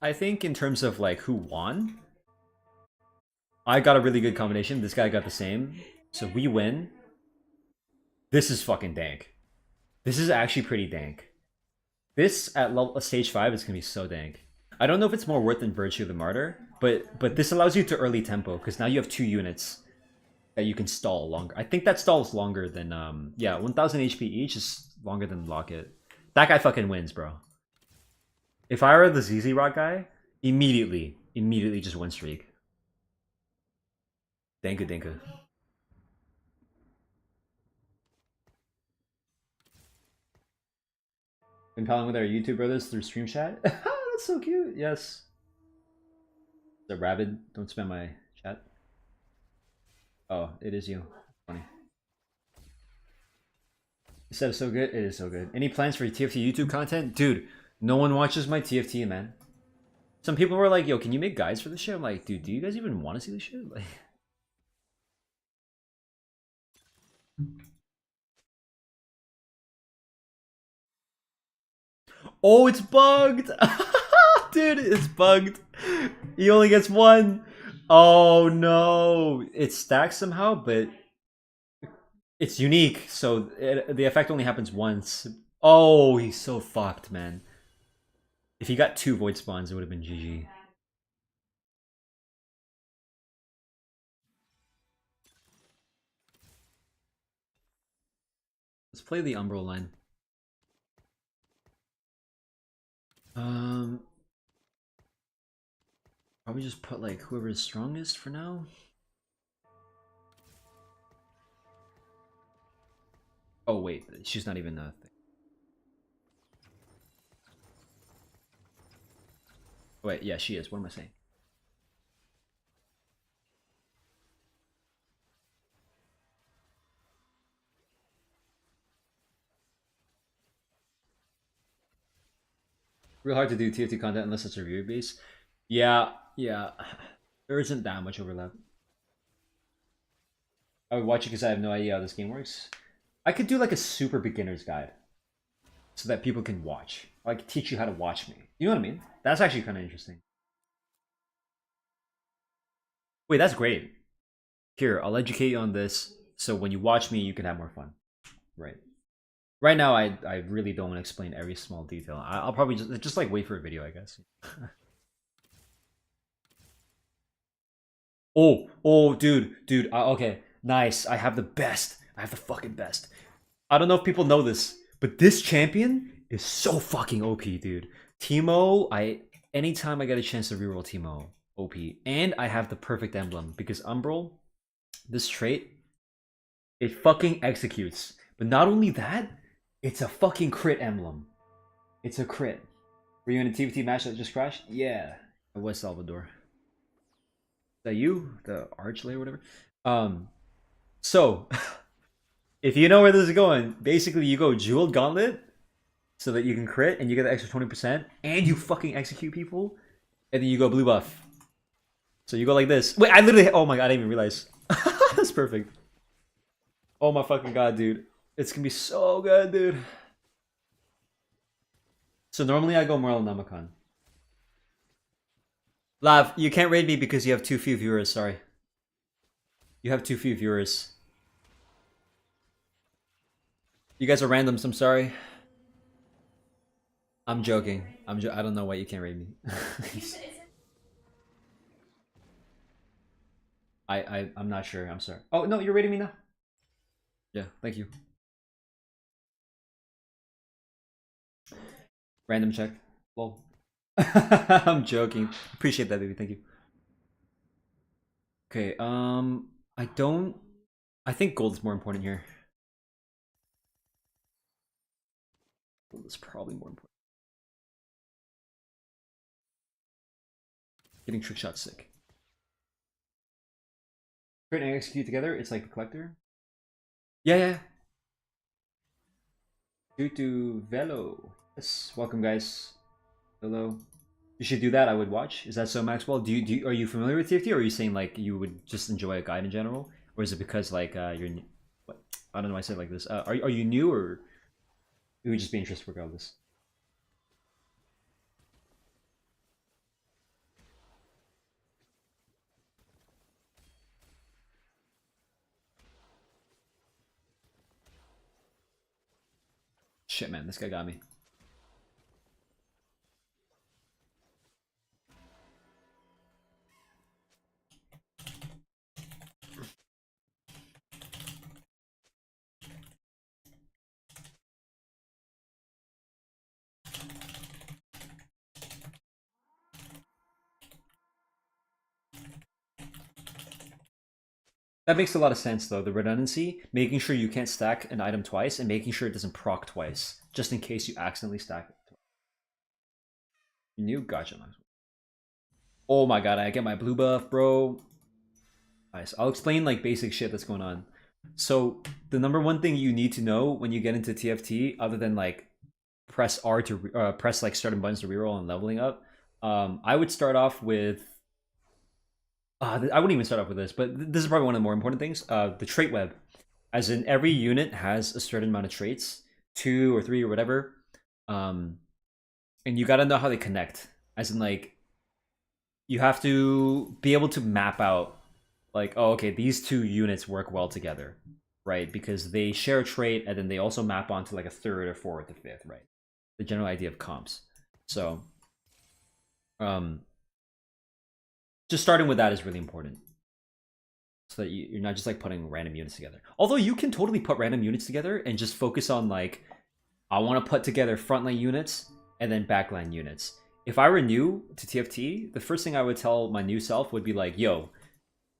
in terms of like who won, I got a really good combination. This guy got the same. So we win. This is fucking dank. This is actually pretty dank. This at level stage 5 is gonna be so dank. I don't know if it's more worth than Virtue of the Martyr, but this allows you to early tempo because now you have 2 units that you can stall longer. I think that stalls longer than yeah, 1000 HP each is longer than Locket. That guy fucking wins, bro. If I were the ZZ Rock guy, immediately just win streak. Dinka. Been calling with our YouTube brothers through stream chat. That's so cute. Yes. The rabid. Don't spam my chat. Oh, it is you. Funny. You said it's so good. It is so good. Any plans for TFT YouTube content, dude? No one watches my TFT, man. Some people were like, "Yo, can you make guides for this shit?" I'm like, dude, do you guys even want to see this shit? Like, oh, it's bugged, dude. It's bugged. He only gets one. Oh no, it stacks somehow, but it's unique, so the effect only happens once. Oh, he's so fucked, man. If he got 2 void spawns, it would have been GG. Let's play the Umbral line. Probably just put like whoever's strongest for now. Oh wait, she's not even a thing. Wait, yeah, she is. What am I saying? Real hard to do TFT content unless it's review based. Yeah, yeah. There isn't that much overlap. I would watch it because I have no idea how this game works. I could do like a super beginner's guide so that people can watch. I could teach you how to watch me. You know what I mean? That's actually kind of interesting. Wait, that's great. Here, I'll educate you on this so when you watch me, you can have more fun. Right. Right now, I really don't want to explain every small detail. I'll probably just like wait for a video, I guess. Oh, dude, okay, nice. I have the best. I have the fucking best. I don't know if people know this, but this champion is so fucking OP, dude. Teemo, anytime I get a chance to reroll Teemo, OP, and I have the perfect emblem because Umbral, this trait, it fucking executes. But not only that, it's a fucking crit emblem. It's a crit. Were you in a TFT match that just crashed? Yeah, it was Salvador. Is that you? The Archlay or whatever? So, if you know where this is going, basically you go Jeweled Gauntlet so that you can crit and you get the extra 20% and you fucking execute people, and then you go blue buff. So you go like this. Wait, I literally, oh my god, I didn't even realize. That's perfect. Oh my fucking god, dude. It's gonna be so good, dude. So normally I go Moral Namacon. Lav, you can't raid me because you have too few viewers, sorry. You have too few viewers. You guys are randoms, I'm sorry. I'm joking. I don't know why you can't raid me. I'm not sure, I'm sorry. Oh, no, you're raiding me now? Yeah, thank you. Random check. Lol. I'm joking. Appreciate that, baby. Thank you. Okay, I think gold is more important here. Gold is probably more important. Getting trick shot sick. Crit and execute together, it's like the collector. Yeah. Tutu Velo. Yes, welcome guys. Hello. You should do that. I would watch. Is that so, Maxwell? Are you familiar with TFT, or are you saying like you would just enjoy a guide in general, or is it because like you're what? I don't know why I said it like this. Are you new, or you would just be interested regardless? Shit, man, this guy got me. That makes a lot of sense, though. The redundancy, making sure you can't stack an item twice, and making sure it doesn't proc twice, just in case you accidentally stack it. You knew? Gotcha. Oh my god, I get my blue buff, bro. Nice. I'll explain like basic shit that's going on. So the number one thing you need to know when you get into TFT, other than like press R to press like starting buttons to reroll and leveling up, I would start off with. I wouldn't even start off with this, but this is probably one of the more important things. The trait web, as in every unit has a certain amount of traits, 2 or 3 or whatever, and you got to know how they connect. As in, like, you have to be able to map out, like, oh, okay, these 2 units work well together, right? Because they share a trait, and then they also map onto like a third or fourth or fifth, right? The general idea of comps. So, um, just starting with that is really important, so that you're not just like putting random units together. Although you can totally put random units together and just focus on, like, I want to put together frontline units and then backline units. If I were new to TFT, the first thing I would tell my new self would be like, yo,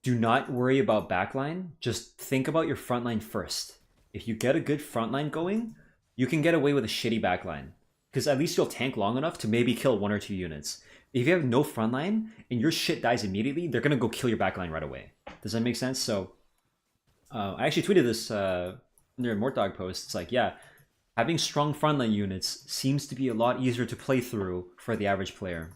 do not worry about backline. Just think about your frontline first. If you get a good frontline going, you can get away with a shitty backline. Because at least you'll tank long enough to maybe kill 1 or 2 units. If you have no frontline and your shit dies immediately, they're gonna go kill your backline right away. Does that make sense? So, I actually tweeted this near a Mortdog post. It's like, yeah, having strong frontline units seems to be a lot easier to play through for the average player.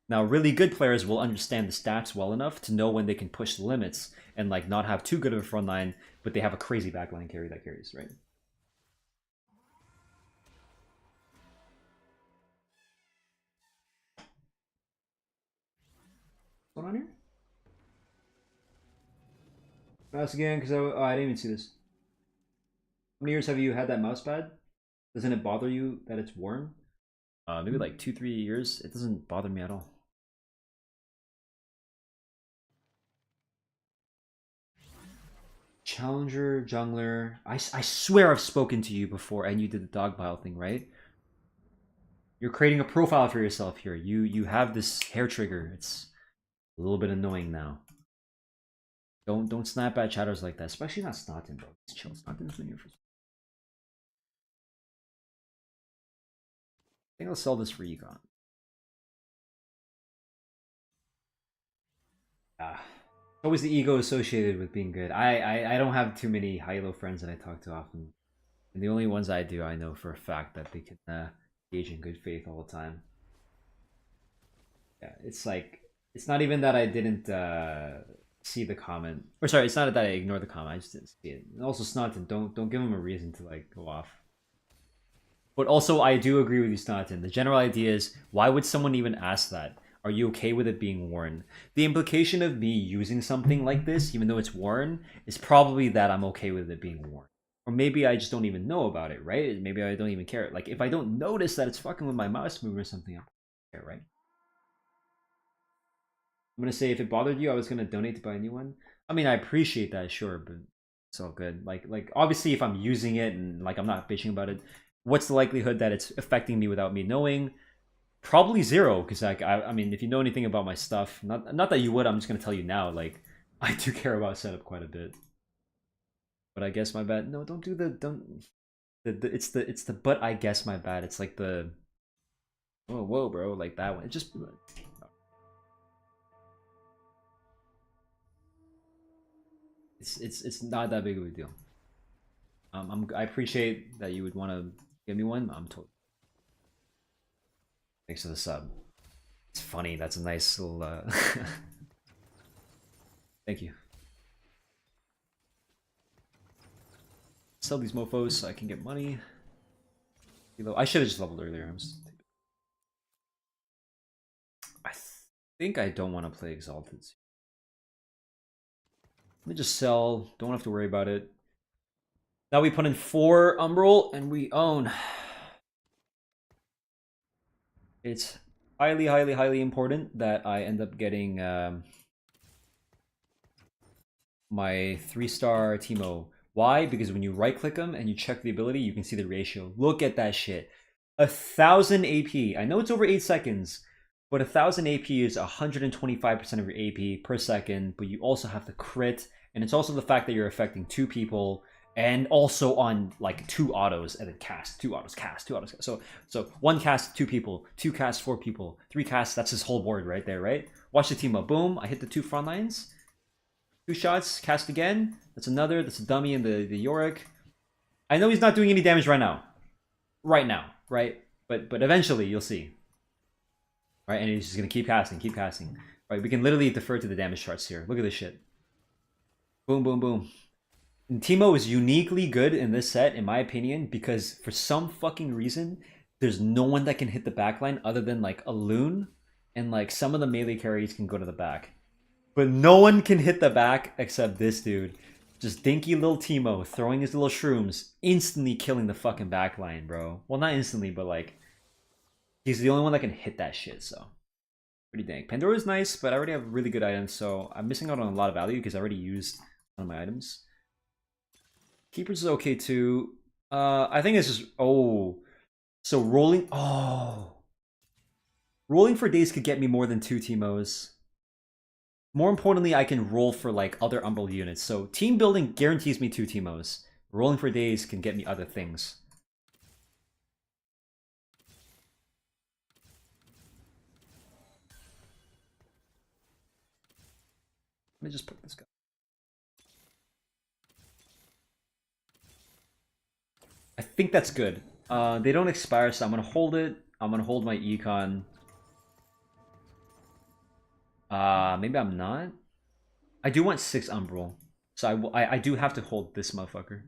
Now, really good players will understand the stats well enough to know when they can push the limits and, like, not have too good of a frontline, but they have a crazy backline carry that carries, right? What's going on here? Mouse again, because I didn't even see this. How many years have you had that mouse pad? Doesn't it bother you that it's worn? Maybe like 2-3 years. It doesn't bother me at all. Challenger, jungler. I swear I've spoken to you before, and you did the dog pile thing, right? You're creating a profile for yourself here. You have this hair trigger. It's a little bit annoying now. Don't snap at chatters like that, especially not Snotton, bro. Just chill. Snotton's been here for. I think I'll sell this for Econ. Ah, always the ego associated with being good. I don't have too many high-low friends that I talk to often, and the only ones I do, I know for a fact that they can engage in good faith all the time. Yeah, it's like, it's not even that I didn't see the comment, or sorry, it's not that I ignored the comment. I just didn't see it. And also, Snotton, don't give him a reason to, like, go off. But also, I do agree with you, Snotton. The general idea is, why would someone even ask that? Are you okay with it being worn? The implication of me using something like this, even though it's worn, is probably that I'm okay with it being worn. Or maybe I just don't even know about it, right? Maybe I don't even care. Like, if I don't notice that it's fucking with my mouse move or something, I don't care, right? I'm gonna say, if it bothered you, I was gonna donate to buy a new one. I mean, I appreciate that, sure, but it's all good. Like obviously, if I'm using it and, like, I'm not bitching about it, what's the likelihood that it's affecting me without me knowing? Probably zero, because, like, I mean, if you know anything about my stuff, not that you would, I'm just gonna tell you now. Like, I do care about setup quite a bit. But I guess my bad. No, don't do the don't. It's the but I guess my bad. It's like the, whoa bro, like that one. It just. It's not that big of a deal. I appreciate that you would want to give me one. I'm totally. Thanks for the sub. It's funny. That's a nice little. Thank you. Sell these mofos so I can get money. I should have just leveled earlier. I think I don't want to play Exalted. Let me just sell. Don't have to worry about it. Now we put in 4 Umbral and we own. It's highly, highly, highly important that I end up getting my 3-star Teemo. Why? Because when you right-click them and you check the ability, you can see the ratio. Look at that shit. 1,000 AP. I know it's over 8 seconds, but 1,000 AP is 125% of your AP per second, but you also have to crit, and it's also the fact that you're affecting 2 people, and also on, like, 2 autos, and then cast. 2 autos, cast, 2 autos, cast. So 1 cast, 2 people, 2 casts, 4 people, 3 casts, that's his whole board right there, right? Watch the team up. Boom, I hit the 2 front lines. 2 shots, cast again. That's another. That's a dummy in the Yorick. I know he's not doing any damage right now. Right? But eventually you'll see. Right, and he's just gonna keep casting, keep casting. Right, we can literally defer to the damage charts here. Look at this shit. Boom, boom, boom. And Teemo is uniquely good in this set, in my opinion, because for some fucking reason, there's no one that can hit the backline other than like a Loon, and like some of the melee carries can go to the back. But no one can hit the back except this dude. Just dinky little Teemo throwing his little shrooms, instantly killing the fucking backline, bro. Well, not instantly, but like, he's the only one that can hit that shit, so. Pretty dang. Pandora is nice, but I already have really good items, so I'm missing out on a lot of value because I already used one of my items. Keepers is okay too. I think it's just so rolling. Rolling for days could get me more than 2 Teemos. More importantly, I can roll for like other Umbral units. So team building guarantees me 2 Teemos. Rolling for days can get me other things. Let me just put this guy. I think that's good. They don't expire, so I'm gonna hold it. I'm gonna hold my econ. Maybe I'm not. I do want 6 Umbral, so I do have to hold this motherfucker.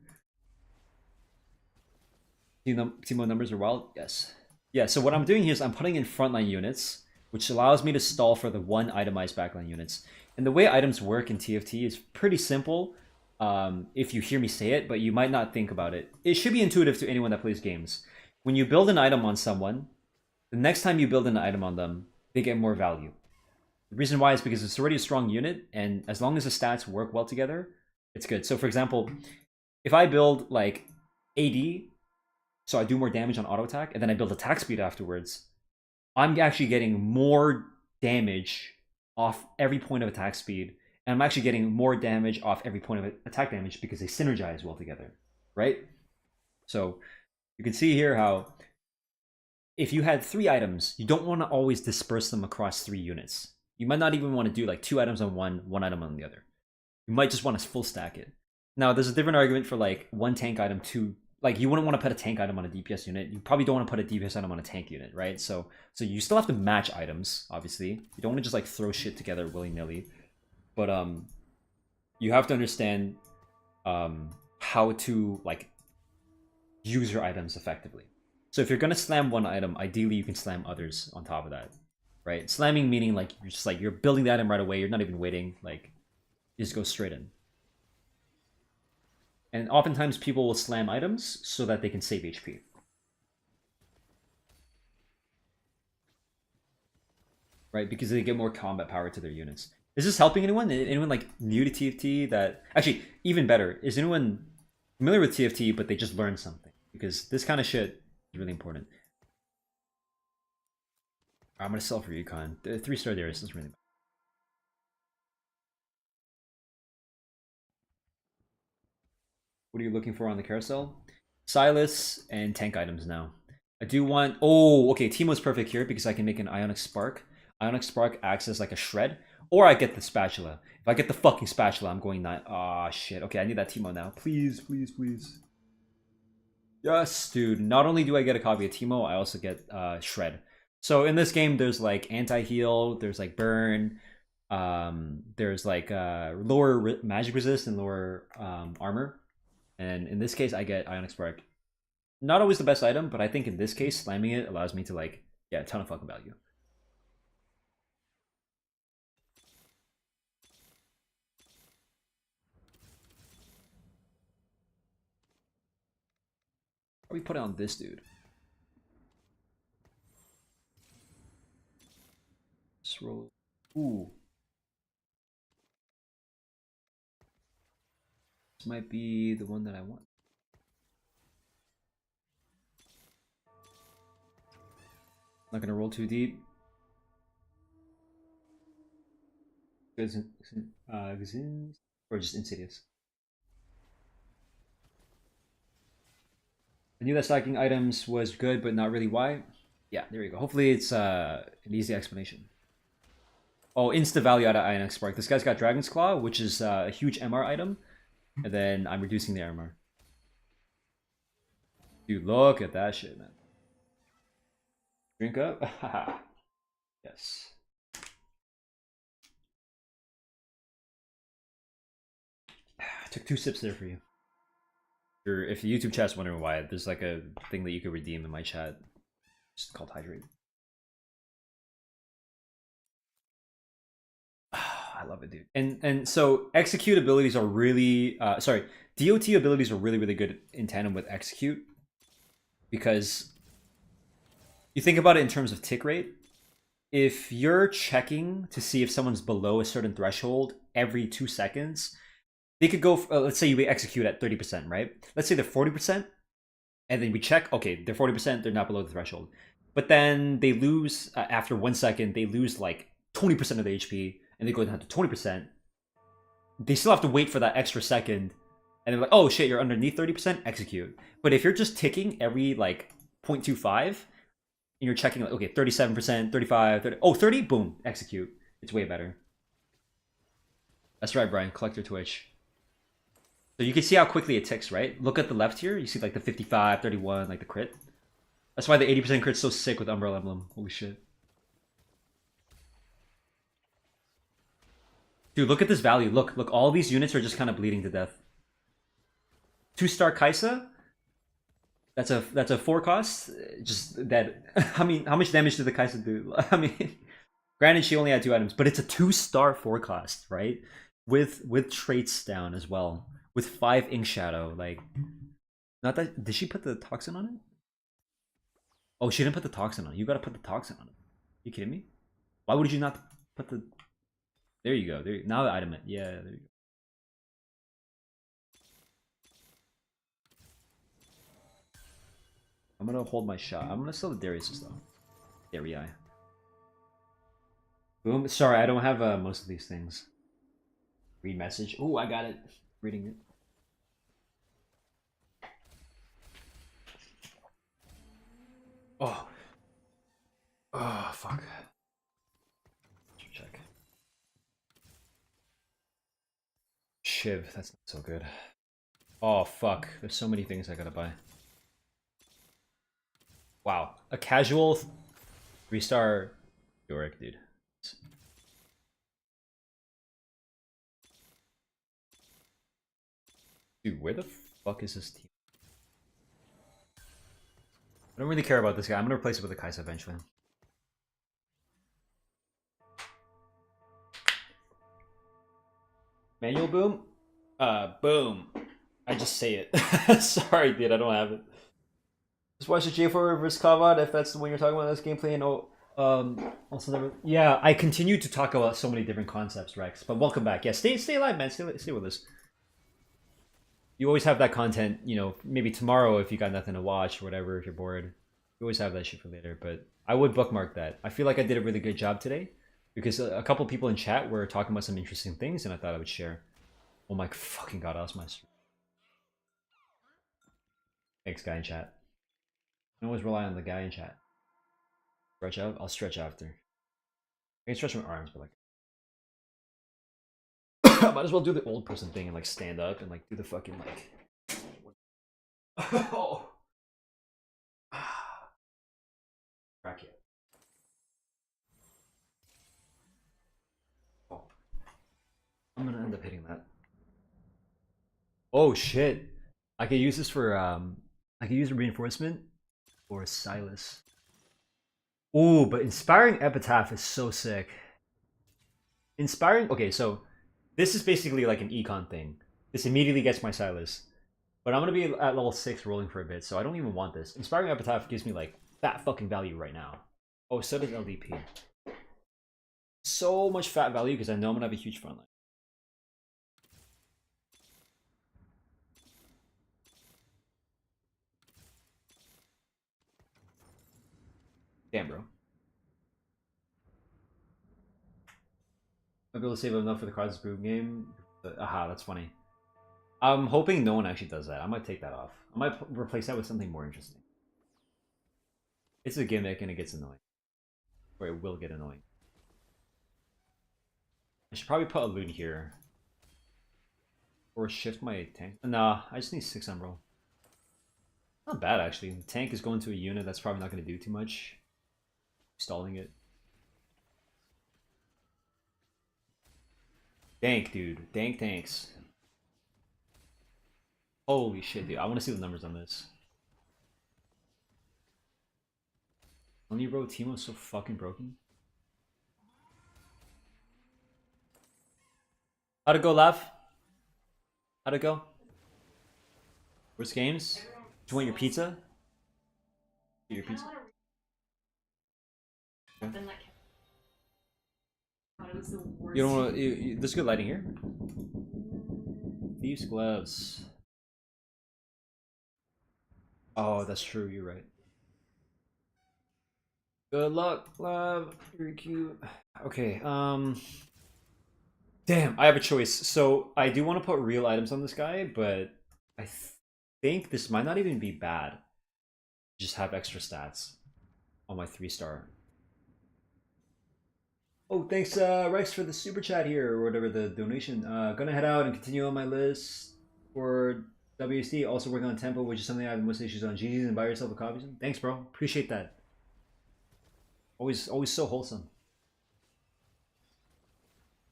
Teemo numbers are wild. Yes. Yeah. So what I'm doing here is I'm putting in frontline units, which allows me to stall for the 1 itemized backline units. And the way items work in TFT is pretty simple. If you hear me say it, but you might not think about it. It should be intuitive to anyone that plays games. When you build an item on someone, the next time you build an item on them, they get more value. The reason why is because it's already a strong unit, and as long as the stats work well together, it's good. So for example, if I build like AD, so I do more damage on auto attack, and then I build attack speed afterwards, I'm actually getting more damage off every point of attack speed, and I'm actually getting more damage off every point of attack damage because they synergize well together, right? So you can see here how if you had 3 items, you don't want to always disperse them across 3 units. You might not even want to do like 2 items on one item on the other. You might just want to full stack it. Now, there's a different argument for like 1 tank item, 2. Like, you wouldn't want to put a tank item on a DPS unit. You probably don't want to put a DPS item on a tank unit, right? So you still have to match items, obviously. You don't want to just like throw shit together willy-nilly. But you have to understand how to like use your items effectively. So if you're gonna slam 1 item, ideally you can slam others on top of that, right? Slamming meaning like you're building the item right away. You're not even waiting. Like, you just go straight in. And oftentimes people will slam items so that they can save HP. Right? Because they get more combat power to their units. Is this helping anyone? Anyone like new to TFT that... Actually, even better, is anyone familiar with TFT but they just learned something? Because this kind of shit is really important. I'm going to sell for Econ. 3-star Darius doesn't really matter. What are you looking for on the carousel? Silas and tank items now. I do want... Oh, okay, Teemo's perfect here because I can make an Ionic Spark. Ionic Spark acts as like a shred. Or I get the spatula. If I get the fucking spatula, I'm going that. Ah, shit. Okay, I need that Teemo now. Please, please, please. Yes, dude. Not only do I get a copy of Teemo, I also get shred. So in this game, there's like anti-heal, there's like burn, there's like lower magic resist and lower armor. And in this case, I get Ionic Spark. Not always the best item, but I think in this case, slamming it allows me to like get a ton of fucking value. Or we put it on this dude. Just roll. Ooh. This might be the one that I want. Not gonna roll too deep. Or just Insidious. I knew that stacking items was good, but not really why. Yeah, there you go. Hopefully it's an easy explanation. Oh, insta value out of Ionic Spark. This guy's got Dragon's Claw, which is a huge MR item. And then I'm reducing the MR. Dude, look at that shit, man. Drink up. Yes. I took 2 sips there for you. If the YouTube chat's wondering why, there's like a thing that you could redeem in my chat. It's called Hydrate. I love it, dude. And so execute abilities are really sorry, DOT abilities are really good in tandem with execute, because you think about it in terms of tick rate. If you're checking to see if someone's below a certain threshold every 2 seconds, they could go. Let's say you execute at 30%, right? Let's say they're 40%, and then we check. Okay, they're 40%. They're not below the threshold, but then they lose after 1 second. They lose like 20% of the HP, and they go down to 20%. They still have to wait for that extra second, and they're like, "Oh shit, you're underneath 30%. Execute." But if you're just ticking every like 0.25, and you're checking like, okay, 37%, 35, 30, oh 30, boom, execute. It's way better. That's right, Brian. Collector Twitch. So you can see how quickly it ticks, right? Look at the left here. You see like the 55, 31, like the crit. That's why the 80% crit's so sick with Umbrella Emblem. Holy shit. Dude, look at this value. Look, all these units are just kind of bleeding to death. 2-star Kaisa. That's a 4 cost. Just dead. I mean, how much damage did the Kaisa do? I mean, granted she only had 2 items, but it's a 2-star 4 cost, right? With traits down as well. With 5 Ink Shadow, like, not that. Did she put the toxin on it? Oh, she didn't put the toxin on it. You gotta put the toxin on it. You kidding me? Why would you not put the? There you go. There. Now the item. Yeah, there you go. I'm gonna hold my shot. I'm gonna sell the Darius though. Darii. Boom. Sorry, I don't have most of these things. Read message. Oh, I got it. Reading it. Oh. Oh, fuck. Check. Shiv, that's not so good. Oh, fuck. There's so many things I gotta buy. Wow. A casual 3-star Yorick, dude. Dude, where the fuck is this team? I don't really care about this guy. I'm gonna replace it with a Kaisa eventually. Manual boom? Boom. I just say it. Sorry, dude, I don't have it. Just watch the J4 versus Kavad if that's the one you're talking about. This gameplay and also never. Yeah, I continue to talk about so many different concepts, Rex. But welcome back. Yeah, stay alive, man. Stay with us. You always have that content, you know, maybe tomorrow if you got nothing to watch or whatever, if you're bored. You always have that shit for later, but I would bookmark that. I feel like I did a really good job today because a couple people in chat were talking about some interesting things and I thought I would share. Oh my fucking god, I lost my stream. Thanks, guy in chat. I always rely on the guy in chat. Stretch out? I'll stretch after. I can stretch my arms, but like... I might as well do the old person thing and like stand up and like do the fucking like... Oh! Crack it. Oh. I'm gonna end up hitting that. Oh shit! I could use this for I could use a reinforcement or Silas. Ooh, but Inspiring Epitaph is so sick. Inspiring. Okay, so this is basically like an econ thing. This immediately gets my Silas, but I'm gonna be at level 6 rolling for a bit, so I don't even want this. Inspiring Epitaph gives me like fat fucking value right now. Oh, so does LDP. So much fat value because I know I'm gonna have a huge front line. Damn, bro. I'll be able to save enough for the Cards Brew game. Aha, that's funny. I'm hoping no one actually does that. I might take that off. I might replace that with something more interesting. It's a gimmick and it gets annoying. Or it will get annoying. I should probably put a loot here. Or shift my tank. Nah, I just need 6 Emerald. Not bad, actually. The tank is going to a unit that's probably not going to do too much. Stalling it. Dank, dude. Dank tanks. Holy shit, dude. I want to see the numbers on this. Only bro, Teemo's so fucking broken. How'd it go, Lav? How'd it go? Worst games? Do you want your pizza? Get your pizza? Okay. You don't want to. There's good lighting here. Thieves' gloves. Oh, that's true. You're right. Good luck, Lav. You're cute. Okay. Damn, I have a choice. So I do want to put real items on this guy, but I think this might not even be bad. Just have extra stats on my 3-star. Oh, thanks, Rex, for the super chat here, or whatever the donation. Gonna head out and continue on my list for WSD. Also working on tempo, which is something I have most issues on. GG's and buy yourself a copy. Thanks, bro. Appreciate that. Always so wholesome.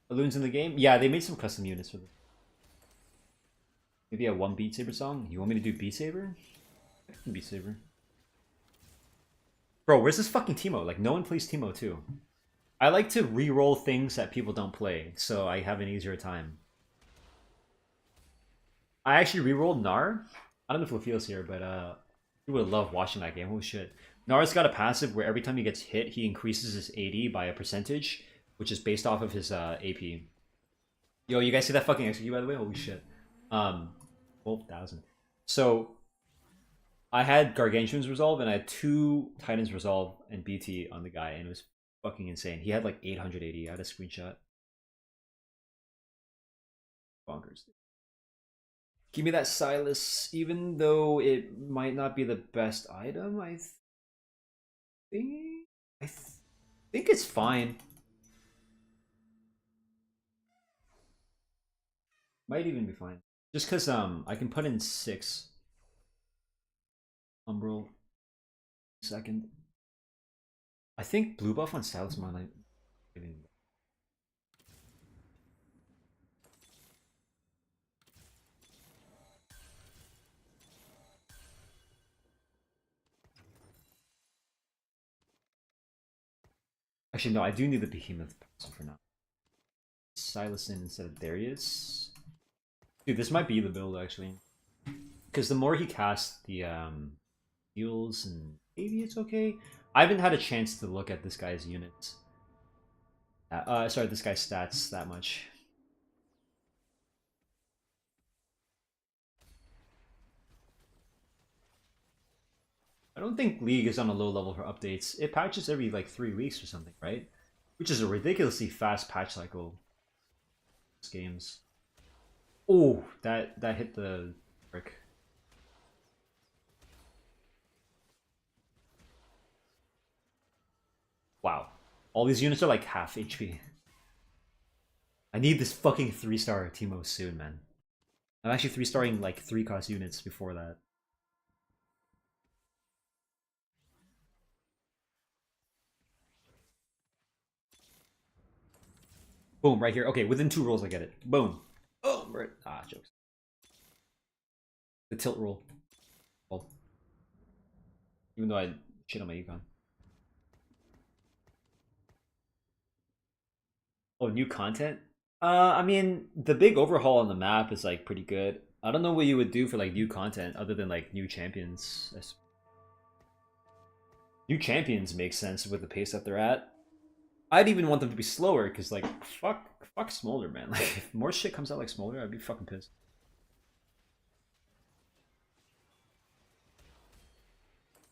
Balloons in the game? Yeah, they made some custom units for this. Maybe a one Beat Saber song? You want me to do Beat Saber? I can Beat Saber. Bro, where's this fucking Teemo? Like, no one plays Teemo too. I like to re-roll things that people don't play, so I have an easier time. I actually re-rolled Gnar. I don't know if Lafield's here, but you would love watching that game. Holy shit. Gnar's got a passive where every time he gets hit, he increases his AD by a percentage, which is based off of his AP. Yo, you guys see that fucking execute, by the way? Holy shit. 12,000. So, I had Gargantuan's Resolve, and I had 2 Titans Resolve and BT on the guy, and it was fucking insane. He had like 880. I had a screenshot. Bonkers. Give me that Silas, even though it might not be the best item. I think it's fine. Might even be fine. Just because I can put in 6 Umbral second. I think blue buff on Silas might not. Actually, no, I do need the Behemoth for now. Silas in instead of Darius. Dude, this might be the build actually. Because the more he casts the heals, and maybe it's okay. I haven't had a chance to look at this guy's units. Sorry, this guy's stats that much. I don't think League is on a low level for updates. It patches every like 3 weeks or something, right? Which is a ridiculously fast patch cycle. Games. Oh, that hit the brick. Wow. All these units are like half HP. I need this fucking 3-star Teemo soon, man. I'm actually 3-starring like 3-cost units before that. Boom, right here. Okay, within 2 rolls I get it. Boom. Oh, right. Ah, jokes. The tilt roll. Well, even though I shit on my econ. Oh, new content? I mean, the big overhaul on the map is like pretty good. I don't know what you would do for like new content other than like new champions. New champions make sense with the pace that they're at. I'd even want them to be slower because like fuck Smolder, man. Like if more shit comes out like Smolder, I'd be fucking pissed.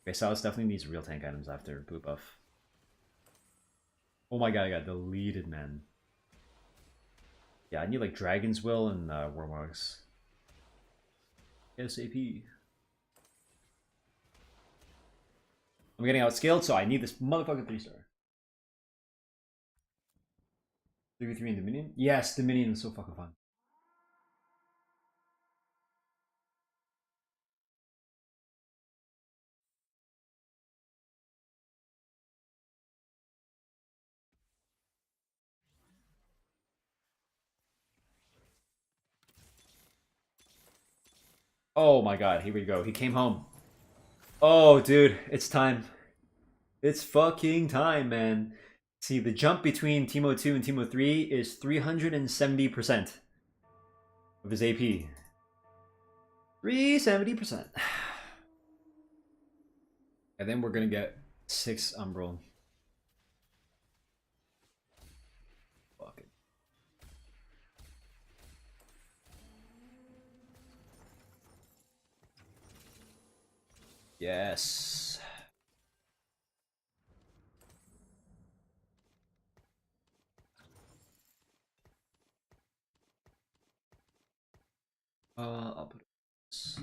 Okay, Silas definitely needs real tank items after blue buff. Oh my god, I got deleted, man. Yeah, I need like Dragon's Will and Warmogs. SAP. I'm getting outscaled, so I need this motherfucking 3-star. 3v3 in Dominion? Yes, Dominion is so fucking fun. Oh my god, here we go. He came home. Oh, dude, it's time. It's fucking time, man. See, the jump between Teemo 2 and Teemo 3 is 370% of his AP. 370%. And then we're gonna get 6 Umbral. Fuck it. Yes. I'll put this.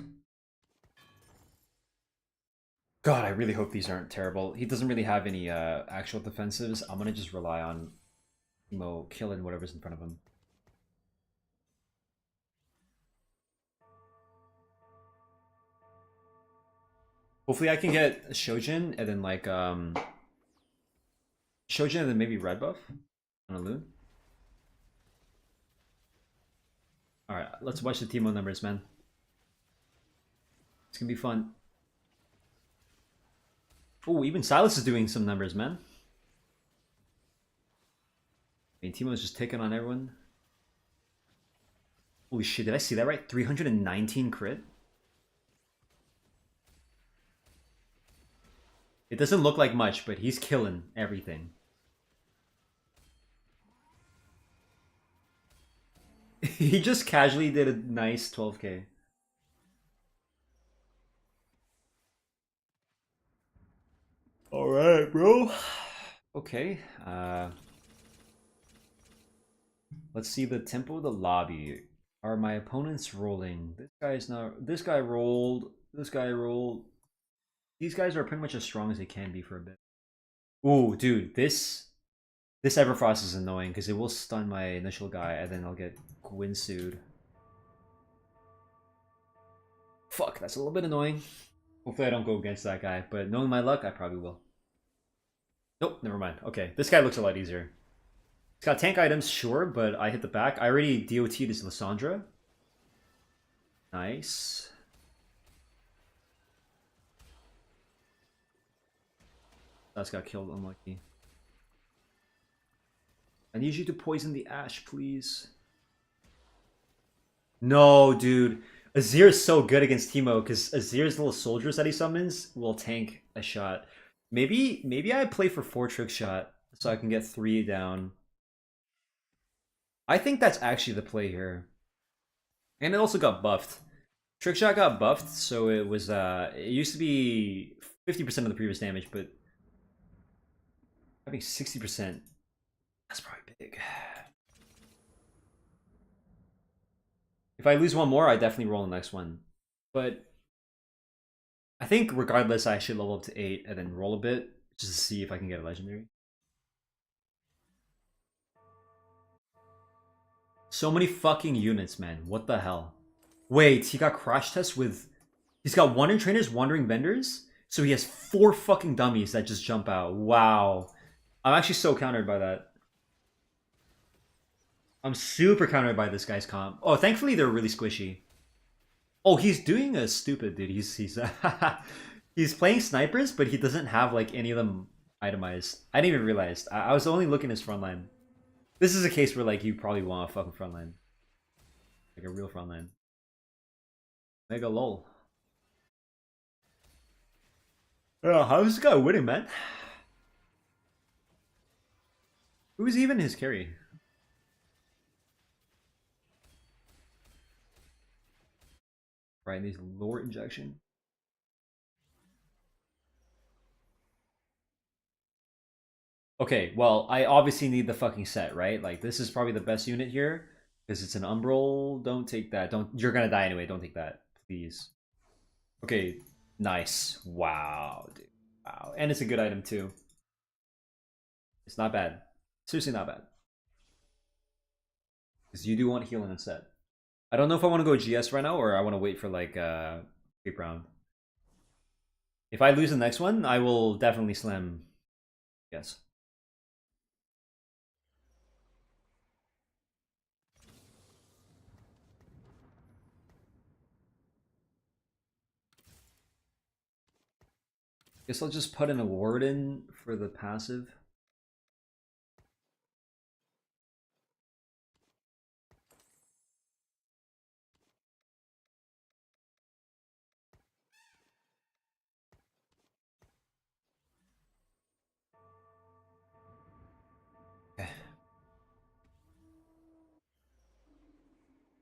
God, I really hope these aren't terrible. He doesn't really have any actual defensives. I'm gonna just rely on Teemo killing whatever's in front of him. Hopefully I can get Shojin and then like Shojin and then maybe red buff on a loon. Alright, let's watch the Teemo numbers, man. It's gonna be fun. Oh, even Silas is doing some numbers, man. I mean, Teemo's just taking on everyone. Holy shit, did I see that right? 319 crit? It doesn't look like much, but he's killing everything. He just casually did a nice 12k. Alright, bro. Okay. Let's see the tempo of the lobby. Are my opponents rolling? This guy's not. This guy rolled. This guy rolled. These guys are pretty much as strong as they can be for a bit. Ooh, dude, this Everfrost is annoying because it will stun my initial guy and then I'll get Gwinsued. Fuck, that's a little bit annoying. Hopefully I don't go against that guy, but knowing my luck, I probably will. Nope, never mind. Okay, this guy looks a lot easier. He's got tank items, sure, but I hit the back. I already DOT'd his Lissandra. Nice. That's got killed, unlucky. I need you to poison the Ash, please. No, dude. Azir is so good against Teemo because Azir's little soldiers that he summons will tank a shot. Maybe I play for 4 trick shot so I can get 3 down. I think that's actually the play here. And it also got buffed. Trick shot got buffed, so it was it used to be 50% of the previous damage, but having 60%, that's probably big. If I lose one more, I definitely roll the next one. But I think regardless, I should level up to 8 and then roll a bit just to see if I can get a legendary. So many fucking units, man. What the hell? Wait, he got crash test with... He's got Wandering Trainers, Wandering Vendors, so he has 4 fucking dummies that just jump out. Wow. I'm actually so countered by that. I'm super countered by this guy's comp. Oh, thankfully they're really squishy. Oh, he's doing a stupid, dude. He's he's playing snipers, but he doesn't have like any of them itemized. I didn't even realize. I was only looking at his front line. This is a case where like you probably want a fucking front line, like a real front line. Mega lol. How's this guy winning, man? Who's even his carry? Right, these lore injection. Okay, well, I obviously need the fucking set, right? Like, this is probably the best unit here. Because it's an Umbral. Don't take that. Don't. You're gonna die anyway. Don't take that. Please. Okay, nice. Wow, dude. Wow. And it's a good item, too. It's not bad. Seriously not bad. Because you do want healing instead. I don't know if I want to go GS right now or I want to wait for, like, creep round. If I lose the next one, I will definitely slam. Yes. Guess I'll just put in a warden for the passive.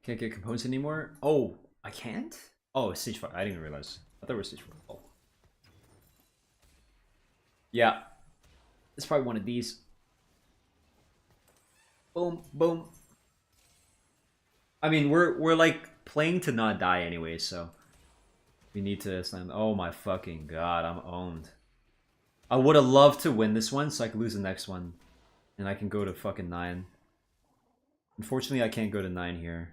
Can't get components anymore? Oh, I can't? Oh, stage 5. I didn't even realize. I thought it was stage 4. Oh. Yeah. It's probably one of these. Boom, boom. I mean, we're like playing to not die anyway, so we need to slam. Oh my fucking god, I'm owned. I would have loved to win this one so I could lose the next one, and I can go to fucking 9. Unfortunately, I can't go to 9 here.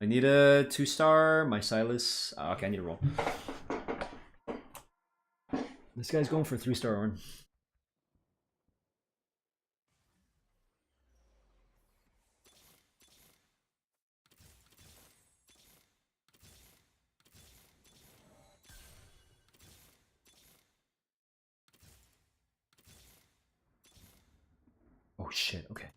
I need a 2-star. My Silas. Okay, I need a roll. This guy's going for 3-star Ornn. Oh shit, okay.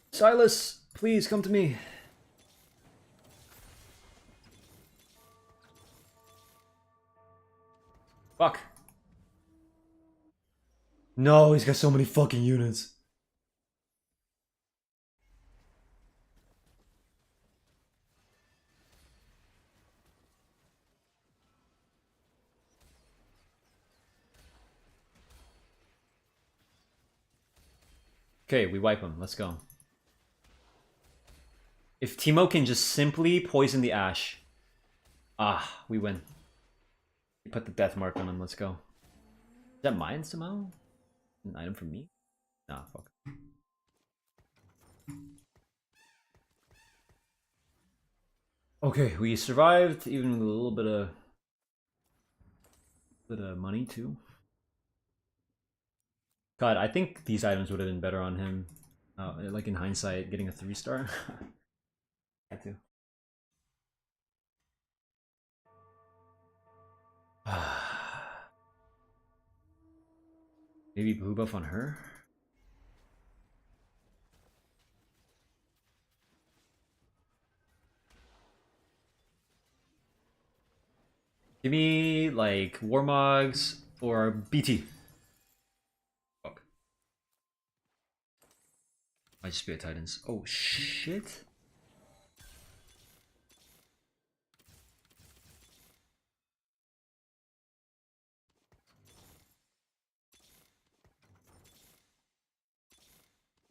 Silas, please come to me. Fuck. No, he's got so many fucking units. Okay, we wipe him. Let's go. If Teemo can just simply poison the Ashe. Ah, we win. We put the death mark on him. Let's go. Is that mine somehow? An item from me? Nah, fuck. Okay, we survived, even with a little bit of money too. God, I think these items would have been better on him. Like in hindsight, getting a 3-star. Had to. Maybe blue buff on her? Give me like Warmogs or BT. Fuck. Might just be a Titans. Oh shit.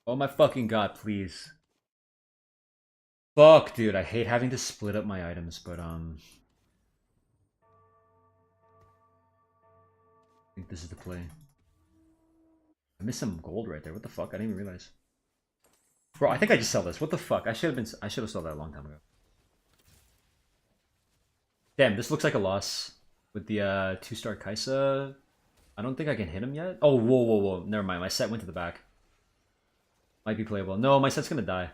Oh my fucking god, please. Fuck, dude, I hate having to split up my items, but I think this is the play. I missed some gold right there. What the fuck? I didn't even realize. Bro, I think I just sell this. What the fuck? I should have sold that a long time ago. Damn, this looks like a loss with the 2-star Kaisa. I don't think I can hit him yet. Oh, whoa, whoa, whoa. Never mind. My set went to the back. Might be playable. No, my set's gonna die.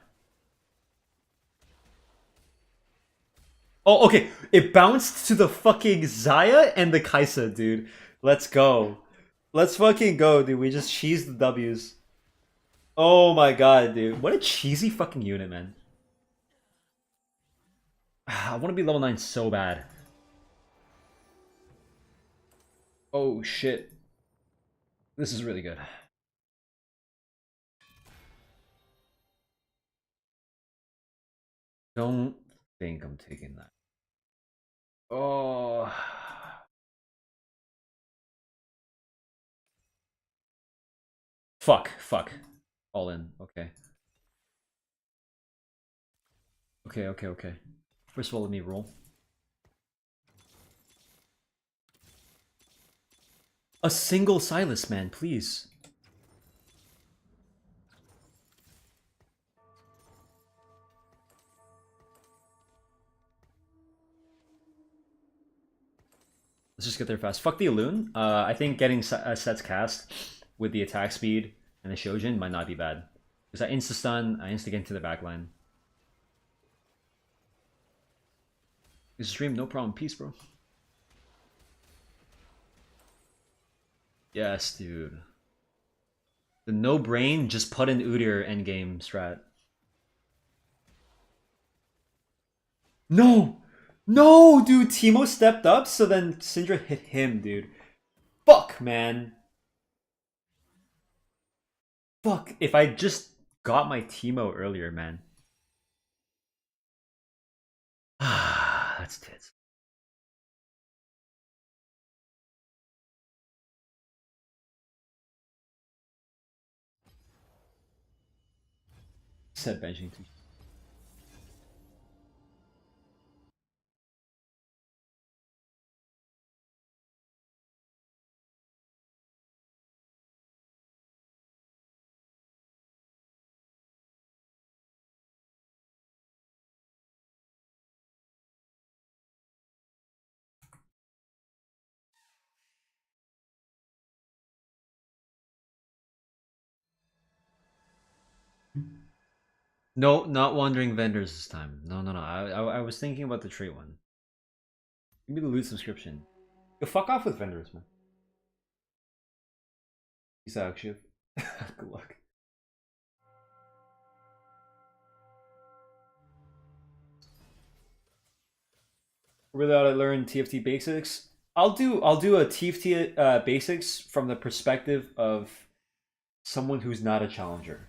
Oh, okay. It bounced to the fucking Xayah and the Kaisa, dude. Let's go. Let's fucking go, dude. We just cheesed the W's. Oh my god, dude. What a cheesy fucking unit, man. I want to be level 9 so bad. Oh shit. This is really good. Don't think I'm taking that. Oh. Fuck, fuck. All in. Okay. Okay, okay, okay. First of all, let me roll. A single Silas, man, please. Let's just get there fast. Fuck the Elune. I think getting sets cast with the attack speed and the Shojin might not be bad. Because I insta-stun, I insta-get into the backline. You stream, no problem. Peace, bro. Yes, dude. The no brain, just put in Udyr endgame strat. No! No, dude! Teemo stepped up, so then Syndra hit him, dude. Fuck, man. Fuck, if I just got my Teemo earlier, man. Ah, that's tits. Set benching too. No, not wandering vendors this time. No, no, no. I was thinking about the trait one. Give me the loot subscription. Go fuck off with vendors, man. Peace out, Akshay. Good luck. Without I learn TFT basics, I'll do a TFT basics from the perspective of someone who's not a challenger.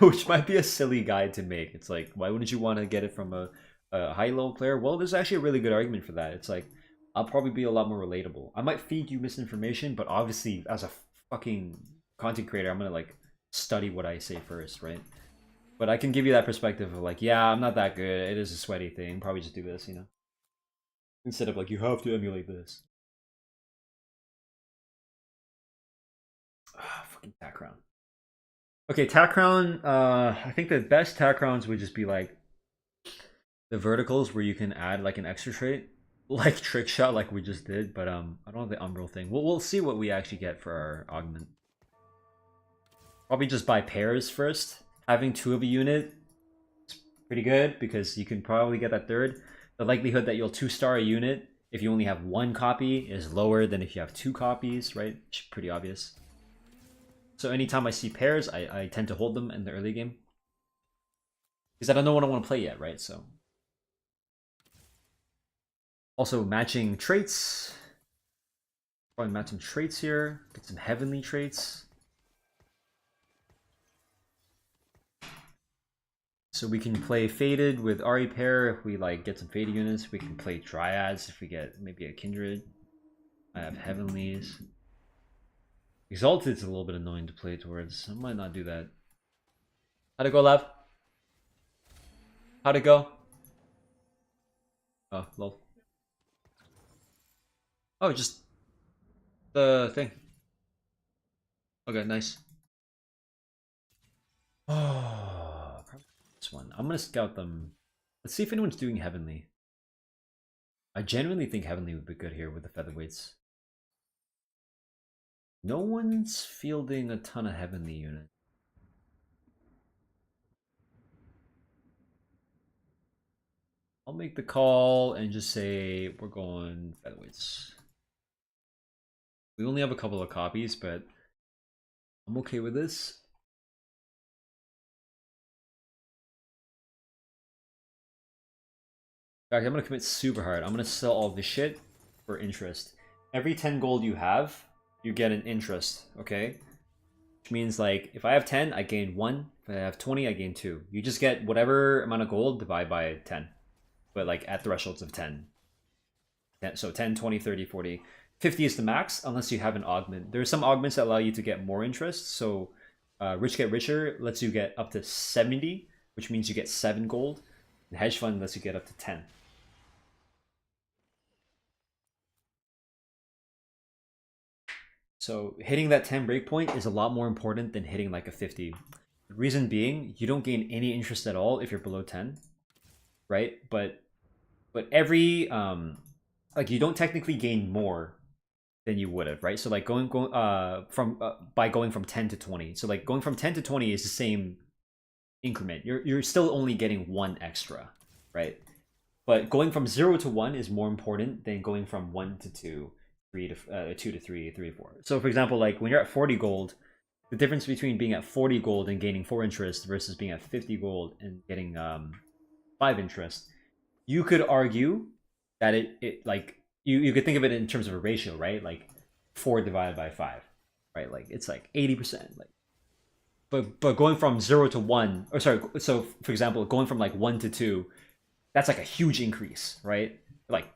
Which might be a silly guide to make. It's like, why wouldn't you want to get it from a high level player? Well, there's actually a really good argument for that. It's like, I'll probably be a lot more relatable. I might feed you misinformation, but obviously, as a fucking content creator, I'm gonna like study what I say first, right? But I can give you that perspective of like, yeah, I'm not that good. It is a sweaty thing. Probably just do this, you know? Instead of like, you have to emulate this. Ah, fucking Tacrown. Okay, Tacrown, I think the best Tacrowns would just be like the verticals where you can add like an extra trait. Like Trick Shot like we just did, but I don't have the Umbral thing. We'll see what we actually get for our augment. Probably just buy pairs first. Having 2 of a unit is pretty good because you can probably get that third. The likelihood that you'll 2-star a unit if you only have 1 copy is lower than if you have 2 copies, right? Pretty obvious. So anytime I see pairs, I tend to hold them in the early game. Because I don't know what I want to play yet, right? So also matching traits. Probably match some traits here. Get some heavenly traits. So we can play Faded with Ari pair if we like get some Faded units. We can play Dryads if we get maybe a Kindred. I have Heavenlies. Exalted's a little bit annoying to play towards. I might not do that. How'd it go, Lav? How'd it go? Oh, lol. Oh, just the thing. Okay, nice. Oh, probably this one. I'm gonna scout them. Let's see if anyone's doing Heavenly. I genuinely think Heavenly would be good here with the featherweights. No one's fielding a ton of Heavenly units. I'll make the call and just say we're going featherweights. We only have a couple of copies, but I'm okay with this. In fact, I'm gonna commit super hard. I'm gonna sell all this shit for interest. Every 10 gold you have, you get an interest, okay? Which means like if I have 10, I gain 1. If I have 20, I gain 2. You just get whatever amount of gold divided by 10. But like at thresholds of 10. So 10, 20, 30, 40. 50 is the max unless you have an augment. There are some augments that allow you to get more interest. So Rich Get Richer lets you get up to 70, which means you get 7 gold. And Hedge Fund lets you get up to 10. So hitting that 10 breakpoint is a lot more important than hitting like a 50. The reason being, you don't gain any interest at all if you're below 10, right? But every like you don't technically gain more than you would have, right? So like going from by going from 10 to 20. So like going from 10 to 20 is the same increment. You're still only getting 1 extra, right? But going from 0 to 1 is more important than going from 1 to 2, 2 to 3, 3 to 4. So for example, like when you're at 40 gold, the difference between being at 40 gold and gaining 4 interest versus being at 50 gold and getting 5 interest, you could argue that it like you could think of it in terms of a ratio, right? Like 4 divided by 5, right? Like it's like 80%. Like, but going from 0 to 1, or sorry, so for example, going from like 1 to 2, that's like a huge increase, right? Like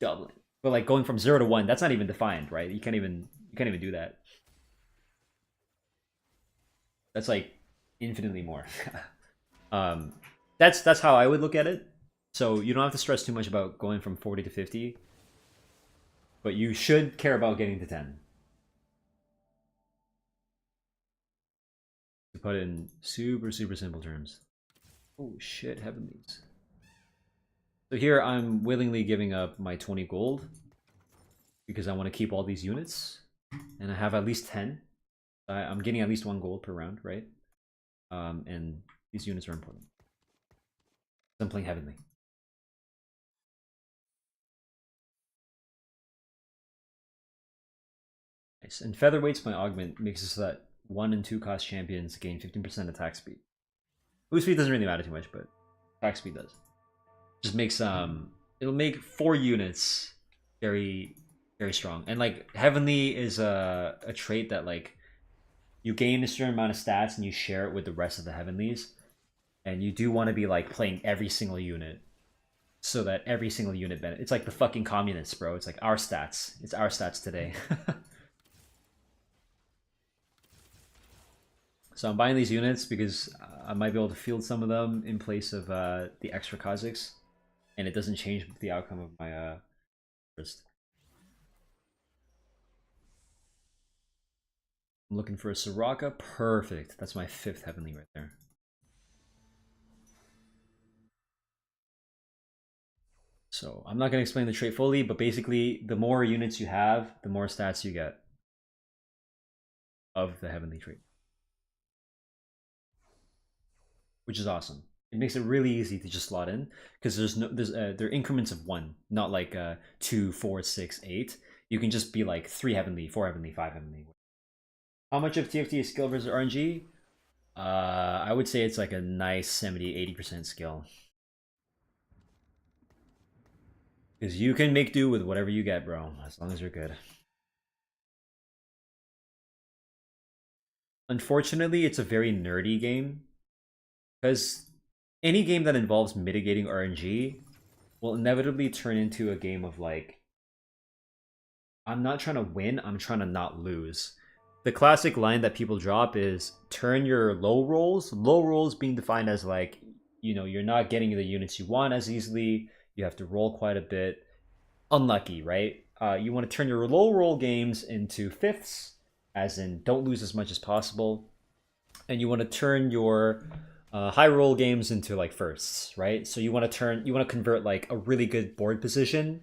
doubling. But like going from 0 to 1, that's not even defined, right? You can't even do that. That's like infinitely more. That's how I would look at it. So you don't have to stress too much about going from 40 to 50, but you should care about getting to 10. To put it in super simple terms. Oh shit, heavenlies. So here I'm willingly giving up my 20 gold because I want to keep all these units, and I have at least 10. I'm getting at least 1 gold per round, right? And these units are important. I'm playing heavenly. Nice. And featherweights, my augment makes it so that 1 and 2 cost champions gain 15% attack speed. Move speed doesn't really matter too much, but attack speed does. Just makes it'll make 4 units very strong. And like heavenly is a trait that like you gain a certain amount of stats and you share it with the rest of the heavenlies, and you do want to be like playing every single unit so that every single unit benefits. It's like the fucking communists, bro. It's like our stats. It's our stats today. So I'm buying these units because I might be able to field some of them in place of the extra Kazakhs, and it doesn't change the outcome of my first. I'm looking for a Soraka. Perfect. That's my 5th heavenly right there. So I'm not going to explain the trait fully, but basically the more units you have, the more stats you get of the heavenly trait, which is awesome. It makes it really easy to just slot in because they're increments of 1, not like 2, 4, 6, 8. You can just be like 3 heavenly, 4 heavenly, 5 heavenly. How much of TFT is skill versus RNG? I would say it's like a nice 70-80% skill. Because you can make do with whatever you get, bro, as long as you're good. Unfortunately, it's a very nerdy game. Because any game that involves mitigating RNG will inevitably turn into a game of like, I'm not trying to win, I'm trying to not lose. The classic line that people drop is turn your low rolls being defined as like, you know, you're not getting the units you want as easily, you have to roll quite a bit. Unlucky, right? You want to turn your low roll games into 5ths, as in don't lose as much as possible, and you want to turn your high roll games into like 1sts, right? So you want to convert like a really good board position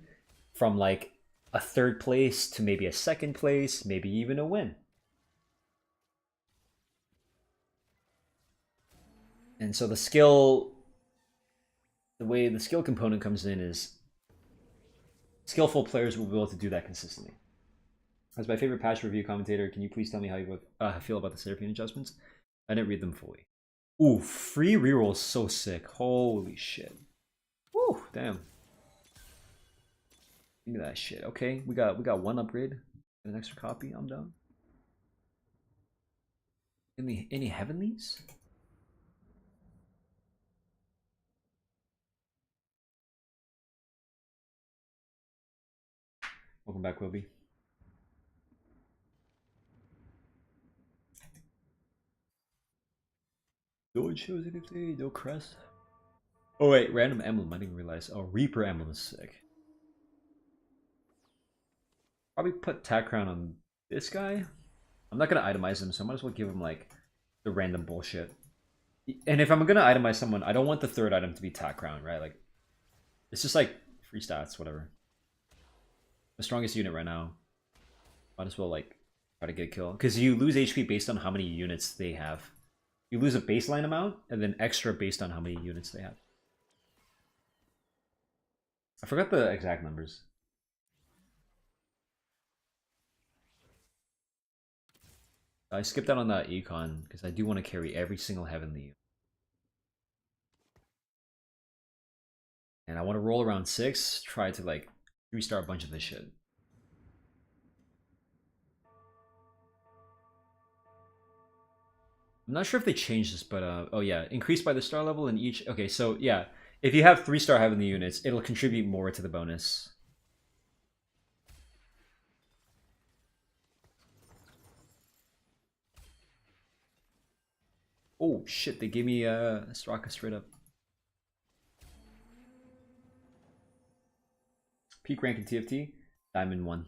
from like a 3rd place to maybe a 2nd place, maybe even a win. And so the way the skill component comes in is skillful players will be able to do that consistently. As my favorite patch review commentator, can you please tell me how you feel about the Seraphine adjustments? I didn't read them fully. Ooh, free reroll is so sick. Holy shit. Woo, damn. Give me that shit. Okay, we got 1 upgrade and an extra copy. I'm done. Any heavenlies? Welcome back, Wilby. No one shows anything, no crest. Oh wait, random emblem, I didn't realize. Oh, Reaper emblem is sick. Probably put Tack Crown on this guy. I'm not gonna itemize him, so I might as well give him like the random bullshit. And if I'm gonna itemize someone, I don't want the 3rd item to be Tack Crown, right? Like, it's just like free stats, whatever. The strongest unit right now. Might as well like try to get a kill. Because you lose HP based on how many units they have. You lose a baseline amount, and then extra based on how many units they have. I forgot the exact numbers. I skipped out on that econ because I do want to carry every single heavenly unit. And I want to roll around 6, try to like 3-star a bunch of this shit. I'm not sure if they changed this, but oh yeah, increased by the star level in each. Okay, so yeah, if you have 3-star heavenly units, it'll contribute more to the bonus. Oh shit, they gave me Soraka straight up. Peak rank in TFT, Diamond 1.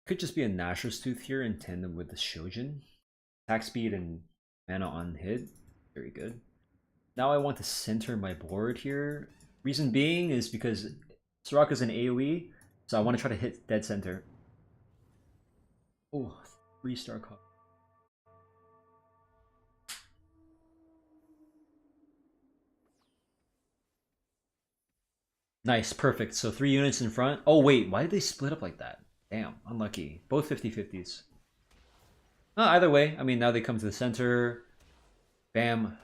Could just be a Nashor's Tooth here in tandem with the Shojin. Attack speed and mana on hit, very good. Now I want to center my board here. Reason being is because Soraka's an AoE, so I want to try to hit dead center. Oh, 3-star call. Nice, perfect. So 3 units in front. Oh wait, why did they split up like that? Damn, unlucky. Both 50-50s. Either way, I mean, now they come to the center. Bam.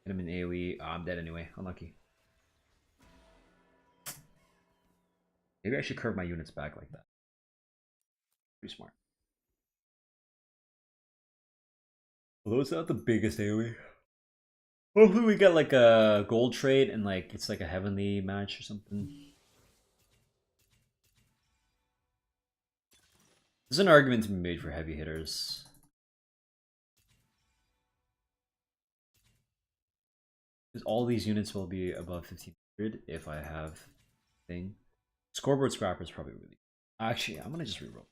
Hit him in AoE. Oh, I'm dead anyway. Unlucky. Maybe I should curve my units back like that. Pretty smart. Although it's not the biggest AoE. Hopefully we get like a gold trade and like it's like a heavenly match or something. There's an argument to be made for heavy hitters. Because all these units will be above 1500 if I have thing. Scoreboard Scrapper is probably really. Actually, I'm gonna just reroll.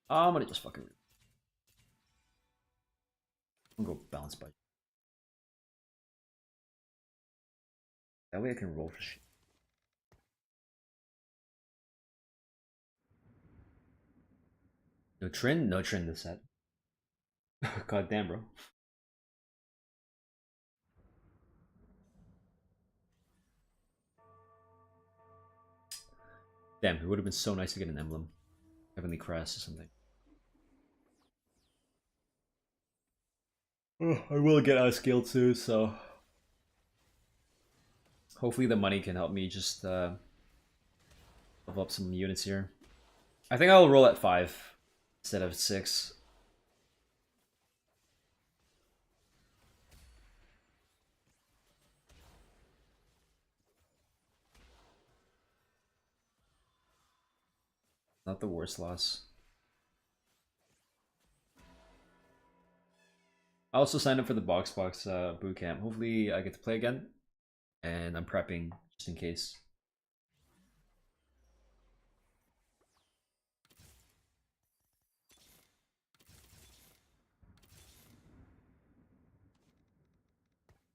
I'm gonna just fucking reroll. I'm gonna go balance budget. That way I can roll for shit. No Trin? No Trin this set. God damn, bro. Damn, it would have been so nice to get an emblem. Heavenly Crest or something. Oh, I will get out of skill too, so hopefully the money can help me just level up some units here. I think I'll roll at 5 instead of 6. Not the worst loss. I also signed up for the box boot camp. Hopefully I get to play again. And I'm prepping just in case.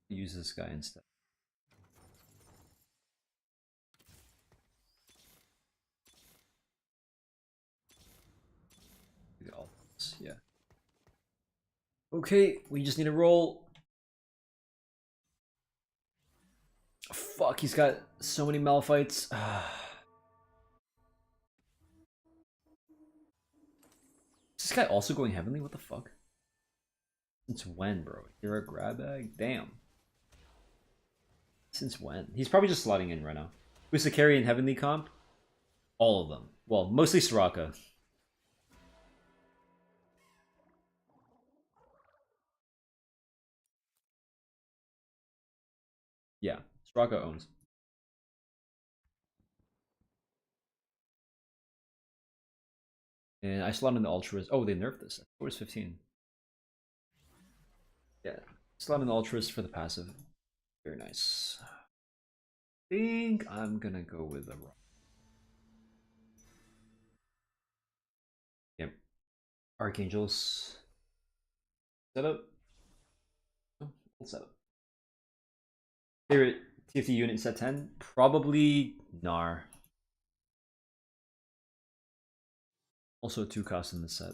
Use this guy instead. Yeah. Okay, we just need to roll. Fuck, he's got so many Malphites. Is this guy also going heavenly? What the fuck? Since when, bro? You're a grab bag? Damn. Since when? He's probably just slotting in right now. Who's the carry in heavenly comp? All of them. Well, mostly Soraka. Yeah, Soraka owns. And I slot in the Ultras. Oh, they nerfed this. Where's 15? Yeah, slot in the Ultras for the passive. Very nice. I think I'm gonna go with the rock. Yep. Archangels. Setup. Oh, setup. Favorite TFT unit in set 10? Probably Gnar. Also 2 costs in the set.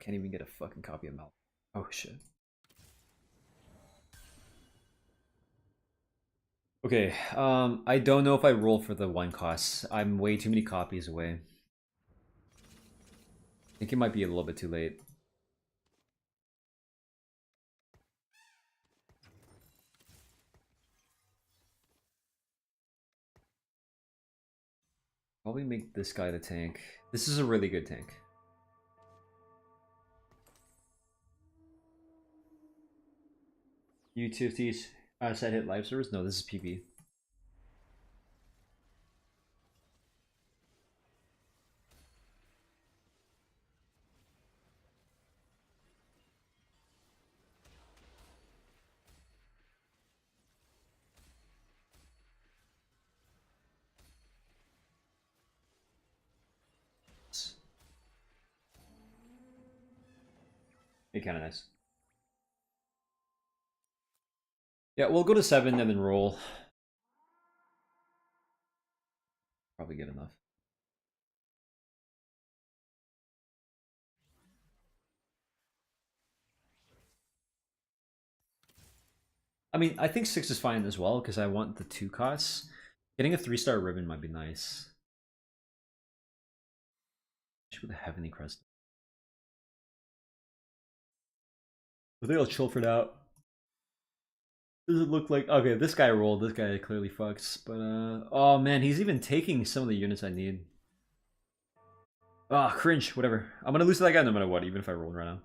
can't even get a fucking copy of Mal. Oh shit. Okay, I don't know if I roll for the 1 costs. I'm way too many copies away. I think it might be a little bit too late. Probably make this guy the tank. This is a really good tank. U2Ts set hit live servers? No, this is PB. Be kind of nice. Yeah, we'll go to 7 and then roll. Probably good enough. I mean, I think 6 is fine as well because I want the 2 costs. Getting a 3-star ribbon might be nice. With a heavenly crest. I think I'll chill for now. Does it look like okay? This guy rolled. This guy clearly fucks. But oh man, he's even taking some of the units I need. Ah, cringe. Whatever. I'm gonna lose to that guy no matter what, even if I roll right now.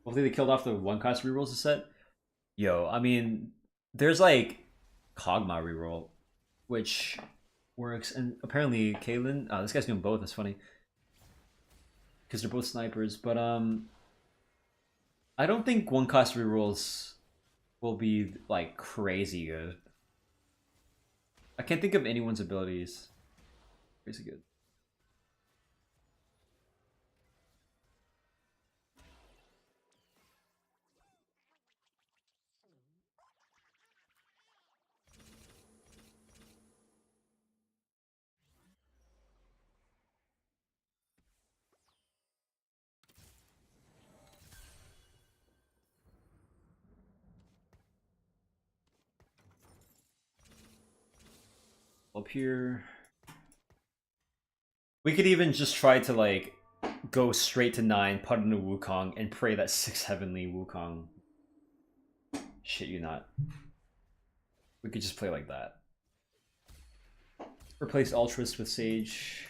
Hopefully they killed off the 1 cost rerolls a set. Yo, I mean, there's like Kog'Maw reroll, which works, and apparently Caitlyn. This guy's doing both. That's funny because they're both snipers. But I don't think 1 cost rerolls will be like crazy good. I can't think of anyone's abilities crazy good. Up here. We could even just try to like go straight to 9, put in a Wukong, and pray that 6 heavenly Wukong. Shit you not. We could just play like that. Replace Ultras with Sage.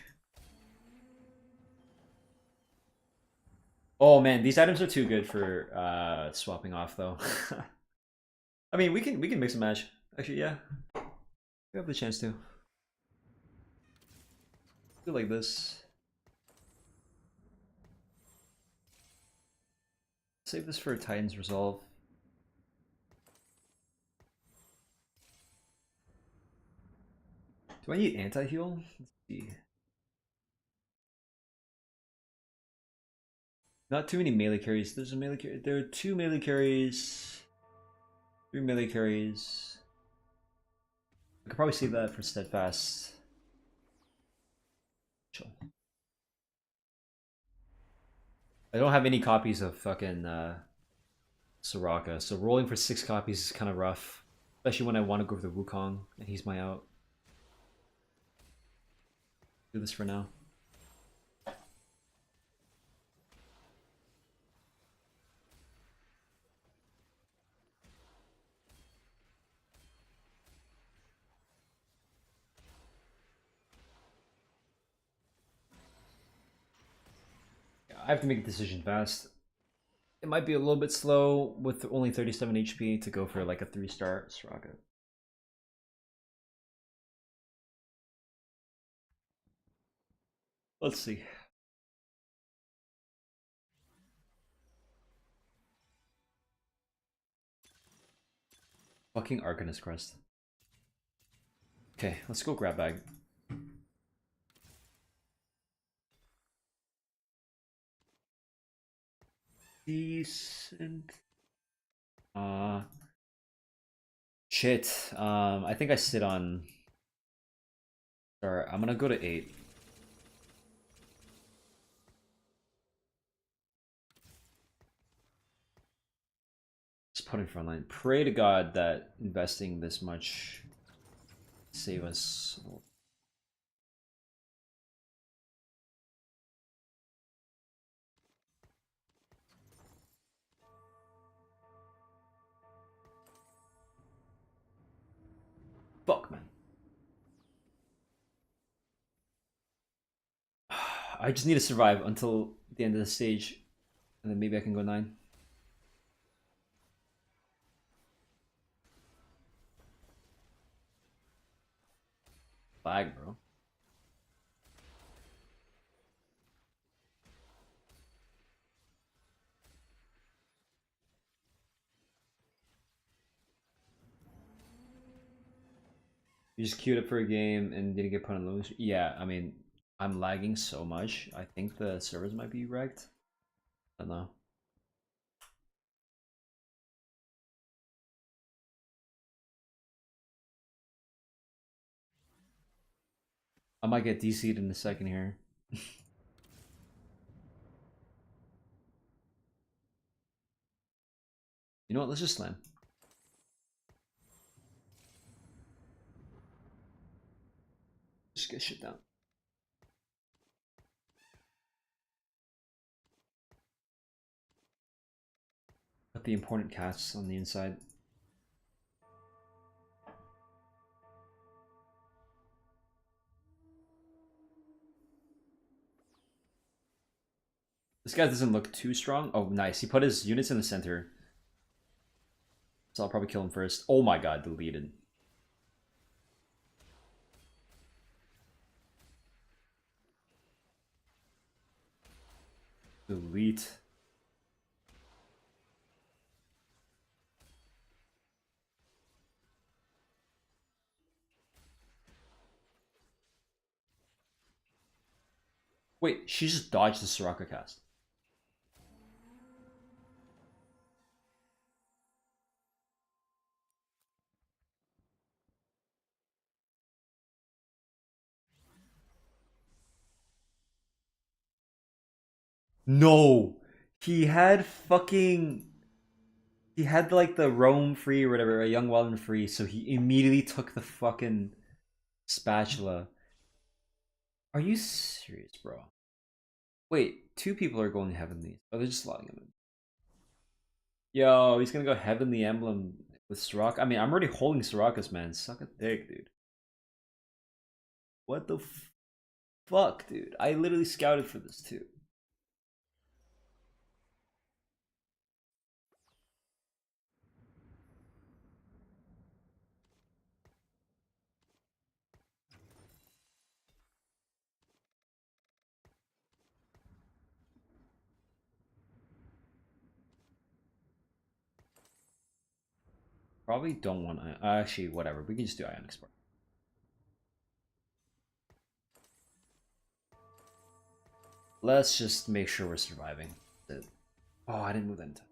Oh man, these items are too good for swapping off though. I mean, we can mix and match. Actually, yeah, we have the chance to. Do like this. Save this for Titan's Resolve. Do I need anti-heal? Let's see. Not too many melee carries. There's a melee carry. There are 2 melee carries. 3 melee carries. I could probably save that for Steadfast. Chill. I don't have any copies of fucking Soraka, so rolling for 6 copies is kind of rough. Especially when I want to go for the Wukong and he's my out. Do this for now. I have to make a decision fast. It might be a little bit slow with only 37 HP to go for like a 3-star Soraka. Let's see. Fucking Arcanist Crest. Okay, let's go grab bag. Decent. Shit. I think I sit on. Or I'm gonna go to 8. put in front line. Pray to God that investing this much save us. Fuck, man. I just need to survive until the end of the stage, and then maybe I can go 9. Flag, bro. You just queued up for a game and didn't get put on loose. Yeah, I mean, I'm lagging so much. I think the servers might be wrecked. I don't know. I might get DC'd in a second here. You know what? Let's just slam. Just get shit down. Put the important casts on the inside. This guy doesn't look too strong. Oh, nice. He put his units in the center. So I'll probably kill him first. Oh my god, deleted. Delete. Wait, she just dodged the Soraka cast. No! He had fucking... He had like the roam free or whatever, a young Walden free, so he immediately took the fucking spatula. Are you serious, bro? Wait, 2 people are going Heavenly. Oh, they're just slotting him in. Yo, he's gonna go Heavenly Emblem with Soraka. I mean, I'm already holding Soraka's, man. Suck a dick, dude. What the fuck, dude? I literally scouted for this too. Probably don't want to. Actually, whatever. We can just do Ionic Spark. Let's just make sure we're surviving. Oh, I didn't move that in time.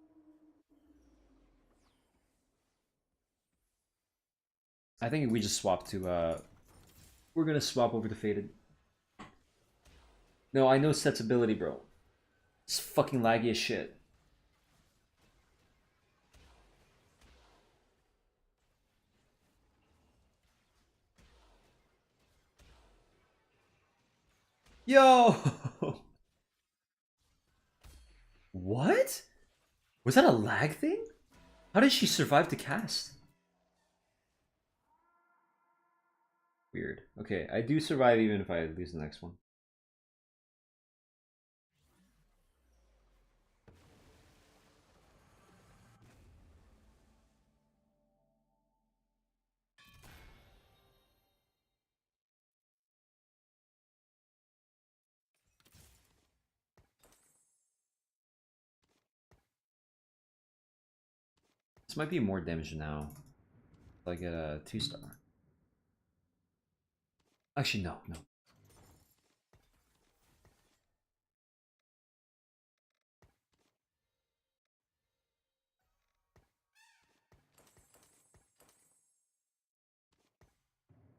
I think we just swap to. We're gonna swap over to Faded. No, I know Set's ability, bro. It's fucking laggy as shit. Yo! What? Was that a lag thing? How did she survive to cast? Weird. Okay, I do survive even if I lose the next one. This might be more damage now. If I get a 2-star. Actually, no.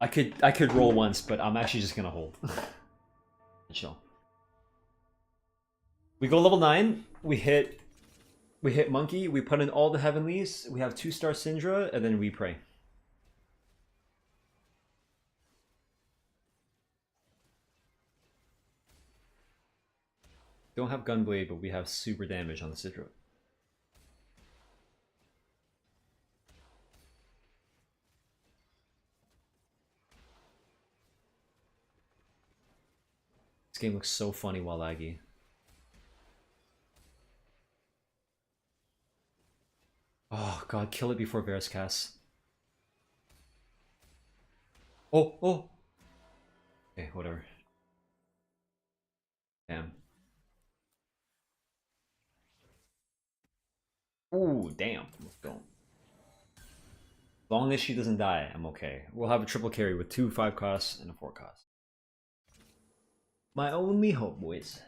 I could roll once, but I'm actually just gonna hold. Chill. We go level 9, we hit We hit Monkey, we put in all the Heavenlies, we have 2-star Syndra, and then we pray. Don't have Gunblade, but we have super damage on the Syndra. This game looks so funny while laggy. Oh god, kill it before Varus casts. Oh, oh! Okay, whatever. Damn. Ooh, damn. Let's go. As long as she doesn't die, I'm okay. We'll have a triple carry with 2 5 costs and a 4 cost. My only hope, boys.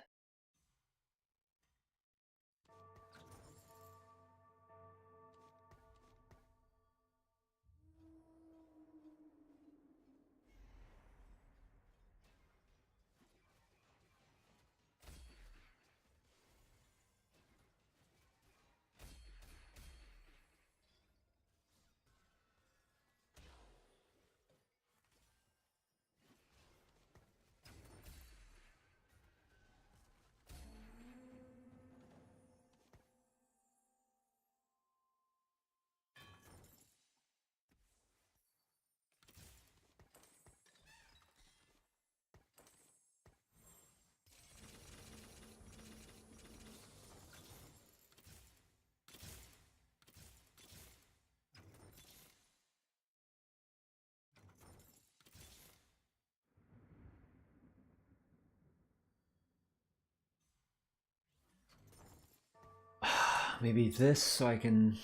Maybe this so I can...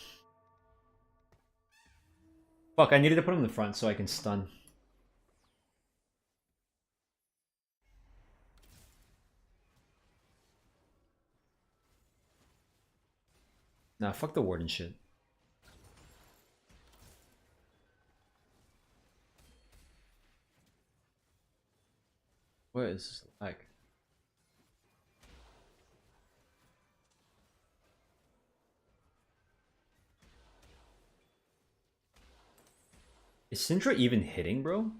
Fuck, I needed to put him in the front so I can stun. Nah, fuck the warden shit. What is this like? Is Syndra even hitting, bro?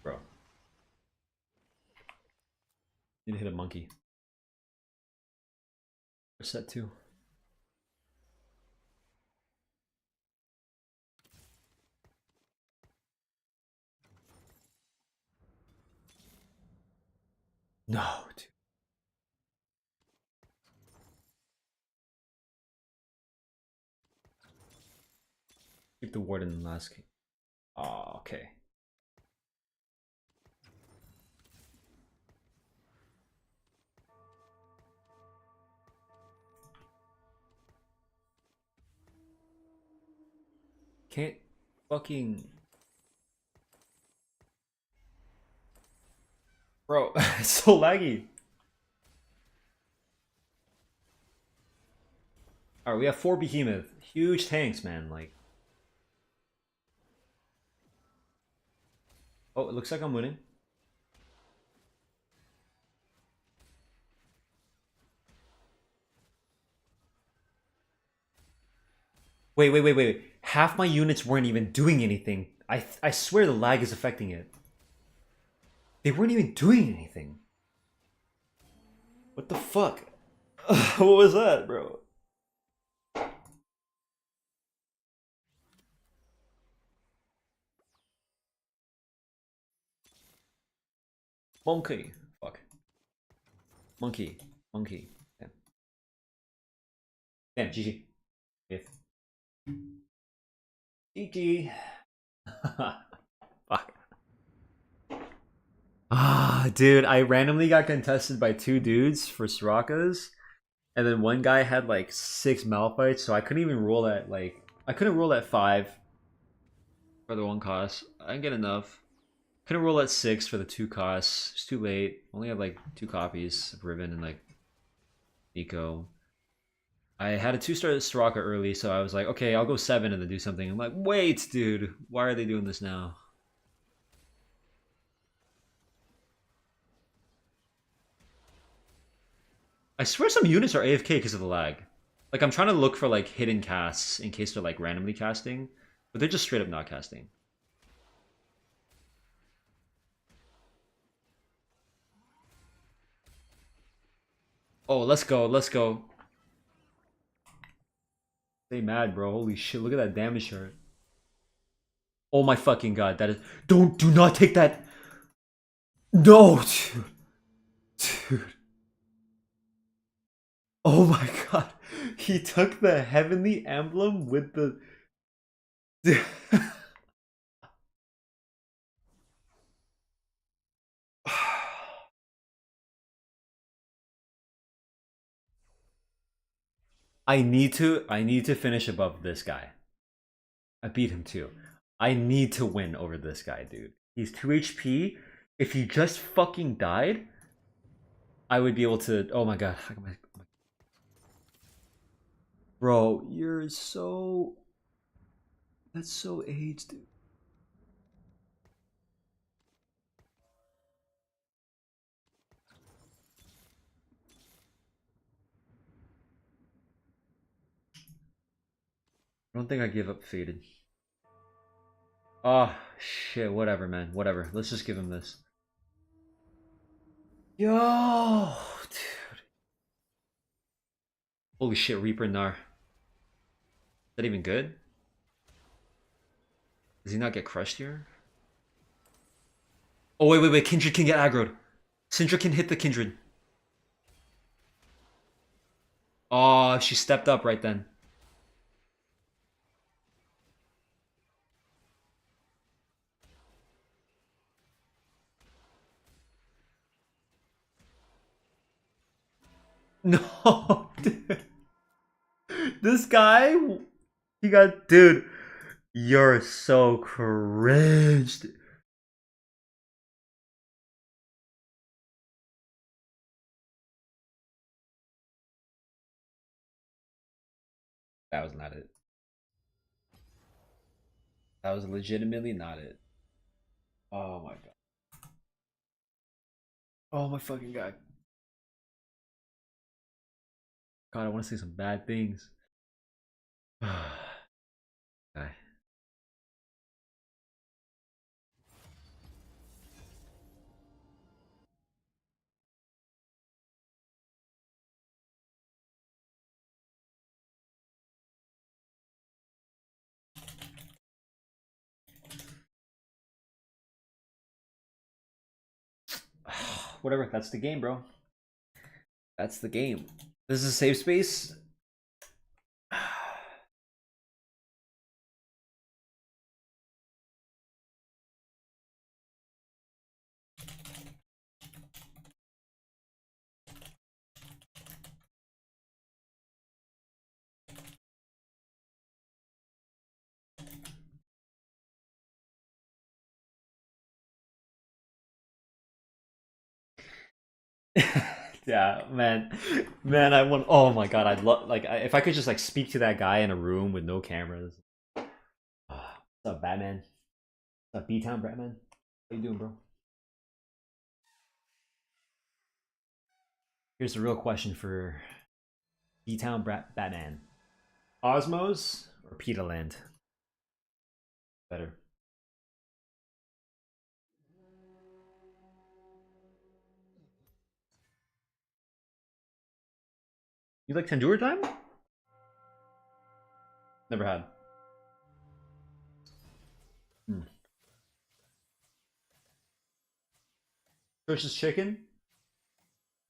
Bro. Need to hit a monkey. Or set 2. No, dude. Keep the warden in the last game. Oh, okay. Can't fucking... Bro, it's so laggy. Alright, we have 4 Behemoth. Huge tanks, man. Like... Oh, it looks like I'm winning. Wait. Half my units weren't even doing anything. I swear the lag is affecting it. They weren't even doing anything. What the fuck? What was that, bro? Monkey. Fuck. Monkey. Damn. Damn, GG. Fifth. GG. Fuck. Ah, dude, I randomly got contested by 2 dudes for Soraka's, and then one guy had like 6 Malphites, so I couldn't even roll at like I couldn't roll at 5 for the 1 cost. I didn't get enough. Couldn't roll at 6 for the 2 costs. It's too late. Only have like 2 copies of Riven and like Nico. I had a 2-star Soraka early, so I was like, okay, I'll go 7 and then do something. I'm like, wait, dude, why are they doing this now? I swear some units are AFK because of the lag. Like I'm trying to look for like hidden casts in case they're like randomly casting, but they're just straight up not casting. Oh, let's go, let's go. Stay mad, bro. Holy shit, look at that damage chart. Oh my fucking god, that is... do not take that. No, dude. Dude. Oh my god. He took the heavenly emblem with the... I need to finish above this guy. I beat him too. I need to win over this guy, dude. He's 2 HP. If he just fucking died, I would be able to... Oh my god. Bro, you're so... That's so aged, dude. I don't think I give up Faded. Oh, shit. Whatever, man. Whatever. Let's just give him this. Yo, dude. Holy shit, Reaper Nar. Is that even good? Does he not get crushed here? Oh, wait. Kindred can get aggroed. Syndra can hit the Kindred. Oh, she stepped up right then. No, dude. This guy, he got... Dude, you're so cringed. That was not it. That was legitimately not it. Oh my god. Oh my fucking god. God, I want to say some bad things. Okay. Whatever, that's the game, bro. That's the game. This is a safe space. Yeah, man, I want... Oh my god, I'd love... Like, if I could just, like, speak to that guy in a room with no cameras. What's up, Batman? What's up, B-Town Batman? How you doing, bro? Here's the real question for B-Town Batman. Osmos or Peter Land? Better. You like Tandoor Time? Never had. Hmm. Church's Chicken?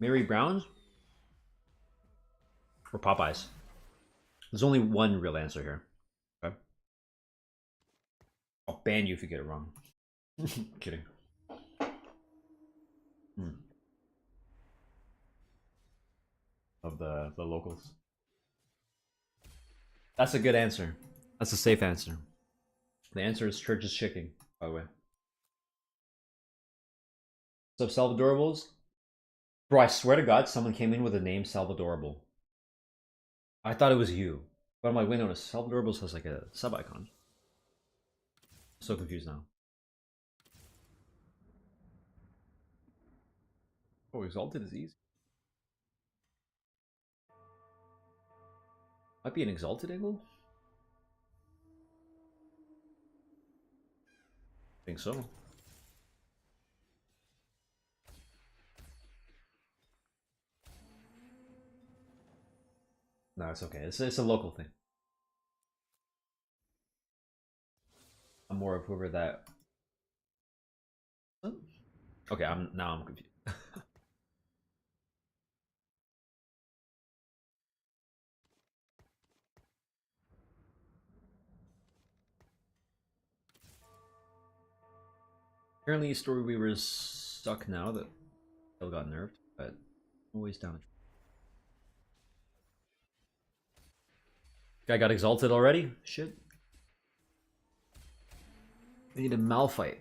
Mary Brown's? Or Popeyes? There's only one real answer here. Okay? I'll ban you if you get it wrong. Kidding. Hmm. Of the locals. That's a good answer. That's a safe answer. The answer is Church's Chicken, by the way. What's up, Salvadorables? Bro, I swear to God, someone came in with a name Salvadorable. I thought it was you. But I'm like, wait, no, Salvadorables has like a sub icon. So confused now. Oh, Exalted is easy. Might be an exalted angle? I think so. No, it's okay. It's a local thing. I'm more of whoever that. Okay, I'm confused. Apparently, Story Weavers suck now that Hill got nerfed, but always down. Guy got exalted already? Shit. I need a Malphite.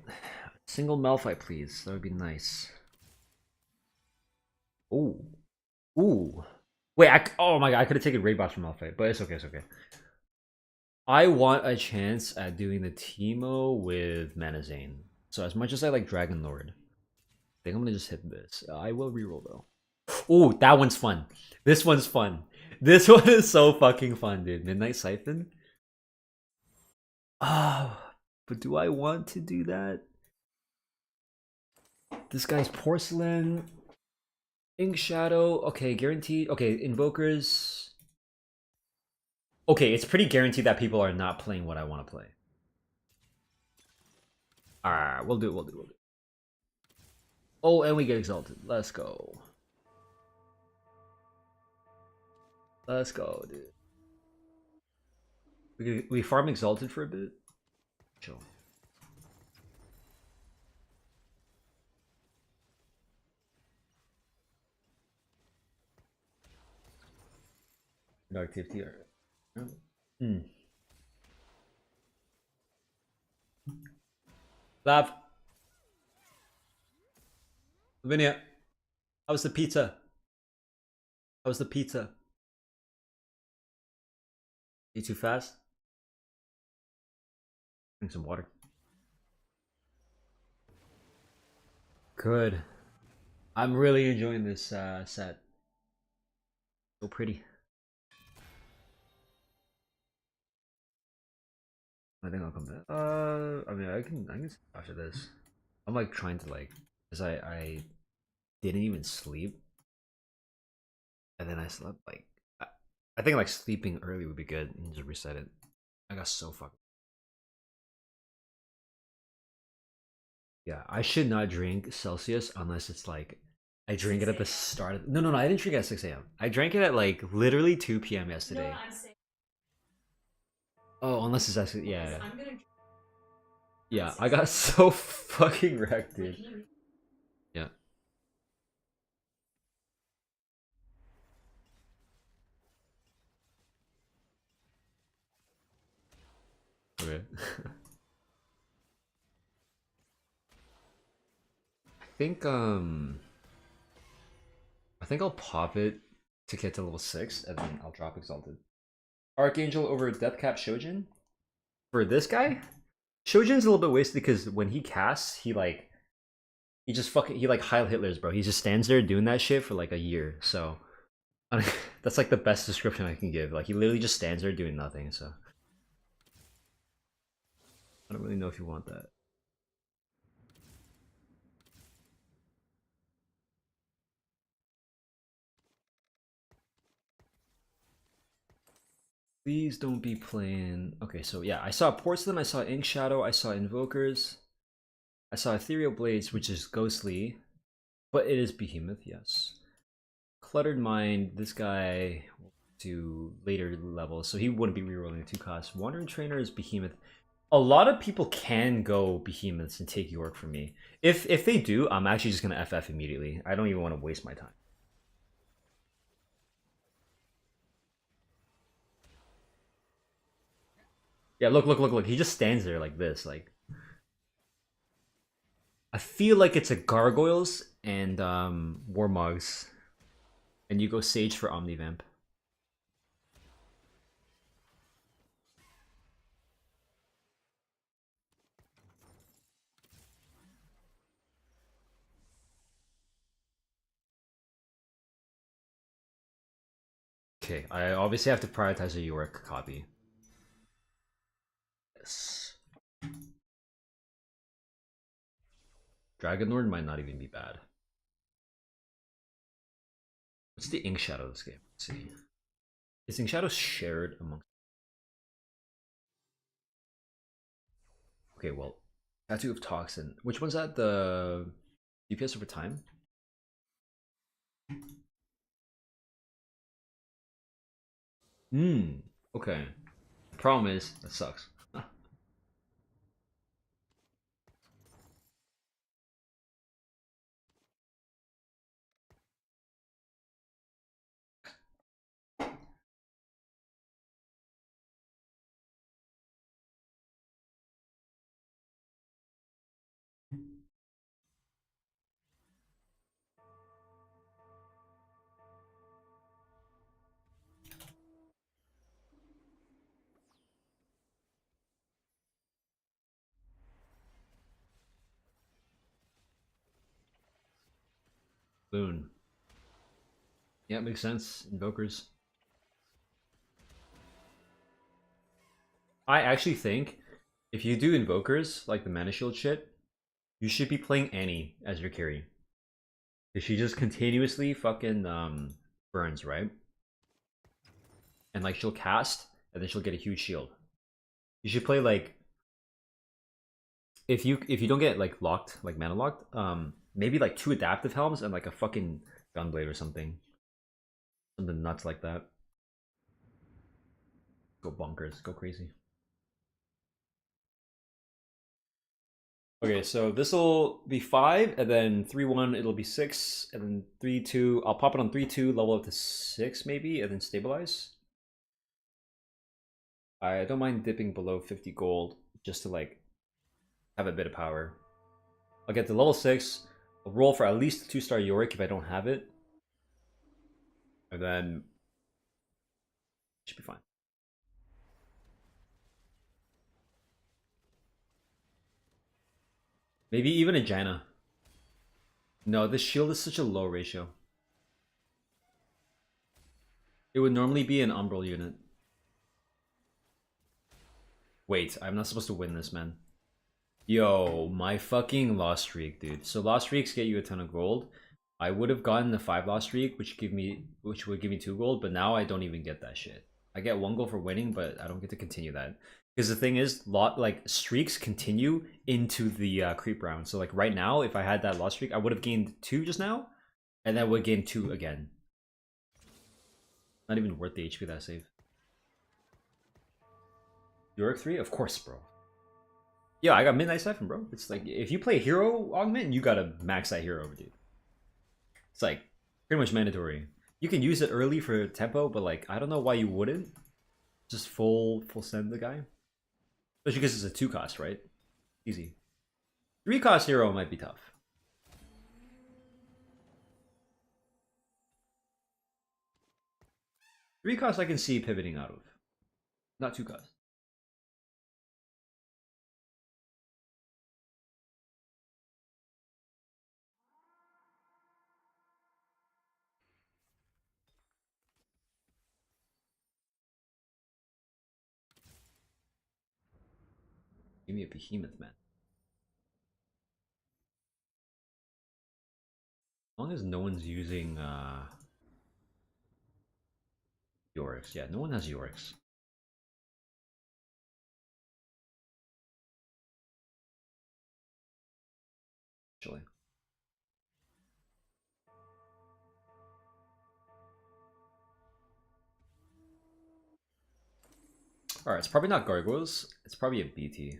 Single Malphite, please. That would be nice. Ooh. Ooh. Wait, oh my god, I could have taken Raid Boss from Malphite, but it's okay, it's okay. I want a chance at doing the Teemo with Manazane. So as much as I like Dragon Lord, I think I'm gonna just hit this. I will reroll though. Ooh, that one's fun. This one's fun. This one is so fucking fun, dude. Midnight Siphon. Ah, but do I want to do that? This guy's Porcelain. Ink Shadow. Okay, guaranteed. Okay, Invokers. Okay, it's pretty guaranteed that people are not playing what I want to play. Alright, we'll do it. Oh, and we get Exalted. Let's go. Let's go, dude. We farm Exalted for a bit? Chill. Dark TFT. Lav. Lavinia. How's the pizza? How's the pizza? You too fast? Drink some water. Good. I'm really enjoying this set. So pretty. I think I'll come back. I mean, I can after this. I'm like trying to like, cause I didn't even sleep, and then I slept like, I think like sleeping early would be good and just reset it. I got so fucked. Yeah, I should not drink Celsius unless it's like I drink it at the start of. No, I didn't drink it at 6 a.m. I drank it at like literally 2 p.m. yesterday. Oh, unless it's actually yeah. Yeah, I got so fucking wrecked, dude. Yeah. Okay. I think I think I'll pop it to get to level 6 and then I'll drop Exalted. Archangel over Deathcap Shojin? For this guy? Shojin's a little bit wasted because when he casts, he just fucking he like Heil Hitler's, bro. He just stands there doing that shit for like a year. So that's like the best description I can give. Like he literally just stands there doing nothing, so I don't really know if you want that. Please don't be playing. Okay, so yeah, I saw Porcelain, I saw Ink Shadow, I saw Invokers, I saw Ethereal Blades, which is ghostly, but it is Behemoth, yes. Cluttered Mind, this guy to later levels, so he wouldn't be rerolling a 2-cost. Wandering Trainer is Behemoth. A lot of people can go Behemoths and take York from me. If they do, I'm actually just gonna FF immediately. I don't even want to waste my time. Yeah, look. He just stands there like this. Like, I feel like it's a Gargoyles and Warmogs, and you go Sage for Omnivamp. Okay, I obviously have to prioritize a Yorick copy. Yes. Dragon Lord might not even be bad. What's the Ink Shadow of this game? Let's see. Is Ink Shadow shared among? Okay, well, Tattoo of Toxin. Which one's that? The DPS over time? Hmm. Okay. Problem is, that sucks. Boon. Yeah, makes sense. Invokers. I actually think if you do Invokers, like the Mana Shield shit, you should be playing Annie as your carry. Because she just continuously fucking burns, right? And like she'll cast, and then she'll get a huge shield. You should play like if you don't get like locked, like mana locked, maybe like 2 adaptive helms and like a fucking gunblade or something. Something nuts like that. Go bonkers, go crazy. Okay, so this will be 5, and then 3-1 it'll be 6, and then 3-2. I'll pop it on 3-2, level up to 6 maybe, and then stabilize. I don't mind dipping below 50 gold just to like have a bit of power. I'll get to level 6. I'll roll for at least a 2-star Yorick if I don't have it. And then should be fine. Maybe even a Janna. No, this shield is such a low ratio. It would normally be an Umbral unit. Wait, I'm not supposed to win this, man. Yo, my fucking lost streak, dude. So lost streaks get you a ton of gold. I would have gotten the 5 lost streak, which would give me 2 gold, but now I don't even get that shit. I get 1 gold for winning, but I don't get to continue that. Because the thing is, streaks continue into the creep round. So like right now, if I had that lost streak, I would have gained 2 just now, and then would gain 2 again. Not even worth the HP that save. Yorick 3? Of course, bro. Yeah, I got Midnight Siphon, bro. It's like, if you play Hero Augment, you gotta max that hero, dude. It's like, pretty much mandatory. You can use it early for tempo, but like, I don't know why you wouldn't. Just full send the guy. Especially because it's a 2 cost, right? Easy. 3 cost hero might be tough. Three cost I can see pivoting out of. Not 2 cost. Give me a behemoth, man. As long as no one's using Yoriks. Yeah, no one has Yoriks. Actually. Alright, it's probably not Gargoyles. It's probably a BT.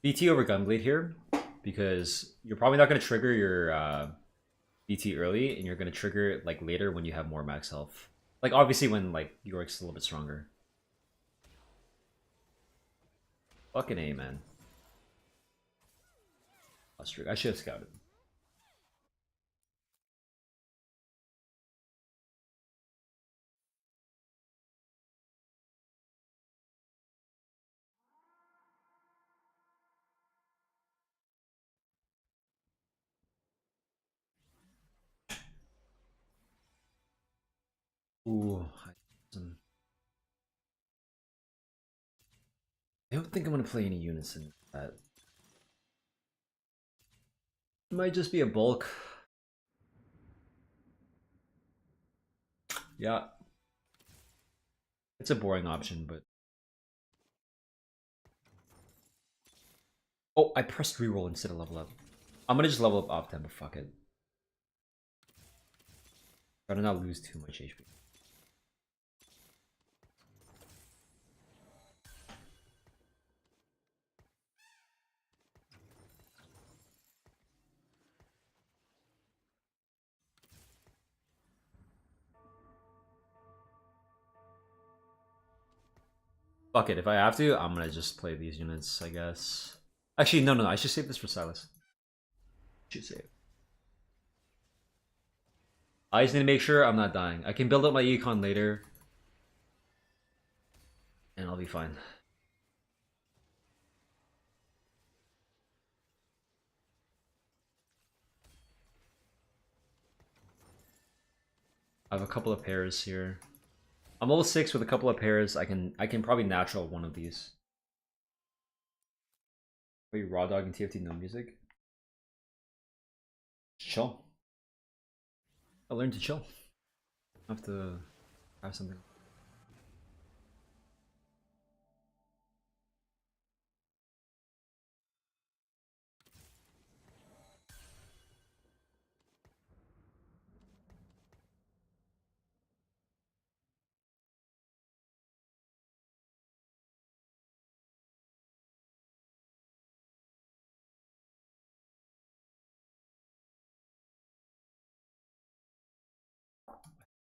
BT over Gunblade here, because you're probably not going to trigger your BT early, and you're going to trigger it like later when you have more max health. Like obviously when like Yorick's a little bit stronger. Fucking A, man. I should have scouted. Ooh, I don't think I'm gonna play any units in that. It might just be a bulk. Yeah. It's a boring option, but... Oh, I pressed reroll instead of level up. I'm gonna just level up off tempo, fuck it. Try to not lose too much HP. Fuck it, if I have to, I'm gonna just play these units, I guess. Actually, no, I should save this for Silas. Should save. I just need to make sure I'm not dying. I can build up my econ later. And I'll be fine. I have a couple of pairs here. I'm level 6 with a couple of pairs. I can probably natural one of these. Wait, Raw Dog and TFT no music? Chill. I learned to chill. I have to have something.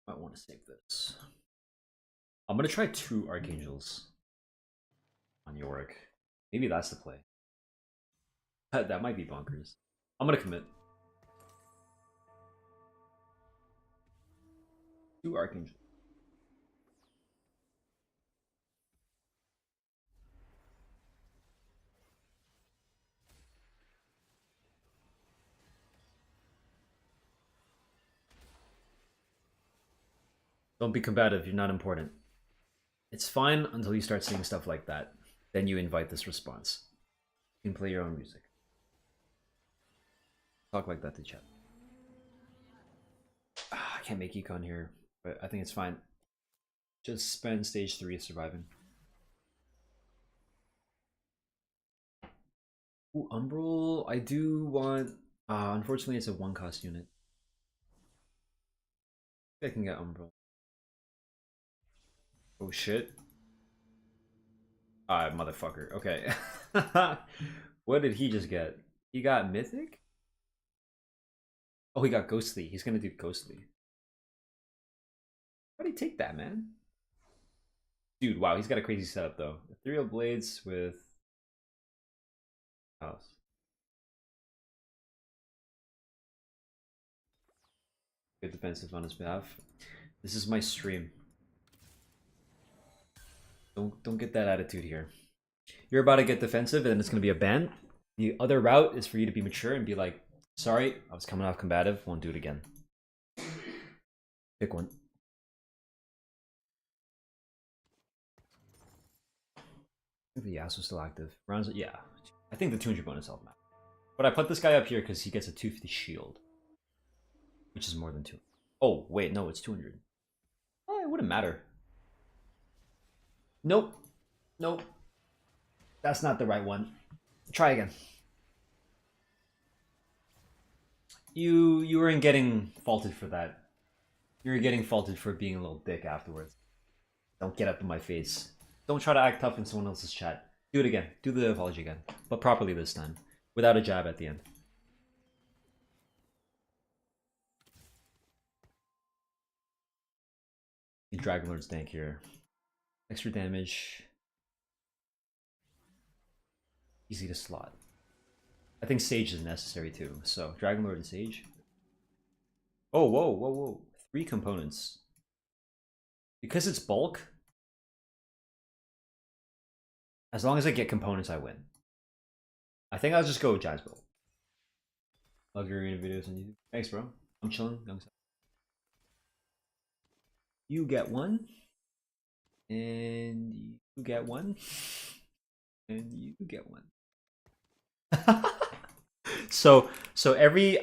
Might want to save this. I'm gonna try 2 Archangels on Yorick. Maybe that's the play. That might be bonkers. I'm gonna commit. 2 Archangels. Don't be combative, you're not important. It's fine until you start seeing stuff like that. Then you invite this response. You can play your own music. Talk like that to chat. I can't make econ here, but I think it's fine. Just spend stage 3 surviving. Ooh, Umbral, I do want... unfortunately, it's a 1-cost unit. I can get Umbral. Oh shit. Motherfucker. Okay. What did he just get? He got Mythic? Oh, he got Ghostly. He's gonna do Ghostly. Why did he take that, man? Dude, wow, he's got a crazy setup though. Ethereal Blades with... House. Good defensive on his behalf. This is my stream. Don't get that attitude here. You're about to get defensive and then it's gonna be a ban. The other route is for you to be mature and be like, sorry, I was coming off combative, won't do it again. Pick one. I think the Yasuo's still active. Rounds, yeah. I think the 200 bonus health matters. But I put this guy up here because he gets a 250 shield. Which is more than 2. Oh, wait, no, it's 200. Oh, it wouldn't matter. Nope. Nope. That's not the right one. Try again. You weren't getting faulted for that. You were getting faulted for being a little dick afterwards. Don't get up in my face. Don't try to act tough in someone else's chat. Do it again. Do the apology again. But properly this time. Without a jab at the end. Dragon Lord's dank here. Extra damage. Easy to slot. I think Sage is necessary too. So Dragon Lord and Sage. Oh, whoa. 3 components. Because it's bulk. As long as I get components, I win. I think I'll just go with Jazz build. Love your arena videos on YouTube. Thanks, bro. I'm chilling. You get one. And you get one. And you get one. So every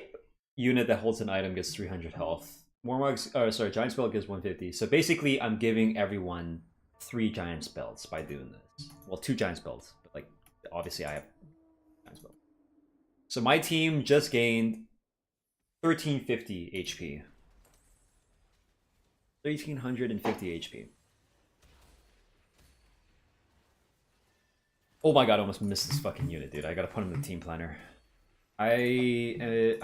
unit that holds an item gets 300 health. Giant spell gives 150. So basically, I'm giving everyone 3 giant spells by doing this. Well, 2 giant spells, but like obviously I have giant spells. So my team just gained 1350 HP. 1350 HP. Oh my god, I almost missed this fucking unit, dude. I gotta put him in the team planner. I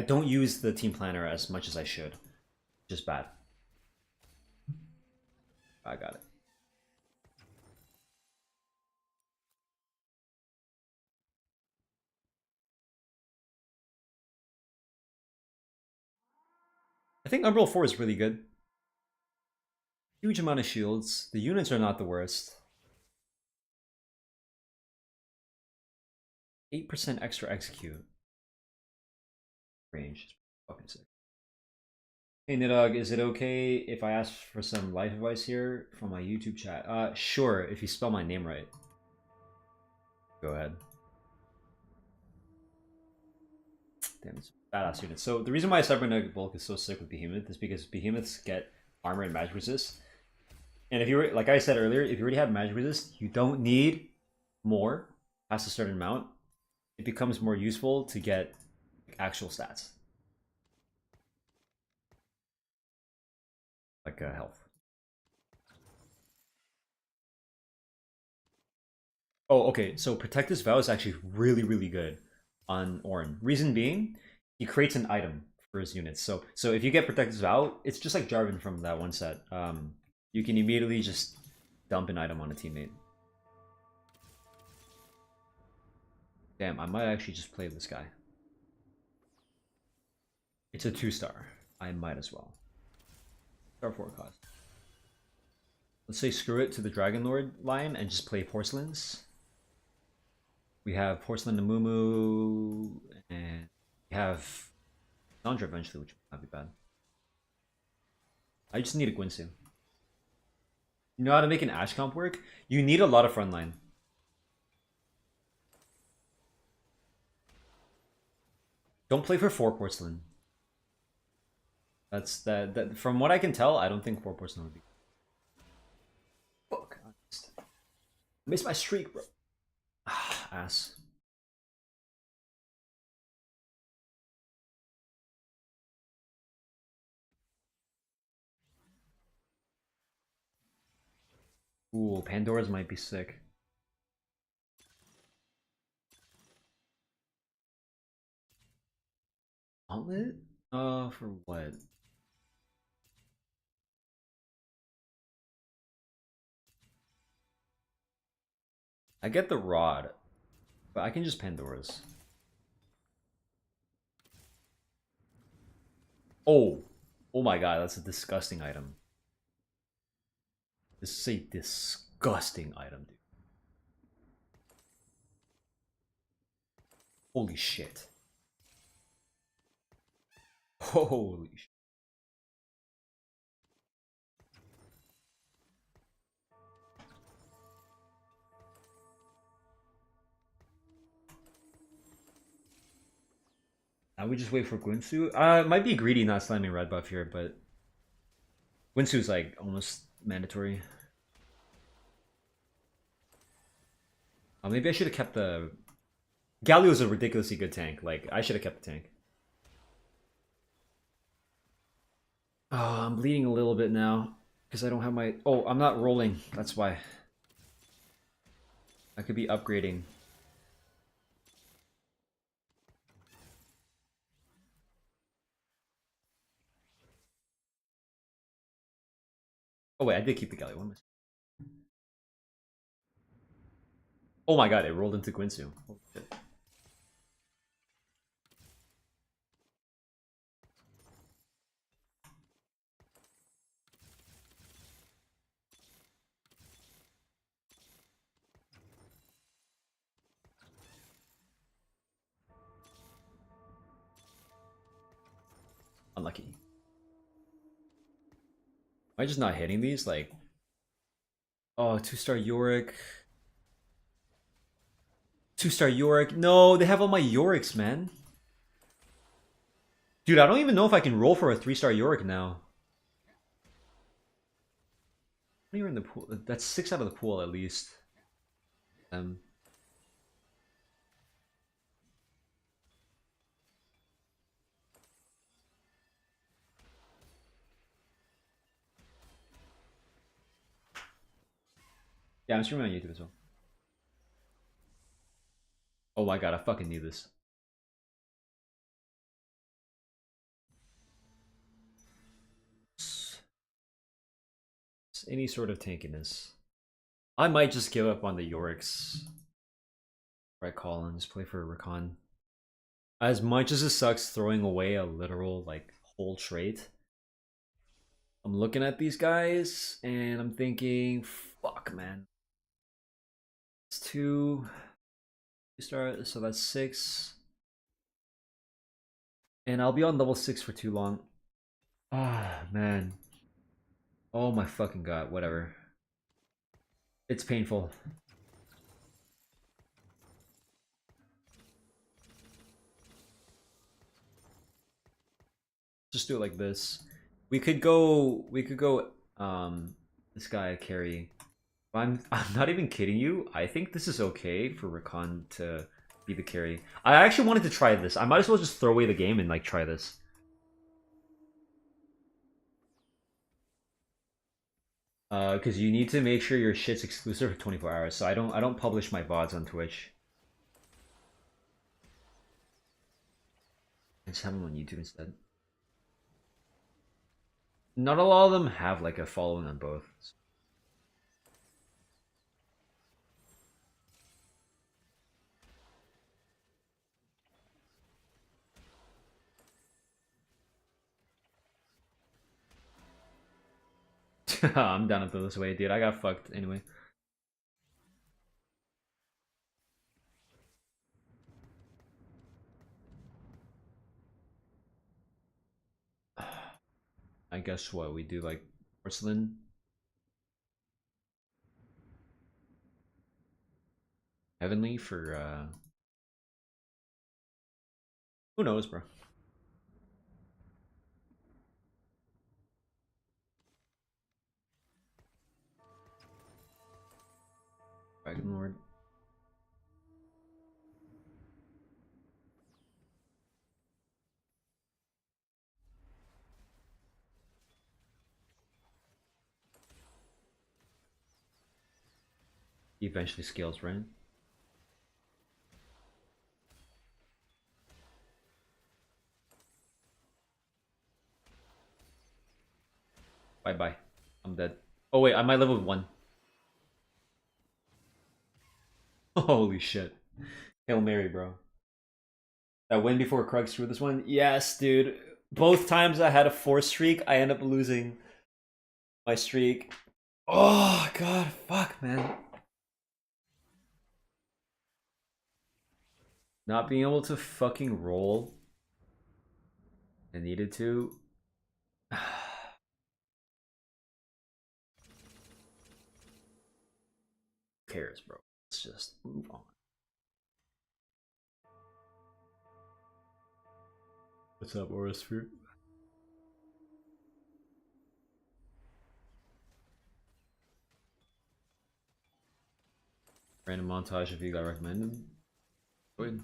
don't use the team planner as much as I should. Just bad. I got it. I think Umbral 4 is really good. Huge amount of shields. The units are not the worst. 8% extra execute. Range. Fucking sick. Hey Nidog, is it okay if I ask for some life advice here from my YouTube chat? Sure, if you spell my name right. Go ahead. Damn, it's badass unit. So the reason why Cybernetic Bulk is so sick with Behemoth is because Behemoths get armor and magic resist. And if you like I said earlier, if you already have magic resist, you don't need more past a certain amount. It becomes more useful to get actual stats. Like health. Oh, okay. So Protector's Vow is actually really, really good on Ornn. Reason being, he creates an item for his units. So if you get Protector's Vow, it's just like Jarvan from that one set. You can immediately just dump an item on a teammate. Damn, I might actually just play this guy. It's a 2-star. I might as well. Star 4 cost. Let's say screw it to the Dragon Lord line and just play Porcelains. We have Porcelain Amumu, and we have Sandra eventually, which would not be bad. I just need a Guinsoo. You know how to make an Ash comp work? You need a lot of frontline. Don't play for 4 Porcelain. That's that. From what I can tell, I don't think 4 Porcelain would be. Fuck. I missed my streak, bro. Ass. Ooh, Pandora's might be sick. Gauntlet? For what? I get the rod, but I can just Pandora's. Oh! Oh my god, that's a disgusting item. This is a disgusting item, dude. Holy shit. Holy shit. Now we just wait for Guinsoo. It might be greedy not slamming red buff here, but Guinsoo's like almost mandatory. Maybe I should have kept the... Galio's a ridiculously good tank. Like, I should have kept the tank. Oh, I'm bleeding a little bit now. Because I don't have my... Oh, I'm not rolling. That's why. I could be upgrading. Oh wait, I did keep the Galio. What am I... Oh my god, it rolled into Guinsoo. Holy shit. Unlucky. I just not hitting these? Like, oh, 2-star Yorick. 2-star Yorick. No, they have all my Yoriks, man. Dude, I don't even know if I can roll for a 3-star Yorick now. How many are in the pool? That's 6 out of the pool at least. Yeah, I'm streaming on YouTube as well. Oh my god, I fucking need this. Any sort of tankiness. I might just give up on the Yoriks. Right, call and just play for Rakan. As much as it sucks throwing away a literal like whole trait, I'm looking at these guys and I'm thinking, fuck, man. It's 2-star, so that's 6. And I'll be on level 6 for too long. Ah, man. Oh my fucking god, whatever. It's painful. Just do it like this. We could go this guy carry. I'm not even kidding you. I think this is okay for Rakan to be the carry. I actually wanted to try this. I might as well just throw away the game and like try this. Because you need to make sure your shit's exclusive for 24 hours. So I don't publish my VODs on Twitch. I just have them on YouTube instead. Not a lot of them have like a following on both. I'm down to throw this away, dude. I got fucked anyway. I guess what we do, like porcelain, heavenly for who knows, bro. Dragon Lord. He eventually scales, right? Bye bye. I'm dead. Oh wait, I might level 1. Holy shit. Hail Mary, bro. That win before Krug threw this one? Yes, dude. Both times I had a 4 streak, I end up losing my streak. Oh god, fuck, man. Not being able to fucking roll. I needed to. Who cares, bro? Let's just move on. What's up, Aurasphere? Random montage if you got recommended. Go ahead.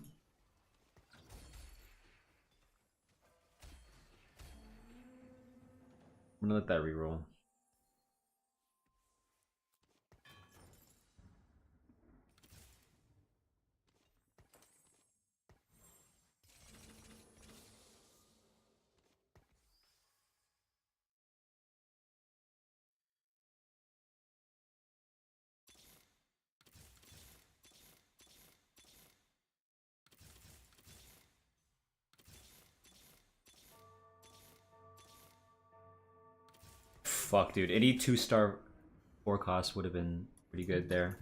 I'm gonna let that reroll. Fuck, dude. Any 2-star forecast would have been pretty good there.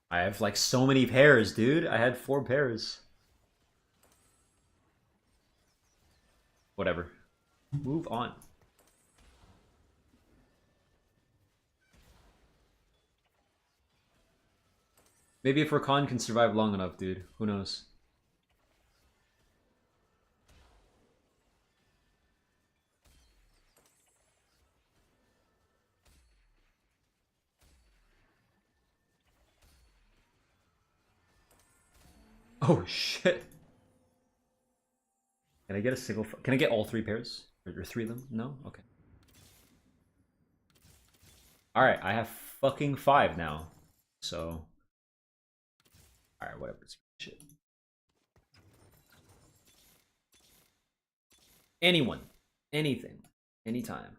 I have like so many pairs, dude. I had 4 pairs. Whatever. Move on. Maybe if Rakan can survive long enough, dude. Who knows? Oh shit. Can I get a single? Can I get all three pairs? Or three of them? No? Okay. Alright, I have fucking 5 now. So. Alright, whatever. Shit. Anyone. Anything. Anytime.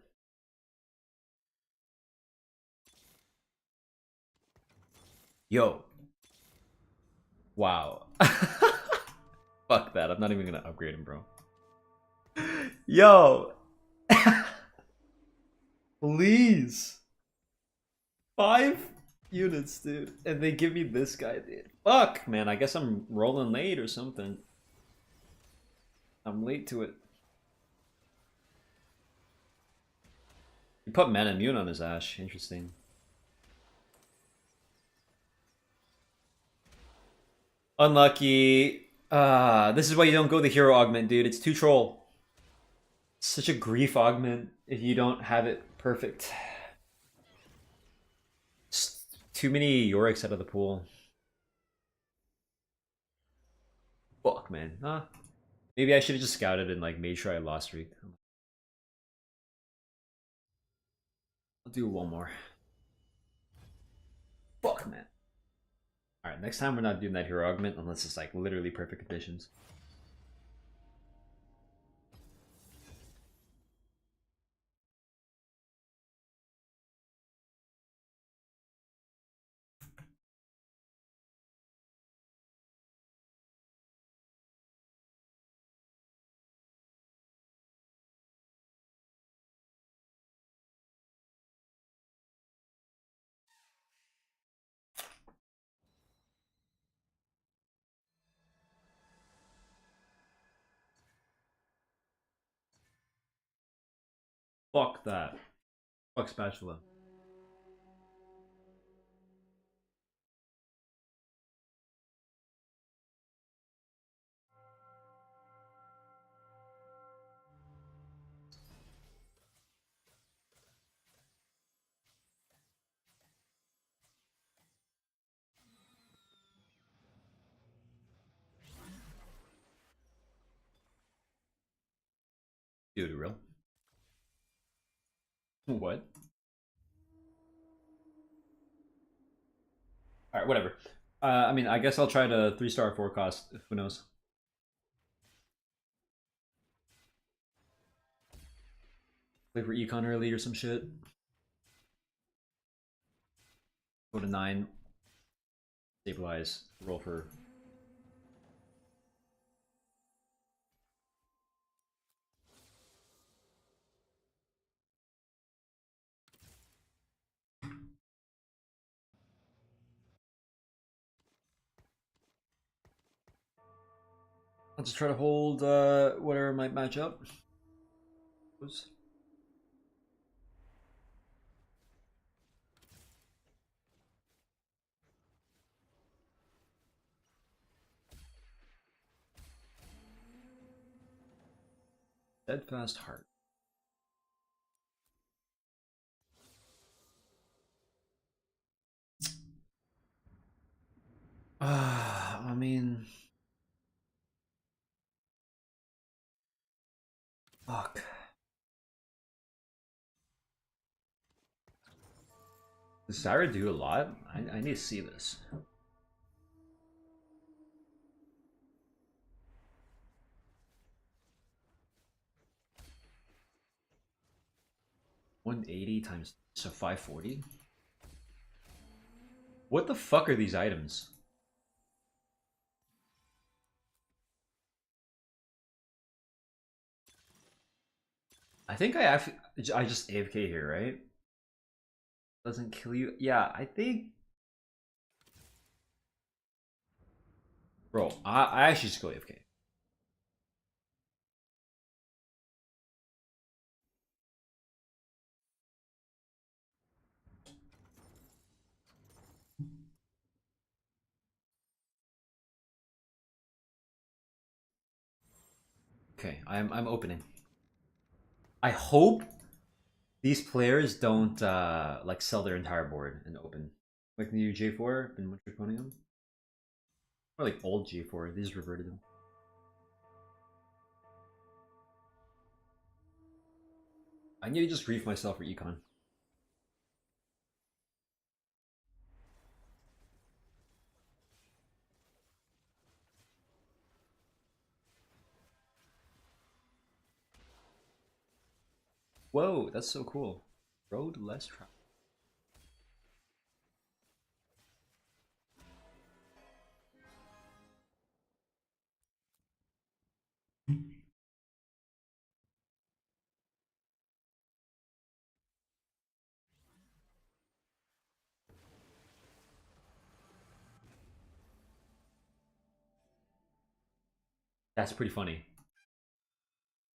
Yo. Wow. Fuck that. I'm not even gonna upgrade him, bro. Yo. Please. 5 units, dude. And they give me this guy, dude. Fuck, man. I guess I'm rolling late or something. I'm late to it. He put Mana Immune on his Ash. Interesting. Unlucky. This is why you don't go the hero augment, dude. It's too troll. Such a grief augment if you don't have it perfect. Just too many Yoriks out of the pool. Fuck, man. Huh? Maybe I should have just scouted and like made sure I lost streak. I'll do one more. Fuck, man. Alright, next time we're not doing that hero augment unless it's like literally perfect conditions. Fuck that. Fuck spatula. Dude, real? What? Alright, whatever. I mean, I guess I'll try to 3-star forecast. Who knows? Play for econ early or some shit. Go to 9. Stabilize. Roll for. I'll just try to hold whatever might match up. Oops. Steadfast heart. I mean, fuck. Does Sarah do a lot? I need to see this. $180 times so 540. What the fuck are these items? I think I just AFK here, right? Doesn't kill you. Yeah, I think. Bro, I actually just go AFK. Okay, I'm opening. I hope these players don't like sell their entire board and open. Like the new J4 and Winter Draconium. Or like old J4, they just reverted them. I need to just grief myself for econ. Whoa, that's so cool. Road less travel. That's pretty funny.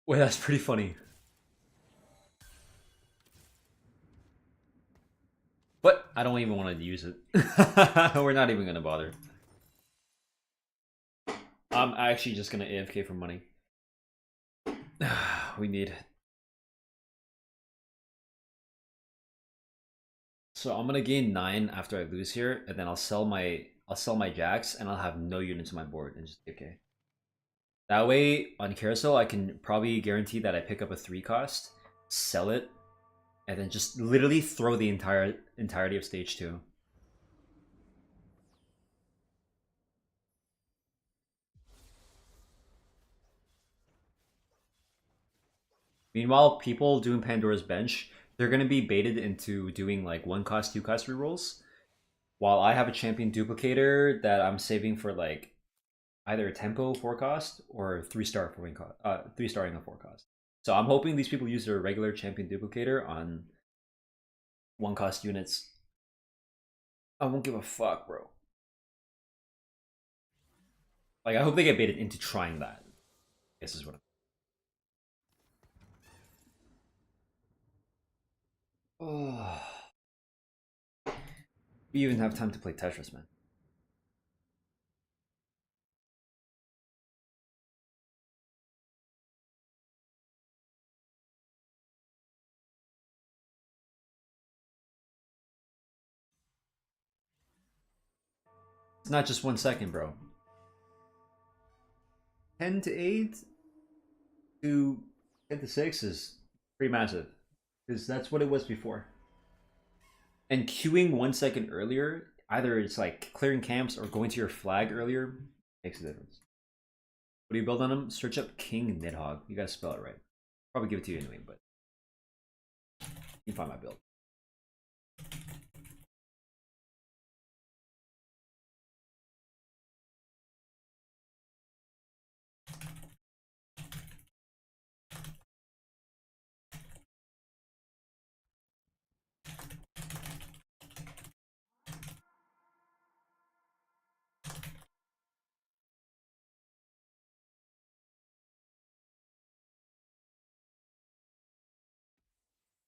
Wait, that's pretty funny. But I don't even want to use it. We're not even gonna bother. I'm actually just gonna AFK for money. We need. So I'm gonna gain 9 after I lose here, and then I'll sell my jacks, and I'll have no units on my board and just AFK. That way, on carousel, I can probably guarantee that I pick up a 3 cost, sell it, and then just literally throw the entirety of stage 2. Meanwhile, people doing Pandora's Bench, they're gonna be baited into doing like 1 cost, 2 cost rerolls, while I have a champion duplicator that I'm saving for like either a tempo 4 cost or 3-star 3-starring a 4 cost. So I'm hoping these people use their regular champion duplicator on 1 cost units. I won't give a fuck, bro. Like, I hope they get baited into trying that. This is what I'm... Oh. We even have time to play Tetris, man. It's not just 1 second, bro. 10 to 8 to 10 to 6 is pretty massive. Because that's what it was before. And queuing 1 second earlier, either it's like clearing camps or going to your flag earlier, makes a difference. What do you build on them? Search up King Nidhogg. You gotta spell it right. Probably give it to you anyway, but you can find my build.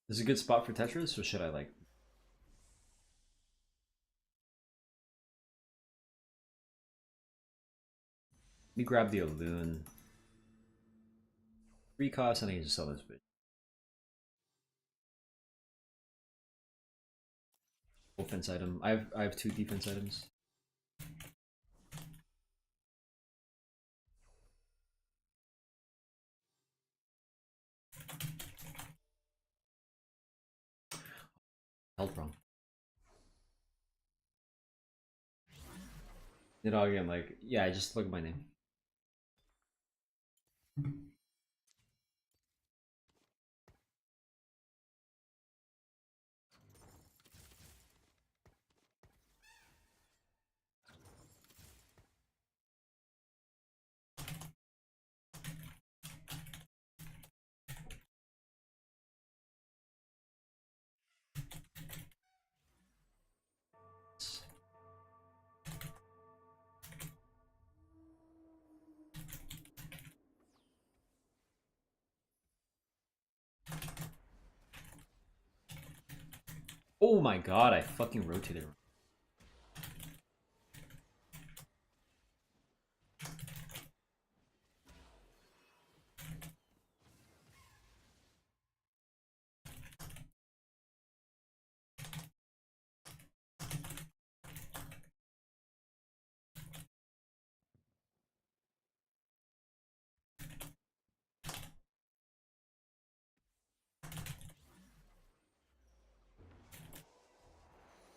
This is a good spot for Tetris, or should I like... Let me grab the Elune. 3 costs, and I need to sell this bitch. Defense item. I have 2 defense items. Held wrong. Nidhogg again, like, yeah, just look at my name. Oh my god, I fucking rotated.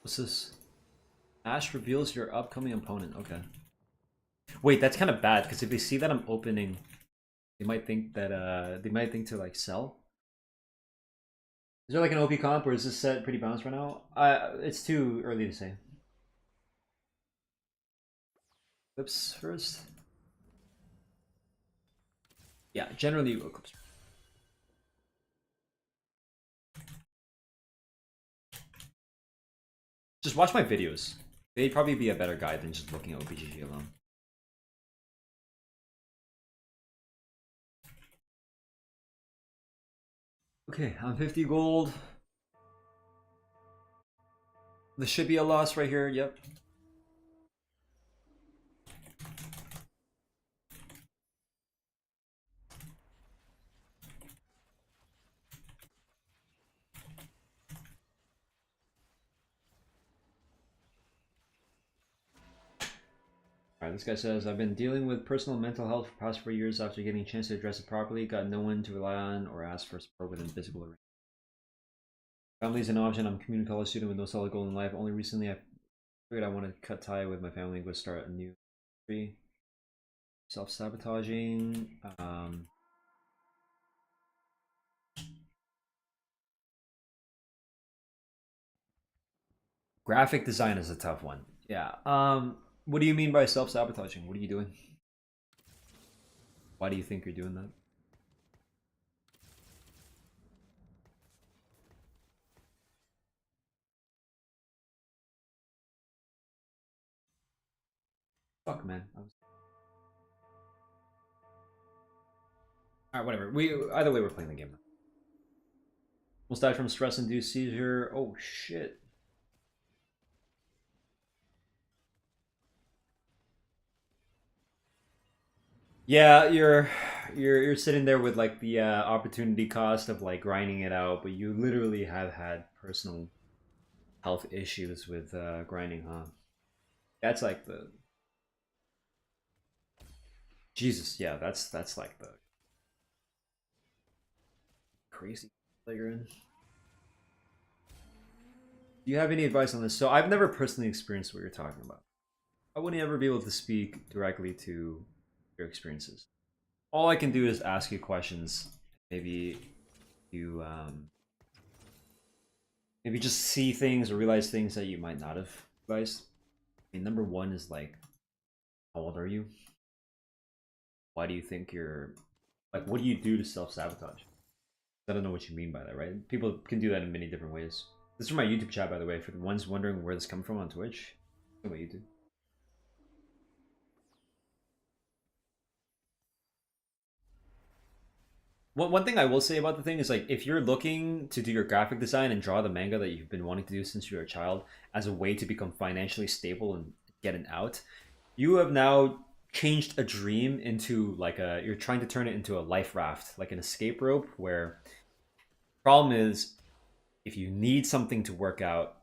What's this? Ash reveals your upcoming opponent. Okay. Wait, that's kind of bad because if they see that I'm opening, they might think that to like sell. Is there like an OP comp or is this set pretty balanced right now? It's too early to say. Clips first. Yeah, generally you go clips. Just watch my videos. They'd probably be a better guide than just looking at OPGG alone. Okay, I'm 50 gold. This should be a loss right here, yep. Alright, this guy says, I've been dealing with personal mental health for the past 4 years after getting a chance to address it properly. Got no one to rely on or ask for support within physical arena. Family is an option. I'm a community college student with no solid goal in life. Only recently I figured I want to cut tie with my family and go start a new tree. Self-sabotaging. Graphic design is a tough one. Yeah. What do you mean by self-sabotaging? What are you doing? Why do you think you're doing that? Fuck, man. Alright, whatever. Either way, we're playing the game. Almost died from stress-induced seizure. Oh shit. Yeah, you're sitting there with like the opportunity cost of like grinding it out, but you literally have had personal health issues with grinding, huh? That's like the Jesus, yeah, that's like the crazy that you're in. Do you have any advice on this? So I've never personally experienced what you're talking about. I wouldn't ever be able to speak directly to your experiences. All I can do is ask you questions. Maybe you maybe just see things or realize things that you might not have realized. I mean, number one is like, how old are you? Why do you think you're like? What do you do to self-sabotage? I don't know what you mean by that, right? People can do that in many different ways. This is from my YouTube chat, by the way, for the ones wondering where this comes from on Twitch. What about YouTube? One thing I will say about the thing is like if you're looking to do your graphic design and draw the manga that you've been wanting to do since you were a child as a way to become financially stable and get an out, you have now changed a dream into like you're trying to turn it into a life raft, like an escape rope where problem is if you need something to work out,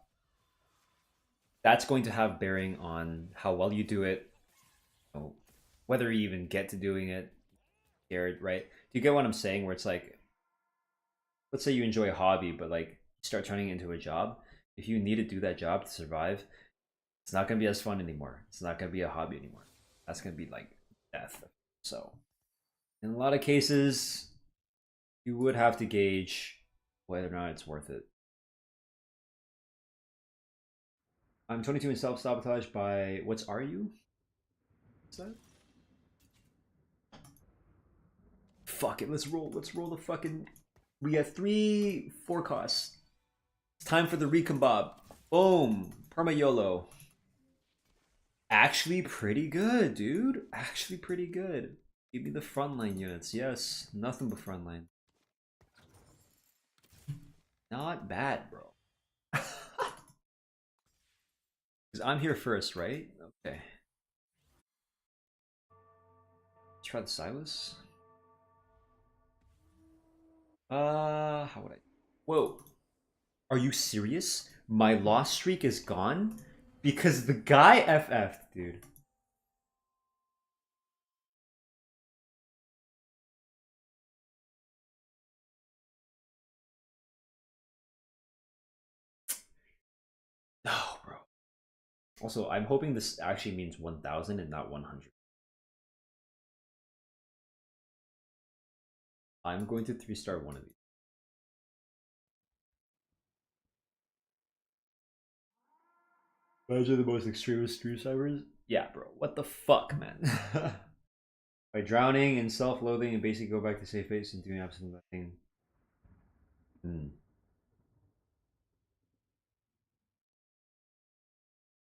that's going to have bearing on how well you do it, you know, whether you even get to doing it, scared, right? Do you get what I'm saying? Where it's like, let's say you enjoy a hobby, but like start turning it into a job. If you need to do that job to survive, it's not gonna be as fun anymore. It's not gonna be a hobby anymore. That's gonna be like death. So, in a lot of cases, you would have to gauge whether or not it's worth it. I'm 22 and self-sabotage by what's are you? What's that? Fuck it, let's roll. Let's roll the fucking. We got 3 forecasts. It's time for the recombab. Boom, perma YOLO. Actually, pretty good, dude. Actually, pretty good. Give me the frontline units. Yes, nothing but frontline. Not bad, bro. Because I'm here first, right? Okay. Let's try the Silas. How would I? Whoa. Are you serious? My loss streak is gone? Because the guy FF'd, dude. Oh, Also, I'm hoping this actually means 1,000 and not 100. I'm going to 3-star one of these. Those are the most extremist stream snipers? Yeah, bro. What the fuck, man? By drowning in self-loathing and basically go back to safe space and doing absolutely nothing. Hmm.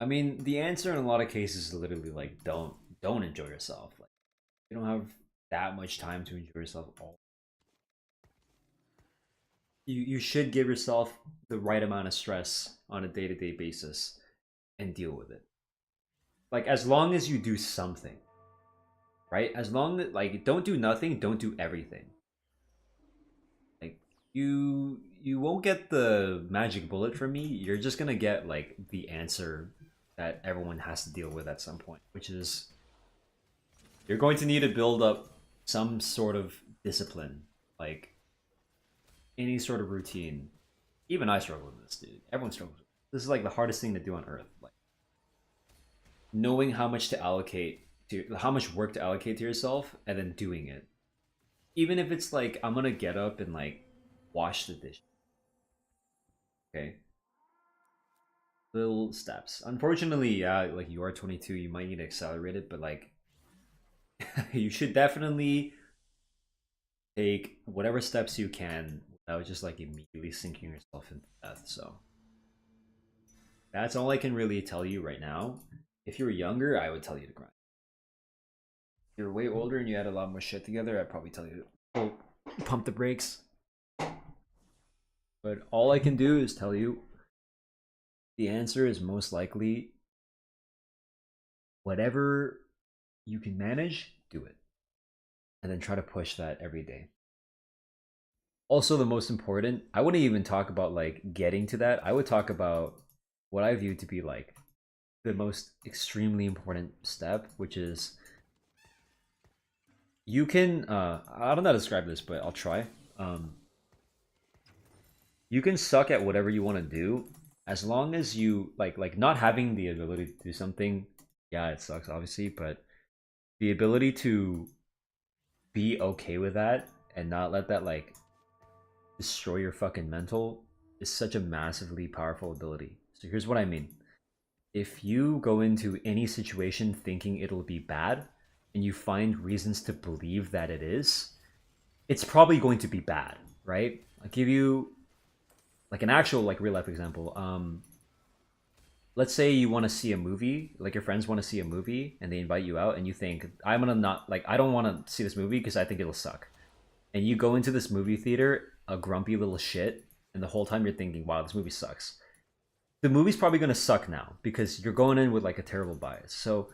I mean, the answer in a lot of cases is literally like, don't enjoy yourself. Like, you don't have that much time to enjoy yourself all. You should give yourself the right amount of stress on a day-to-day basis and deal with it. Like, as long as you do something, right? As long as, like, don't do nothing, don't do everything. Like, you won't get the magic bullet from me. You're just gonna get like the answer that everyone has to deal with at some point, which is you're going to need to build up some sort of discipline, like any sort of routine. Even I struggle with this, dude. Everyone struggles with this. This is like the hardest thing to do on earth. Like knowing how much to allocate to how much work to allocate to yourself and then doing it. Even if it's like I'm gonna get up and like wash the dish. Okay. Little steps. Unfortunately, yeah, like you are 22, you might need to accelerate it, but like you should definitely take whatever steps you can without just like immediately sinking yourself into death. So that's all I can really tell you right now. If you were younger, I would tell you to grind. If you're way older and you had a lot more shit together, I'd probably tell you to pump the brakes. But all I can do is tell you the answer is most likely whatever you can manage, do it. And then try to push that every day. Also, the most important, I wouldn't even talk about like getting to that. I would talk about what I view to be like the most extremely important step, which is you can I don't know how to describe this, but I'll try. You can suck at whatever you want to do as long as you like not having the ability to do something. Yeah, it sucks obviously, but the ability to be okay with that and not let that like destroy your fucking mental is such a massively powerful ability. So here's what I mean. If you go into any situation thinking it'll be bad and you find reasons to believe that it is, it's probably going to be bad, right? I'll give you like an actual like real life example. Let's say you want to see a movie, like your friends want to see a movie and they invite you out and you think I'm gonna not like I don't want to see this movie because I think it'll suck. And you go into this movie theater a grumpy little shit and the whole time you're thinking wow this movie sucks. The movie's probably going to suck now because you're going in with like a terrible bias. So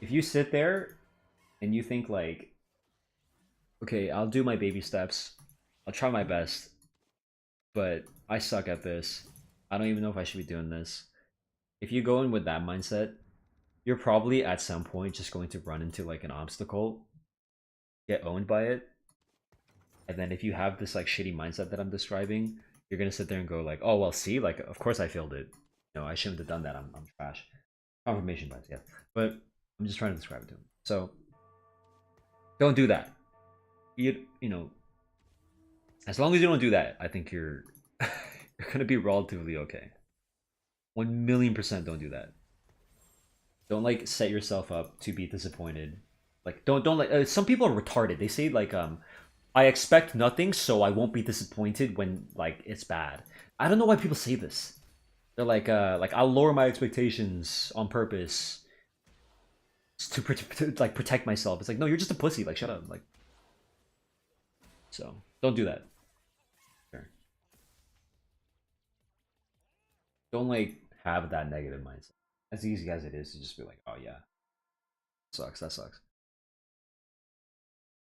if you sit there and you think like okay I'll do my baby steps, I'll try my best, but I suck at this, I don't even know if I should be doing this. If you go in with that mindset, you're probably at some point just going to run into like an obstacle, get owned by it, and then if you have this like shitty mindset that I'm describing, you're gonna sit there and go like, oh well, see, like of course I failed it. No, I shouldn't have done that. I'm trash. Confirmation bias, yeah. But I'm just trying to describe it to him. So don't do that. You know, as long as you don't do that, I think you're you're gonna be relatively okay. 1,000,000% don't do that. Don't like set yourself up to be disappointed. Like don't like some people are retarded. They say like I expect nothing, so I won't be disappointed when like it's bad. I don't know why people say this. They're like I'll lower my expectations on purpose to like protect myself. It's like no, you're just a pussy. Like shut up. Like so don't do that. Sure. Don't like have that negative mindset. As easy as it is to just be like, oh yeah, sucks. That sucks.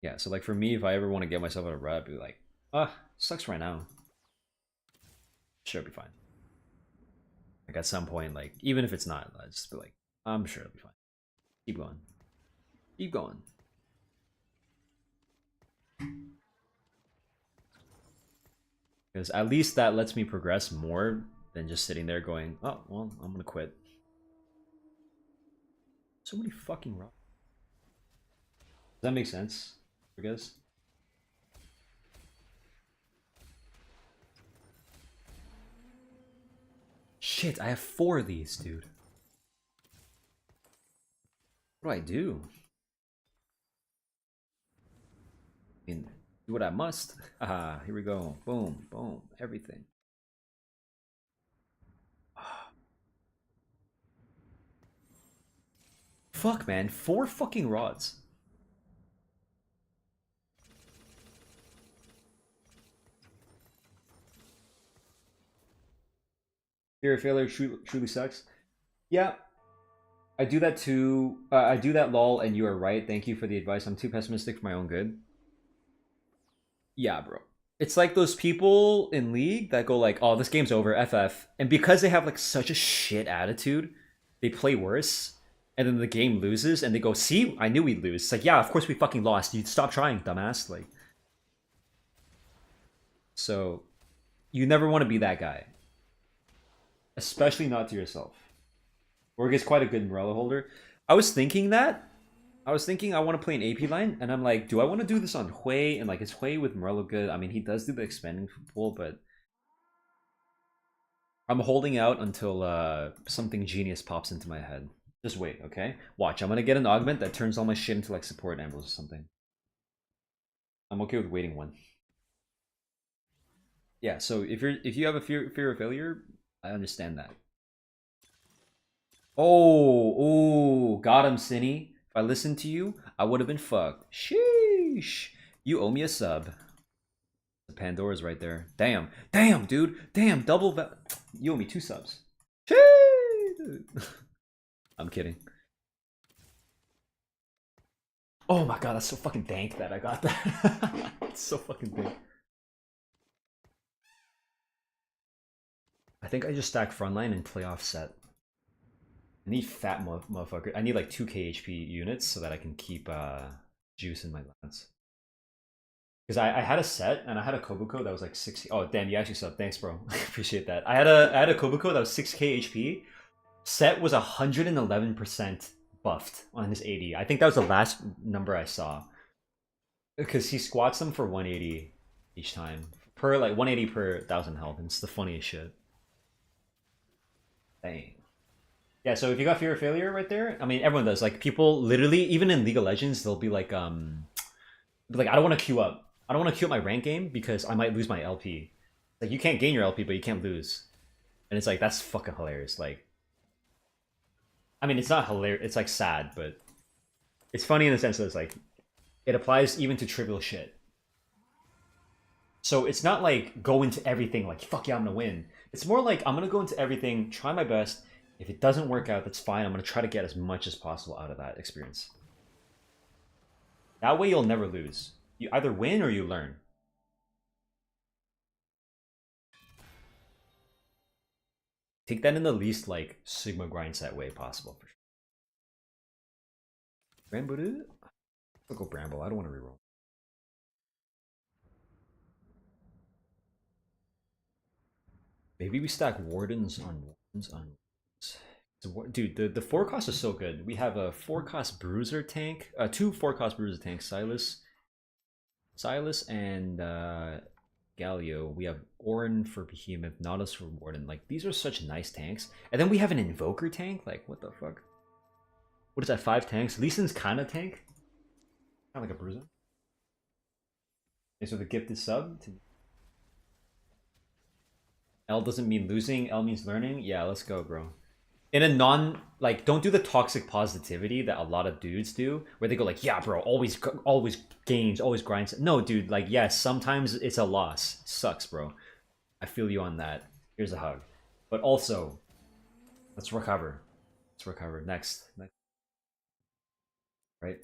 Yeah. So like for me, if I ever want to get myself out of rut, I'd be like, ah, sucks right now. Sure, it'll be fine. Like at some point, like even if it's not, I just be like, I'm sure it'll be fine. Keep going. Keep going. Because at least that lets me progress more than just sitting there going, oh well, I'm gonna quit. So many fucking rods. Does that make sense, I guess? Shit, I have 4 of these, dude. What do I do? I mean, do what I must. Haha, here we go. Boom, boom, everything. Fuck, man. 4 fucking rods. Fear of failure truly sucks. Yeah, I do that too. I do that, lol, and you are right. Thank you for the advice. I'm too pessimistic for my own good. Yeah, bro. It's like those people in League that go like, "Oh, this game's over, FF," and because they have like such a shit attitude, they play worse, and then the game loses, and they go, "See, I knew we'd lose." It's like, yeah, of course we fucking lost. You stop trying, dumbass. Like, so you never want to be that guy, especially not to yourself. Org is quite a good Morello holder. I was thinking that. I was thinking I want to play an AP line, and I'm like, do I want to do this on Hui? And like, is Hui with Morello good? I mean, he does do the expanding pool, but I'm holding out until something genius pops into my head. Just wait, okay? Watch, I'm gonna get an augment that turns all my shit into like support ambos or something. I'm okay with waiting one. Yeah, so if you have a fear of failure, I understand that. Oh, got him, Cinny. If I listened to you, I would have been fucked. Sheesh. You owe me a sub. The Pandora's right there. Damn. Damn, dude. Damn, you owe me 2 subs. Sheesh. I'm kidding. Oh my god, that's so fucking dank that I got that. It's so fucking dank. I think I just stack frontline and play offset. I need fat motherfucker. I need like 2 KHP units so that I can keep juice in my lance. Because I had a set and I had a Kobuko that was like 60. Oh damn, you actually subbed. Thanks, bro. I appreciate that. I had a Kobuko that was 6k HP. Set was 111% buffed on his 80. I think that was the last number I saw. Because he squats them for 180 each time. Per like 180 per 1,000 health, and it's the funniest shit. Dang. Yeah, so if you got fear of failure right there, I mean everyone does. Like people literally, even in League of Legends, they'll be like I don't want to queue up. I don't want to queue up my rank game because I might lose my LP. Like you can't gain your LP, but you can't lose. And it's like that's fucking hilarious. Like I mean it's not hilarious, it's like sad, but it's funny in the sense that it's like it applies even to trivial shit. So it's not like go into everything like fuck yeah, I'm gonna win. It's more like I'm gonna go into everything, try my best. If it doesn't work out, that's fine. I'm gonna try to get as much as possible out of that experience. That way you'll never lose. You either win or you learn. Take that in the least like Sigma grind set way possible for sure. Bramble? I'll go Bramble. I don't want to reroll. Maybe we stack Wardens on Wardens on. Dude, the 4 cost is so good. We have a 4 cost Bruiser tank, 2 4 cost Bruiser tanks, Silas and Galio. We have Orin for Behemoth, Nautilus for Warden. Like these are such nice tanks. And then we have an Invoker tank. Like what the fuck? What is that? 5 tanks. Lee Sin's kind of tank. Kind of like a Bruiser. Okay, so the gifted sub. L doesn't mean losing. L means learning. Yeah, let's go, bro. In a like don't do the toxic positivity that a lot of dudes do where they go like yeah bro always gains always grinds. No dude, like yes, sometimes it's a loss. It sucks, bro. I feel you on that. Here's a hug. But also let's recover. Next. Right,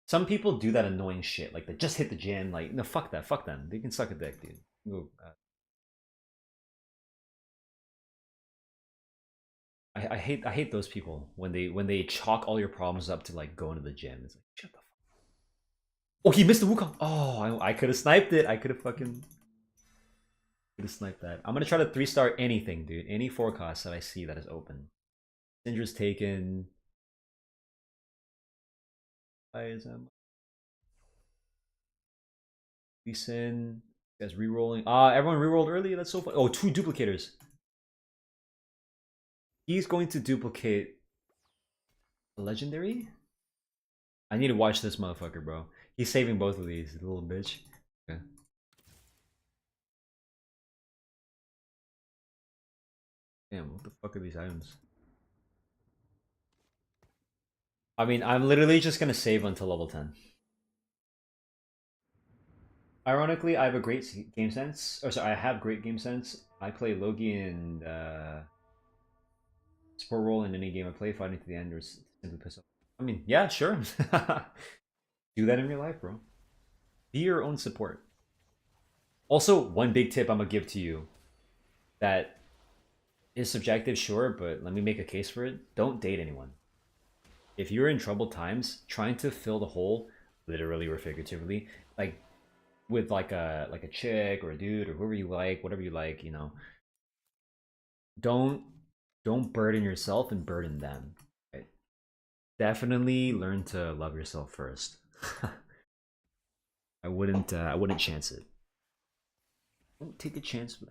some people do that annoying shit like they just hit the gym. Like no, fuck that, fuck them. They can suck a dick, dude. Go, I hate those people when they chalk all your problems up to like going to the gym. It's like shut the fuck. Oh, he missed the Wukong. Oh, I could have sniped it. I could have sniped that. I'm gonna try to 3-star anything, dude. Any forecast that I see that is open. Syndra's taken. ISM. Lee Sin. Guys re-rolling. Everyone re-rolled early. That's so fun. Oh, 2 duplicators. He's going to duplicate a legendary? I need to watch this motherfucker, bro. He's saving both of these, little bitch. Okay. Damn, what the fuck are these items? I mean, I'm literally just gonna save until level 10. Ironically, I have a great game sense. Or sorry, I have great game sense. I play Logi and support role in any game I play, fighting to the end, or simply piss off. I mean, yeah, sure. Do that in real life, bro. Be your own support. Also, one big tip I'm gonna give to you that is subjective, sure, but let me make a case for it. Don't date anyone. If you're in troubled times, trying to fill the hole, literally or figuratively, like with like a chick or a dude or whoever you like, whatever you like, you know, don't burden yourself and burden them. Right? Definitely learn to love yourself first. I wouldn't chance it. Don't take a chance with.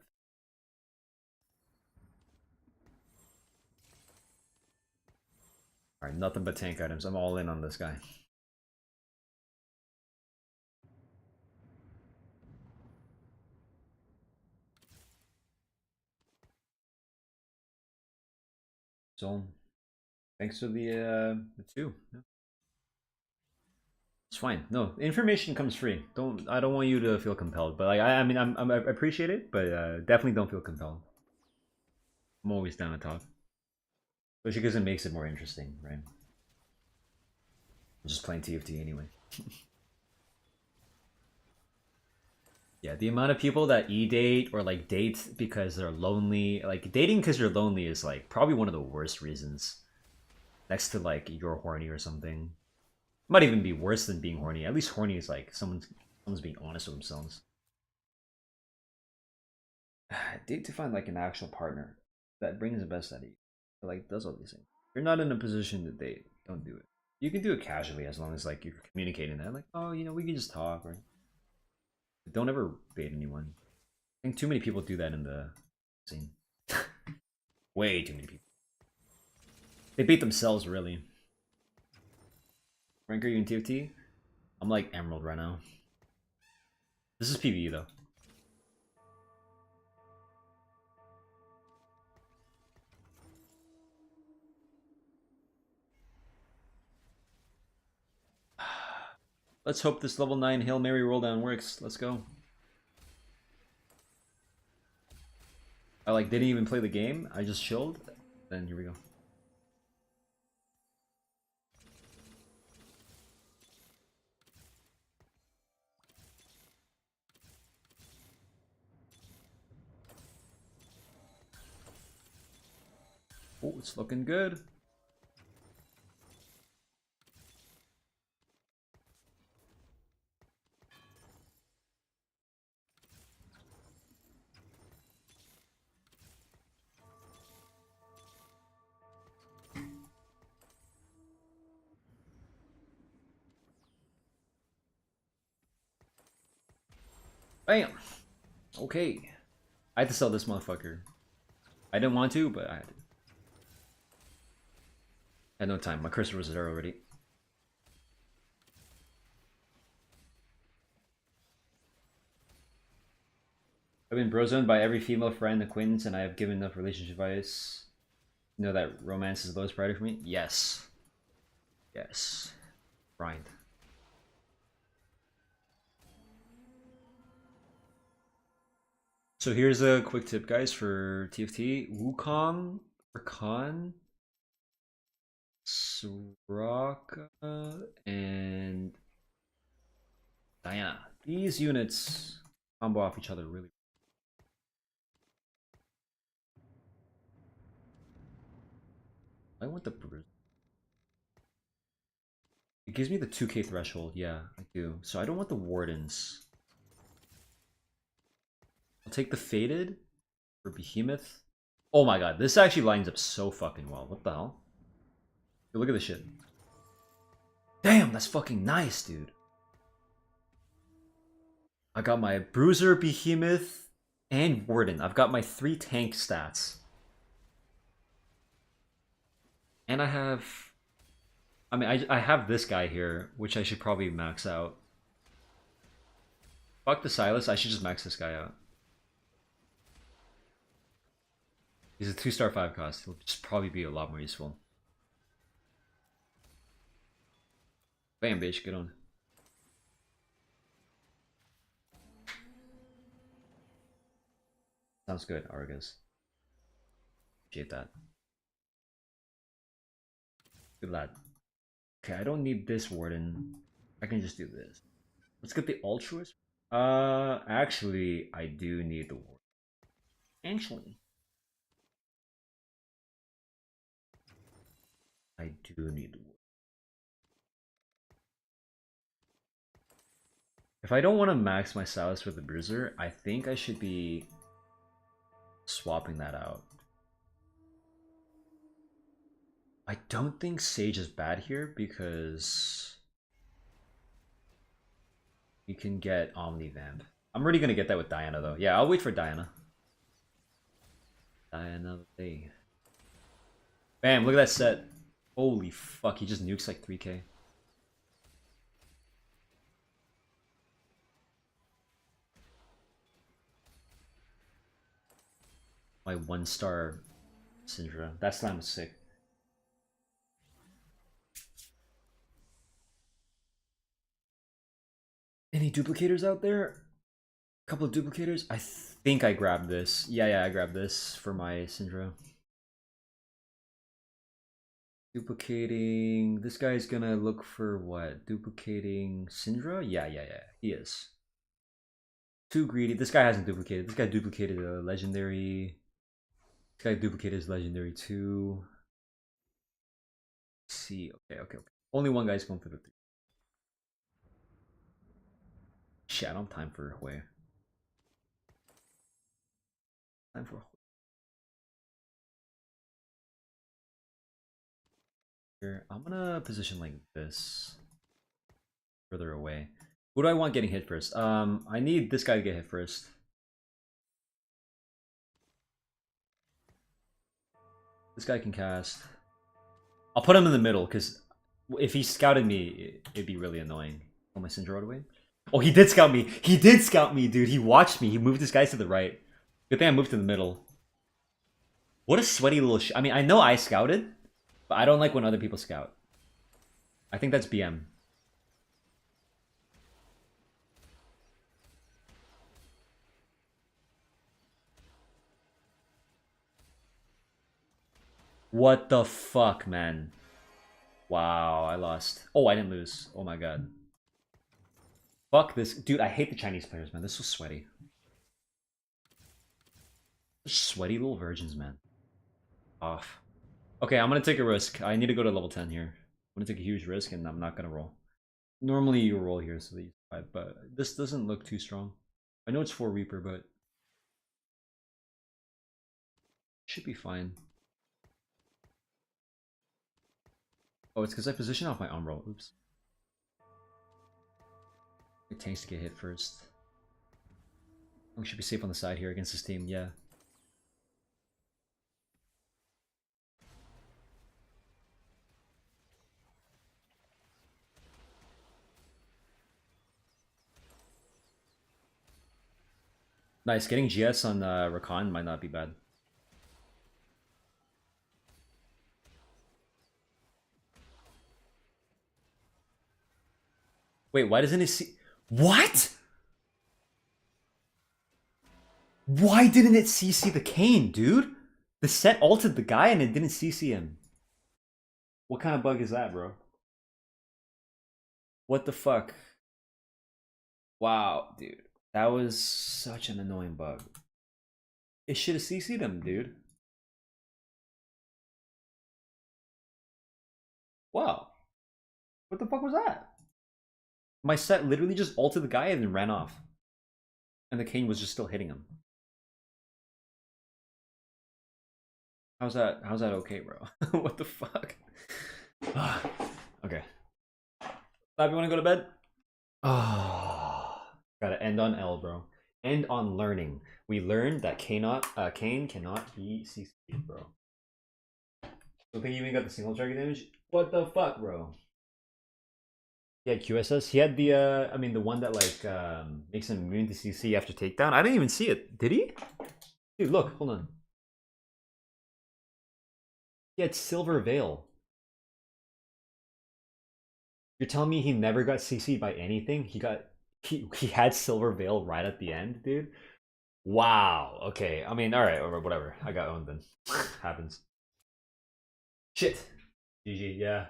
All right, nothing but tank items. I'm all in on this guy. So, thanks for the 2. Yeah. It's fine. No, information comes free. I don't want you to feel compelled, but like I mean I appreciate it, but definitely don't feel compelled. I'm always down to talk, especially because it makes it more interesting, right? I'm just playing TFT anyway. Yeah, the amount of people that e-date or like date because they're lonely, like dating because you're lonely is like probably one of the worst reasons. Next to like you're horny or something. Might even be worse than being horny. At least horny is like someone's being honest with themselves. Date to find like an actual partner that brings the best out of you. Like does all these things. You're not in a position to date. Don't do it. You can do it casually as long as like you're communicating that. Like, oh, you know, we can just talk, right? But don't ever bait anyone. I think too many people do that in the scene. Way too many people. They bait themselves, really. Rank are you in TFT? I'm like Emerald right now. This is PvE though. Let's hope this level 9 Hail Mary roll down works. Let's go. I like didn't even play the game. I just chilled. Then here we go. Oh, it's looking good. Bam! Okay. I had to sell this motherfucker. I didn't want to, but I had to. I had no time. My cursor was there already. I've been brozoned by every female friend, acquaintance, and I have given enough relationship advice. You know that romance is the lowest priority for me? Yes. Yes. Grind. So here's a quick tip, guys, for TFT. Wukong, Rakan, Soraka, and Diana. These units combo off each other really. I want the bruise. It gives me the 2k threshold. Yeah, I do. So I don't want the wardens. I'll take the faded for Behemoth. Oh my god, this actually lines up so fucking well. What the hell? Dude, look at this shit. Damn, that's fucking nice, dude. I got my Bruiser, Behemoth, and Warden. I've got my 3 tank stats. And I have... I mean, I have this guy here, which I should probably max out. Fuck the Silas, I should just max this guy out. He's a 2-star 5 cost. He'll just probably be a lot more useful. Bam, bitch, get on. Sounds good, Argus. Appreciate that. Good lad. Okay, I don't need this Warden. I can just do this. Let's get the Altruist. Actually, I do need the Warden. Actually. I do need the Warden. If I don't want to max my Silas with the Bruiser, I think I should be swapping that out. I don't think Sage is bad here because you can get Omnivamp. I'm already gonna get that with Diana though. Yeah, I'll wait for Diana. Diana Lee. Bam, look at that set. Holy fuck, he just nukes like 3k. My 1-star Syndra. That slam was sick. Any duplicators out there? A couple of duplicators? I think I grabbed this. Yeah, I grabbed this for my Syndra. Duplicating. This guy's gonna look for what? Duplicating Syndra? Yeah, he is. Too greedy. This guy hasn't duplicated. This guy duplicated a legendary. This guy duplicated his legendary too. Let's see. Okay. Only one guy's going for the 3. Shit, I don't have time for Hui. Time for Hui. Here, I'm gonna position like this. Further away. Who do I want getting hit first? I need this guy to get hit first. This guy can cast. I'll put him in the middle because if he scouted me, it'd be really annoying. Oh, my Syndra right away. Oh, he did scout me. He did scout me, dude. He watched me. He moved his guys to the right. Good thing I moved to the middle. What a sweaty little I mean, I know I scouted, but I don't like when other people scout. I think that's BM. What the fuck, man? Wow, I lost. Oh, I didn't lose. Oh my god. Fuck this. Dude, I hate the Chinese players, man. This was sweaty. Sweaty little virgins, man. Off. Okay, I'm gonna take a risk. I need to go to level 10 here. I'm gonna take a huge risk and I'm not gonna roll. Normally you roll here, so these 5, but this doesn't look too strong. I know it's 4 Reaper, but should be fine. Oh, it's because I position off my Umbral. Oops. It tanks to get hit first. We should be safe on the side here against this team, yeah. Nice, getting GS on Rakan might not be bad. Wait, why doesn't it see... What?! Why didn't it CC the Kayn, dude? The set ulted the guy and it didn't CC him. What kind of bug is that, bro? What the fuck? Wow, dude. That was such an annoying bug. It should have CC'd him, dude. Wow. What the fuck was that? My set literally just ulted the guy and then ran off. And the Kayn was just still hitting him. How's that okay, bro? What the fuck? Okay. Stop, you want to go to bed? Ah, gotta end on L, bro. End on learning. We learned that Kane cannot be CC, bro. Don't think he even got the single target damage? What the fuck, bro? He had QSS. He had the I mean the one that like makes him immune to CC after takedown. I didn't even see it. Did he? Dude, look, hold on. He had Silver Veil. You're telling me he never got CC'd by anything? He had Silver Veil right at the end, dude. Wow. Okay. I mean, all right, or whatever. I got owned then. Happens. Shit. GG. Yeah.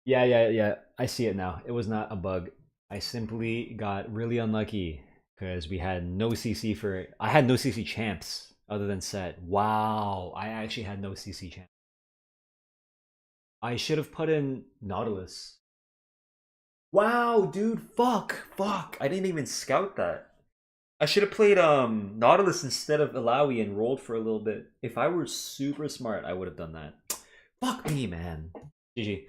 Yeah. I see it now. It was not a bug. I simply got really unlucky because we had no CC for. I had no CC champs other than set. Wow. I actually had no CC champs. I should have put in Nautilus. Wow, dude. Fuck. I didn't even scout that. I should have played Nautilus instead of Alawi and rolled for a little bit. If I were super smart, I would have done that. Fuck me, man. GG.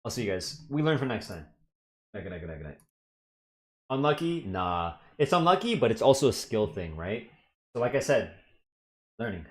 I'll see you guys. We learn for next time. Good night. Unlucky? Nah. It's unlucky, but it's also a skill thing, right? So like I said, learning.